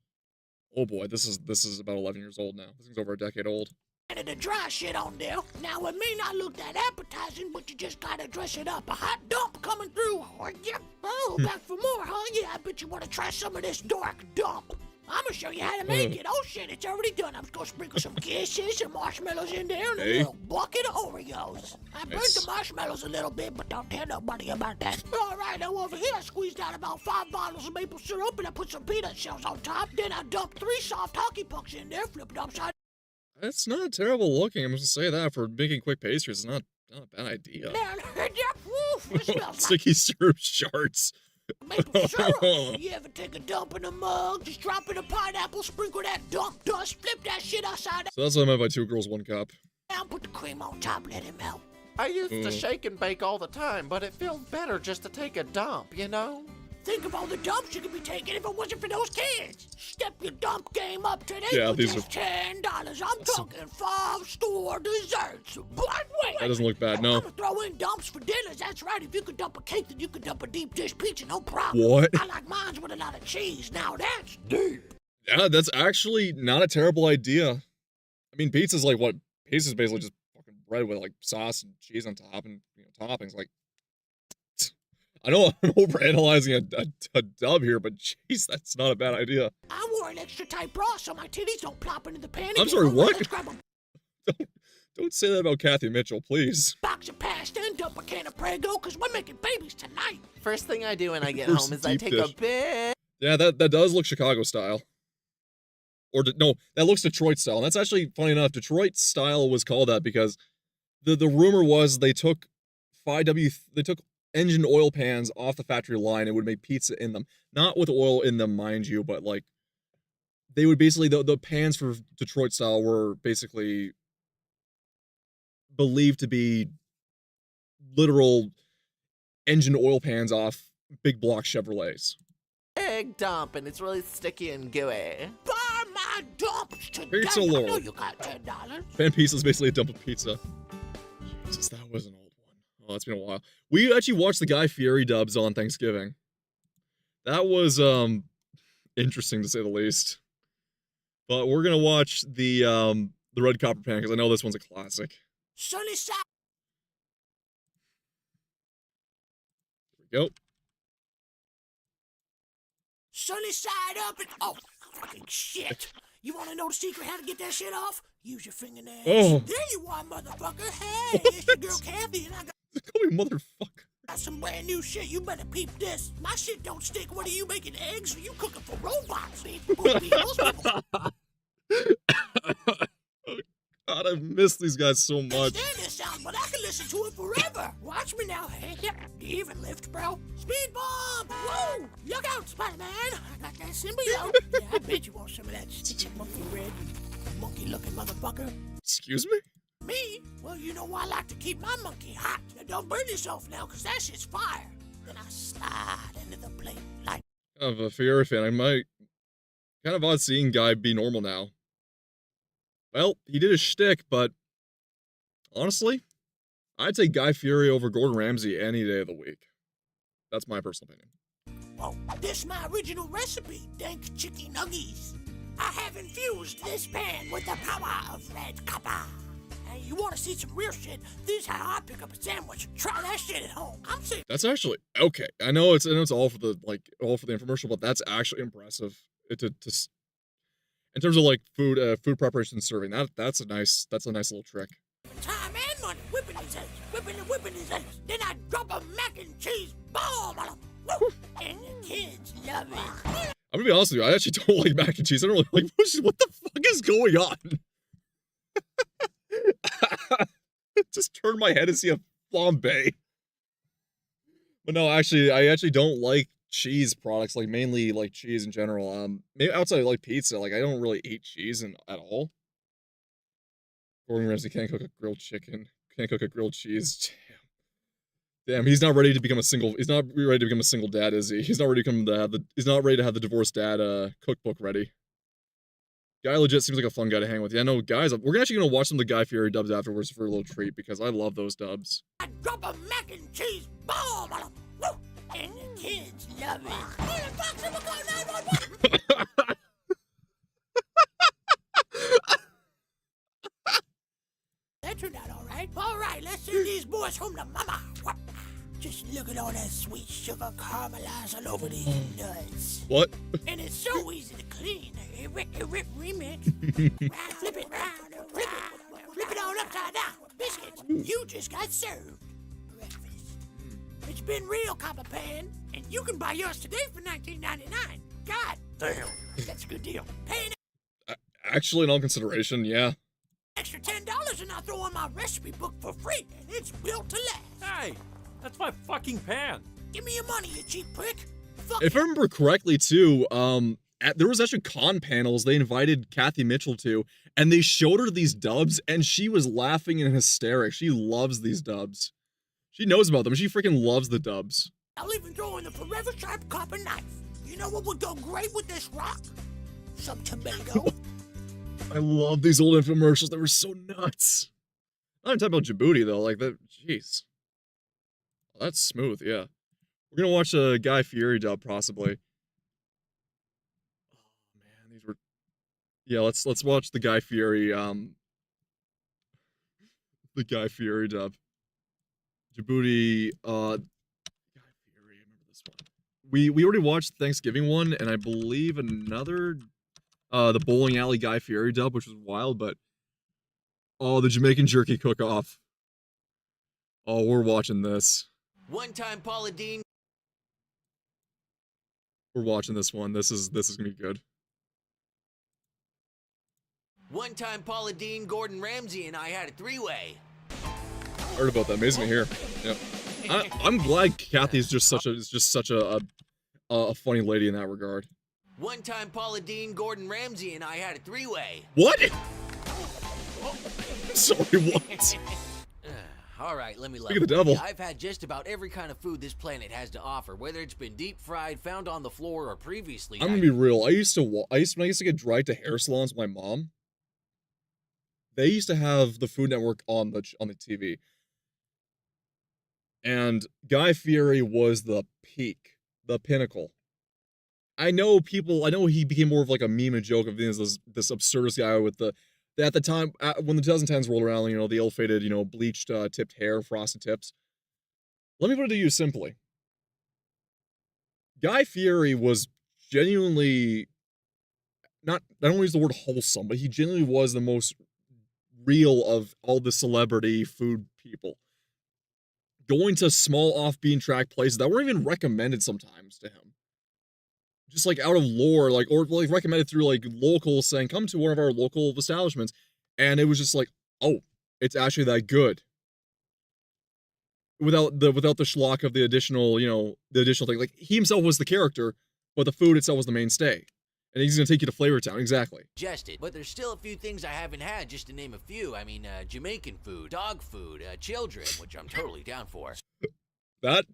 oh boy, this is about 11 years old now. This thing's over a decade old. And the dry shit on there. Now it may not look that appetizing, but you just gotta dress it up. A hot dump coming through. Oh, back for more, huh? Yeah, I bet you wanna try some of this dark dump. I'm gonna show you how to make it. Oh shit, it's already done. I'm just gonna sprinkle some kisses and marshmallows in there and a little bucket of Oreos. I burnt the marshmallows a little bit, but don't tell nobody about that. All right, now over here I squeezed out about 5 bottles of maple syrup and I put some peanut shells on top. Then I dumped 3 soft hockey pucks in there, flipped upside. It's not terrible looking. I'm just gonna say that for making quick pastries, it's not a bad idea. Man, woof, it smells like Sticky syrup shards. maple syrup. You ever take a dump in a mug, just drop in a pineapple, sprinkle that dump dust, flip that shit upside So that's what I meant by 2 girls, 1 cup. down, put the cream on top, let it melt. I used to shake and bake all the time, but it feels better just to take a dump, you know? Think of all the dumps you could be taking if it wasn't for those kids. Step your dump game up today Yeah, for these just are- $10. I'm talking 5-store desserts. But wait, That doesn't look bad, no. I'm gonna throw in dumps for dinners. That's right. If you could dump a cake, then you could dump a deep dish pizza, no problem. What? I like mine with a lot of cheese. Now that's deep. Yeah, that's actually not a terrible idea. I mean, pizza's like what? Pizza's basically just fucking bread with like sauce and cheese on top and toppings. Like, I know I'm overanalyzing a dub here, but jeez, that's not a bad idea. I wore an extra tight bra so my titties don't plop into the pan. I'm again. sorry, All right, what? Let's grab a Don't say that about Kathy Mitchell, please. box of pasta and dump a can of Prego, because we're making babies tonight. First thing I do when I get First home is I deep take dish. a big... Yeah, that does look Chicago style. Or no, that looks Detroit style. And that's actually funny enough. Detroit style was called that because the rumor was they took engine oil pans off the factory line and would make pizza in them. Not with oil in them, mind you, but like they would basically the pans for Detroit style were basically believed to be literal engine oil pans off big block Chevrolets. Big dump, and it's really sticky and gooey. Buy my dumps today. Pizza I know Lord. you got $10. Pan pizza is basically a dump of pizza. Jesus, that was an old one. Oh, it's been a while. We actually watched the Guy Fieri dubs on Thanksgiving. That was interesting to say the least. But we're gonna watch the Red Copper Pan because I know this one's a classic. Sunny side. Here we go. Sunny side up and oh, fucking shit. You want to know the secret how to get that shit off? Use your fingernails. Oh. There you are, motherfucker. Hey, it's your girl Kathy, and I Call me motherfucker. got some brand new shit. You better peep this. My shit don't stick. What are you making eggs? Or you cooking for robots? God, I've missed these guys so much. Stand this sound, but I can listen to it forever. Watch me now. Hey, do you even lift, bro? Speed bomb! Whoa! Look out, Spider-Man! I got that symbiote. Yeah, I bet you want some of that sticky monkey red, monkey-looking motherfucker. Excuse me? Me? Well, you know I like to keep my monkey hot. Now, don't burn yourself now, because that shit's fire. Then I slide into the plate like... Kind of a Fieri fan. I might... Kind of odd seeing Guy be normal now. Well, he did his shtick, but... Honestly, I'd take Guy Fieri over Gordon Ramsay any day of the week. That's my personal opinion. Oh, this my original recipe, dank chicken nuggies. I have infused this pan with the power of red copper. And you want to see some real shit? This is how I pick up a sandwich. Try that shit at home. I'm serious. That's actually okay. I know it's all for the infomercial, but that's actually impressive. In terms of like food preparation and serving, that's a nice little trick. Time and money whipping these eggs. Then I drop a mac and cheese bomb on them. Woo! And the kids love it. I'm gonna be honest with you. I actually don't like mac and cheese. I don't really like what the fuck is going on. Just turn my head and see a flambe. But no, actually, I actually don't like cheese products, like mainly like cheese in general. Maybe outside of like pizza, like I don't really eat cheese at all. Gordon Ramsay can't cook a grilled chicken, can't cook a grilled cheese. Damn, he's not ready to become a single. He's not ready to become a single dad, is he? He's not ready to He's not ready to have the divorced dad cookbook ready. Guy legit seems like a fun guy to hang with. Yeah, no, guys, we're actually gonna watch some of the Guy Fieri dubs afterwards for a little treat because I love those dubs. I drop a mac and cheese bomb on them. Woo! And the kids love it. That turned out all right. All right, let's send these boys home to mama. Just look at all that sweet sugar caramelized all over these nuts. What? And it's so easy to clean. Rip remix. Flip it round and flip it all upside down. Biscuits, you just got served. Breakfast. It's been real, Copper Pan, and you can buy yours today for $19.99. God damn, that's a good deal. Pay Actually, in all consideration, yeah. Extra $10 and I'll throw in my recipe book for free, and it's built to last. Hey, that's my fucking pan. Give me your money, you cheap prick. Fuck If I remember correctly, too, there was actually con panels they invited Kathy Mitchell to, and they showed her these dubs, and she was laughing in hysterics. She loves these dubs. She knows about them. She freaking loves the dubs. I'll even throw in the forever sharp copper knife. You know what would go great with this rock? Some tomato. I love these old infomercials. They were so nuts. I'm talking about Djibouti, though. Like, that, jeez. That's smooth, yeah. We're gonna watch a Guy Fieri dub, possibly. Oh, man, these were... Yeah, let's watch the Guy Fieri, the Guy Fieri dub. Djibouti, Guy Fieri, I remember this one. We already watched the Thanksgiving one, and I believe another, the Bowling Alley Guy Fieri dub, which was wild, but... Oh, the Jamaican Jerky Cook-Off. Oh, we're watching this. One time Paula Deen. We're watching this one. This is gonna be good. One time Paula Deen, Gordon Ramsay, and I had a three-way. Heard about that. Amazing to hear. Yeah. I'm glad Kathy's just such a funny lady in that regard. One time Paula Deen, Gordon Ramsay, and I had a three-way. What? Sorry, what? All right, let me Speak of the devil. I've had just about every kind of food this planet has to offer, whether it's been deep fried, found on the floor, or previously. I'm gonna be real. When I used to get dragged to hair salons with my mom. They used to have the Food Network on the TV, and Guy Fieri was the peak, the pinnacle. I know he became more of like a meme and joke of being this absurdist guy with the. At the time, when the 2010s rolled around, the ill-fated, bleached, tipped hair, frosted tips. Let me put it to you simply. Guy Fieri was genuinely, I don't use the word wholesome, but he genuinely was the most real of all the celebrity food people. Going to small off-beaten-track places that weren't even recommended sometimes to him. Just like out of lore, or recommended through locals saying, come to one of our local establishments. And it was just like, oh, it's actually that good. Without the schlock of the additional thing. Like, he himself was the character, but the food itself was the mainstay. And he's gonna take you to Flavor Town, exactly. But there's still a few things I haven't had, just to name a few. I mean, Jamaican food, dog food, children, which I'm totally down for. That...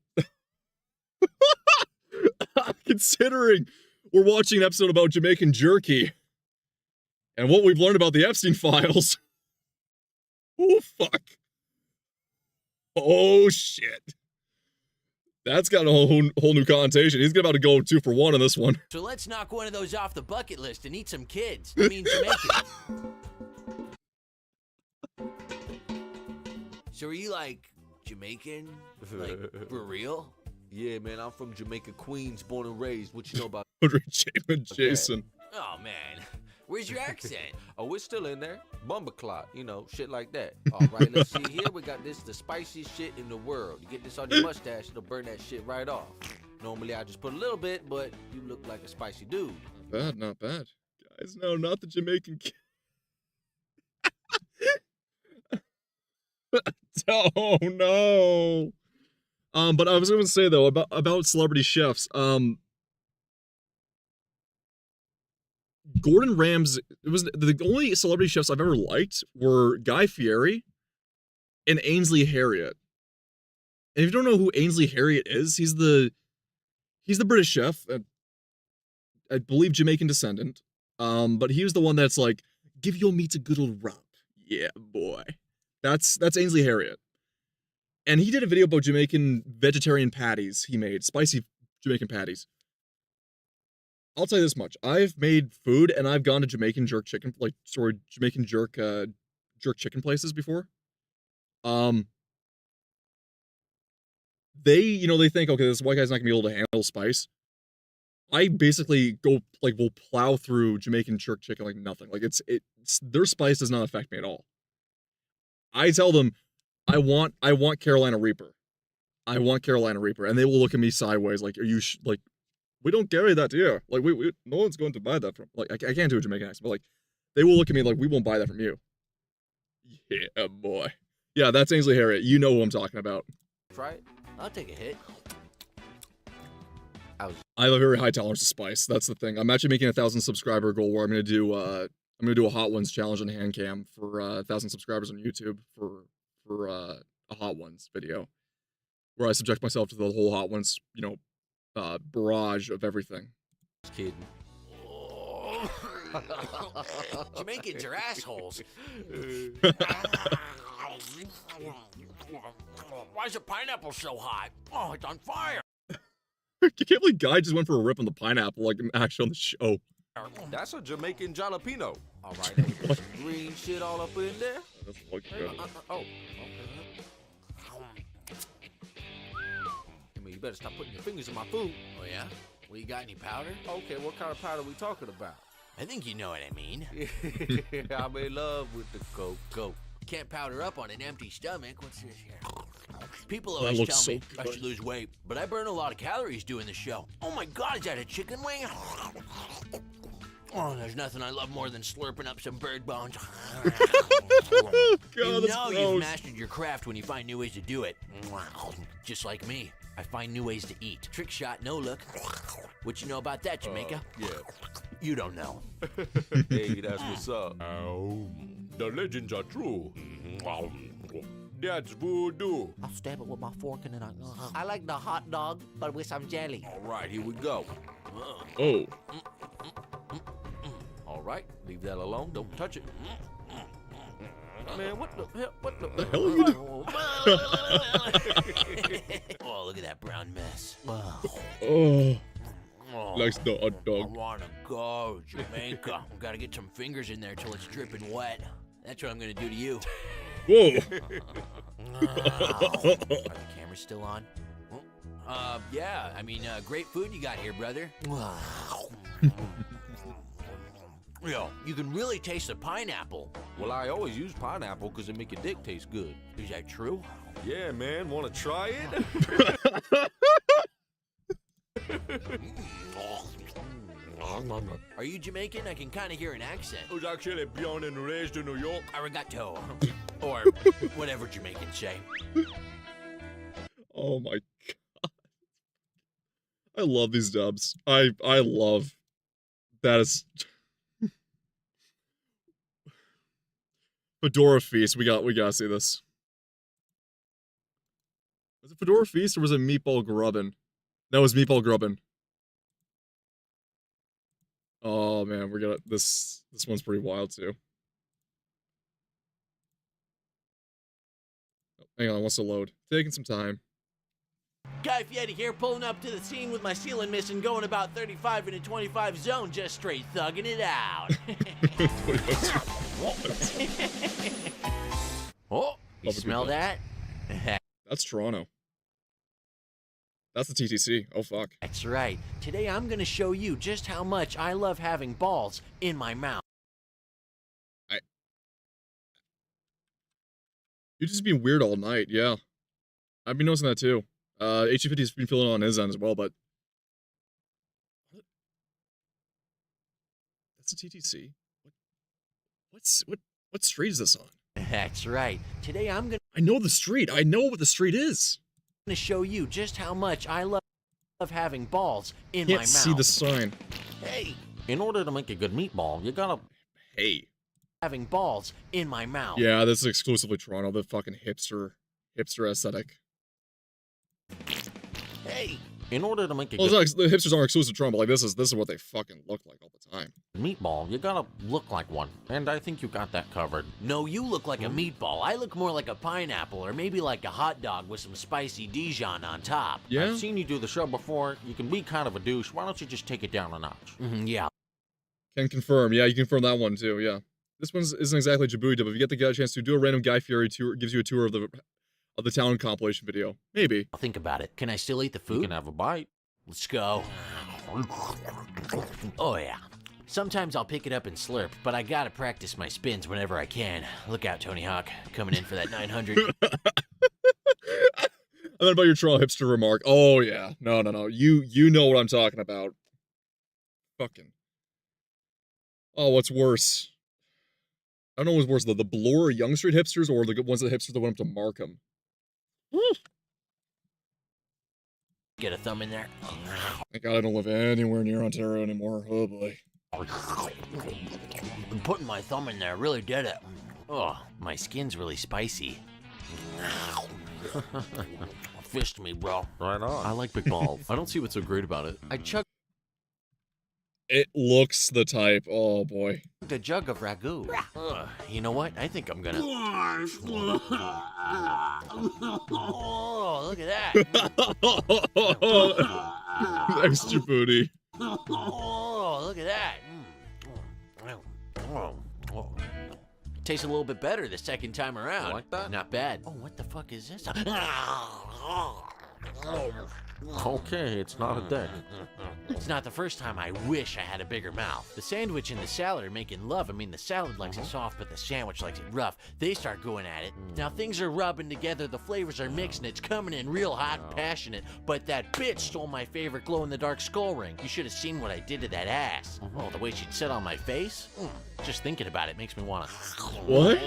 Considering we're watching an episode about Jamaican jerky and what we've learned about the Epstein files. Oh, fuck. Oh, shit. That's got a whole new connotation. He's about to go 2 for 1 on this one. So let's knock one of those off the bucket list and eat some kids. I mean, Jamaican. So are you, Jamaican? For real? Yeah, man, I'm from Jamaica, Queens, born and raised. What you know about Jason? Oh, man. Where's your accent? Oh, it's still in there. Bumbleclot, shit like that. All right, let's see here. We got the spiciest shit in the world. You get this on your mustache, it'll burn that shit right off. Normally, I just put a little bit, but you look like a spicy dude. Not bad. Guys, no, not the Jamaican kid. Oh, no. But I was going to say, though, about celebrity chefs, Gordon Ramsay, it was the only celebrity chefs I've ever liked were Guy Fieri and Ainsley Harriott. And if you don't know who Ainsley Harriott is, he's the British chef, I believe Jamaican descendant. But he was the one that's like, give your meat a good old rub. Yeah, boy. That's Ainsley Harriott. And he did a video about Jamaican vegetarian patties he made, spicy Jamaican patties. I'll tell you this much. I've made food and I've gone to Jamaican jerk chicken, Jamaican jerk chicken places before. They think, okay, this white guy's not gonna be able to handle spice. I basically will plow through Jamaican jerk chicken like nothing. Like their spice does not affect me at all. I tell them, I want Carolina Reaper. I want Carolina Reaper, and they will look at me sideways like, are you we don't carry that here. Like we no one's going to buy that from. Like I can't do a Jamaican accent, but they will look at me like, we won't buy that from you. Yeah, boy. Yeah, that's Ainsley Harriet. You know who I'm talking about. Try it. I'll take a hit. I have a very high tolerance to spice. That's the thing. I'm actually making a 1,000 subscriber goal where I'm gonna do a Hot Ones challenge on Handcam for 1,000 subscribers on YouTube for a Hot Ones video, where I subject myself to the whole Hot Ones, barrage of everything. Just kidding. Jamaicans are assholes. Why is the pineapple so hot? Oh, it's on fire. I can't believe Guy just went for a rip on the pineapple, like actually on the show. That's a Jamaican jalapeno. All right, let me put some green shit all up in there. That's fucking good. Oh, okay. I mean, you better stop putting your fingers in my food. Oh, yeah? Well, you got any powder? Okay, what kind of powder are we talking about? I think you know what I mean. I'm in love with the cocoa. Can't powder up on an empty stomach. What's this here? People That always looks tell so me I good. should lose weight, but I burn a lot of calories doing the show. Oh my God, is that a chicken wing? Oh, there's nothing I love more than slurping up some bird bones. You that's know gross. you've mastered your craft when you find new ways to do it. Just like me, I find new ways to eat. Trick shot, no look. What you know about that, Jamaica? Yeah. You don't know. Hey, that's what's up. The legends are true. That's voodoo. I'll stab it with my fork and then I like the hot dog, but with some jelly. All right, here we go. Oh. All right, leave that alone. Don't touch it. Man, what the hell? What the hell are you doing? Oh, look at that brown mess. Oh. Oh, Likes the hot I dog. wanna go, Jamaica. Gotta get some fingers in there till it's dripping wet. That's what I'm gonna do to you. Whoa. Are the cameras still on? Yeah. I mean, great food you got here, brother. Yo, you can really taste the pineapple. Well, I always use pineapple because it make your dick taste good. Is that true? Yeah, man. Want to try it? Are you Jamaican? I can kind of hear an accent. I was actually born and raised in New York. Arigato. Or whatever Jamaicans say. Oh my god. I love these dubs. I love that is Fedora Feast. We gotta see this. Was it Fedora Feast or was it Meatball Grubbin? That was Meatball Grubbin. Oh man, we're gonna this one's pretty wild too. Oh, hang on, it wants to load. Taking some time. Guy Fieri here, pulling up to the scene with my ceiling missing, going about 35 in a 25 zone, just straight thugging it out. Oh, you smell that? That's Toronto. That's the TTC. Oh fuck. That's right. Today I'm gonna show you just how much I love having balls in my mouth. You've just been weird all night, yeah. I've been noticing that too. HG50's been feeling it on his end as well, but that's a TTC. What street is this on? That's right. Today I'm gonna I know the street. I know what the street is. show you just how much I love having balls in my Can't mouth. see the sign. Hey, In order to make a good meatball, you gotta... Hey. having balls in my mouth. Yeah, this is exclusively Toronto. The fucking hipster aesthetic. Hey, In order to make a Well, good it's not, the hipsters aren't exclusive to Toronto, but like this is what they fucking look like all the time. meatball, you gotta look like one. And I think you got that covered. no, you look like a meatball. I look more like a pineapple or maybe like a hot dog with some spicy Dijon on top. Yeah. I've seen you do the show before. You can be kind of a douche. Why don't you just take it down a notch? Yeah. Can confirm. Yeah, you confirm that one too. Yeah. This one isn't exactly Djibouti, but if you get the chance to do a random Guy Fieri tour, gives you a tour of the town compilation video. Maybe. I'll think about it. Can I still eat the You food? can have a bite. Let's go. Oh, yeah. Sometimes I'll pick it up and slurp, but I gotta practice my spins whenever I can. Look out, Tony Hawk. Coming in for that 900. And then about your Toronto hipster remark. Oh yeah. No. You know what I'm talking about. Fucking. Oh, what's worse? I don't know what's worse, the Bloor Young Street hipsters or the ones that hipsters that went up to Markham. Get a thumb in there. Thank God I don't live anywhere near Ontario anymore. Oh boy. Putting my thumb in there really did it. Oh, my skin's really spicy. Fished me, bro. Right on. I like big balls. I don't see what's so great about it. I chugged It looks the type. Oh boy. a jug of ragu. You know what? I think I'm gonna. Oh, look at that. Extra booty. Oh, look at that. Tastes a little bit better the second time around. You like that? Not bad. Oh, what the fuck is this? Okay, it's not a dick. It's not the first time I wish I had a bigger mouth. The sandwich and the salad are making love. I mean, the salad likes it soft, but the sandwich likes it rough. They start going at it. Now things are rubbing together, the flavors are mixing, it's coming in real hot and passionate. But that bitch stole my favorite glow-in-the-dark skull ring. You should have seen what I did to that ass. Oh, the way she'd sit on my face? Just thinking about it makes me want to... What?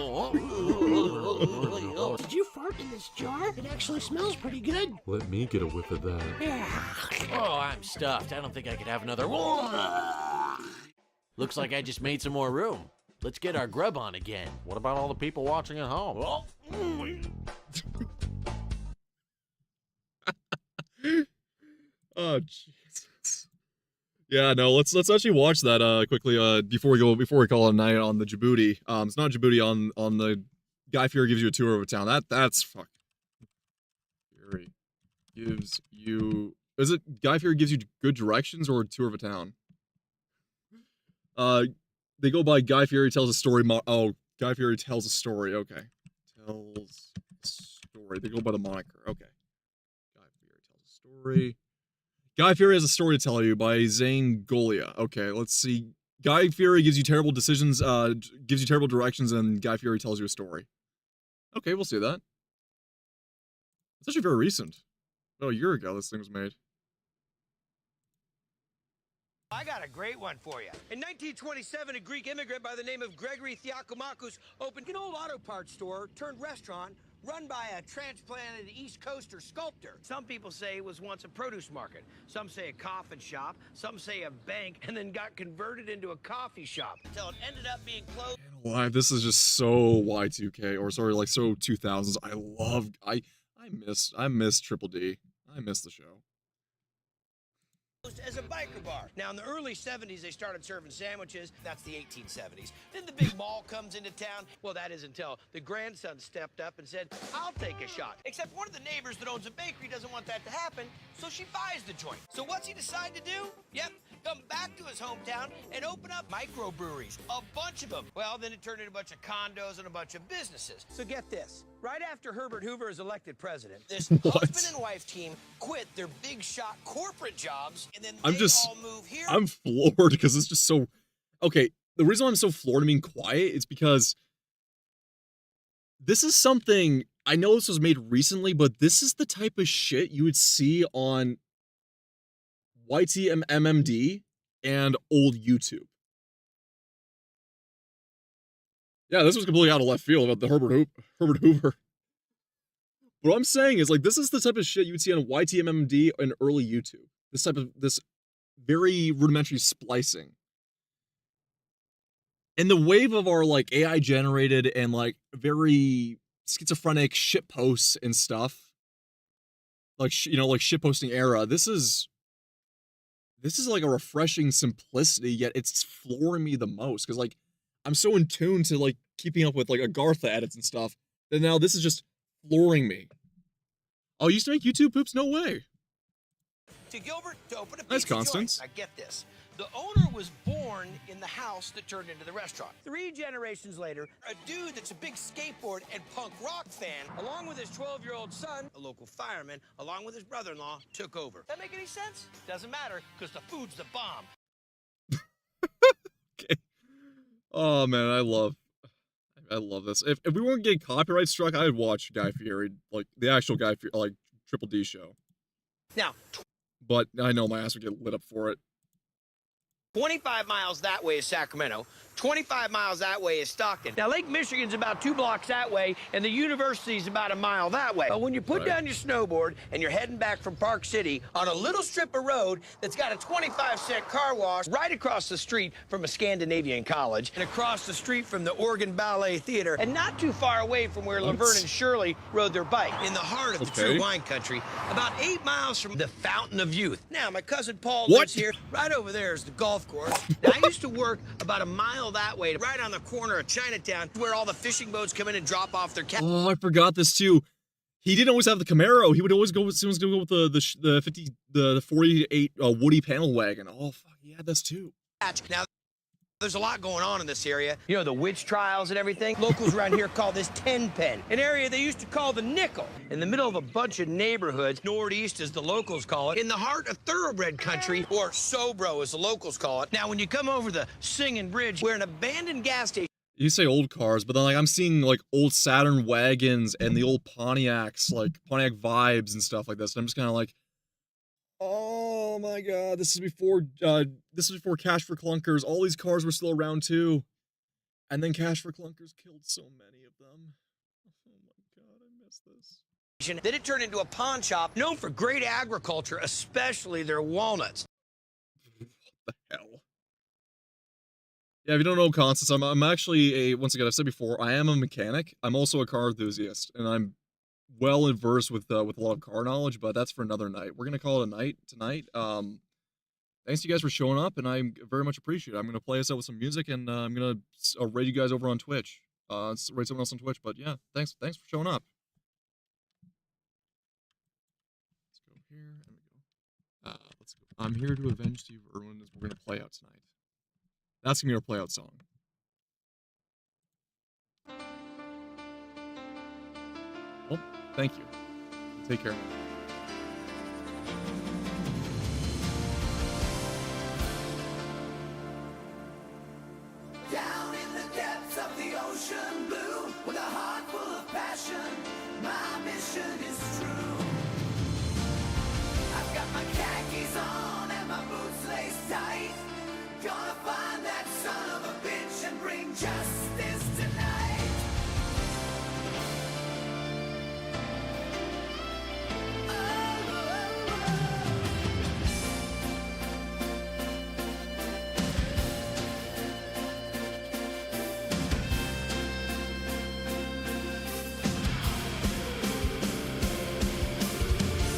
Did you fart in this jar? It actually smells pretty good. Let me get a whiff of that. Yeah. Oh, I'm stuffed. I don't think I could have another. Looks like I just made some more room. Let's get our grub on again. What about all the people watching at home? Oh Jesus. Yeah, no, let's actually watch that quickly before we call it a night on the Djibouti. It's not Djibouti on the Guy Fieri gives you a tour of a town. That's fuck. Fieri gives you, is it Guy Fieri gives you good directions or a tour of a town? They go by Guy Fieri tells a story. Guy Fieri tells a story. Okay, tells a story. They go by the moniker. Okay, Guy Fieri tells a story. Guy Fieri has a story to tell you by Zane Golia. Okay, let's see. Guy Fieri gives you terrible decisions, gives you terrible directions, and Guy Fieri tells you a story. Okay, we'll see that. It's actually very recent. Oh, a year ago this thing was made. I got a great one for you. In 1927, a Greek immigrant by the name of Gregory Theokomakos opened an old auto parts store turned restaurant run by a transplanted East Coaster sculptor. Some people say it was once a produce market. Some say a coffin shop. Some say a bank, and then got converted into a coffee shop until it ended up being closed. Why, this is just so Y2K, or sorry, like so 2000s. I miss Triple D. I miss the show. As a biker bar. Now, in the early 70s, they started serving sandwiches. That's the 1870s. Then the big mall comes into town. Well, that is until the grandson stepped up and said, I'll take a shot. Except one of the neighbors that owns a bakery doesn't want that to happen, so she buys the joint. So what's he decide to do? Yep, come back to his hometown and open up microbreweries. A bunch of them. Well, then it turned into a bunch of condos and a bunch of businesses. So get this. Right after Herbert Hoover is elected president, this husband and wife team quit their big shot corporate jobs, and then they all move here. I'm floored because it's just so... Okay, the reason why I'm so floored and being quiet is because this is something... I know this was made recently, but this is the type of shit you would see on YTMMD and old YouTube. Yeah, this was completely out of left field about the Herbert Hoover. What I'm saying is, like, this is the type of shit you would see on YTMMD and early YouTube. This very rudimentary splicing. And the wave of our, like, AI-generated and, like, very schizophrenic shit posts and stuff, like, like shitposting era, this is like a refreshing simplicity, yet it's flooring me the most, because, like, I'm so in tune to, like, keeping up with, like, Agartha edits and stuff, that now this is just flooring me. Oh, you used to make YouTube poops? No way. To Gilbert to open a Nice, pizza Constance. joint. Now get this. The owner was born in the house that turned into the restaurant. 3 generations later, a dude that's a big skateboard and punk rock fan, along with his 12-year-old son, a local fireman, along with his brother-in-law, took over. That make any sense? Doesn't matter, because the food's the bomb. Oh man, I love this. If we weren't getting copyright struck, I'd watch Guy Fieri, like the actual Guy Fieri, like Triple D show. Now, But I know my ass would get lit up for it. 25 miles that way is Sacramento. 25 miles that way is Stockton. Now, Lake Michigan's about 2 blocks that way, and the university's about a mile that way. But when you put down your snowboard and you're heading back from Park City on a little strip of road that's got a 25-cent car wash right across the street from a Scandinavian college and across the street from the Oregon Ballet Theater and not too far away from where Laverne and Shirley rode their bike, in the heart of the true wine country, about 8 miles from the Fountain of Youth. Now, my cousin Paul lives here. Right over there is the golf course. Now, I used to work about a mile that way, right on the corner of Chinatown, where all the fishing boats come in and drop off their catch. Oh, I forgot this too. He didn't always have the Camaro. He would always go with the 48 Woody panel wagon. Oh, fuck, he had this too. Now, there's a lot going on in this area. You know, the witch trials and everything. Locals around here call this Tenpen, an area they used to call the Nickel. In the middle of a bunch of neighborhoods, Northeast as the locals call it, in the heart of thoroughbred country, or Sobro as the locals call it. Now, when you come over the Singing Bridge, where an abandoned gas station. You say old cars, but then like I'm seeing like old Saturn wagons and the old Pontiacs, like Pontiac vibes and stuff like this. And I'm just kind of like, oh my god, this is before Cash for Clunkers. All these cars were still around too. And then Cash for Clunkers killed so many of them. Oh my god, I miss this. Then it turned into a pawn shop known for great agriculture, especially their walnuts. What the hell? Yeah, if you don't know Constance, I'm actually once again, I've said before, I am a mechanic. I'm also a car enthusiast, and I'm well adversed with a lot of car knowledge, but that's for another night. We're gonna call it a night tonight. Thanks to you guys for showing up, and I very much appreciate it. I'm gonna play us out with some music, and I'm gonna raid you guys over on Twitch. Raid someone else on Twitch, but yeah, thanks for showing up. Let's go here, and we go. Let's go. I'm here to avenge Steve Irwin. Is we're gonna play out tonight. That's gonna be our play out song. Well, thank you. Take care. Down in the depths of the ocean blue, with a heart full of passion, my mission is true. I've got my khakis on and my boots laced tight. Gonna find that son of a bitch and bring justice tonight.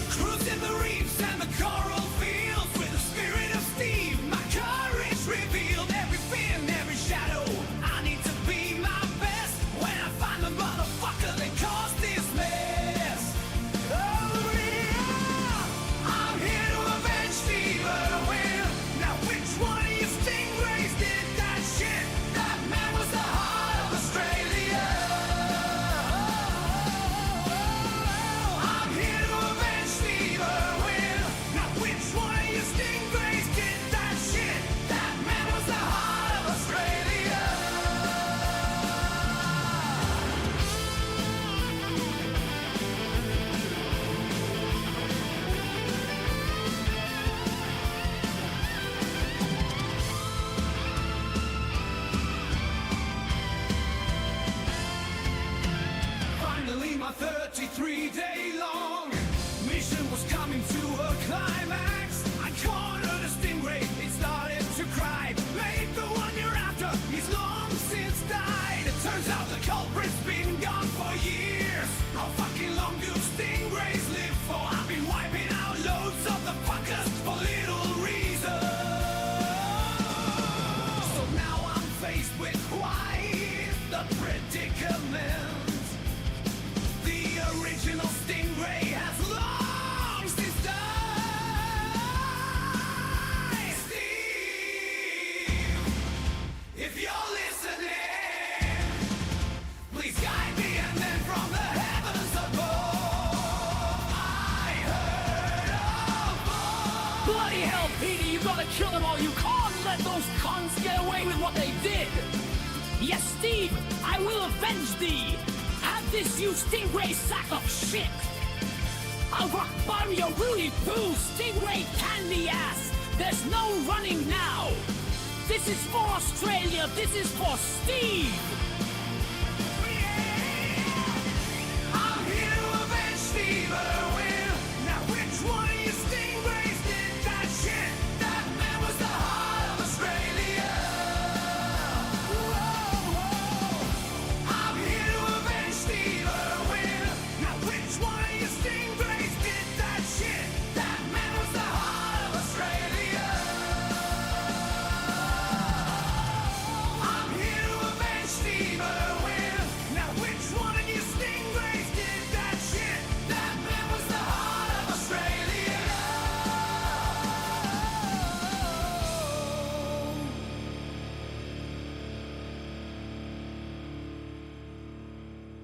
Cruising the reefs and the coral fields with the spirit of Steve. My courage revealed every fin, every shadow. I need to be my best when I find the motherfucker that caused this mess. Oh yeah, I'm here to avenge Steve Irwin. Now which one of you stingrays did that shit? That man was the heart of Australia. I'm here to avenge Steve Irwin. Now which one of you stingrays did that shit? That man was the heart of Australia. Finally, my 33-day-long mission was coming to a climax. I cornered a stingray, it started to cry. Mate, the one you're after, he's long since died. It turns out the culprit's been gone for years. How fucking long do stingrays live for? I've been wiping out loads of the fuckers for little reason. So now I'm faced with quite the predicament. The original stingray has long since died. Steve, if you're listening, please guide me, and then from the heavens above, I heard a voice. Bloody hell, Petey, you gotta kill them all. You can't let those cons get away with what they did. Yes, Steve, I will avenge thee. Have this, you stingray sack of shit. I'll rock bottom your Rooney Poo stingray candy ass. There's no running now. This is for Australia. This is for Steve.